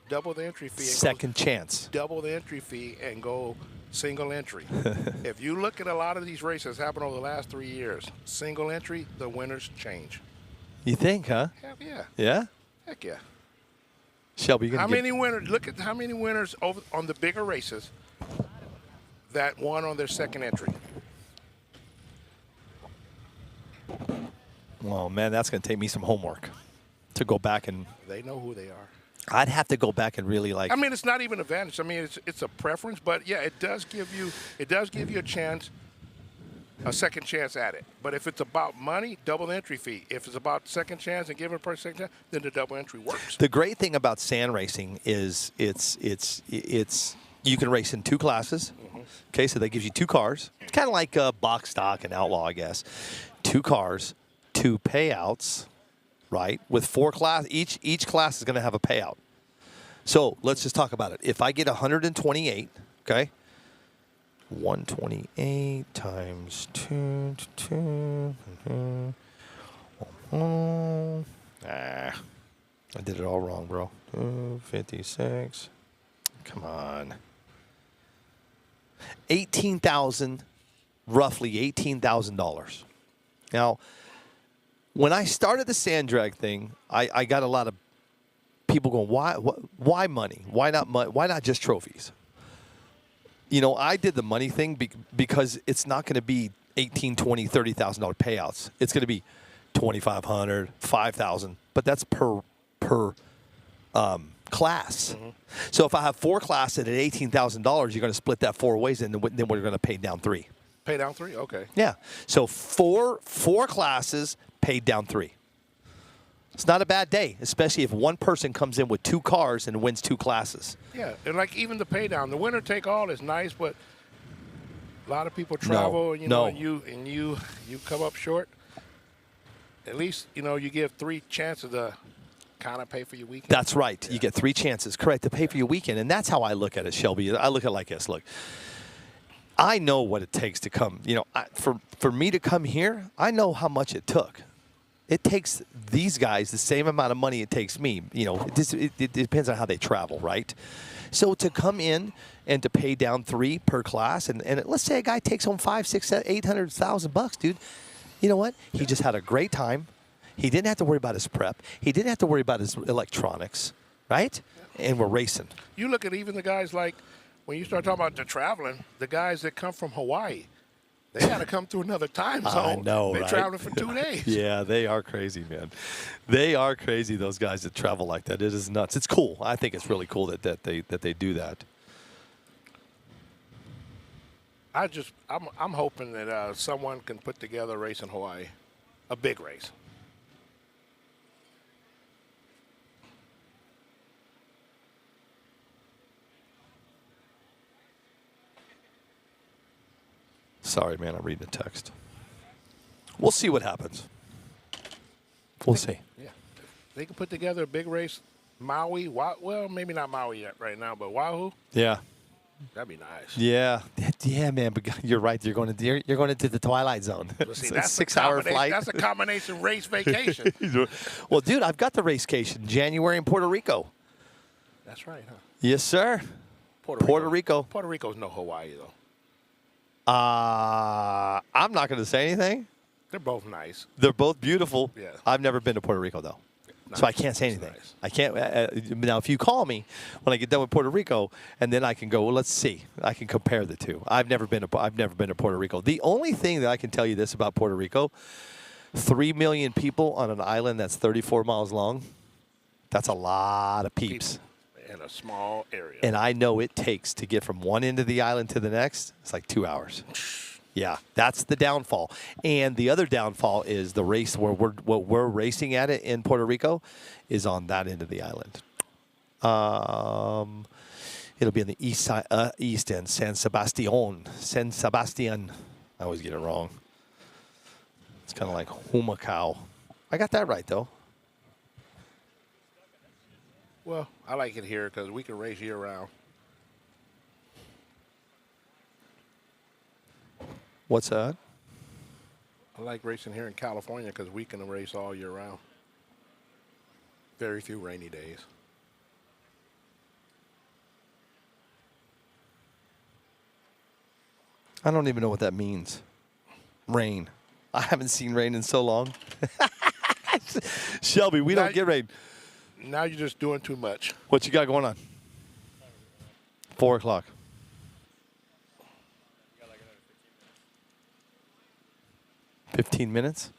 Double the entry fee. And second chance. double the entry fee and go single entry. If you look at a lot of these races happen over the last 3 years, single entry, the winners change. You think, huh? Heck yeah. Yeah. Heck yeah. Shelby, you gonna How get- many winners? Look at how many winners over on the bigger races that won on their second entry. Oh man, that's gonna take me some homework to go back and. They know who they are. I'd have to go back and really like. I mean, it's not even advantage. I mean, it's a preference, but yeah, it does give you a chance, a second chance at it. But if it's about money, double the entry fee. If it's about second chance and giving a person second chance, then the double entry works. The great thing about sand racing is it's you can race in 2 classes. Okay, so that gives you 2 cars. It's kind of like box stock and outlaw, I guess. 2 cars, 2 payouts, right? With 4 class, each class is going to have a payout. So let's just talk about it. If I get 128, okay, 128 times 2. I did it all wrong, bro. 256. Come on. 18,000, roughly $18,000. Now, when I started the sand drag thing, I got a lot of people going, why money? Why not just trophies? You know, I did the money thing because it's not going to be $18,000, $20,000, $30,000 payouts. It's going to be $2,500, $5,000, but that's per class. So if I have 4 classes at $18,000, you're going to split that 4 ways, and then we're going to pay down 3. Pay down 3? Okay. Yeah. So four classes, paid down 3. It's not a bad day, especially if one person comes in with 2 cars and wins 2 classes. Yeah, and like even the pay down, the winner take all is nice, but a lot of people travel, and you come up short. At least you give 3 chances to kind of pay for your weekend. That's right. Yeah. You get 3 chances, correct, to pay for your weekend, and that's how I look at it, Shelby. I look at it like this. Look, I know what it takes to come. For me to come here, I know how much it took. It takes these guys the same amount of money it takes me. It depends on how they travel, right? So to come in and to pay down 3 per class, and let's say a guy takes home $500,000, $600,000, $800,000, dude. You know what? He just had a great time. He didn't have to worry about his prep. He didn't have to worry about his electronics, right? And we're racing. You look at even the guys like when you start talking about the traveling, the guys that come from Hawaii. They got to come through another time zone. I know, They're right? traveling for 2 days. Yeah, they are crazy, man. They are crazy. Those guys that travel like that. It is nuts. It's cool. I think it's really cool that they do that. I'm hoping that someone can put together a race in Hawaii, a big race. Sorry, man. I'm reading the text. We'll see what happens. We'll see. Yeah, they can put together a big race. Maui, well, maybe not Maui yet right now, but Oahu, Yeah. that'd be nice. Yeah, yeah, man. But you're right. You're going into the twilight zone. But see, It's a that's a 6-hour flight. That's a combination race vacation. Well, dude, I've got the racecation January in Puerto Rico. That's right, huh? Yes, sir. Puerto Rico. Puerto Rico's no Hawaii though. I'm not going to say anything. They're both nice. They're both beautiful. Yeah. I've never been to Puerto Rico though. Nice. So I can't say anything. Nice. I can't. Now, if you call me when I get done with Puerto Rico, and then I can go. Well, let's see. I can compare the two. I've never been to Puerto Rico. The only thing that I can tell you this about Puerto Rico: 3 million people on an island that's 34 miles long. That's a lot of peeps. In a small area. And I know it takes to get from one end of the island to the next. It's like 2 hours. Yeah, that's the downfall. And the other downfall is the race where we're racing at it in Puerto Rico is on that end of the island. It'll be on the east side, east end, San Sebastian. I always get it wrong. It's kind of like Humacao. I got that right though. Well, I like it here because we can race year round. What's that? I like racing here in California because we can race all year round. Very few rainy days. I don't even know what that means. Rain. I haven't seen rain in so long. Shelby, we don't get rain. Now you're just doing too much. What you got going on? 4 o'clock. 15 minutes?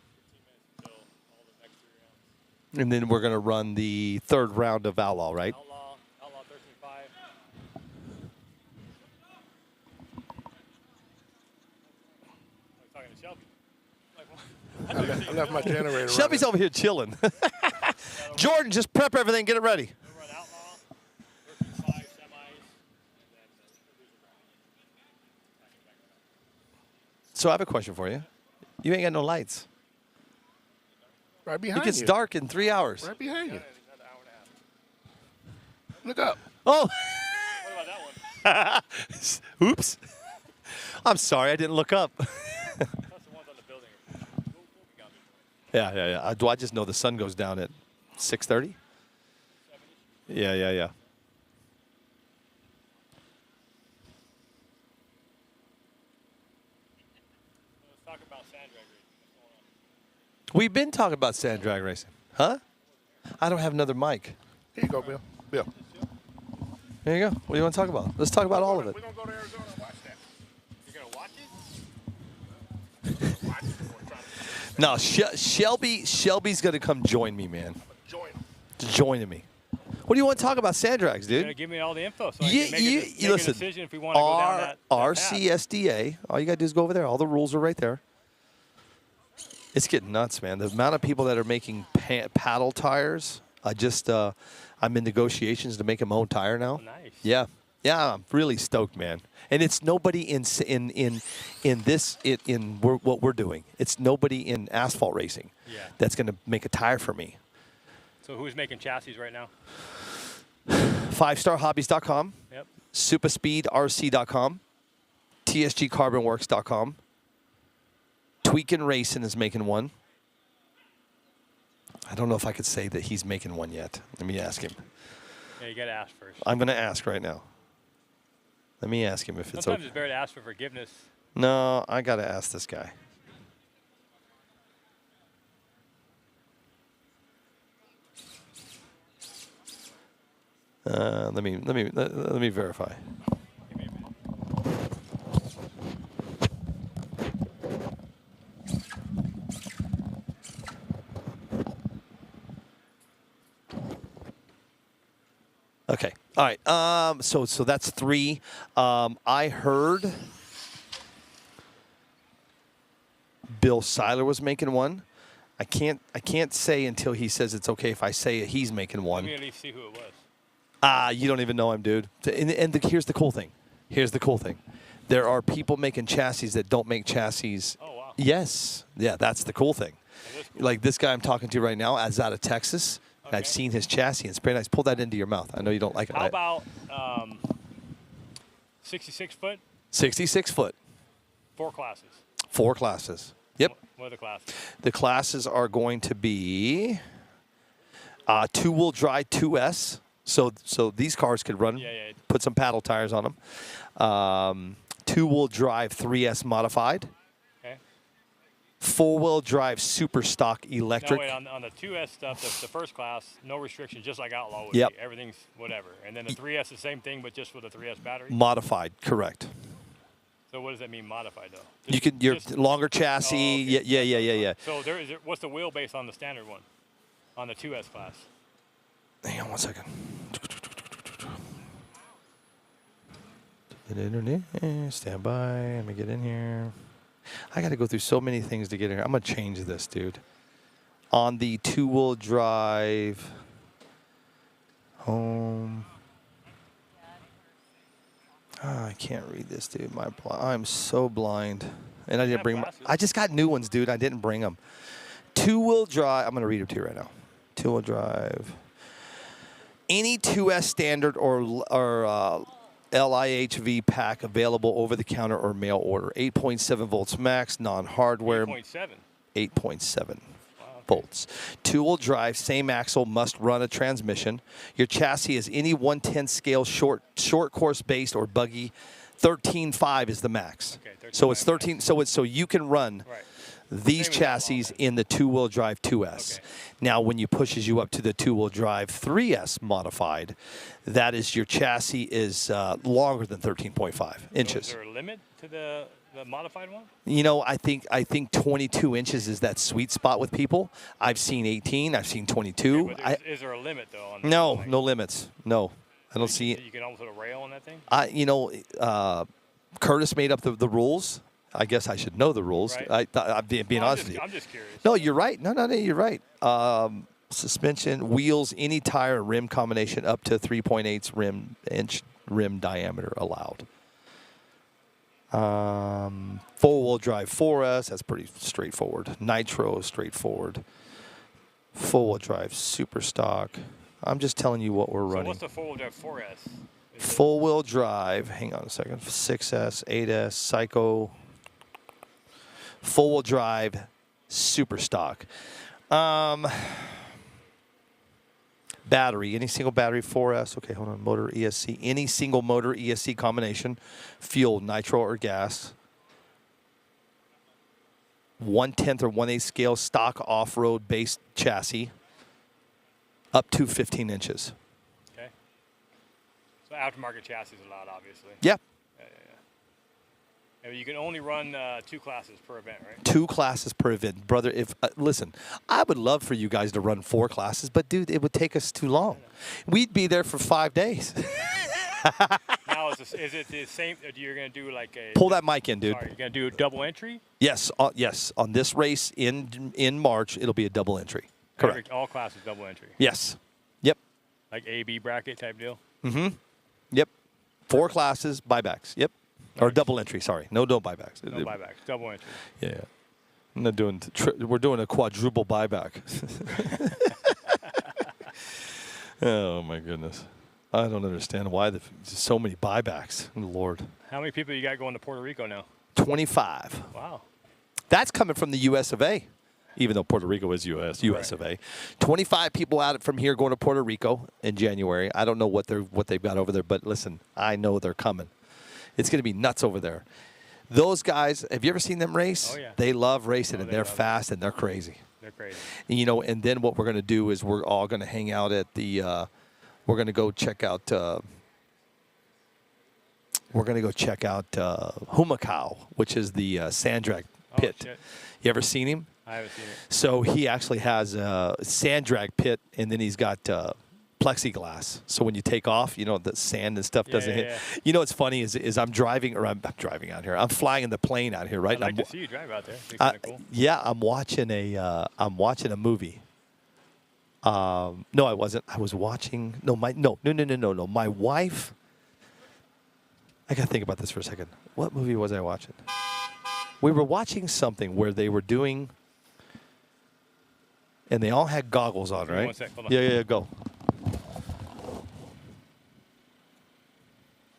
And then we're going to run the third round of Outlaw, right? Outlaw 13.5. I'm talking to Shelby. I left my generator Shelby's running. over here chilling. Jordan, just prep everything, get it ready. We'll run Outlaw, 13.5 semis, and then So I have a question for you. You ain't got no lights. Right It behind gets you. dark in 3 hours. Right behind you. Look up. Oh, what about that one? oops. I'm sorry, I didn't look up. Plus the ones on the building. We'll be gone before. Yeah. Do I just know the sun goes down at 6:30? Yeah. Let's talk about sand drag racing. What's going on? We've been talking about sand drag racing. Huh? I don't have another mic. Here you go, Bill. Bill. There you go. What do you want to talk about? Let's talk about all of it. We're going to go to Arizona and watch that. You're going to watch it? No, Shelby's going to come join me, man. Join them. Joining me. What do you want to talk about sand drags, You're going to dude? give me all the info so I can make a Listen, decision if we want to go down that path. RCSDA, all you got to do is go over there. All the rules are right there. It's getting nuts, man. The amount of people that are making paddle tires, I'm in negotiations to make my own tire now. Nice. Yeah, I'm really stoked, man. And it's nobody in what we're doing. It's nobody in asphalt racing that's going to make a tire for me. So who's making chassis right now? 5starhobbies.com, Yep. superspeedrc.com, tsgcarbonworks.com. Tweakin' Racing is making one. I don't know if I could say that he's making one yet. Let me ask him. Yeah, you got to ask first. I'm going to ask right now. Let me ask him if it's Sometimes okay. it's better to ask for forgiveness. No, I got to ask this guy. Let me verify. Give me a minute. Okay. All right. So that's 3. I heard Bill Seiler was making one. I can't say until he says it's okay if I say he's making Let one. me at least see who it was. You don't even know him, dude. Here's the cool thing. There are people making chassis that don't make chassis. Oh, wow. Yes. Yeah, that's the cool thing. That is cool. Like this guy I'm talking to right now is out of Texas. Okay. I've seen his chassis. It's pretty nice. Pull that into your mouth. I know you don't like it. How about 66 foot, 66 foot, 4 classes? 4 classes. Yep. What are the classes? The classes are going to be 2-wheel drive 2S. So these cars could run. Yeah, yeah. Put some paddle tires on them. 2-wheel drive 3S modified. Okay. 4-wheel drive super stock electric. No, wait, on the 2S stuff, the first class, no restrictions, just like Outlaw would Yep. be. Everything's whatever. And then the 3S, the same thing, but just with a 3S battery. Modified, correct. So what does that mean, modified, though? You can your just- longer chassis. Oh, okay. Yeah. So what's the wheelbase on the standard one, on the 2S class? Hang on one second. Stand by. Let me get in here. I got to go through so many things to get in here. I'm going to change this, dude. On the 2-wheel drive, home. I can't read this, dude. I'm so blind. And I didn't bring them. I just got new ones, dude. I didn't bring them. 2-wheel drive. I'm going to read it to you right now. 2-wheel drive. Any 2S standard or LIHV pack available over the counter or mail order. 8.7 volts max, non-hardware. 8.7. 8.7 volts. 2-wheel drive, same axle, must run a transmission. Your chassis is any 1/10 scale short course based or buggy. 13.5 is the max. Okay, So it's 13.5 13. So you can run Right. these Same as chassis Outlaw. in the 2-wheel drive 2S. Okay. Now, when you pushes you up to the 2-wheel drive 3S modified, that is your chassis is longer than 13.5 So inches. is there a limit to the modified one? You know, I think 22 inches is that sweet spot with people. I've seen 18. I've seen 22. But is there a limit, though? On No length? limits. No, I don't see it. You can almost put a rail on that thing? Curtis made up the rules. I guess I should know the rules. Right. I'm being Well, honest with you. I'm just curious. No, you're right. No, you're right. Suspension, wheels, any tire, rim combination up to 3.8 inch rim diameter allowed. 4-wheel drive 4S, that's pretty straightforward. Nitro, straightforward. 4-wheel drive super stock. I'm just telling you what we're So running. what's the 4-wheel drive 4S? Is it- 4-wheel drive, hang on a second, 6S, 8S, Psycho. 4-wheel drive super stock. Battery, any single battery 4S. Okay, hold on. Motor ESC, any single motor ESC combination, fuel, nitro or gas. 1/10 or 1/8 scale stock off-road based chassis, up to 15 inches. Okay. So aftermarket chassis is allowed, obviously. Yeah, And you can only run 2 classes per event, right? 2 classes per event, brother. If listen, I would love for you guys to run 4 classes, but dude, it would take us too long. We'd be there for 5 days. Now, is it the same? You're going to do like a. Pull that mic in, dude. Sorry, you're going to do a double entry? Yes, yes. On this race in March, it'll be a double entry. Correct. All classes double entry. Yes. Yep. Like A, B bracket type deal? Yep. 4 classes, buybacks. Yep. Or double entry. Sorry, no buybacks. No buybacks, double entry. Yeah. I'm not doing. We're doing a quadruple buyback. Oh my goodness. I don't understand why there's so many buybacks. Lord. How many people you got going to Puerto Rico now? 25. Wow. That's coming from the U.S. of A. Even though Puerto Rico is U.S. of A. 25 people out from here going to Puerto Rico in January. I don't know what they've got over there, but listen, I know they're coming. It's going to be nuts over there. Those guys, have you ever seen them race? Oh, yeah. They love racing, and they they're love it. fast, and they're crazy. They're crazy. You know, and then what we're going to do is we're all going to hang out at the we're going to go check out Humacao, which is the sand drag pit. shit. You ever seen him? I haven't seen it. So he actually has a sand drag pit, and then he's got plexiglass. So when you take off, you know, the sand and stuff doesn't hit. Yeah. You know what's funny is I'm driving out here. I'm flying in the plane out here, right? I'd like to see you drive out there. It'd be kind of cool. Yeah, I'm watching a movie. No, I wasn't. I was watching. No. My wife. I gotta think about this for a second. What movie was I watching? We were watching something where they were doing, and they all had goggles on, right? 1 sec, hold on. Yeah, go.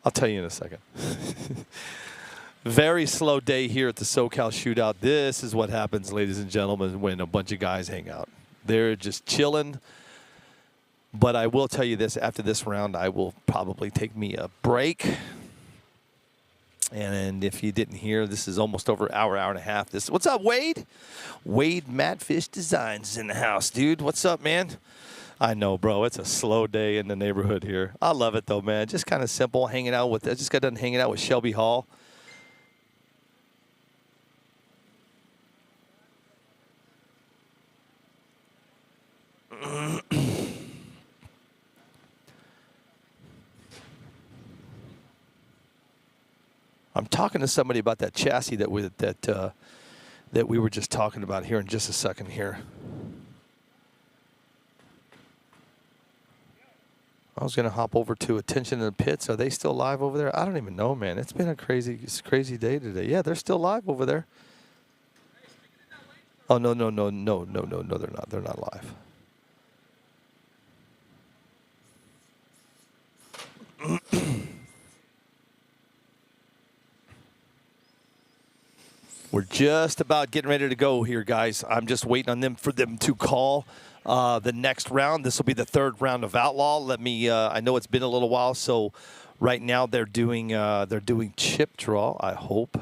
I'll tell you in a second. Very slow day here at the Socal Shootout. This is what happens, ladies and gentlemen, when a bunch of guys hang out. They're just chilling. But I will tell you this, after this round, I will probably take me a break. And if you didn't hear, this is almost over hour and a half. What's up, Wade? Wade Madfish Designs is in the house, dude. What's up, man? I know, bro. It's a slow day in the neighborhood here. I love it, though, man. Just kind of simple, I just got done hanging out with Shelby Hall. I'm talking to somebody about that chassis that we were just talking about here in just a second here. I was going to hop over to Attention in the Pits. Are they still live over there? I don't even know, man. It's been a crazy day today. Yeah, they're still live over there. Oh, no, they're not. They're not live. We're just about getting ready to go here, guys. I'm just waiting on them for them to call the next round. This will be the third round of Outlaw. I know it's been a little while, so right now they're doing chip draw, I hope.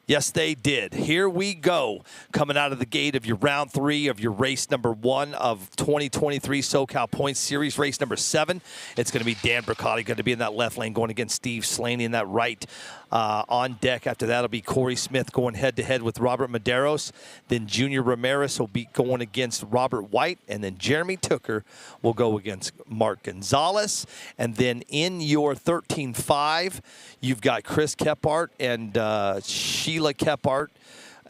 Yes, they did. Here we go. Coming out of the gate of your round 3 of your race number 1 of 2023 SoCal Points Series, race number 7. It's going to be Dan Bricati going to be in that left lane going against Steve Slaney in that right. On deck after that will be Corey Smith going head-to-head with Robert Medeiros. Then Junior Ramirez will be going against Robert White. And then Jeremy Tooker will go against Mark Gonzalez. And then in your 13-5, you've got Chris Kephart and Sheila Kephart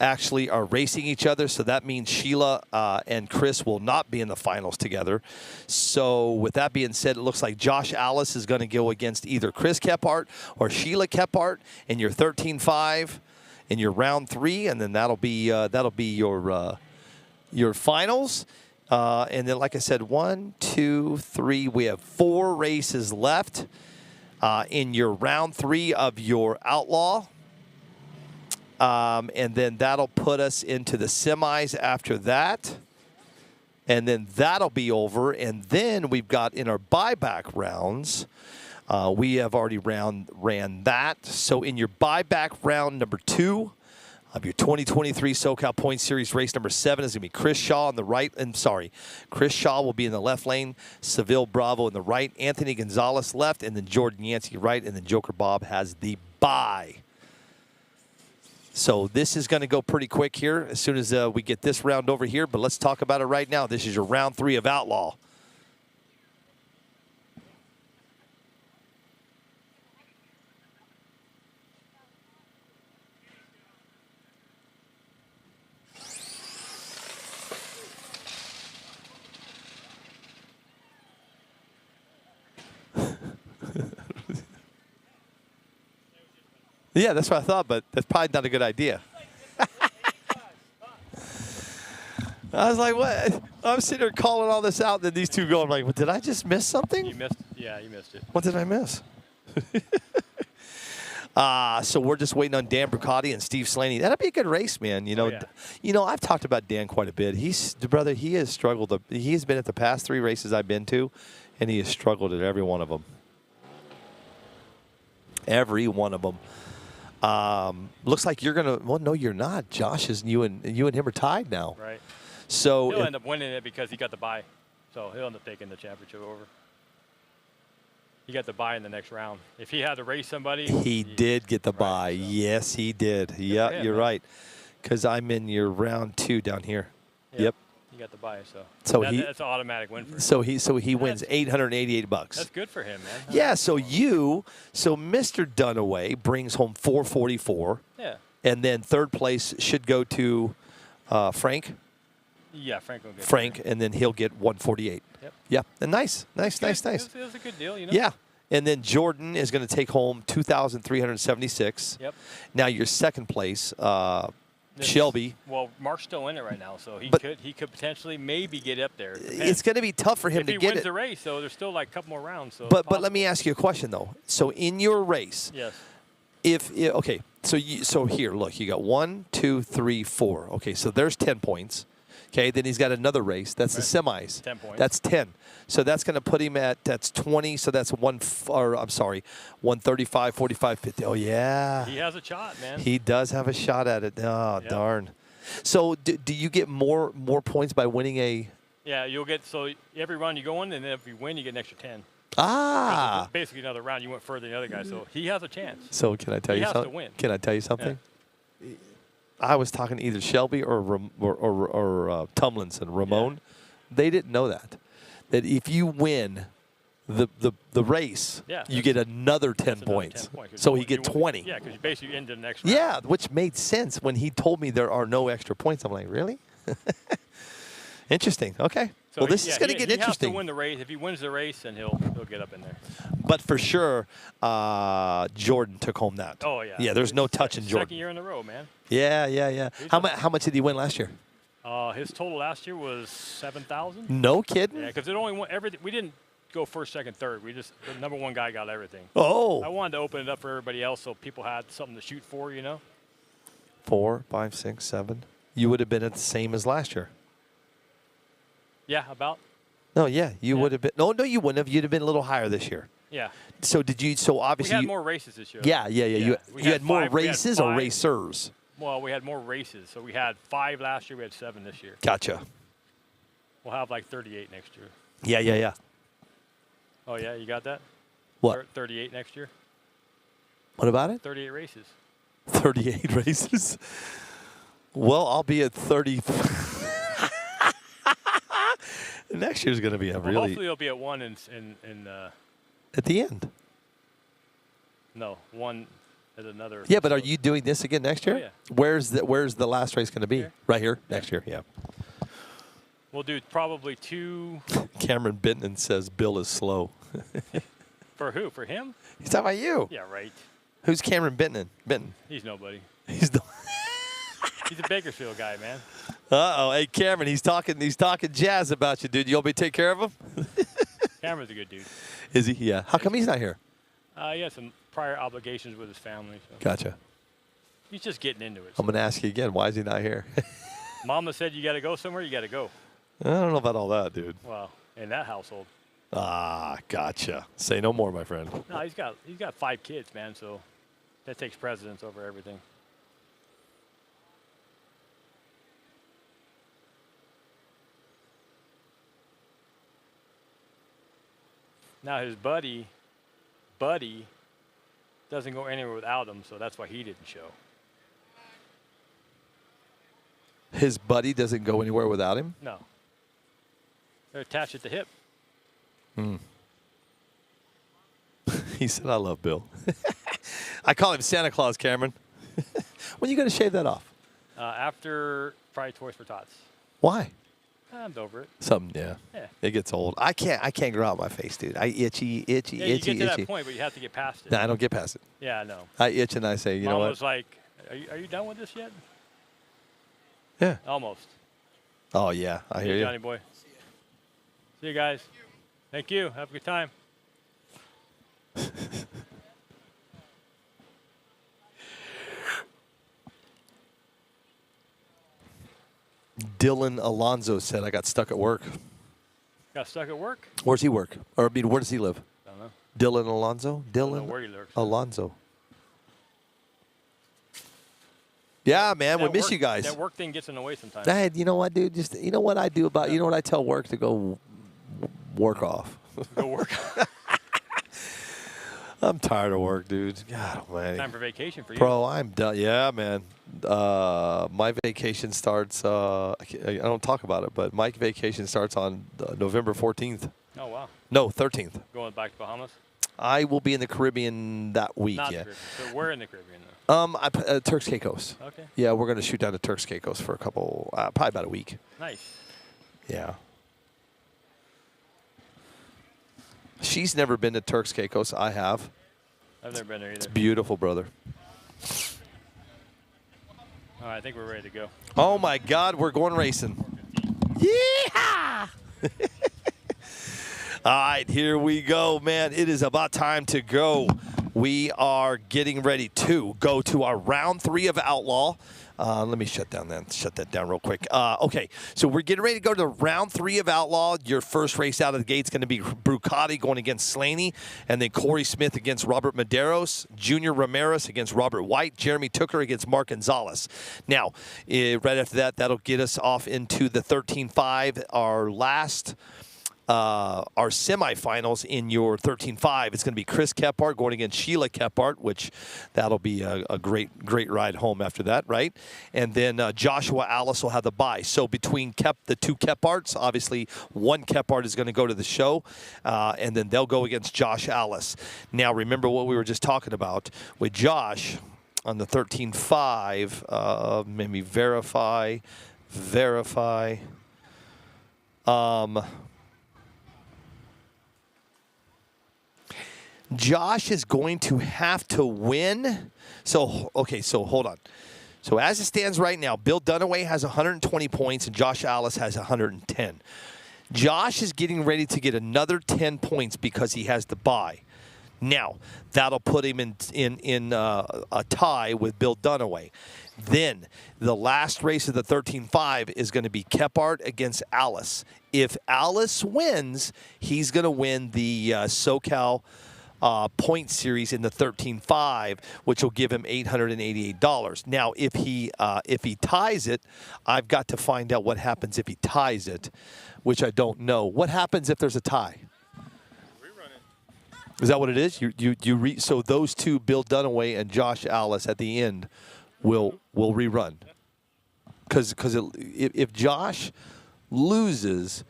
actually are racing each other. So that means Sheila and Chris will not be in the finals together. So with that being said, it looks like Josh Alice is going to go against either Chris Kephart or Sheila Kephart in your 13-5 in your round 3. And then that'll be your finals. And then, like I said, 1, 2, 3, we have 4 races left in your round 3 of your Outlaw. And then that'll put us into the semis after that. And then that'll be over. And then we've got in our buyback rounds, we have already ran that. So in your buyback round number 2 of your 2023 SoCal Points Series race number 7 is going to be Chris Shaw on the right. Chris Shaw will be in the left lane, Seville Bravo in the right, Anthony Gonzalez left, and then Jordan Yancey right, and then Joker Bob has the bye. So this is going to go pretty quick here as soon as we get this round over here. But let's talk about it right now. This is your round 3 of Outlaw. Yeah, that's what I thought, but that's probably not a good idea. I was like, what? I'm sitting there calling all this out, and then these two go, I'm like, well, did I just miss something? You missed it. What did I miss? So we're just waiting on Dan Bricati and Steve Slaney. That'll be a good race, man. You know, I've talked about Dan quite a bit. He has struggled. He's been at the past 3 races I've been to, and he has struggled at every one of them. Every one of them. Looks like you're gonna. Well, no, you're not. Josh is you and him are tied now. Right. So he'll end up winning it because he got the bye. So he'll end up taking the championship over. He got the bye in the next round. If he had to race somebody, he did get the bye. So. Yes, he did. Yeah, you're right. Because I'm in your round 2 down here. Yep. He got the buy, So that's an automatic win for him. So he wins $888. That's good for him, man. Yeah. So Mr. Dunaway brings home 444. Yeah. And then third place should go to Frank. Yeah, Frank will get Frank, there. and then he'll get 148. Yep. Yep. And nice. It was a good deal, you know. Yeah. And then Jordan is going to take home 2,376. Yep. Now your second place, Shelby. Well, Mark's still in it right now, so he could potentially maybe get up there. It's going to be tough for him if to he get wins it. the race, though, there's still like a couple more rounds. So But let me ask you a question though. So in your race, yes. okay, so here, look, you got 1, 2, 3, 4. Okay, so there's 10 points. Okay, then he's got another race. That's the semis. 10 points. That's 10. So that's going to put him that's 20. So that's 135, 45, 50. Oh yeah. He has a shot, man. He does have a shot at it. Oh Yep. darn. So do you get more points by winning a? Yeah, you'll get every run you go in, and then if you win, you get an extra 10. Ah. It's basically another round. You went further than the other guy, so he has a chance. So can I tell He you has to something? win. Can I tell you something? I was talking to either Shelby or Tumlinson, Ramon. They didn't know that if you win the race, you get another 10 points. So he get 20. Yeah, because you basically ended the next round. Yeah, which made sense when he told me there are no extra points. I'm like, really? Interesting. Okay. So well, this is going to get interesting. He has to win the race. If he wins the race, then he'll get up in there. But for sure, Jordan took home that. Oh yeah. Yeah, there's no touching Jordan. Second year in a row, man. Yeah. How much did he win last year? His total last year was 7,000. No kidding. Yeah, because it only won everything. We didn't go first, second, third. The number one guy got everything. Oh. I wanted to open it up for everybody else so people had something to shoot for, you know. 4, 5, 6, 7. You would have been at the same as last year. Yeah, about. No, yeah, you would have been. No, you wouldn't have. You'd have been a little higher this year. Yeah. So did you? So obviously we had more races this year. Yeah. You had more races or racers. Well, we had more races. So we had 5 last year. We had 7 this year. Gotcha. We'll have like 38 next year. Yeah. Oh yeah, you got that? What? 38 next year. What about it? 38 races. 38 races. Well, I'll be at 30. Next year's going to be a really. Hopefully, it'll be at 1 in at the end. No, 1 at another. Yeah, but are you doing this again next year? Oh, yeah. Where's the last race going to be? Here. Right here next year. Yeah. We'll do probably 2. Cameron Benton says Bill is slow. For who? For him? He's talking about you. Yeah, right. Who's Cameron Benton? He's nobody. He's the. He's a Bakersfield guy, man. Uh-oh. Hey, Cameron, he's talking jazz about you, dude. You want me to take care of him? Cameron's a good dude. Is he? Yeah. How come he's not here? He has some prior obligations with his family. So. Gotcha. He's just getting into it. I'm going to ask you again. Why is he not here? Mama said you got to go somewhere, you got to go. I don't know about all that, dude. Well, in that household. Ah, gotcha. Say no more, my friend. No, he's got 5 kids, man, so that takes precedence over everything. Now his buddy doesn't go anywhere without him, so that's why he didn't show. His buddy doesn't go anywhere without him? No. They're attached at the hip. He said, I love Bill. I call him Santa Claus, Cameron. When are you going to shave that off? After Friday Toys for Tots. Why? I'm over it. Yeah. Yeah. It gets old. I can't grow out my face, dude. I itchy. Yeah, you get to that point, but you have to get past it. No, I don't get past it. Yeah, I know. I itch and I say, you know Mom what? was like, are you done with this yet? Yeah. Almost. Oh, yeah. I hear you. Johnny boy. See you guys. Thank you. Have a good time. Dylan Alonzo said, I got stuck at work. Got stuck at work? Where's he work? Or, I mean, where does he live? I don't know. Dylan Alonzo? I don't know Dylan where he lurks. Alonzo. Yeah, man, we miss you guys. That work thing gets in the way sometimes. Hey, you know what, dude? Just, you know what I do about, you know what I tell work to go work off. Go work. I'm tired of work, dude. God almighty. Time for vacation for you. Bro, I'm done. Yeah, man. My vacation starts, I don't talk about it, but my vacation starts on November 14th. Oh, wow. No, 13th. Going back to Bahamas? I will be in the Caribbean that week, Not yeah. the Caribbean. So we're in the Caribbean, though. Turks Caicos. Okay. Yeah, we're going to shoot down to Turks Caicos for a couple, probably about a week. Nice. Yeah. She's never been to Turks Caicos. I have. I've never been there either. It's beautiful, brother. All right, I think we're ready to go. Oh, my God, we're going racing. Yeehaw! All right, here we go, man. It is about time to go. We are getting ready to go to our round 3 of Outlaw. Let me shut that down real quick. Okay, so we're getting ready to go to round 3 of Outlaw. Your first race out of the gate is going to be Brucati going against Slaney, and then Corey Smith against Robert Medeiros, Junior Ramirez against Robert White, Jeremy Tooker against Mark Gonzalez. Now, right after that, that'll get us off into the 13-5, our last. Our semifinals in your 13-5. It's going to be Chris Kephart going against Sheila Kephart, which that'll be a great ride home after that, right? And then Joshua Alice will have the bye. So between the two Kepharts, obviously one Kephart is going to go to the show, and then they'll go against Josh Alice. Now, remember what we were just talking about with Josh on the 13-5. Maybe verify. Josh is going to have to win. So hold on. So as it stands right now, Bill Dunaway has 120 points and Josh Alice has 110. Josh is getting ready to get another 10 points because he has the bye. Now, that'll put him in a tie with Bill Dunaway. Then the last race of the 13-5 is going to be Kephart against Alice. If Alice wins, he's going to win the Socal point series in the 13-5, which will give him $888. Now, if he ties it, I've got to find out what happens if he ties it, which I don't know. What happens if there's a tie? Rerun it. Is that what it is? So those two, Bill Dunaway and Josh Alice, at the end, will rerun. Because if Josh loses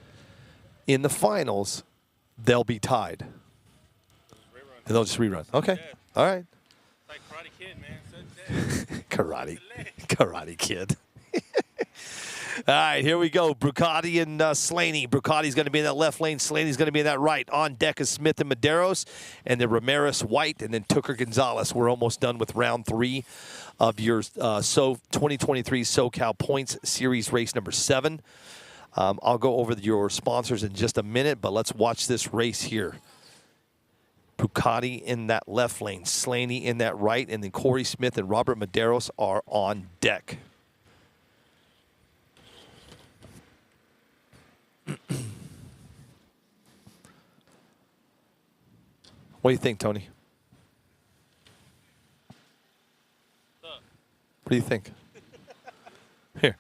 in the finals, they'll be tied. And they'll just rerun. Okay. Yeah. All right. It's like Karate Kid, man. Karate Kid. All right, here we go. Brucati and Slaney. Brucati's going to be in that left lane. Slaney's going to be in that right. On deck is Smith and Medeiros, and then Ramirez, White, and then Tooker Gonzalez. We're almost done with round 3 of your 2023 SoCal Points Series race number 7. I'll go over your sponsors in just a minute, but let's watch this race here. Brucati in that left lane, Slaney in that right, and then Corey Smith and Robert Medeiros are on deck. What do you think, Tony? What do you think? Here,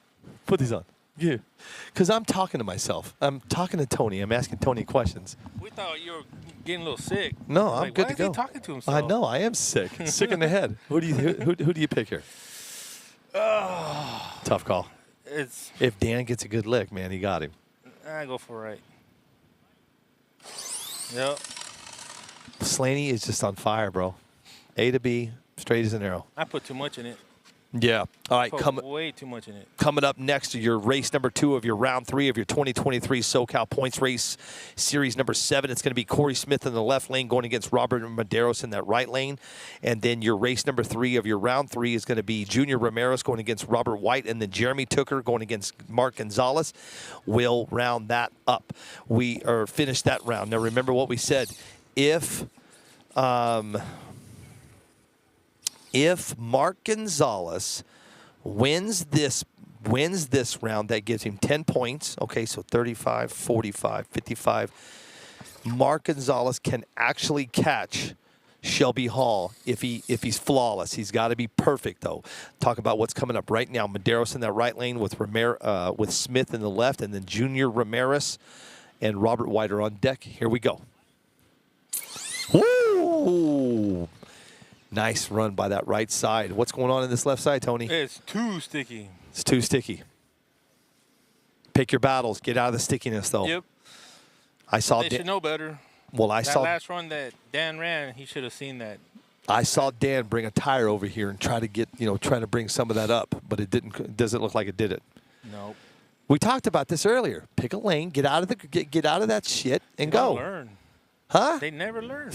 put these on. Yeah. Because I'm talking to myself. I'm talking to Tony. I'm asking Tony questions. We thought you were getting a little sick. No, I'm good to go. Why is he talking to himself? I know. I am sick. Sick in the head. Who do you pick here? Tough call. If Dan gets a good lick, man, he got him. I go for right. Yep. Slaney is just on fire, bro. A to B, straight as an arrow. I put too much in it. Yeah. All right. Way too much in it. Coming up next to your race number 2 of your round 3 of your 2023 SoCal Points Race Series number 7. It's going to be Corey Smith in the left lane going against Robert Medeiros in that right lane. And then your race number 3 of your round 3 is going to be Junior Ramirez going against Robert White, and then Jeremy Tooker going against Mark Gonzalez. We'll round that up. We are finished that round. Now remember what we said. If Mark Gonzalez wins this round, that gives him 10 points. Okay, so 35, 45, 55. Mark Gonzalez can actually catch Shelby Hall if he's flawless. He's got to be perfect, though. Talk about what's coming up right now. Medeiros in that right lane with Smith in the left, and then Junior Ramirez and Robert White are on deck. Here we go. Woo! Nice run by that right side. What's going on in this left side, Tony? It's too sticky. It's too sticky. Pick your battles. Get out of the stickiness, though. Yep. I saw. They should know better. Well, That last run that Dan ran, he should have seen that. I saw Dan bring a tire over here and try to get, trying to bring some of that up, but it didn't. It doesn't look like it did it. Nope. We talked about this earlier. Pick a lane, get out of that shit, and They go. don't learn. Huh? They never learn.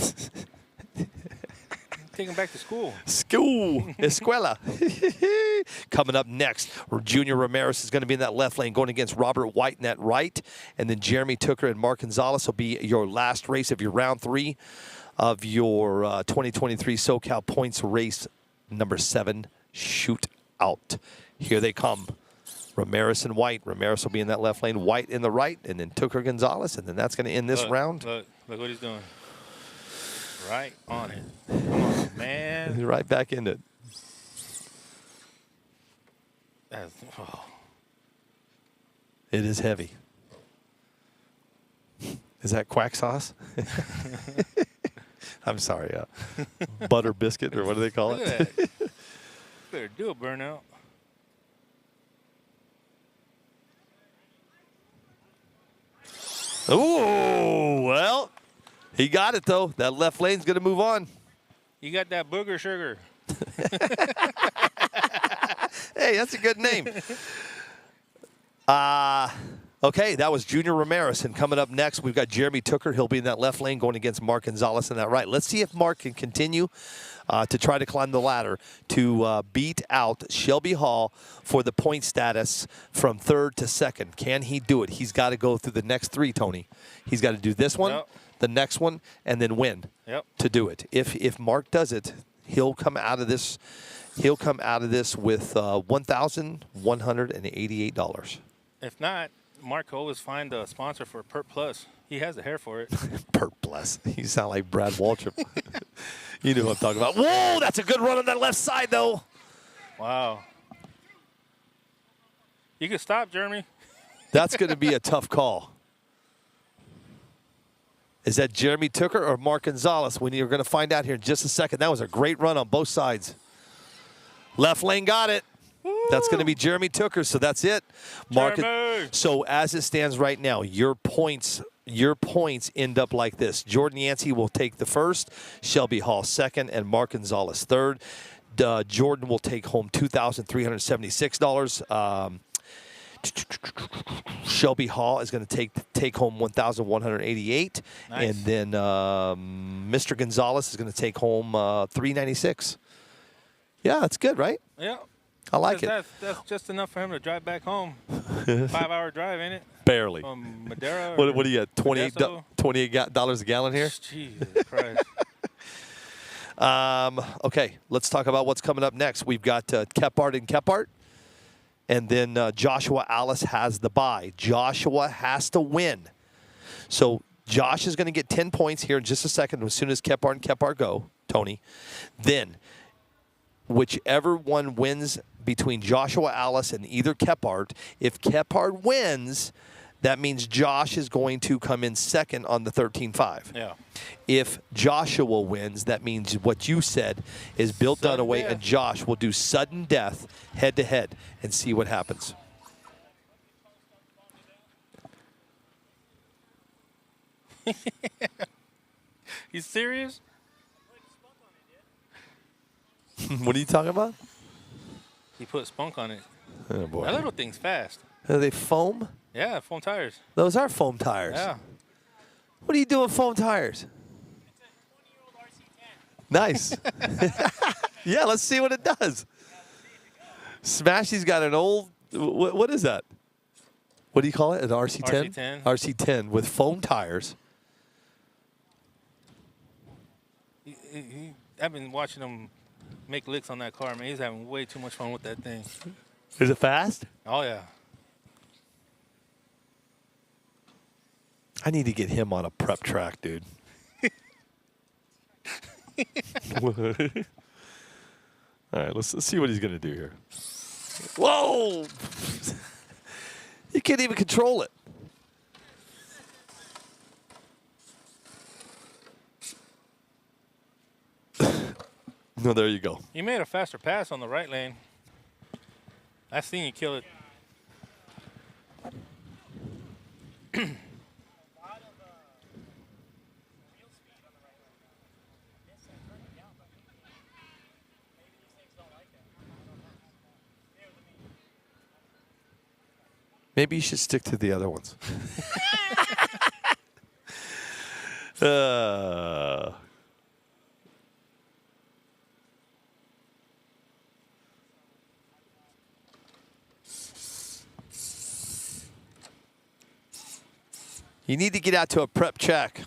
Take them back to school. School. Escuela. Coming up next, Junior Ramirez is going to be in that left lane going against Robert White in that right. And then Jeremy Tooker and Mark Gonzalez will be your last race of your round 3 of your 2023 Socal Points race number 7 Shootout. Here they come. Ramirez and White. Ramirez will be in that left lane. White in the right. And then Tooker Gonzalez. And then that's going to end this round. Look what he's doing. Right on it. Come on, man. Right back in it. It is heavy. Is that quack sauce? I'm sorry. Butter biscuit, or what do they call Look it? at that. Better do a burnout. Oh, well, he got it, though. That left lane's going to move on. You got that booger sugar. Hey, that's a good name. Okay, that was Junior Ramirez. And coming up next, we've got Jeremy Tooker. He'll be in that left lane going against Mark Gonzalez in that right. Let's see if Mark can continue to try to climb the ladder to beat out Shelby Hall for the point status from 3rd to 2nd. Can he do it? He's got to go through the next 3, Tony. He's got to do this one, the next one, and then win to do it. If Mark does it, he'll come out of this. He'll come out of this with $1,188. If not, Mark will always find a sponsor for Pert Plus. He has the hair for it. Pert Plus. You sound like Brad Waltrip. You know what I'm talking about. Whoa, that's a good run on that left side, though. Wow. You can stop, Jeremy. That's going to be a tough call. Is that Jeremy Tooker or Mark Gonzalez? You're going to find out here in just a second. That was a great run on both sides. Left lane got it. That's going to be Jeremy Tooker, so that's it. So as it stands right now, your points end up like this. Jordan Yancey will take the first, Shelby Hall second, and Mark Gonzalez third. Jordan will take home $2,376. Shelby Hall is going to take home $1,188, and then Mr. Gonzalez is going to take home $396. Yeah, that's good, right? Yeah. I like it. That's just enough for him to drive back home. 5-hour drive, ain't it? Barely. From Madera. What do you got? $28 a gallon here? Jesus Christ. Okay, let's talk about what's coming up next. We've got Kephart and Kephart. And then Joshua Alice has the bye. Joshua has to win. So Josh is going to get 10 points here in just a second as soon as Kephart and Kephart go, Tony. Then whichever one wins between Joshua Alice and either Kephart, if Kephart wins, that means Josh is going to come in second on the 13.5. Yeah. If Joshua wins, that means what you said is Bill Dunaway and Josh will do sudden death head-to-head and see what happens. You serious? What are you talking about? He put spunk on it. Oh, boy. That little thing's fast. Are they foam? Yeah, foam tires. Those are foam tires. Yeah. What do you do with foam tires? Nice. Yeah, let's see what it does. Smashy's got an old, what is that? What do you call it? An RC10? RC10. RC10 with foam tires. I've been watching him make licks on that car, man. He's having way too much fun with that thing. Is it fast? Oh, yeah. I need to get him on a prep track, dude. All right, let's see what he's going to do here. Whoa! You can't even control it. No, there you go. You made a faster pass on the right lane. I seen you kill it. Maybe you should stick to the other ones. You need to get out to a prep check.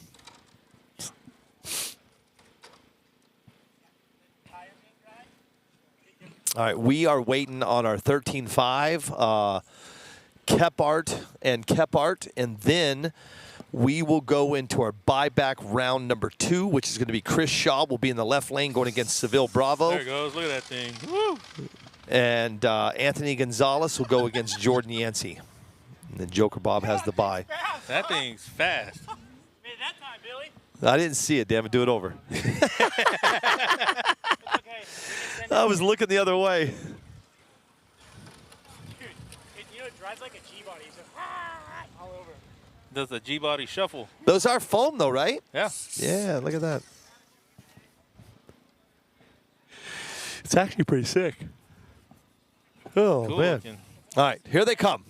All right, we are waiting on our 13.5, Kephart, and then we will go into our buyback round number 2, which is going to be Chris Shaw will be in the left lane going against Seville Bravo. There it goes. Look at that thing. Woo! And Anthony Gonzalez will go against Jordan Yancey. And then Joker Bob has the bye. That thing's fast. Made that time, Billy. I didn't see it, damn it. Do it over. I was looking the other way. Dude, it drives like a G-body. It's just all over. Does the G-body shuffle? Those are foam, though, right? Yeah. Yeah, look at that. It's actually pretty sick. Oh, Cool man. looking. All right, here they come.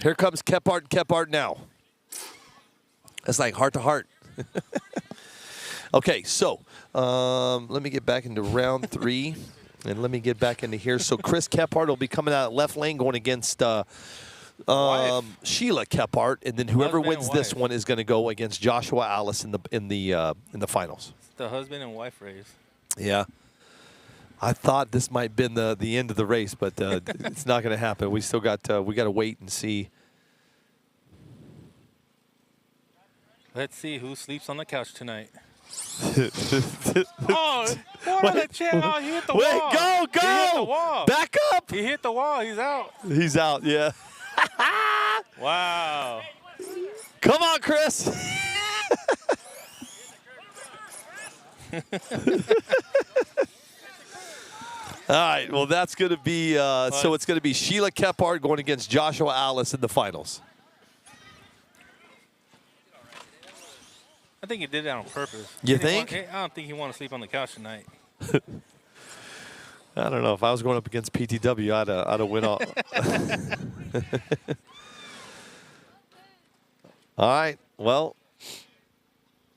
Here comes Kephart now. It's like heart to heart. Okay, so let me get back into round 3, and let me get back into here. So Chris Kephart will be coming out left lane going against Sheila Kephart, and then whoever Husband wins and this wife. one is going to go against Joshua Alice in the finals. It's the husband and wife race. Yeah. I thought this might have been the end of the race, but it's not going to happen. We still got we got to wait and see. Let's see who sleeps on the couch tonight. Oh, what on the chair? Oh, he hit the Wait, wall. go! He hit the wall. Back up! He hit the wall. He's out. He's out, yeah. Wow. Come on, Chris. All right, well, that's going to be, so it's going to be Sheila Kephart going against Joshua Alice in the finals. I think he did it on purpose. You He didn't think? want- I don't think he wanted to sleep on the couch tonight. I don't know. If I was going up against PTW, I'd have win all. All right, well,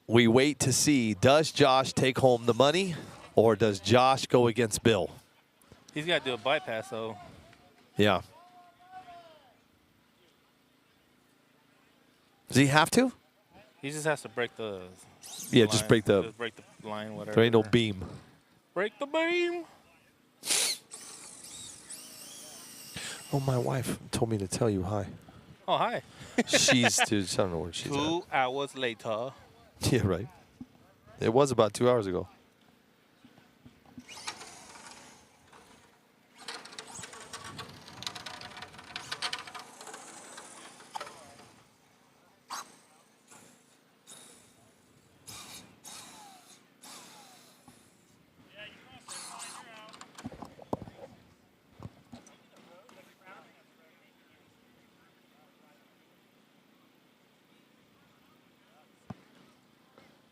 we wait to see, does Josh take home the money or does Josh go against Bill? He's got to do a bypass, though. Yeah. Does he have to? He just has to break the Yeah, line. just break the, Just break the line, whatever. there ain't no beam. Break the beam. Oh, my wife told me to tell you hi. Oh, hi. She's, dude, I don't know where she's 2 hours later. at. Yeah, right. It was about 2 hours ago.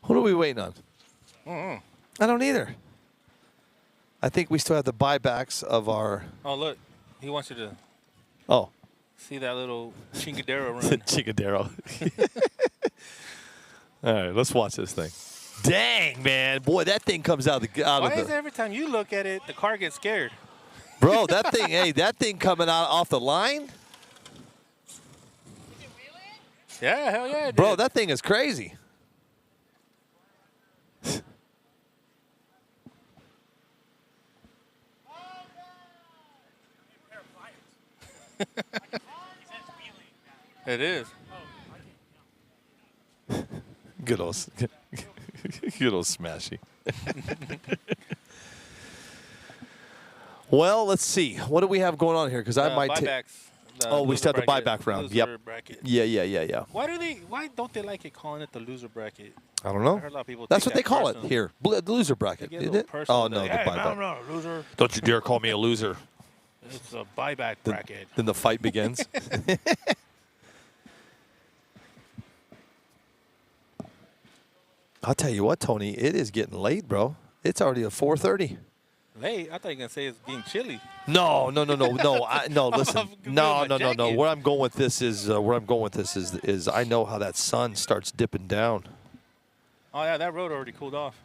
What are we waiting on? I don't either. I think we still have the buybacks of our. Oh, look. He wants you to Oh, see that little chingadero the run. Chicadero. All right, let's watch this thing. Dang, man, boy, that thing comes out of the Why is out of the. every time you look at it, the car gets scared? Bro, that thing, hey, that thing coming out off the line, Yeah, hell yeah, it bro, did. that thing is crazy. It is. Good old smashy. Well, let's see. What do we have going on here? Because I might take. Buybacks. Oh, we loser still have the bracket. buyback round. Loser Yep. bracket. Yeah. Why don't they like it calling it the loser bracket? I don't know. I heard a lot of people That's take what they that call it personal. here. The loser bracket, They get a isn't little it? personal Oh, with no, it. the Hey, buyback. I'm not a loser. Don't you dare call me a loser. It's a buyback bracket. Then the fight begins. I'll tell you what, Tony, it is getting late, bro. It's already at 4:30. Late? I thought you were gonna say it's being chilly. No. No. Listen, no. jacket. Where I'm going with this is I know how that sun starts dipping down. Oh yeah, that road already cooled off.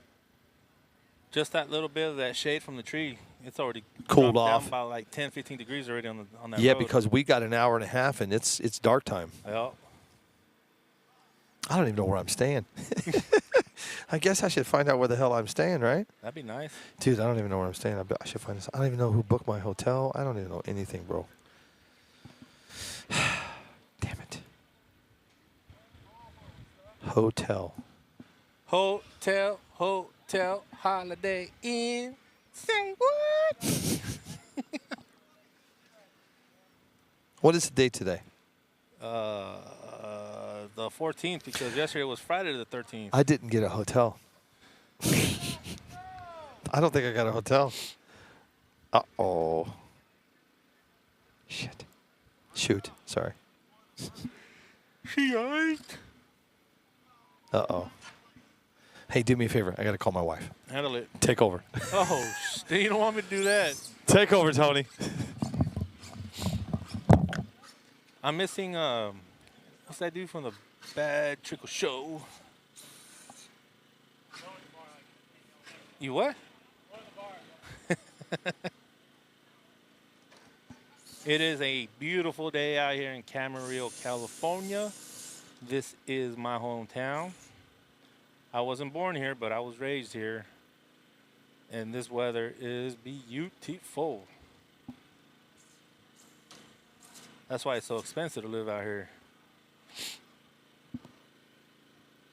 Just that little bit of that shade from the tree, it's already Cooled dropped off. down about like 10, 15 degrees already on that Yeah, road. because we got an hour and a half, and it's dark time. Yeah. I don't even know where I'm staying. I guess I should find out where the hell I'm staying, right? That'd be nice. Dude, I don't even know where I'm staying. I should find this. I don't even know who booked my hotel. I don't even know anything, bro. Damn it. Hotel. Hotel, Holiday Inn. Say what? What is the date today? The 14th, because yesterday was Friday the 13th. I didn't get a hotel. I don't think I got a hotel. Uh-oh. Shit. Shoot. Sorry. She ain't. Uh-oh. Hey, do me a favor. I got to call my wife. Handle it. Take over. Oh, you don't want me to do that. Take over, Tony. I'm missing, what's that dude from the Bad Trickle Show? You what? It is a beautiful day out here in Camarillo, California. This is my hometown. I wasn't born here, but I was raised here. And this weather is beautiful. That's why it's so expensive to live out here.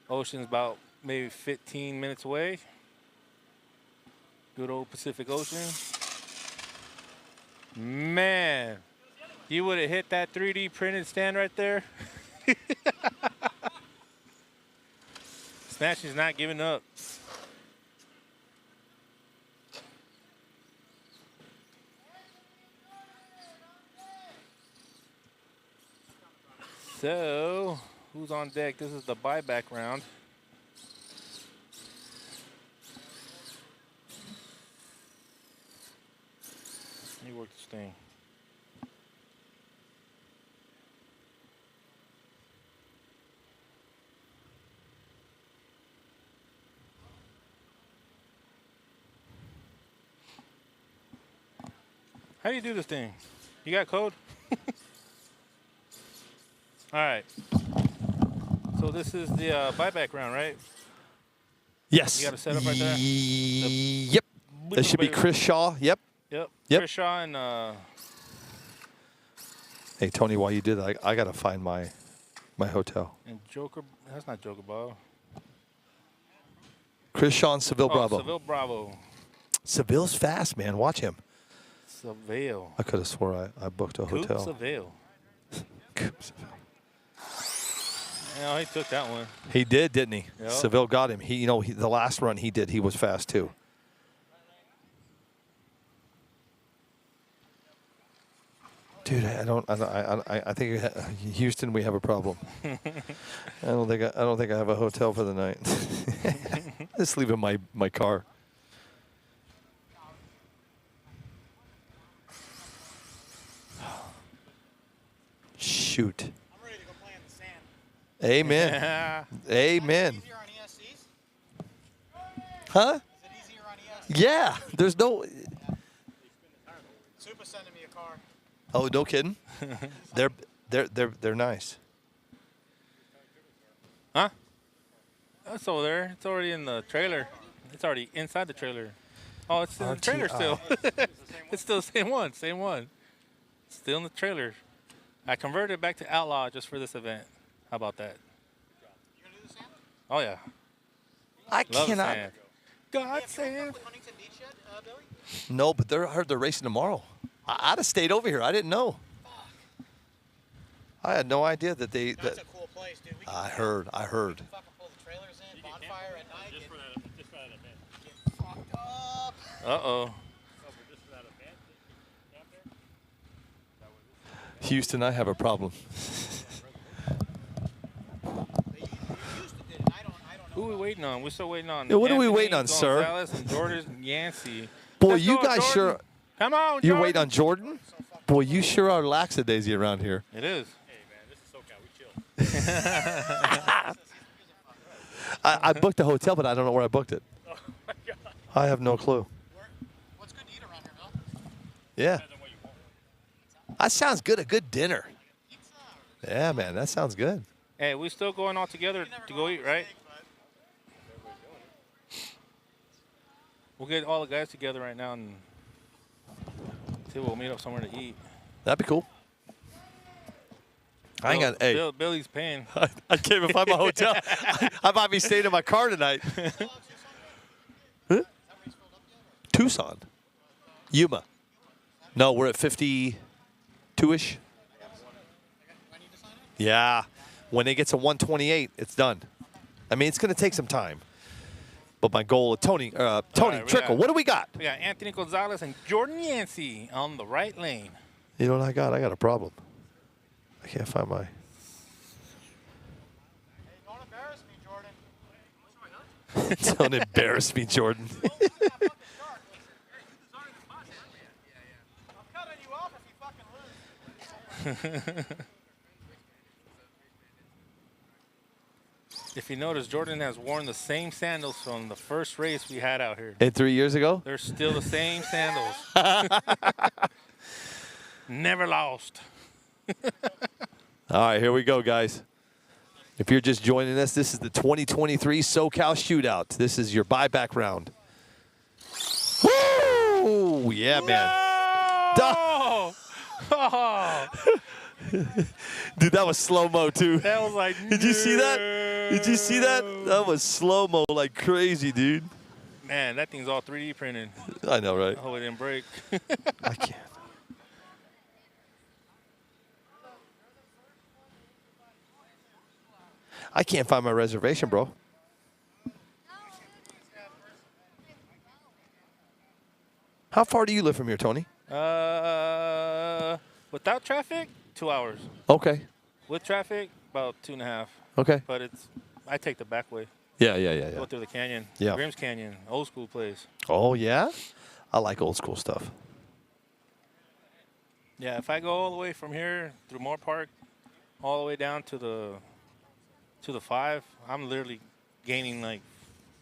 Ocean's about maybe 15 minutes away. Good old Pacific Ocean. Man, you would have hit that 3D printed stand right there. Snatching's not giving up. So, who's on deck? This is the buyback round. Let me work this thing. How do you do this thing? You got code? All right. So this is the buyback round, right? Yes. You got a setup right there? Yep. That should be Chris Shaw. Yep. Yep. Yep. Chris Shaw and Hey, Tony, while you do that, I got to find my hotel. Joker. That's not Joker Bravo. Chris Shaw and Seville Bravo. Seville Bravo. Seville's fast, man. Watch him. Seville. I could have swore I booked a hotel. Seville. Coop Seville. Yeah, he took that one. He did, didn't he? Yep. Seville got him. The last run he did, he was fast too. Dude, I think Houston, we have a problem. I don't think I have a hotel for the night. Just leave in my car. Shoot. I'm ready to go play in the sand. Amen. Amen. Easier on ESCs? Huh? Is it easier on ESCs? Yeah. There's no. Super sending me a car. Oh, no kidding. They're nice. Huh? It's over there. It's already in the trailer. It's already inside the trailer. Oh, it's in the trailer still. It's still the same one. Same one. Still in the trailer. I converted it back to Outlaw just for this event. How about that? You gonna do the sand? Oh, yeah. I Love cannot. sand. God sand. With Huntington Beach yet, Billy? No, but I heard they're racing tomorrow. I'd have stayed over here. I didn't know. I had no idea that they. That's a cool place, dude. I heard. Fucking pull the trailers in, bonfire at night. Just for that event. Get fucked up. Uh-oh. Just for that event. Camp there. Houston, I have a problem. They used to do it. I don't Who know. are we waiting on? We're still waiting on. Yeah, what are we Anthony waiting on, sir? Gonzalez and Jordan Yancey. Boy, Let's you go, guys Jordan. sure. Come on, You're Jordan. waiting on Jordan? Boy, you sure are lackadaisy around here. It is. Hey man, this is SoCal. We chill. I booked a hotel, but I don't know where I booked it. Oh my God. I have no clue. What's good to eat around here, Bill? Yeah. Depends on what you want. That sounds good. A good dinner. Pizza? Yeah, man. That sounds good. Hey, we still going all together to go eat, right? We'll get all the guys together right now and see we'll meet up somewhere to eat. That'd be cool. I ain't got. Hey, Billy's paying. I can't even find my hotel. I might be staying in my car tonight. Huh? Tucson. Yuma. No, we're at 52-ish. Yeah. When it gets to 128, it's done. I mean, it's going to take some time. But my goal, Tony, right, Trickle, what do we got? We got Anthony Gonzalez and Jordan Yancey on the right lane. You know what I got? I got a problem. I can't find my. Hey, don't embarrass me, Jordan. Don't embarrass me, Jordan. I'm cutting you off if you fucking lose. If you notice, Jordan has worn the same sandals from the first race we had out here. And 3 years ago? They're still the same sandals. Never lost. All right, here we go, guys. If you're just joining us, this is the 2023 Socal Shootout. This is your buyback round. Woo! Yeah, man. Oh! Oh! Dude, that was slow-mo, too. That was like, Did you see that? Did you see that? That was slow-mo like crazy, dude. Man, that thing's all 3D printed. I know, right? I hope it didn't break. I can't. I can't find my reservation, bro. How far do you live from here, Tony? Without traffic, 2 hours. Okay. With traffic, about 2.5. Okay. But I take the back way. Yeah. Go through the canyon. Yeah. Grimm's Canyon, old school place. Oh, yeah? I like old school stuff. Yeah, if I go all the way from here through Moore Park, all the way down to the 5, I'm literally gaining like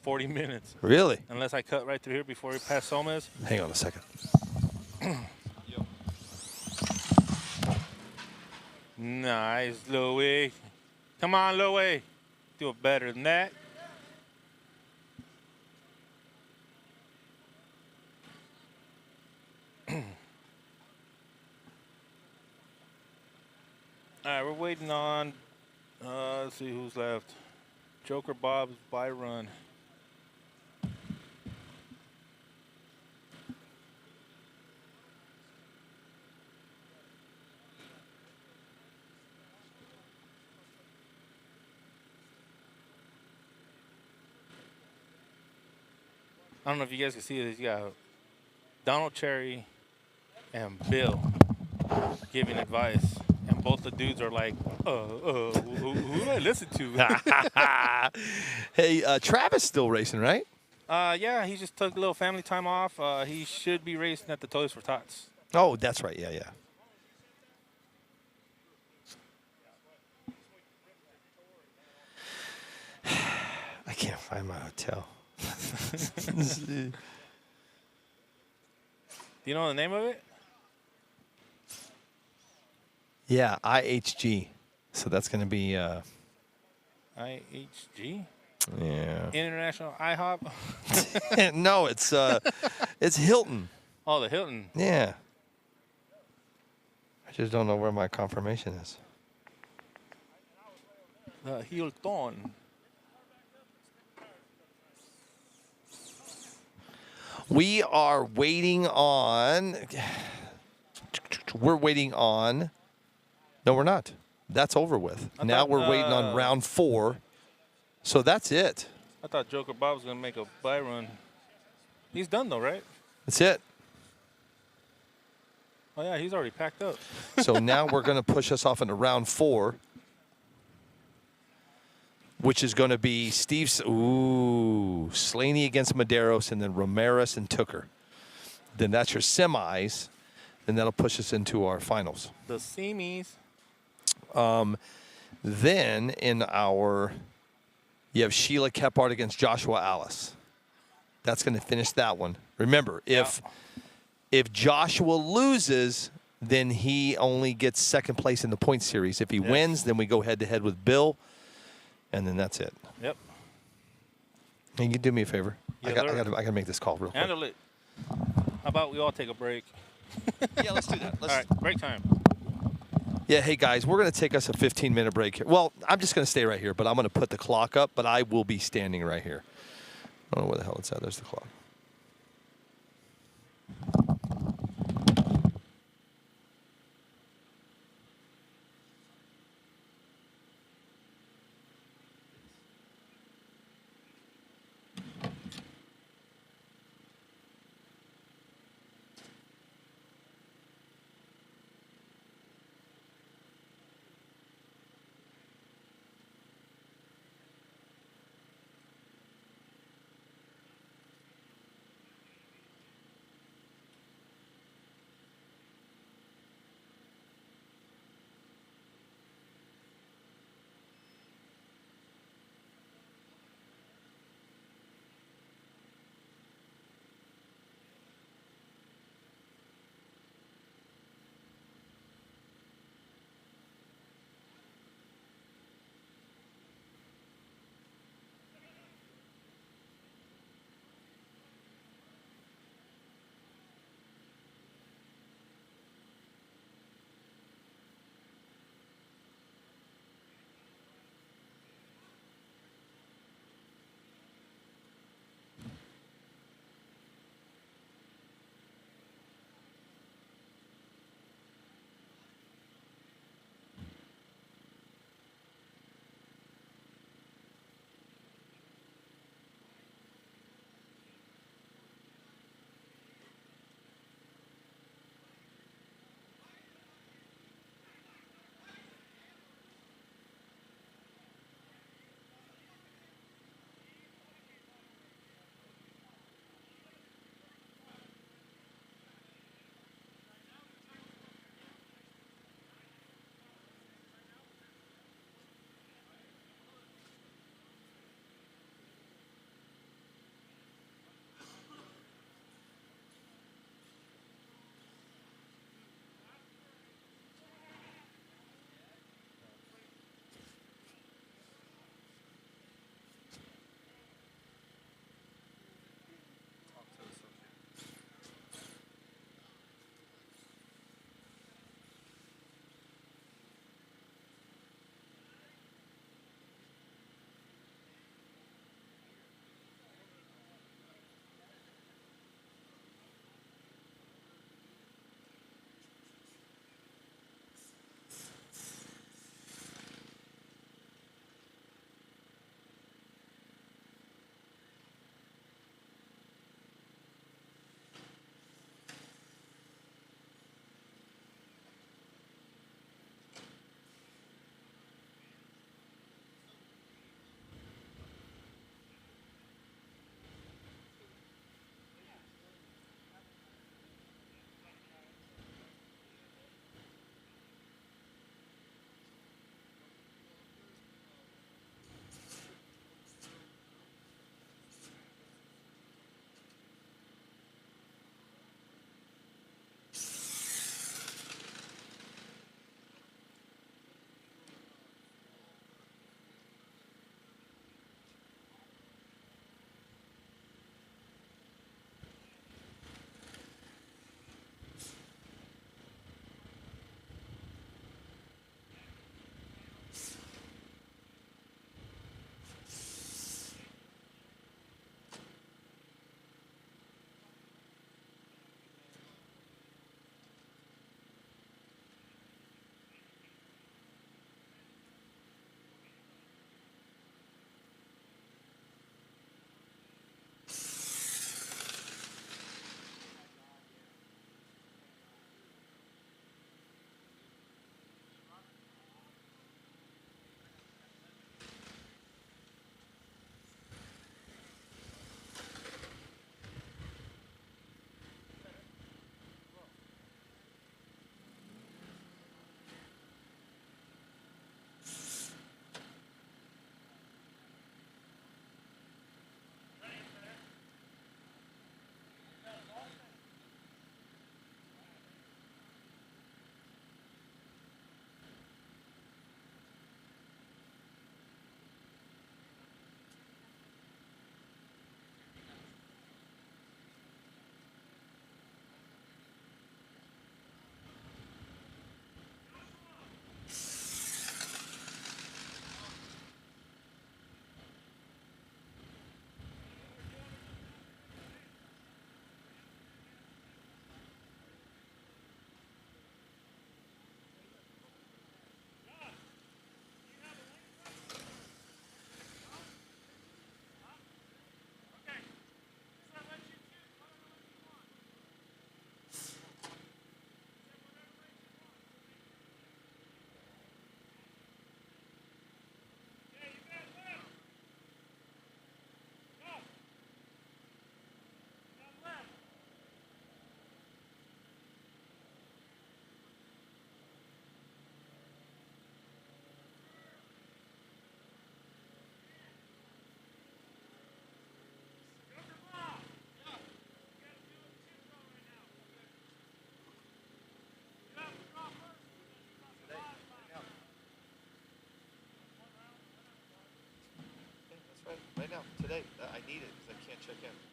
40 minutes. Really? Unless I cut right through here before we pass Somas. Hang on a second. Nice, Louie. Come on, Louie. Do it better than that. All right, we're waiting on, let's see who's left. Joker Bob's by run. I don't know if you guys can see this. You got Donald Cherry and Bill giving advice. And both the dudes are like, who do I listen to? Hey, Travis still racing, right? Yeah, he just took a little family time off. He should be racing at the Toys for Tots. Oh, that's right. Yeah. I can't find my hotel. Do you know the name of it? Yeah, IHG. So that's going to be, IHG? yeah. International IHOP? No, it's Hilton. Oh, the Hilton. Yeah. I just don't know where my confirmation is. The Hilton. We are waiting on. We're waiting on. No, we're not. That's over with. Now we're waiting on round 4. So that's it. I thought Joker Bob was going to make a bye run. He's done, though, right? That's it. Oh, yeah, he's already packed up. So now we're going to push us off into round 4, which is going to be Slaney against Medeiros, and then Ramirez and Tooker. Then that's your semis, and that'll push us into our finals. The semis. Then in our, you have Sheila Kephart against Joshua Alice. That's going to finish that one. Remember, if Joshua loses, then he only gets second place in the point series. If he wins, then we go head-to-head with Bill, and then that's it. Yep. And you can do me a favor. Yeah, I got to make this call real quick. Handle it. How about we all take a break? Yeah, let's do that. All right, break time. Yeah, hey, guys, we're going to take us a 15-minute break here. Well, I'm just going to stay right here, but I'm going to put the clock up, but I will be standing right here. I don't know where the hell it's at. There's the clock. check in.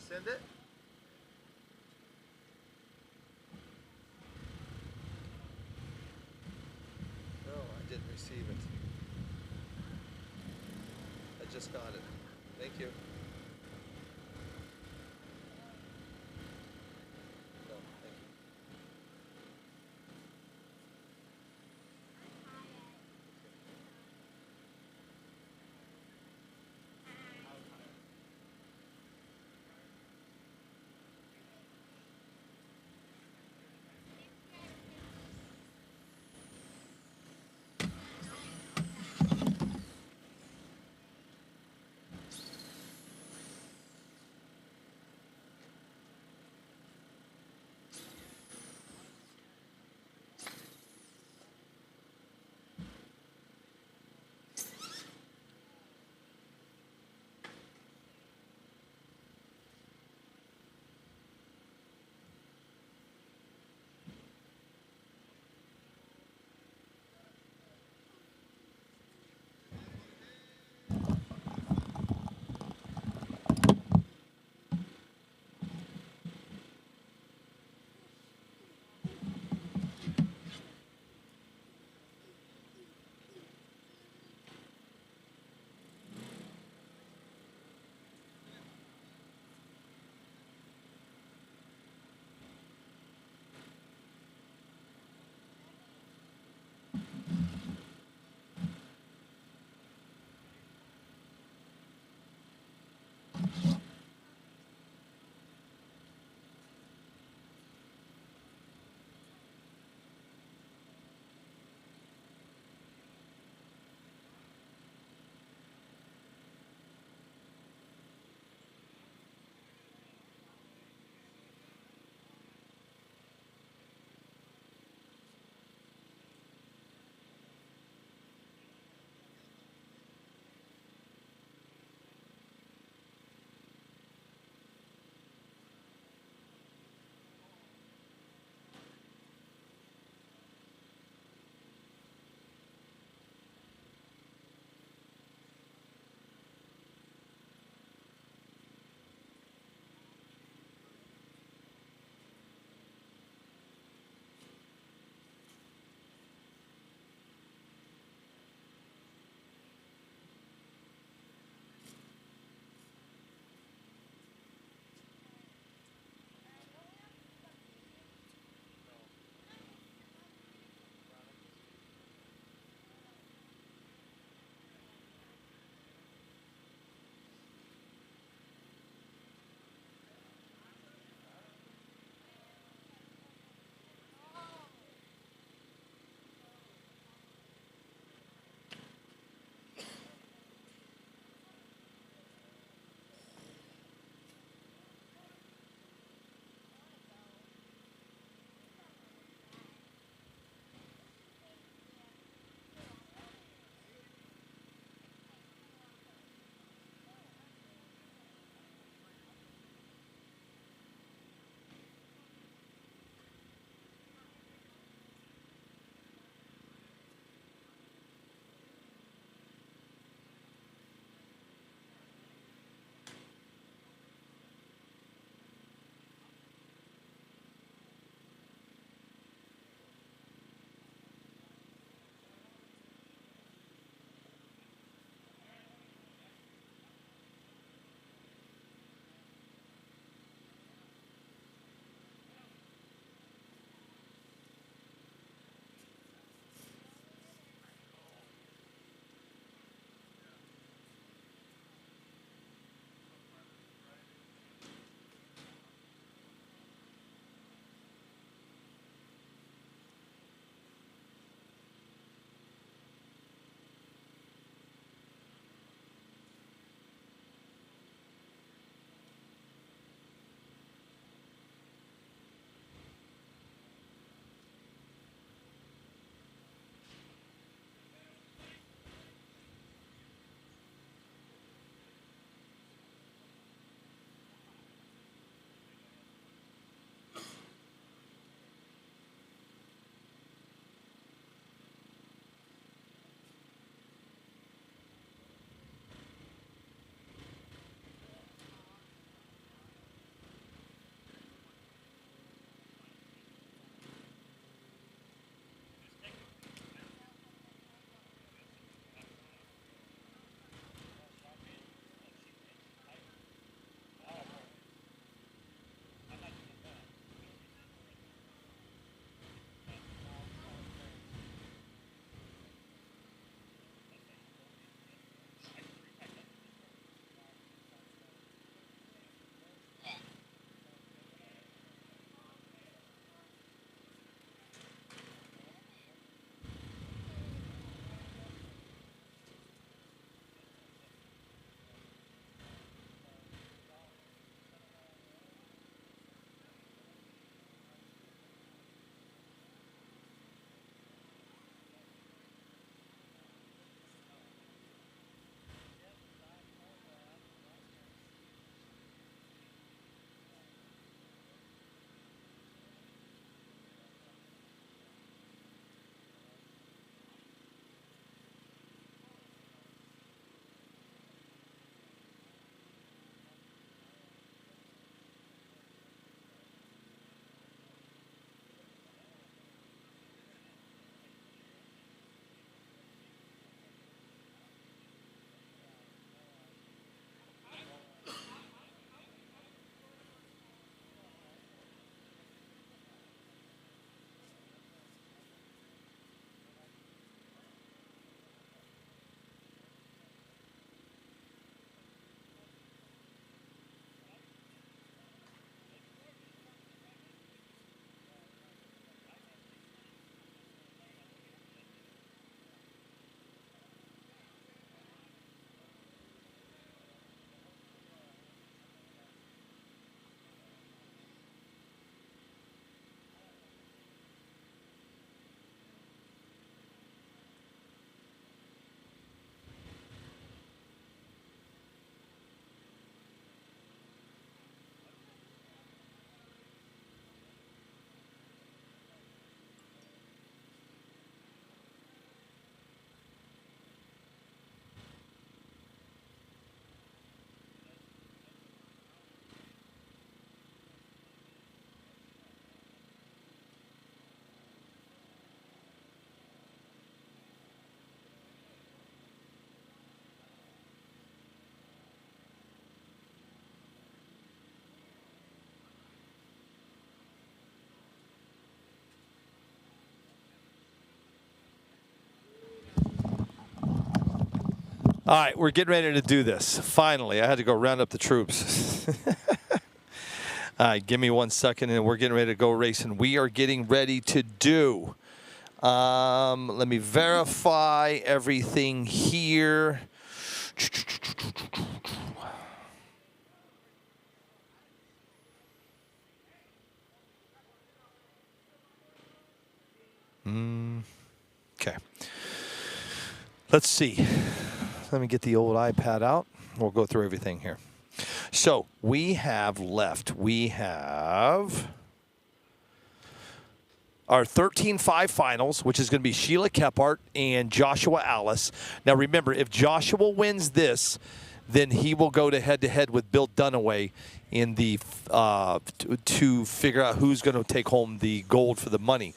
Send it? No, I didn't receive it. I just got it. Thank you. No, thank you. All right, we're getting ready to do this. Finally, I had to go round up the troops. All right, give me 1 second, and we're getting ready to go racing. We are getting ready to do. Let me verify everything here. Okay. Let's see. Let me get the old iPad out. We'll go through everything here. So we have our 13-5 finals, which is going to be Sheila Kephart and Joshua Alice. Now remember, if Joshua wins this, then he will go to head-to-head with Bill Dunaway in the to figure out who's going to take home the gold for the money.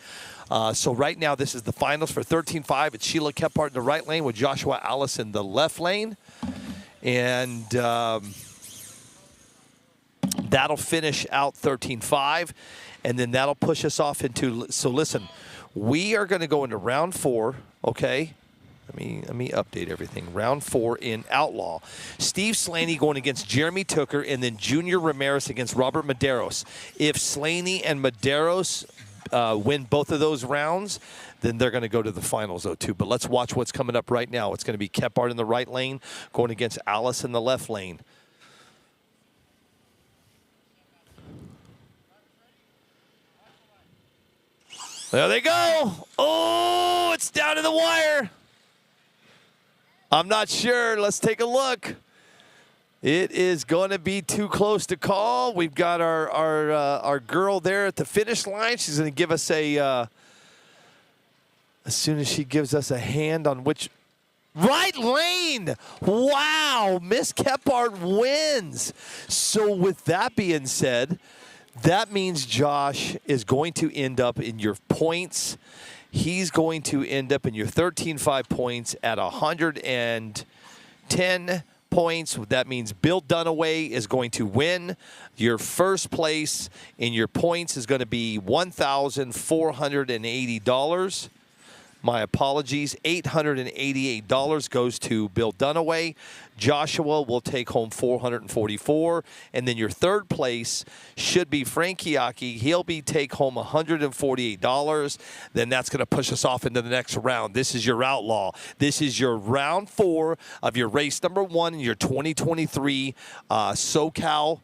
So right now, this is the finals for 13-5. It's Sheila Kephart in the right lane with Joshua Alice in the left lane. And that'll finish out 13-5. And then that'll push us off into, so listen, we are going to go into round 4, okay? Let me update everything. Round 4 in Outlaw. Steve Slaney going against Jeremy Tooker, and then Junior Ramirez against Robert Medeiros. If Slaney and Medeiros win both of those rounds, then they're going to go to the finals, though, too. But let's watch what's coming up right now. It's going to be Kephart in the right lane going against Alice in the left lane. There they go. Oh, it's down to the wire. I'm not sure. Let's take a look. It is going to be too close to call. We've got our girl there at the finish line. She's going to give us as soon as she gives us a hand on which right lane. Wow, Miss Kephart wins. So with that being said, that means Josh is going to end up in your points. He's going to end up in your 13-5 points at 110 points. That means Bill Dunaway is going to win. Your first place in your points is going to be $1,480. My apologies. $888 goes to Bill Dunaway. Joshua will take home $444. And then your third place should be Frank Kiaki. He'll take home $148. Then that's going to push us off into the next round. This is your Outlaw. This is your round 4 of your race number 1 in your 2023 Socal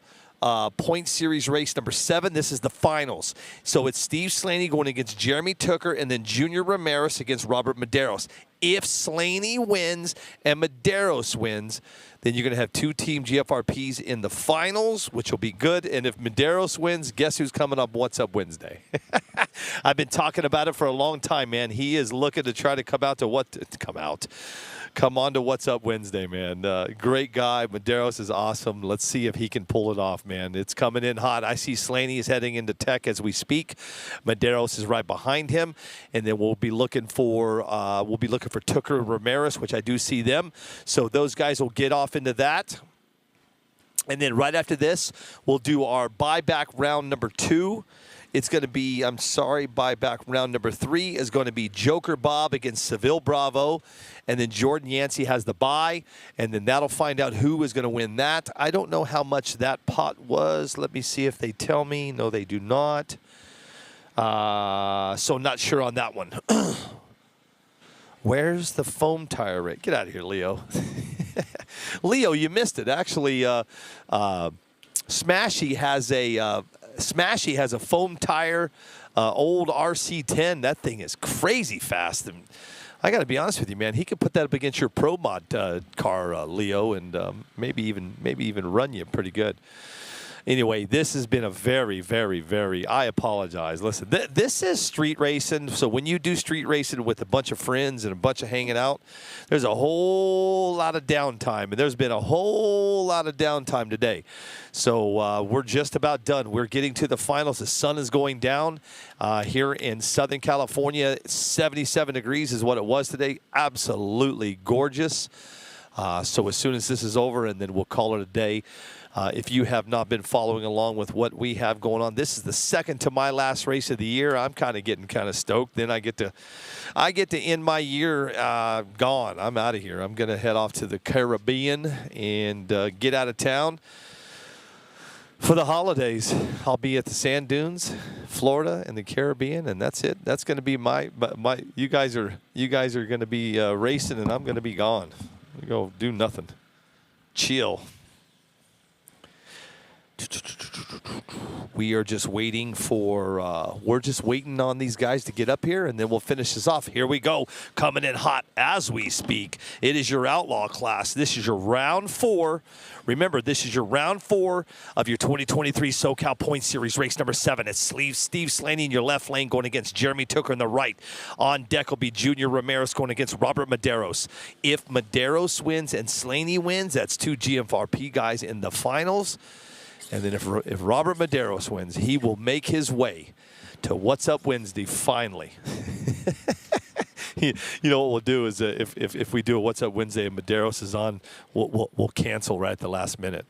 Point Series race number 7. This is the finals. So it's Steve Slaney going against Jeremy Tooker, and then Junior Ramirez against Robert Medeiros. If Slaney wins and Medeiros wins, then you're going to have 2 Team GFRPs in the finals, which will be good. And if Medeiros wins, guess who's coming up What's Up Wednesday? I've been talking about it for a long time, man. He is looking to try to come on to What's Up Wednesday, man. Great guy. Medeiros is awesome. Let's see if he can pull it off, man. It's coming in hot. I see Slaney is heading into Tech as we speak. Medeiros is right behind him, and then we'll be looking for Tooker and Ramirez, which I do see them. So those guys will get off into that. And then right after this, we'll do our buyback round number 2. It's going to be, buyback round number 3 is going to be Joker Bob against Seville Bravo. And then Jordan Yancey has the bye. And then that'll find out who is going to win that. I don't know how much that pot was. Let me see if they tell me. No, they do not. So not sure on that one. Where's the foam tire rate? Get out of here, Leo. Leo, you missed it. Actually, Smashy has a foam tire, old RC10. That thing is crazy fast. And I got to be honest with you, man. He could put that up against your Pro Mod car, Leo, and maybe even run you pretty good. Anyway, this has been a very, very, very, I apologize. Listen, this is street racing. So when you do street racing with a bunch of friends and a bunch of hanging out, there's a whole lot of downtime. And there's been a whole lot of downtime today. So we're just about done. We're getting to the finals. The sun is going down here in Southern California. 77 degrees is what it was today. Absolutely gorgeous. So as soon as this is over, and then we'll call it a day. If you have not been following along with what we have going on, this is the second to my last race of the year. I'm kind of getting stoked. Then I get to end my year gone. I'm out of here. I'm going to head off to the Caribbean and get out of town for the holidays. I'll be at the sand dunes, Florida, and the Caribbean, and that's it. That's going to be my. You guys are going to be racing, and I'm going to be gone. Go do nothing. Chill. We are just waiting for, we're just waiting on these guys to get up here, and then we'll finish this off. Here we go, coming in hot as we speak. It is your outlaw class. This is your round 4. Remember, this is your round 4 of your 2023 Socal Point Series race number 7. It's Steve Slaney in your left lane going against Jeremy Tooker in the right. On deck will be Junior Ramirez going against Robert Medeiros. If Medeiros wins and Slaney wins, that's 2 GMRP guys in the finals. And then if Robert Medeiros wins, he will make his way to What's Up Wednesday finally. You know what we'll do is if we do a What's Up Wednesday and Medeiros is on, we'll cancel right at the last minute.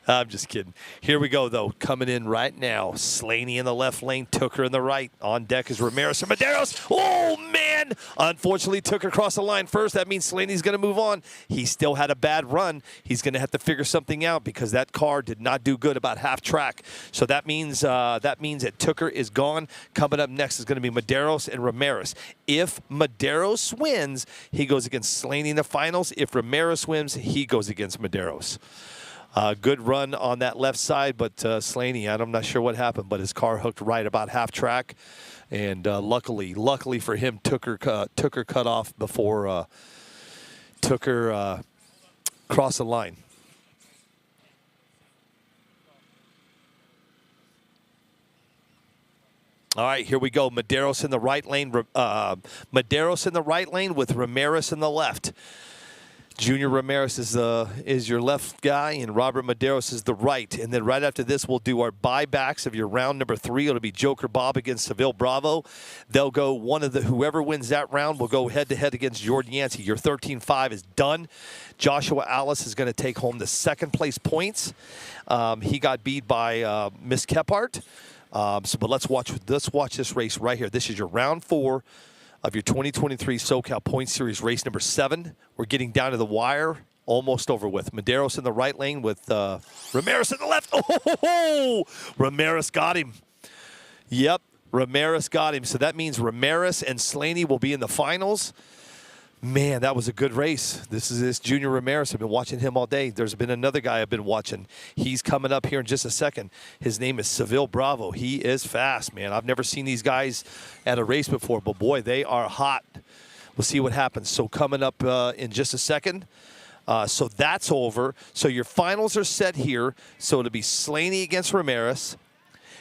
I'm just kidding. Here we go, though. Coming in right now. Slaney in the left lane. Tooker in the right. On deck is Ramirez and Medeiros. Oh, man. Unfortunately, Tooker across the line first. That means Slaney's going to move on. He still had a bad run. He's going to have to figure something out because that car did not do good about half track. So that means that Tooker is gone. Coming up next is going to be Medeiros and Ramirez. If Medeiros wins, he goes against Slaney in the finals. If Ramirez wins, he goes against Medeiros. Good run on that left side, but Slaney, I'm not sure what happened, but his car hooked right about half track, and luckily for him, Tooker cut off before Tooker crossed the line. All right, here we go. Medeiros in the right lane. Medeiros in the right lane with Ramirez in the left. Junior Ramirez is your left guy, and Robert Medeiros is the right. And then right after this, we'll do our buybacks of your round number 3. It'll be Joker Bob against Seville Bravo. They'll go whoever wins that round will go head-to-head against Jordan Yancey. Your 13-5 is done. Joshua Alice is going to take home the second-place points. He got beat by Miss Kephart. But let's watch this race right here. This is your round 4 of your 2023 Socal Point Series race number 7. We're getting down to the wire, almost over with. Medeiros in the right lane with Ramirez in the left. Oh, Ramirez got him. Yep, Ramirez got him. So that means Ramirez and Slaney will be in the finals. Man, that was a good race. This is this Junior Ramirez. I've been watching him all day. There's been another guy I've been watching. He's coming up here in just a second. His name is Seville Bravo. He is fast, man. I've never seen these guys at a race before, but boy, they are hot. We'll see what happens. So coming up in just a second. So that's over. So your finals are set here. So it'll be Slaney against Ramirez.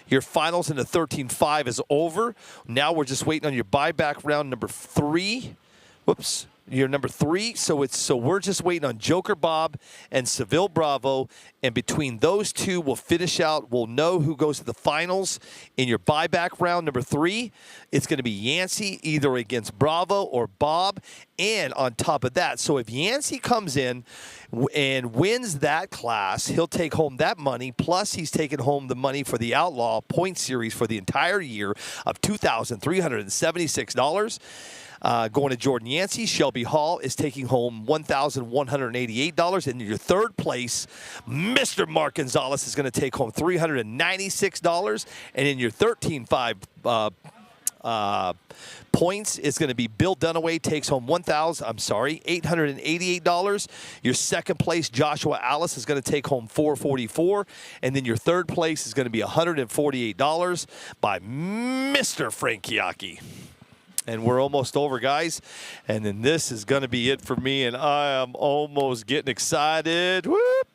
Your finals in the 13-5 is over. Now we're just waiting on your buyback round number 3. Whoops. You're number 3, so we're just waiting on Joker Bob and Seville Bravo, and between those two, we'll finish out. We'll know who goes to the finals in your buyback round number 3. It's going to be Yancey either against Bravo or Bob, and on top of that, so if Yancey comes in and wins that class, he'll take home that money, plus he's taking home the money for the Outlaw Point Series for the entire year of $2,376. Going to Jordan Yancey. Shelby Hall is taking home $1,188. And in your third place, Mr. Mark Gonzalez is going to take home $396. And in your 13-5 points is going to be Bill Dunaway, takes home $888. Your second place, Joshua Alice, is going to take home $444. And then your third place is going to be $148 by Mr. Frank Chiacchi. And we're almost over, guys. And then this is going to be it for me, and I am almost getting excited. Whoop.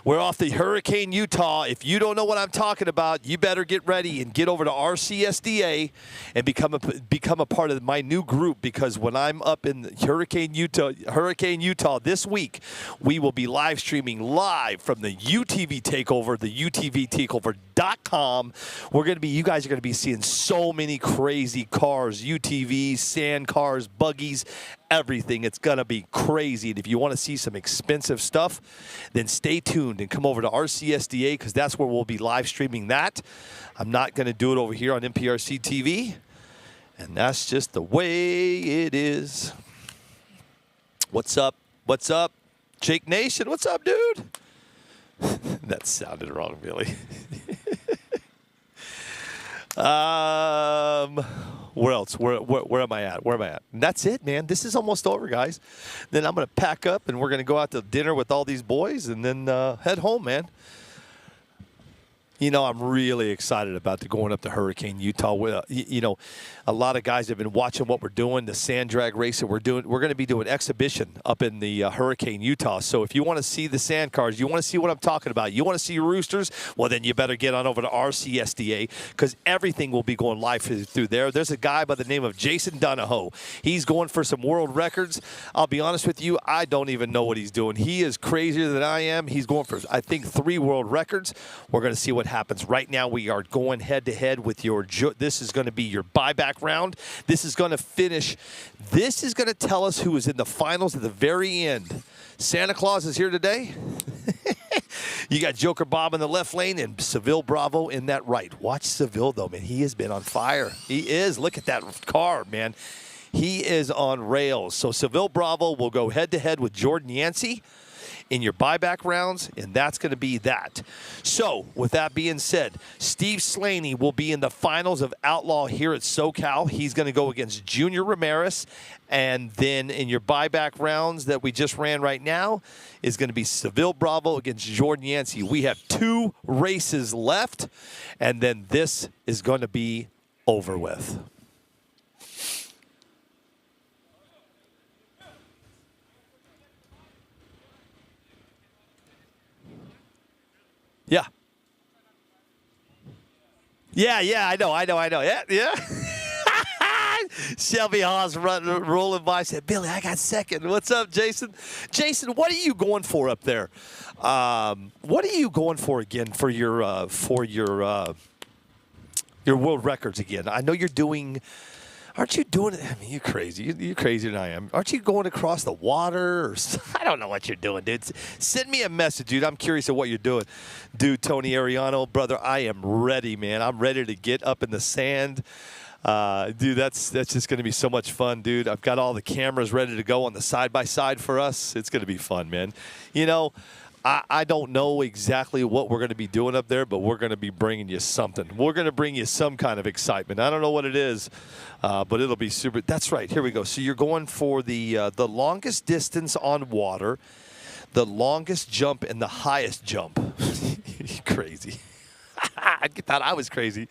We're off the Hurricane Utah. If you don't know what I'm talking about, you better get ready and get over to RCSDA and become a part of my new group, because when I'm up in Hurricane Utah this week, we will be live streaming live from the UTV Takeover, SoCal.com. You guys are going to be seeing so many crazy cars, UTVs, sand cars, buggies, everything. It's going to be crazy. And if you want to see some expensive stuff, then stay tuned and come over to RCSDA because that's where we'll be live streaming that. I'm not going to do it over here on MPRC TV. And that's just the way it is. What's up? What's up? Jake Nation, what's up, dude? That sounded wrong, Billy. Where else? Where am I at? Where am I at? And that's it, man. This is almost over, guys. Then I'm going to pack up, and we're going to go out to dinner with all these boys and then head home, man. You know, I'm really excited about going up to Hurricane Utah. You know, a lot of guys have been watching what we're doing, the sand drag race that we're doing. We're going to be doing exhibition up in the Hurricane Utah. So if you want to see the sand cars, you want to see what I'm talking about, you want to see roosters, well, then you better get on over to RCSDA because everything will be going live through there. There's a guy by the name of Jason Donahoe. He's going for some world records. I'll be honest with you, I don't even know what he's doing. He is crazier than I am. He's going for, I think, 3 world records. We're going to see what happens. Right now, we are going head-to-head with this is going to be your buyback round. This is going to finish. This is going to tell us who is in the finals at the very end. Santa Claus is here today. You got Joker Bob in the left lane and Seville Bravo in that right. Watch Seville, though, man. He has been on fire. He is. Look at that car, man. He is on rails. So Seville Bravo will go head-to-head with Jordan Yancey in your buyback rounds, and that's going to be that. So, with that being said, Steve Slaney will be in the finals of Outlaw here at SoCal. He's going to go against Junior Ramirez, and then in your buyback rounds that we just ran right now is going to be Seville Bravo against Jordan Yancey. We have 2 races left, and then this is going to be over with. Yeah. Yeah, I know. Yeah. Shelby Haas rolling by, said, Billy, I got second. What's up, Jason? Jason, what are you going for up there? What are you going for again for your world records again? I know you're doing. Aren't you doing it? I mean, you're crazy. You're crazier than I am. Aren't you going across the water? Or I don't know what you're doing, dude. Send me a message, dude. I'm curious of what you're doing. Dude, Tony Ariano, brother, I am ready, man. I'm ready to get up in the sand. Dude, that's just going to be so much fun, dude. I've got all the cameras ready to go on the side-by-side for us. It's going to be fun, man. You know, I don't know exactly what we're going to be doing up there, but we're going to be bringing you something. We're going to bring you some kind of excitement. I don't know what it is, but it'll be super. That's right. Here we go. So you're going for the longest distance on water, the longest jump, and the highest jump. You're crazy. I thought I was crazy.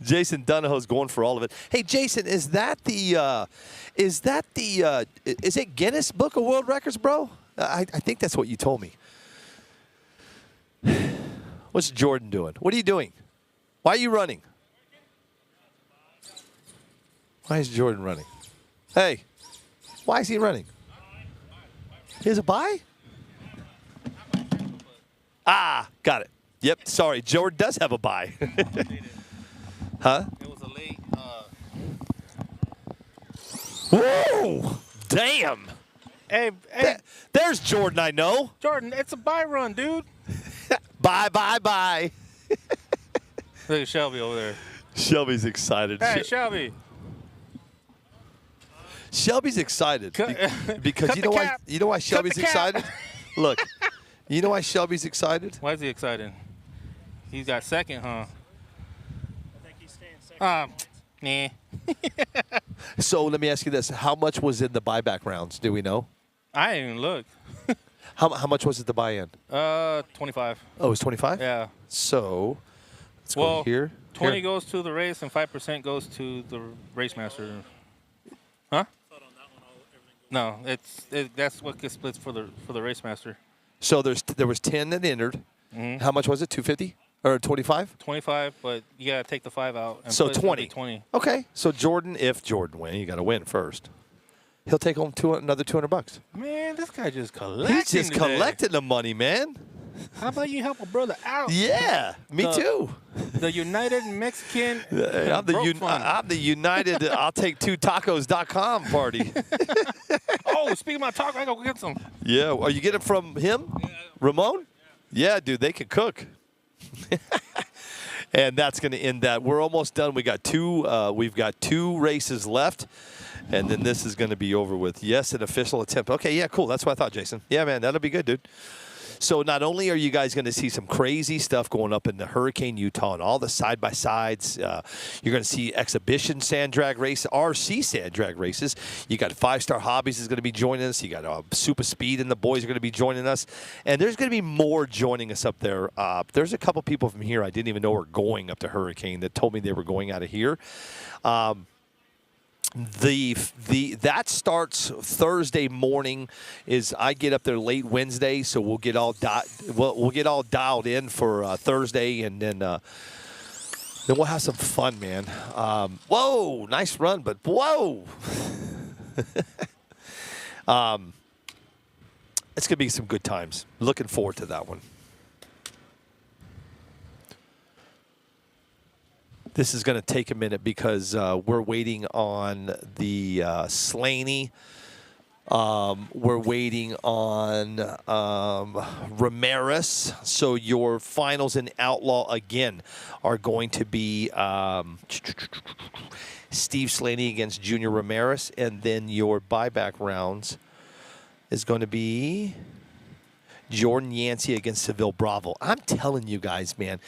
Jason Donahoe's going for all of it. Hey, Jason, is it Guinness Book of World Records, bro? I think that's what you told me. What's Jordan doing? What are you doing? Why are you running? Why is Jordan running? Hey, why is he running? He has a bye? Ah, got it. Yep, sorry. Jordan does have a bye. Huh? It was a late. Whoa! Damn! Hey, There's Jordan I know. Jordan, it's a bye run, dude. Bye. Look at Shelby over there. Shelby's excited. Hey, Shelby. Shelby's excited because cut you know the why? cap. You know why Shelby's the cap. excited? Look, you know why Shelby's excited? Why is he excited? He's got second, huh? I think he's staying second. Nah. So let me ask you this: how much was in the buyback rounds? Do we know? I didn't even look. How much was it the buy-in? 25. Oh, it was 25. Yeah. So let's go here. 20 Here. goes to the race and 5% goes to the race master. Huh? No, that's what gets split for the race master. So there was 10 that entered. Mm-hmm. How much was it? 250 or 25? 25, but you gotta take the 5 out. And So put 20. 20. Okay. So if Jordan wins, you got to win first. He'll take home another $200. Man, this guy just collecting. He's just today. collecting the money, man. How about you help a brother out? Yeah, me too. The United Mexican I'm the United I'll take 2tacos.com party. Oh, speaking of my taco, I gotta go get some. Yeah, are you getting it from him? Ramon? Yeah, dude, they can cook. And that's going to end that. We're almost done. We've got two races left, and then this is going to be over with. Yes, an official attempt. Okay, yeah, cool. That's what I thought, Jason. Yeah, man, that'll be good, dude. So not only are you guys going to see some crazy stuff going up in the Hurricane Utah and all the side-by-sides, you're going to see exhibition sand drag race, RC sand drag races. You got Five Star Hobbies is going to be joining us. You got Super Speed and the boys are going to be joining us. And there's going to be more joining us up there. There's a couple people from here I didn't even know were going up to Hurricane that told me they were going out of here. That starts Thursday morning. I get up there late Wednesday, so we'll get all dialed in for Thursday, and then we'll have some fun, man. Whoa, nice run, but whoa. It's gonna be some good times. Looking forward to that one. This is going to take a minute because we're waiting on the Slaney. We're waiting on Ramirez. So your finals in Outlaw again are going to be Steve Slaney against Junior Ramirez. And then your buyback rounds is going to be Jordan Yancey against Seville Bravo. I'm telling you guys, man.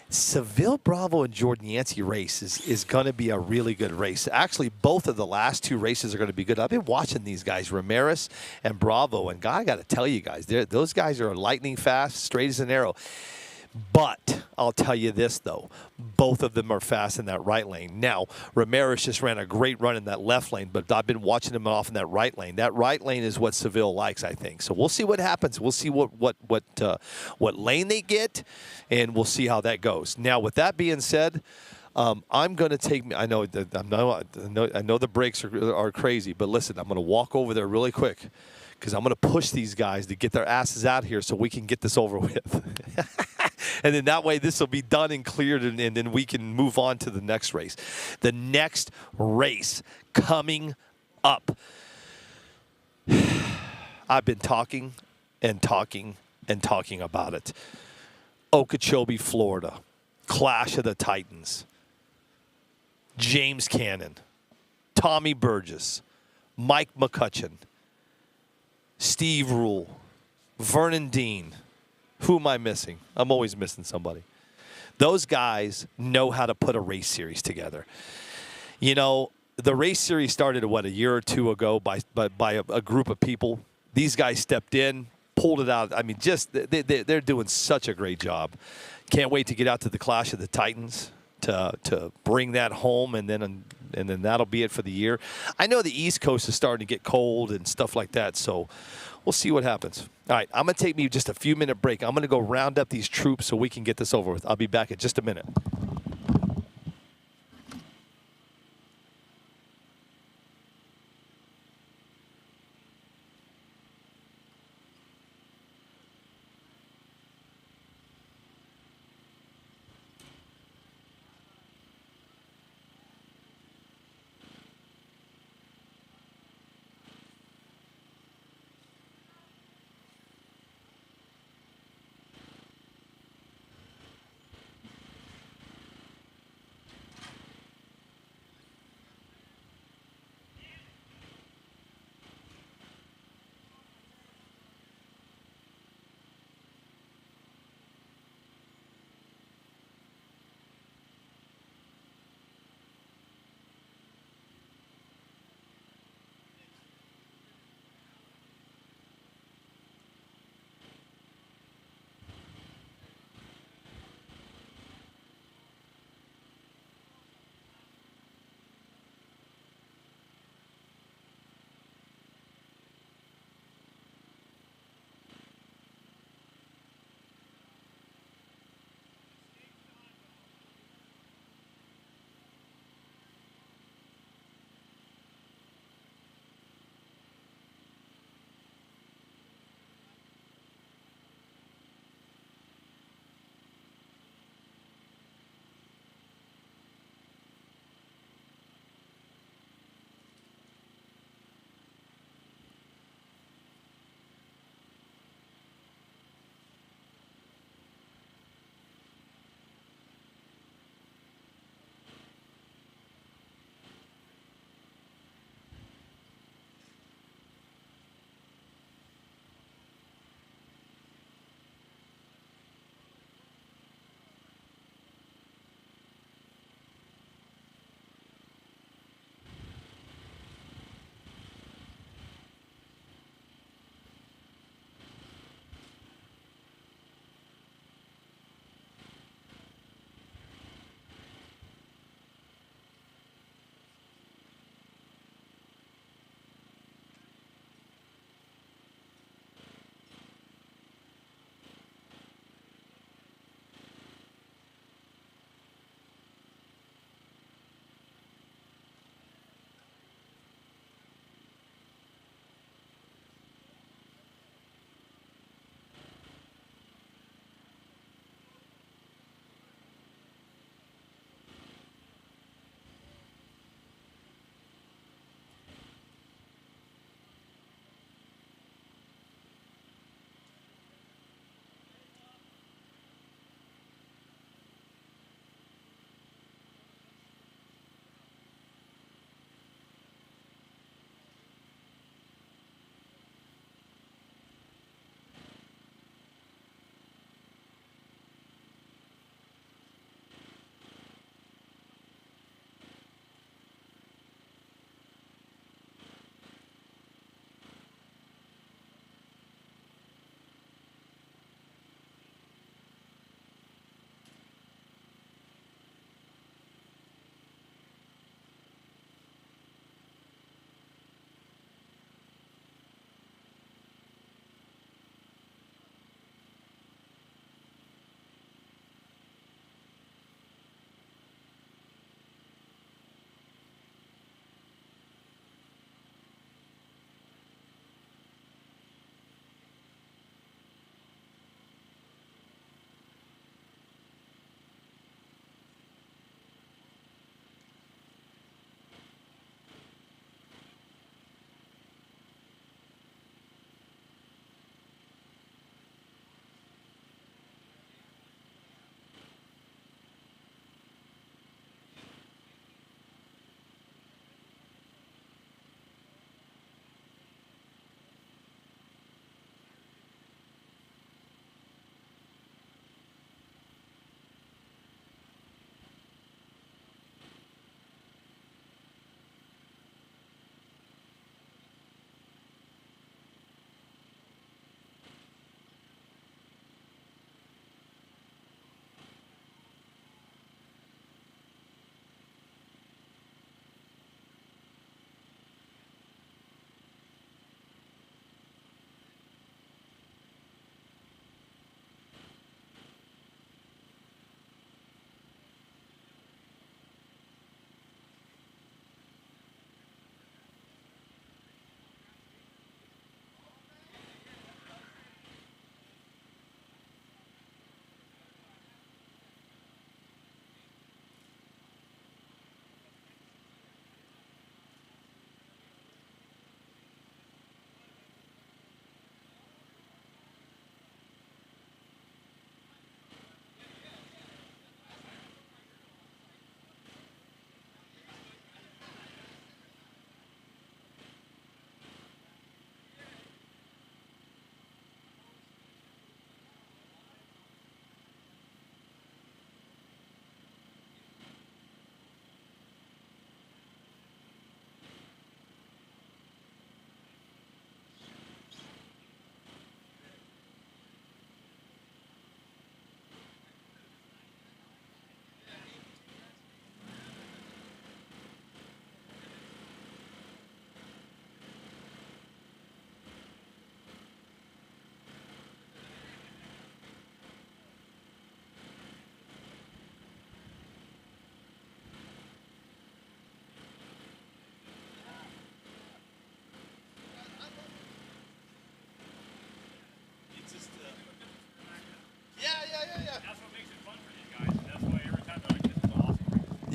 Seville Bravo and Jordan Yancey race is going to be a really good race. Actually, both of the last two races are going to be good. I've been watching these guys, Ramirez and Bravo, and God, I got to tell you guys, those guys are lightning fast, straight as an arrow. But I'll tell you this, though. Both of them are fast in that right lane. Now, Ramirez just ran a great run in that left lane, but I've been watching him off in that right lane. That right lane is what Seville likes, I think. So we'll see what happens. We'll see what lane they get, and we'll see how that goes. Now, with that being said, I'm going to take. I know the brakes are crazy, but listen, I'm going to walk over there really quick because I'm going to push these guys to get their asses out here so we can get this over with. And then that way this will be done and cleared, and then we can move on to the next race. The next race coming up. I've been talking and talking and talking about it. Okeechobee, Florida. Clash of the Titans. James Cannon. Tommy Burgess. Mike McCutcheon. Steve Rule. Vernon Dean. Who am I missing? I'm always missing somebody. Those guys know how to put a race series together. You know, the race series started, a year or two ago by a group of people. These guys stepped in, pulled it out. I mean, they're doing such a great job. Can't wait to get out to the Clash of the Titans to bring that home, and then that'll be it for the year. I know the East Coast is starting to get cold and stuff like that, so we'll see what happens. All right, I'm going to take me just a few-minute break. I'm going to go round up these troops so we can get this over with. I'll be back in just a minute.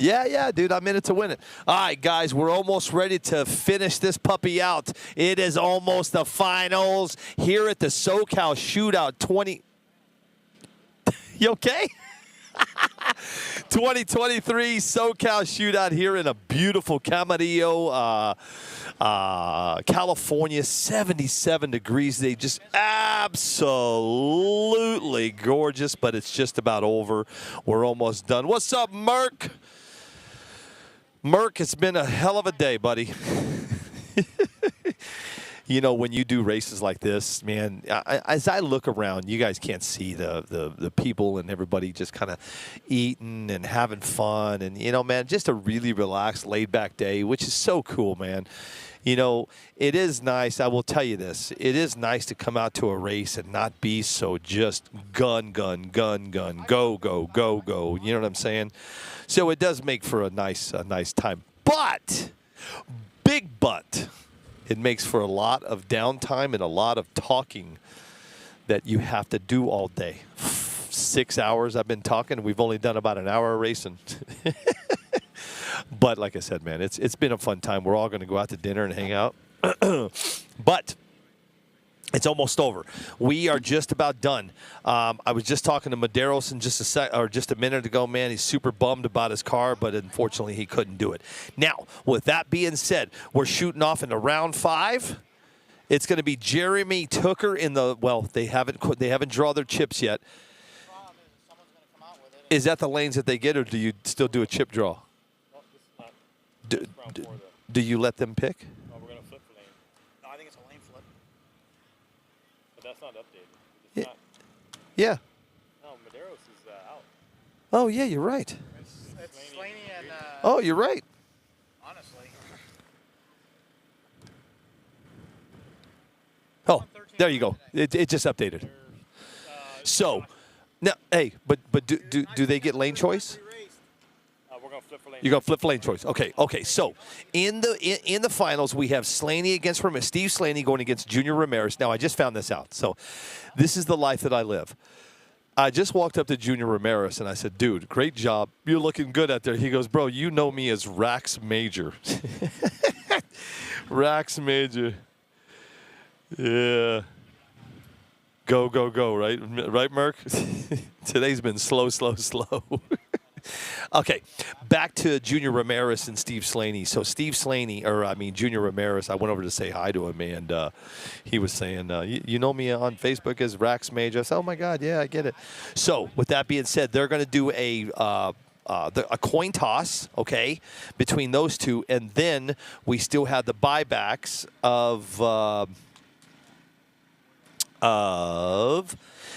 Yeah, dude, I'm in it to win it. All right, guys, we're almost ready to finish this puppy out. It is almost the finals here at the Socal Shootout 20. You okay? 2023 Socal Shootout here in a beautiful Camarillo, California, 77 degrees. They just absolutely gorgeous, but it's just about over. We're almost done. What's up, Merc? Merc, it's been a hell of a day, buddy. You know, when you do races like this, man, as I look around, you guys can't see the people and everybody just kind of eating and having fun. And, you know, man, just a really relaxed, laid-back day, which is so cool, man. You know, it is nice. I will tell you this. It is nice to come out to a race and not be so just gun, go. You know what I'm saying? So it does make for a nice time. But, big but. It makes for a lot of downtime and a lot of talking that you have to do all day. 6 hours I've been talking. We've only done about an hour of racing. But like I said, man, it's been a fun time. We're all going to go out to dinner and hang out. But it's almost over. We are just about done. I was just talking to Medeiros in just a minute ago. Man, he's super bummed about his car, but unfortunately he couldn't do it. Now, with that being said, we're shooting off into round 5. It's going to be Jeremy Tooker in the they haven't drawn their chips yet. Is that the lanes that they get, or do you still do a chip draw? Do you let them pick? We're going to flip the lane. No, I think it's a lane flip. But that's not updated. It's not. Yeah. No, Medeiros is out. Oh, yeah, you're right. It's Slaney and. Oh, you're right. Honestly. Oh, there you go. It just updated. So, now, hey, but do they get lane choice? We're going to flip for lane. You're going to flip lane choice. Okay. So, in the finals, we have Slaney against Ramirez. Steve Slaney going against Junior Ramirez. Now, I just found this out. So, this is the life that I live. I just walked up to Junior Ramirez, and I said, dude, great job. You're looking good out there. He goes, bro, you know me as Rax Major. Rax Major. Yeah. Go, right? Right, Merc? Today's been slow. Okay, back to Junior Ramirez and Steve Slaney. So Junior Ramirez, I went over to say hi to him, and he was saying, you know me on Facebook as Rax Major. I said, oh, my God, yeah, I get it. So with that being said, they're going to do a coin toss, okay, between those two, and then we still have the buybacks of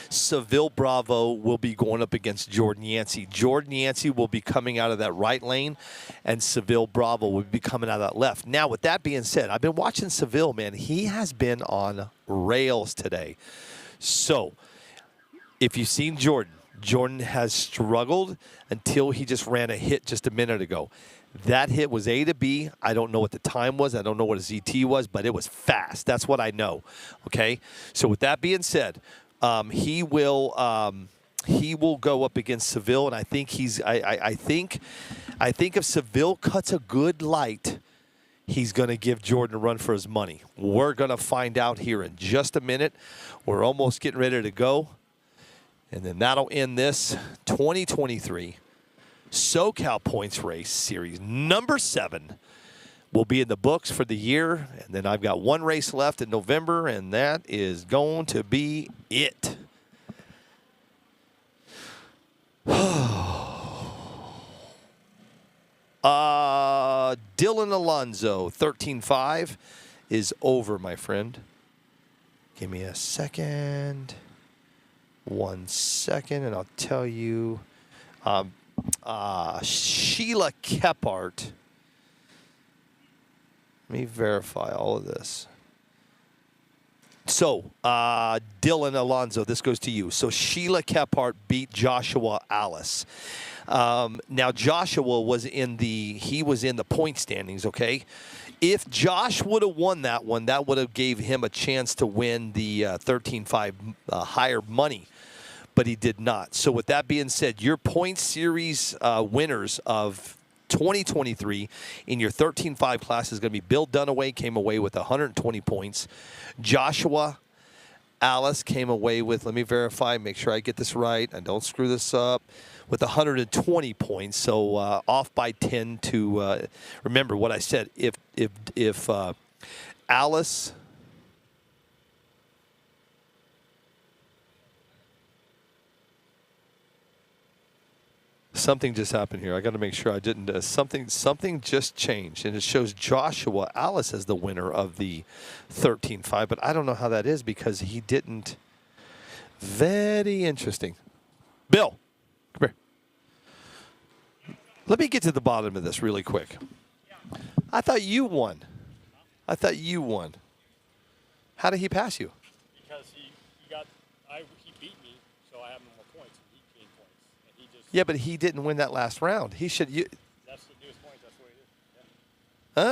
Seville Bravo will be going up against Jordan Yancey. Jordan Yancey will be coming out of that right lane, and Seville Bravo will be coming out of that left. Now, with that being said, I've been watching Seville, man. He has been on rails today. So, if you've seen Jordan has struggled until he just ran a hit just a minute ago. That hit was A to B. I don't know what the time was. I don't know what his ET was, but it was fast. That's what I know. Okay? So with that being said, he will go up against Seville, and I think I think if Seville cuts a good light, he's going to give Jordan a run for his money. We're going to find out here in just a minute. We're almost getting ready to go. And then that'll end this 2023 SoCal Points Race Series number 7. Will be in the books for the year. And then I've got one race left in November, and that is going to be it. Dylan Alonso, 13.5 is over, my friend. Give me a second. 1 second, and I'll tell you. Sheila Kephart. Let me verify all of this. So, Dylan Alonso, this goes to you. So, Sheila Kephart beat Joshua Alice. Now, Joshua was in the point standings, okay? If Josh would have won that one, that would have gave him a chance to win the 13.5 higher money. But he did not. So with that being said, your point series winners of 2023 in your 13.5 class is going to be Bill Dunaway, came away with 120 points. Joshua Alice came away with, let me verify, make sure I get this right, I don't screw this up, with 120 points. So off by 10 to, remember what I said, if Alice... Something just happened here. I got to make sure I didn't. Something just changed, and it shows Joshua Alice as the winner of the 13.5. But I don't know how that is because he didn't. Very interesting. Bill, come here. Let me get to the bottom of this really quick. I thought you won. How did he pass you? Because he beat me, so I have no more points, and he gained points, and he just. Yeah, but he didn't win that last round. He should. That's the newest points. That's the way it is.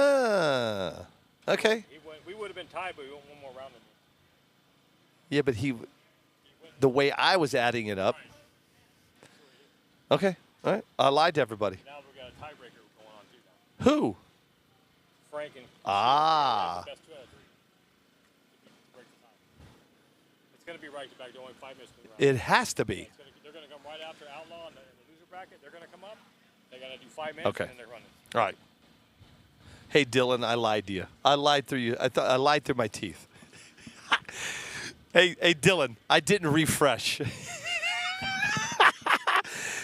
Yeah. Okay. We would have been tied, but we went one more round than me. Yeah, but the way I was adding it up. Okay. All right. I lied to everybody. Now we got a tiebreaker going on too now. Who? Frank and. Ah. Best 2 out of 3. Break the tie. It's going to be right to back. They're only 5 minutes to the round. It has to be. They're going to come right after Outlaw in the loser bracket. They're going to come up. They're going to do 5 minutes, Okay. and then they're running. All right. Hey, Dylan, I lied to you. I lied through you. I lied through my teeth. Hey, Dylan, I didn't refresh.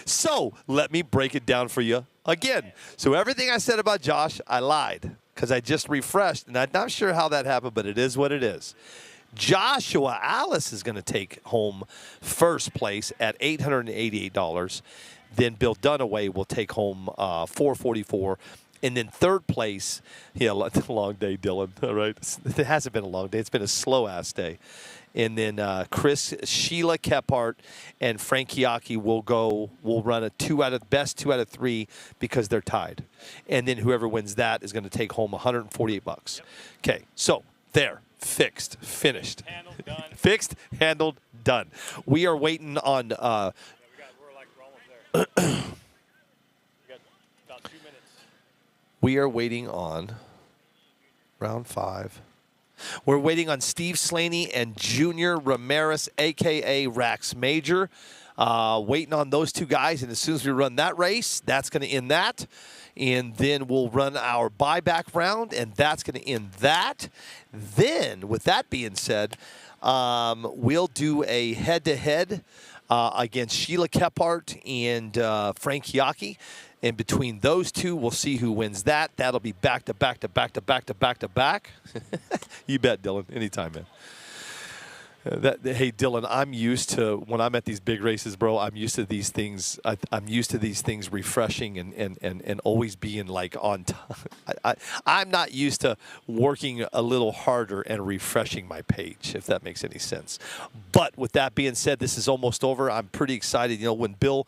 So let me break it down for you again. So everything I said about Josh, I lied because I just refreshed, and I'm not sure how that happened, but it is what it is. Joshua Alice is going to take home first place at $888. Then Bill Dunaway will take home $444. And then third place, yeah, long day, Dylan. All right, it hasn't been a long day. It's been a slow-ass day. And then Sheila Kephart and Frank Chiaki will run a best 2 out of 3 because they're tied. And then whoever wins that is going to take home $148. Okay, so there, fixed, finished. Handled, done. Fixed, handled, done. We are waiting on. We're almost there. We got about 2 minutes. We are waiting on round 5. We're waiting on Steve Slaney and Junior Ramirez, a.k.a. Rax Major. Waiting on those 2 guys, and as soon as we run that race, that's going to end that. And then we'll run our buyback round, and that's going to end that. Then, with that being said, we'll do a head-to-head against Sheila Kephart and Frank Chiaki. And between those 2, we'll see who wins that. That'll be back to back to back to back to back to back. You bet, Dylan. Anytime, man. Hey, Dylan, I'm used to, when I'm at these big races, bro, I'm used to these things. I'm used to these things refreshing and always being like on time. I'm not used to working a little harder and refreshing my page, if that makes any sense. But with that being said, this is almost over. I'm pretty excited. You know, when Bill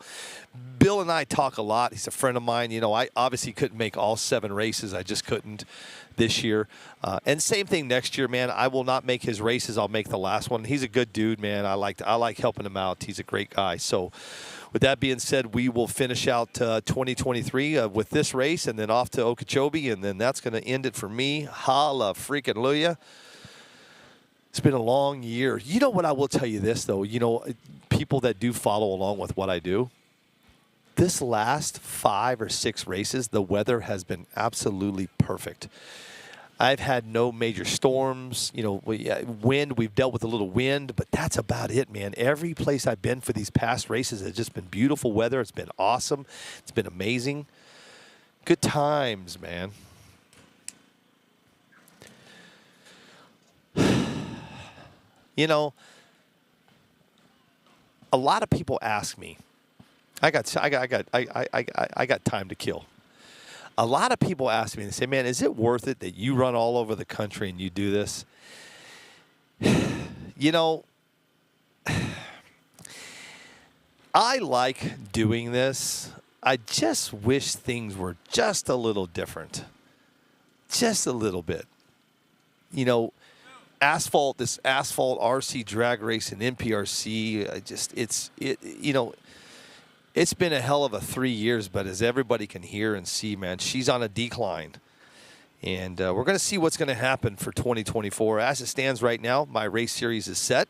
and I talk a lot. He's a friend of mine. You know, I obviously couldn't make all 7 races. I just couldn't this year. And same thing next year, man. I will not make his races. I'll make the last one. He's a good dude, man. I like helping him out. He's a great guy. So with that being said, we will finish out 2023 with this race and then off to Okeechobee, and then that's going to end it for me. Holla freaking Luya. It's been a long year. You know what? I will tell you this, though. You know, people that do follow along with what I do, this last 5 or 6 races, the weather has been absolutely perfect. I've had no major storms. You know, wind, we've dealt with a little wind, but that's about it, man. Every place I've been for these past races has just been beautiful weather. It's been awesome. It's been amazing. Good times, man. You know, a lot of people ask me, I got time to kill. A lot of people ask me, they say, man, is it worth it that you run all over the country and you do this? You know, I like doing this. I just wish things were just a little different. Just a little bit. You know, this asphalt RC drag race and NPRC, you know, It's been a hell of a 3 years, but as everybody can hear and see, man, she's on a decline. And we're going to see what's going to happen for 2024. As it stands right now, my race series is set,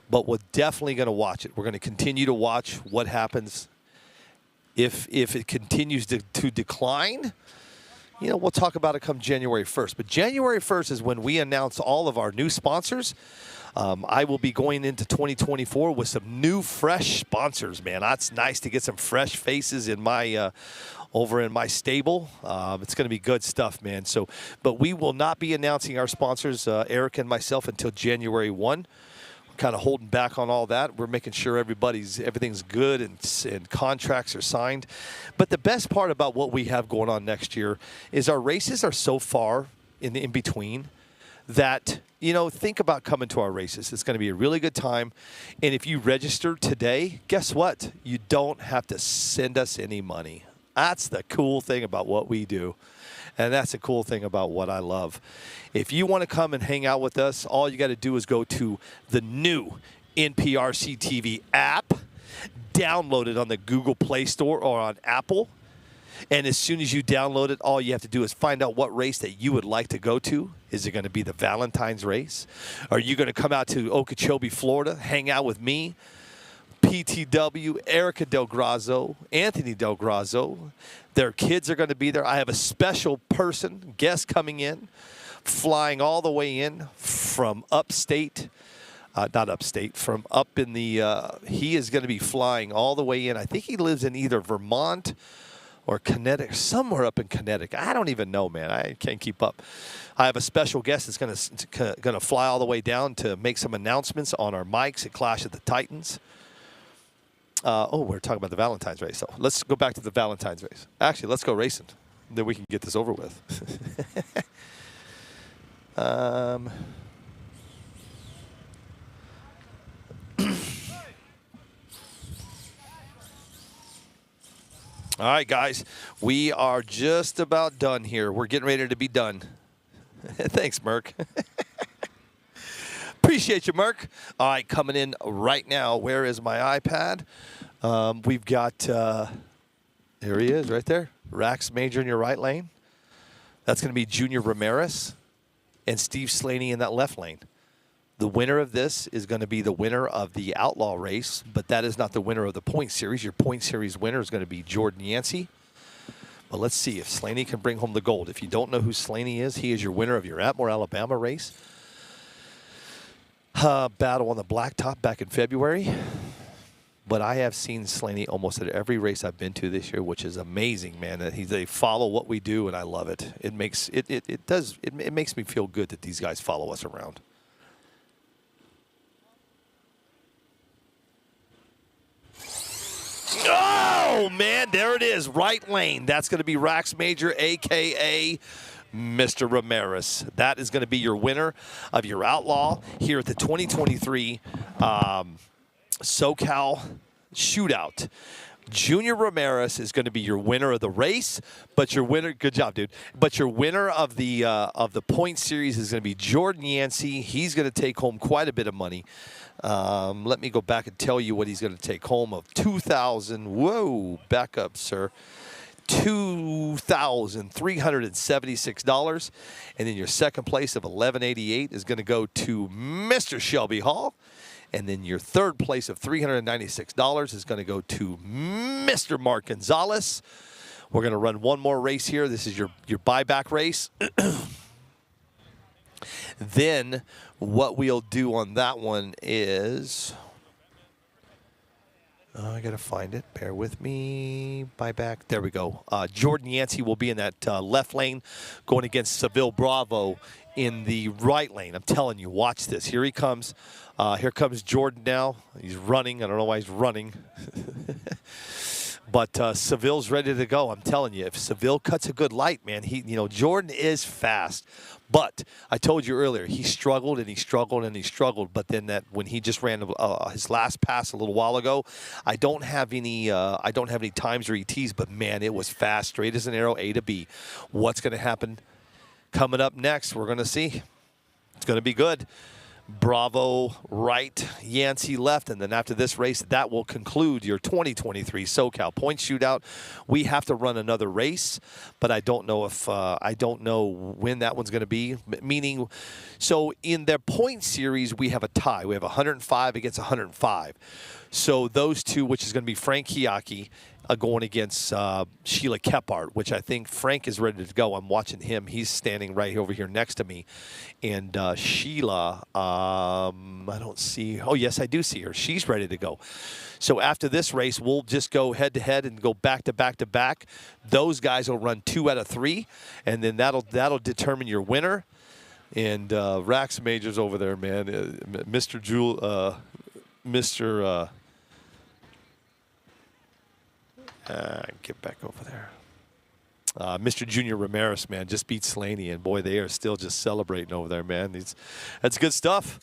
but we're definitely going to watch it. We're going to continue to watch what happens. If it continues to decline, you know, we'll talk about it come January 1st. But January 1st is when we announce all of our new sponsors. I will be going into 2024 with some new, fresh sponsors, man. That's nice to get some fresh faces in my over in my stable. It's going to be good stuff, man. So, but we will not be announcing our sponsors, Eric and myself, until January 1. We're kind of holding back on all that. We're making sure everything's good and contracts are signed. But the best part about what we have going on next year is our races are so far in between that, you know, think about coming to our races. It's going to be a really good time. And if you register today, guess what? You don't have to send us any money. That's the cool thing about what we do. And that's the cool thing about what I love. If you want to come and hang out with us, all you got to do is go to the new NPRC TV app, download it on the Google Play Store or on Apple. And as soon as you download it, all you have to do is find out what race that you would like to go to. Is it going to be the Valentine's race? Are you going to come out to Okeechobee, Florida, hang out with me, PTW, Erica Del Grazzo, Anthony Del Grazzo? Their kids are going to be there. I have a special person, guest coming in, flying all the way in from upstate. Not upstate, from up in the, he is going to be flying all the way in. I think he lives in either Vermont or Connecticut, somewhere up in Connecticut. I don't even know, man. I can't keep up. I have a special guest that's going to fly all the way down to make some announcements on our mics at Clash of the Titans. We're talking about the Valentine's race. So let's go back to the Valentine's race. Actually, let's go racing. Then we can get this over with. All right, guys, we are just about done here. We're getting ready to be done. Thanks, Merc. Appreciate you, Merc. All right, coming in right now. Where is my iPad? We've got, there he is right there. Rax Major in your right lane. That's going to be Junior Ramirez and Steve Slaney in that left lane. The winner of this is going to be the winner of the Outlaw race, but that is not the winner of the point series. Your point series winner is going to be Jordan Yancey. But let's see if Slaney can bring home the gold. If you don't know who Slaney is, he is your winner of your Atmore, Alabama race. Battle on the blacktop back in February. But I have seen Slaney almost at every race I've been to this year, which is amazing, man. They follow what we do, and I love it. It makes me feel good that these guys follow us around. Oh, man, there it is, right lane. That's going to be Rax Major, a.k.a. Mr. Ramirez. That is going to be your winner of your Outlaw here at the 2023 Socal Shootout. Junior Ramirez is going to be your winner of the race, but your winner, good job, dude. But your winner of the point series is going to be Jordan Yancey. He's going to take home quite a bit of money. Let me go back and tell you what he's going to take home of $2,000. Whoa, back up, sir. $2,376. And then your second place of $1,188 is going to go to Mr. Shelby Hall. And then your third place of $396 is going to go to Mr. Mark Gonzalez. We're going to run one more race here. This is your buyback race. Then what we'll do on that one is, I got to find it. Bear with me. Buyback. There we go. Jordan Yancey will be in that left lane going against Seville Bravo in the right lane. I'm telling you, watch this. Here he comes. Here comes Jordan now. He's running. I don't know why he's running. But Seville's ready to go. I'm telling you, if Seville cuts a good light, man, Jordan is fast. But I told you earlier, he struggled and he struggled and he struggled. But then when he just ran his last pass a little while ago, I don't have any times or ETs. But man, it was fast, straight as an arrow, A to B. What's going to happen coming up next? We're going to see. It's going to be good. Bravo right, Yancey left, and then after this race, that will conclude your 2023 Socal Point Shootout. We have to run another race, but I don't know if I don't know when that one's going to be. Meaning, so in their point series, we have a tie. We have 105 against 105. So those two, which is going to be Frank Hiaki going against Sheila Kephart, which I think Frank is ready to go. I'm watching him. He's standing right over here next to me. And Sheila, I don't see. Oh, yes, I do see her. She's ready to go. So after this race, we'll just go head-to-head and go back-to-back-to-back. Those guys will run 2 out of 3, and then that'll determine your winner. And Rax Majors over there, man. Mr. Get back over there. Mr. Junior Ramirez, man, just beat Slaney, and boy, they are still just celebrating over there, man. That's good stuff.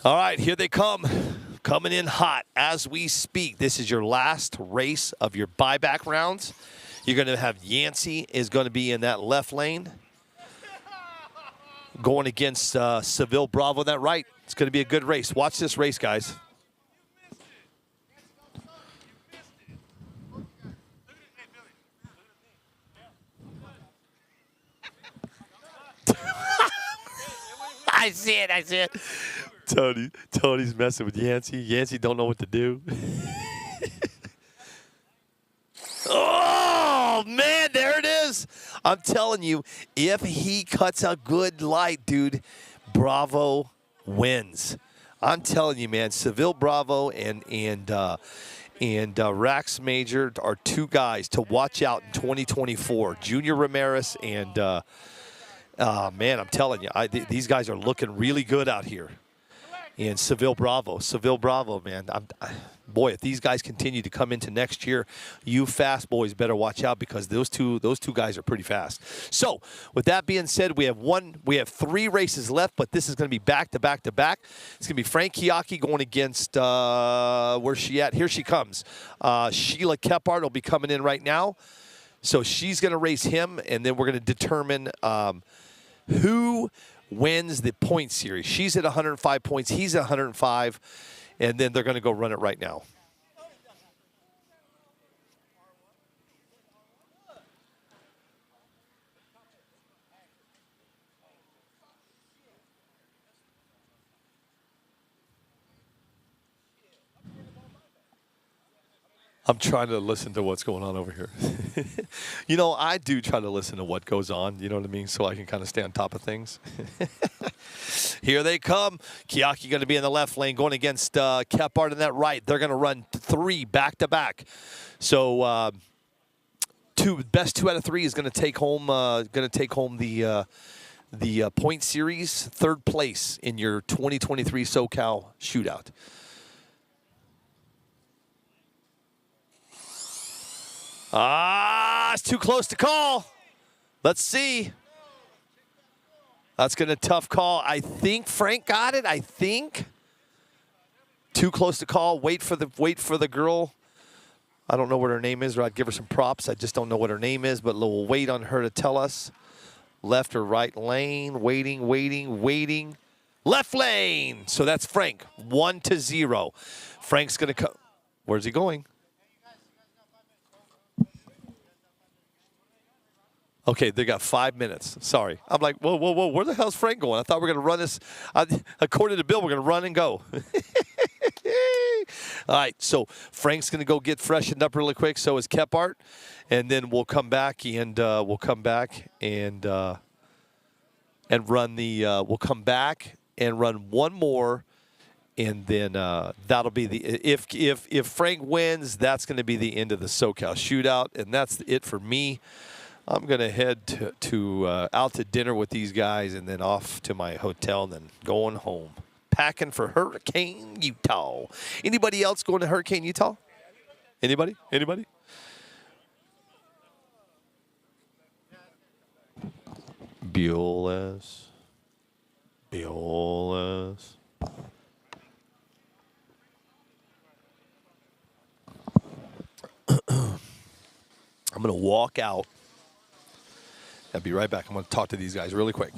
All right, here they come. Coming in hot as we speak. This is your last race of your buyback rounds. You're going to have Yancey is going to be in that left lane. Going against Seville Bravo on that right. It's going to be a good race. Watch this race, guys. I see it. Tony's messing with Yancey. Yancey don't know what to do. Oh, man, there it is. I'm telling you, if he cuts a good light, dude, Bravo wins. I'm telling you, man, Seville Bravo and Rax Major are two guys to watch out in 2024. Junior Ramirez and man, I'm telling you, these guys are looking really good out here. And Seville Bravo, man. Boy, if these guys continue to come into next year, you fast boys better watch out because those two guys are pretty fast. So, with that being said, we have 3 races left, but this is going to be back to back to back. It's going to be Frank Hiaki going against where's she at? Here she comes. Sheila Kephart will be coming in right now. So she's going to race him, and then we're going to determine who wins the point series. She's at 105 points. He's at 105. And then they're going to go run it right now. I'm trying to listen to what's going on over here. You know, I do try to listen to what goes on, you know what I mean, so I can kind of stay on top of things. Here they come. Hiaki going to be in the left lane going against Kephart in that right. They're going to run 3 back-to-back. So best 2 out of 3 is going to take home the point series, 3rd place in your 2023 Socal Shootout. It's too close to call. Let's see. That's going to tough call. I think Frank got it. I think. Too close to call. Wait for the girl. I don't know what her name is, or I'd give her some props. I just don't know what her name is, but we'll wait on her to tell us. Left or right lane. Waiting. Left lane. So that's Frank. 1-0. Frank's going to come. Where's he going? Okay, they got 5 minutes. Sorry. I'm like, whoa. Where the hell's Frank going? I thought we were going to run this. According to Bill, we're going to run and go. All right, so Frank's going to go get freshened up really quick. So is Kephart. And then we'll come back and run the we'll come back and run one more. And then that'll be the if Frank wins, that's going to be the end of the Socal Shootout, and that's it for me. I'm going to head to out to dinner with these guys and then off to my hotel and then going home. Packing for Hurricane, Utah. Anybody else going to Hurricane, Utah? Anybody? Buelas. I'm going to walk out. I'll be right back. I'm going to talk to these guys really quick.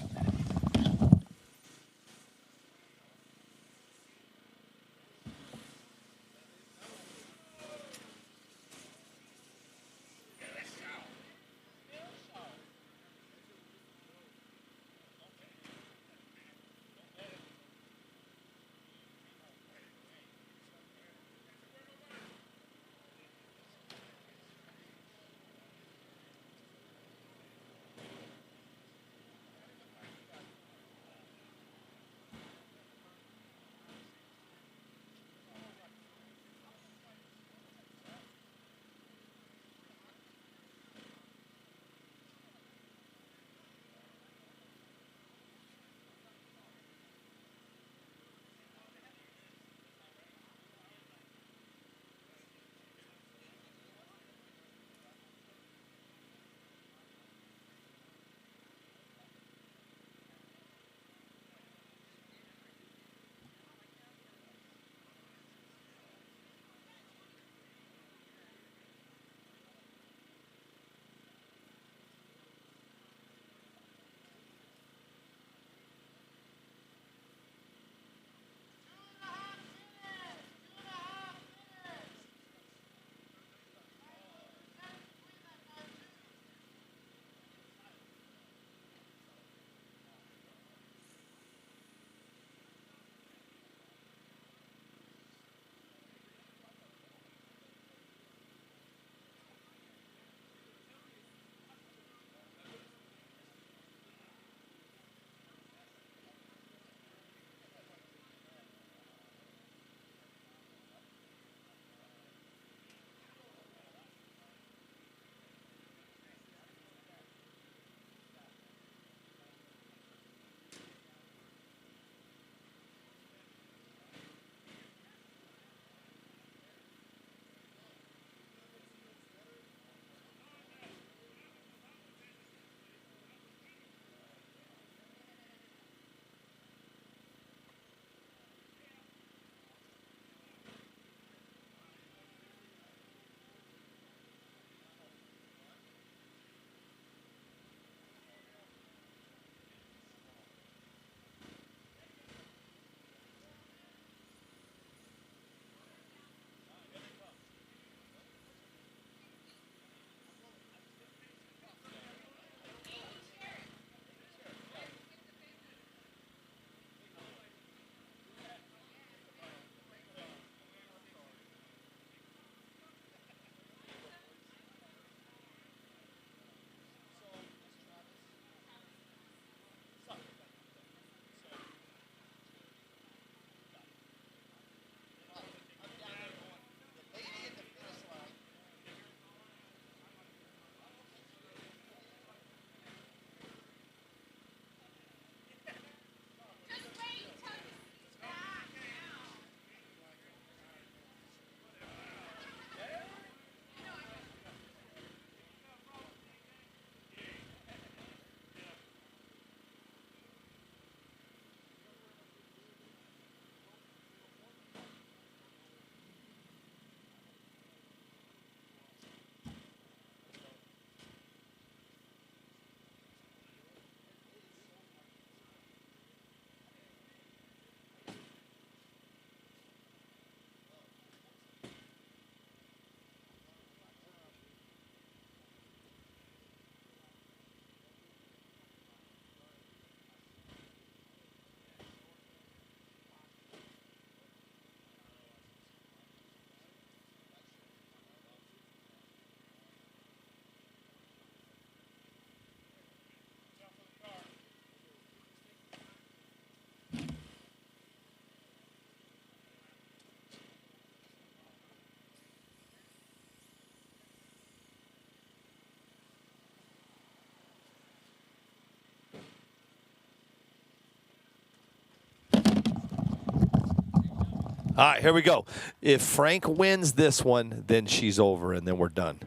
All right, here we go. If Frank wins this one, then she's over, and then we're done.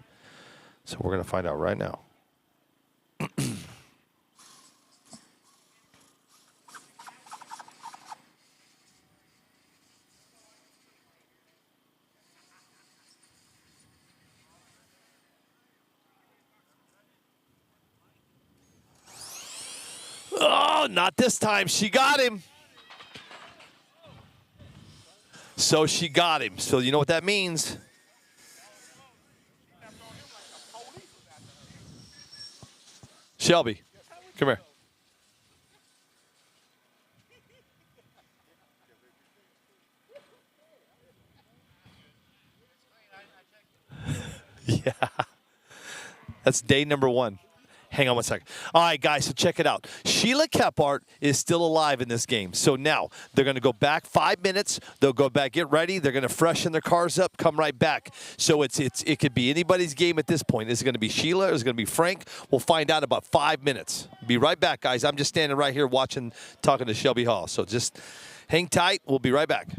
So we're going to find out right now. Oh, not this time. She got him. So she got him. So you know what that means? Shelby, come here. Yeah. That's day number 1. Hang on one second. All right, guys, so check it out. Sheila Kephart is still alive in this game. So now they're going to go back 5 minutes. They'll go back, get ready. They're going to freshen their cars up, come right back. So it could be anybody's game at this point. Is it going to be Sheila? Is it going to be Frank? We'll find out in about 5 minutes. Be right back, guys. I'm just standing right here watching, talking to Shelby Hall. So just hang tight. We'll be right back.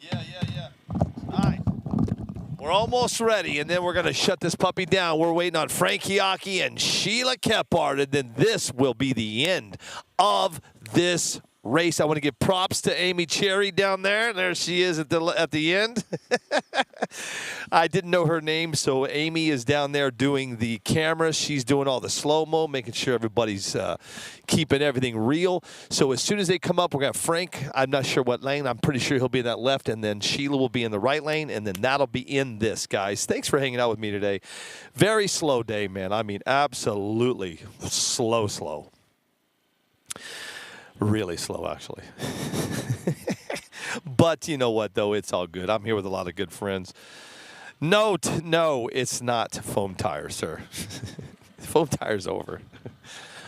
Yeah. All right. We're almost ready, and then we're going to shut this puppy down. We're waiting on Frankie Aki and Sheila Kephart, and then this will be the end of this race. I want to give props to Amy Cherry down there. There she is at the end. I didn't know her name, so Amy is down there doing the camera. She's doing all the slow-mo, making sure everybody's keeping everything real. So as soon as they come up, we're going to have Frank. I'm not sure what lane. I'm pretty sure he'll be in that left, and then Sheila will be in the right lane, and then that'll be in this, guys. Thanks for hanging out with me today. Very slow day, man. I mean, absolutely slow. Really slow, actually. But you know what, though? It's all good. I'm here with a lot of good friends. No, it's not foam tire, sir. Foam tire's over.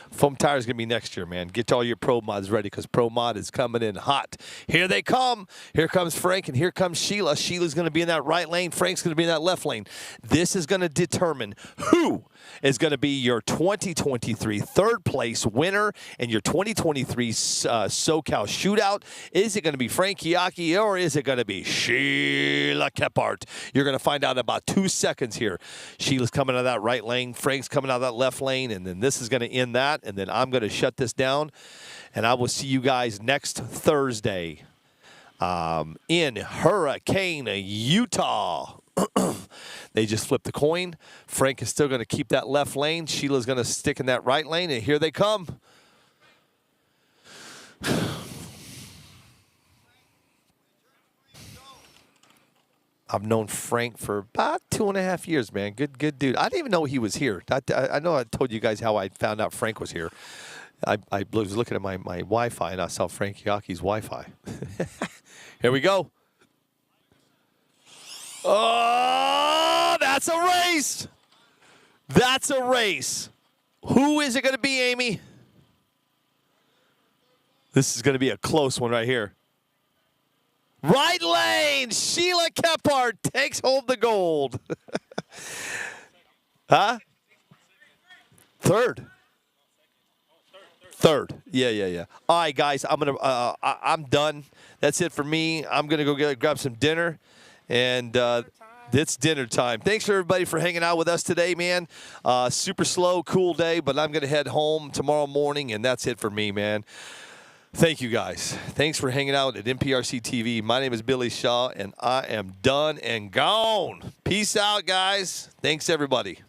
Foam tire's going to be next year, man. Get all your Pro Mods ready because Pro Mod is coming in hot. Here they come. Here comes Frank, and here comes Sheila. Sheila's going to be in that right lane. Frank's going to be in that left lane. This is going to determine who is going to be your 2023 third place winner and your 2023 Socal Shootout. Is it going to be Frank Iaki or is it going to be Sheila Kephart? You're going to find out in about 2 seconds here. Sheila's coming out of that right lane. Frank's coming out of that left lane, and then this is going to end that. And then I'm going to shut this down, and I will see you guys next Thursday in Hurricane, Utah. They just flipped the coin. Frank is still going to keep that left lane. Sheila's going to stick in that right lane, and here they come. I've known Frank for about 2.5 years, man. Good dude. I didn't even know he was here. I know I told you guys how I found out Frank was here. I was looking at my Wi-Fi, and I saw Frank Iaki's Wi-Fi. Here we go. Oh, that's a race. That's a race. Who is it going to be, Amy? This is going to be a close one right here. Right lane, Sheila Kephart takes home the gold. Huh? Third. Yeah. All right, guys, I'm done. That's it for me. I'm gonna go grab some dinner, and it's dinner time. Thanks for everybody for hanging out with us today, man. Super slow, cool day, but I'm gonna head home tomorrow morning, and that's it for me, man. Thank you, guys. Thanks for hanging out at NPRC TV. My name is Billy Shaw, and I am done and gone. Peace out, guys. Thanks, everybody.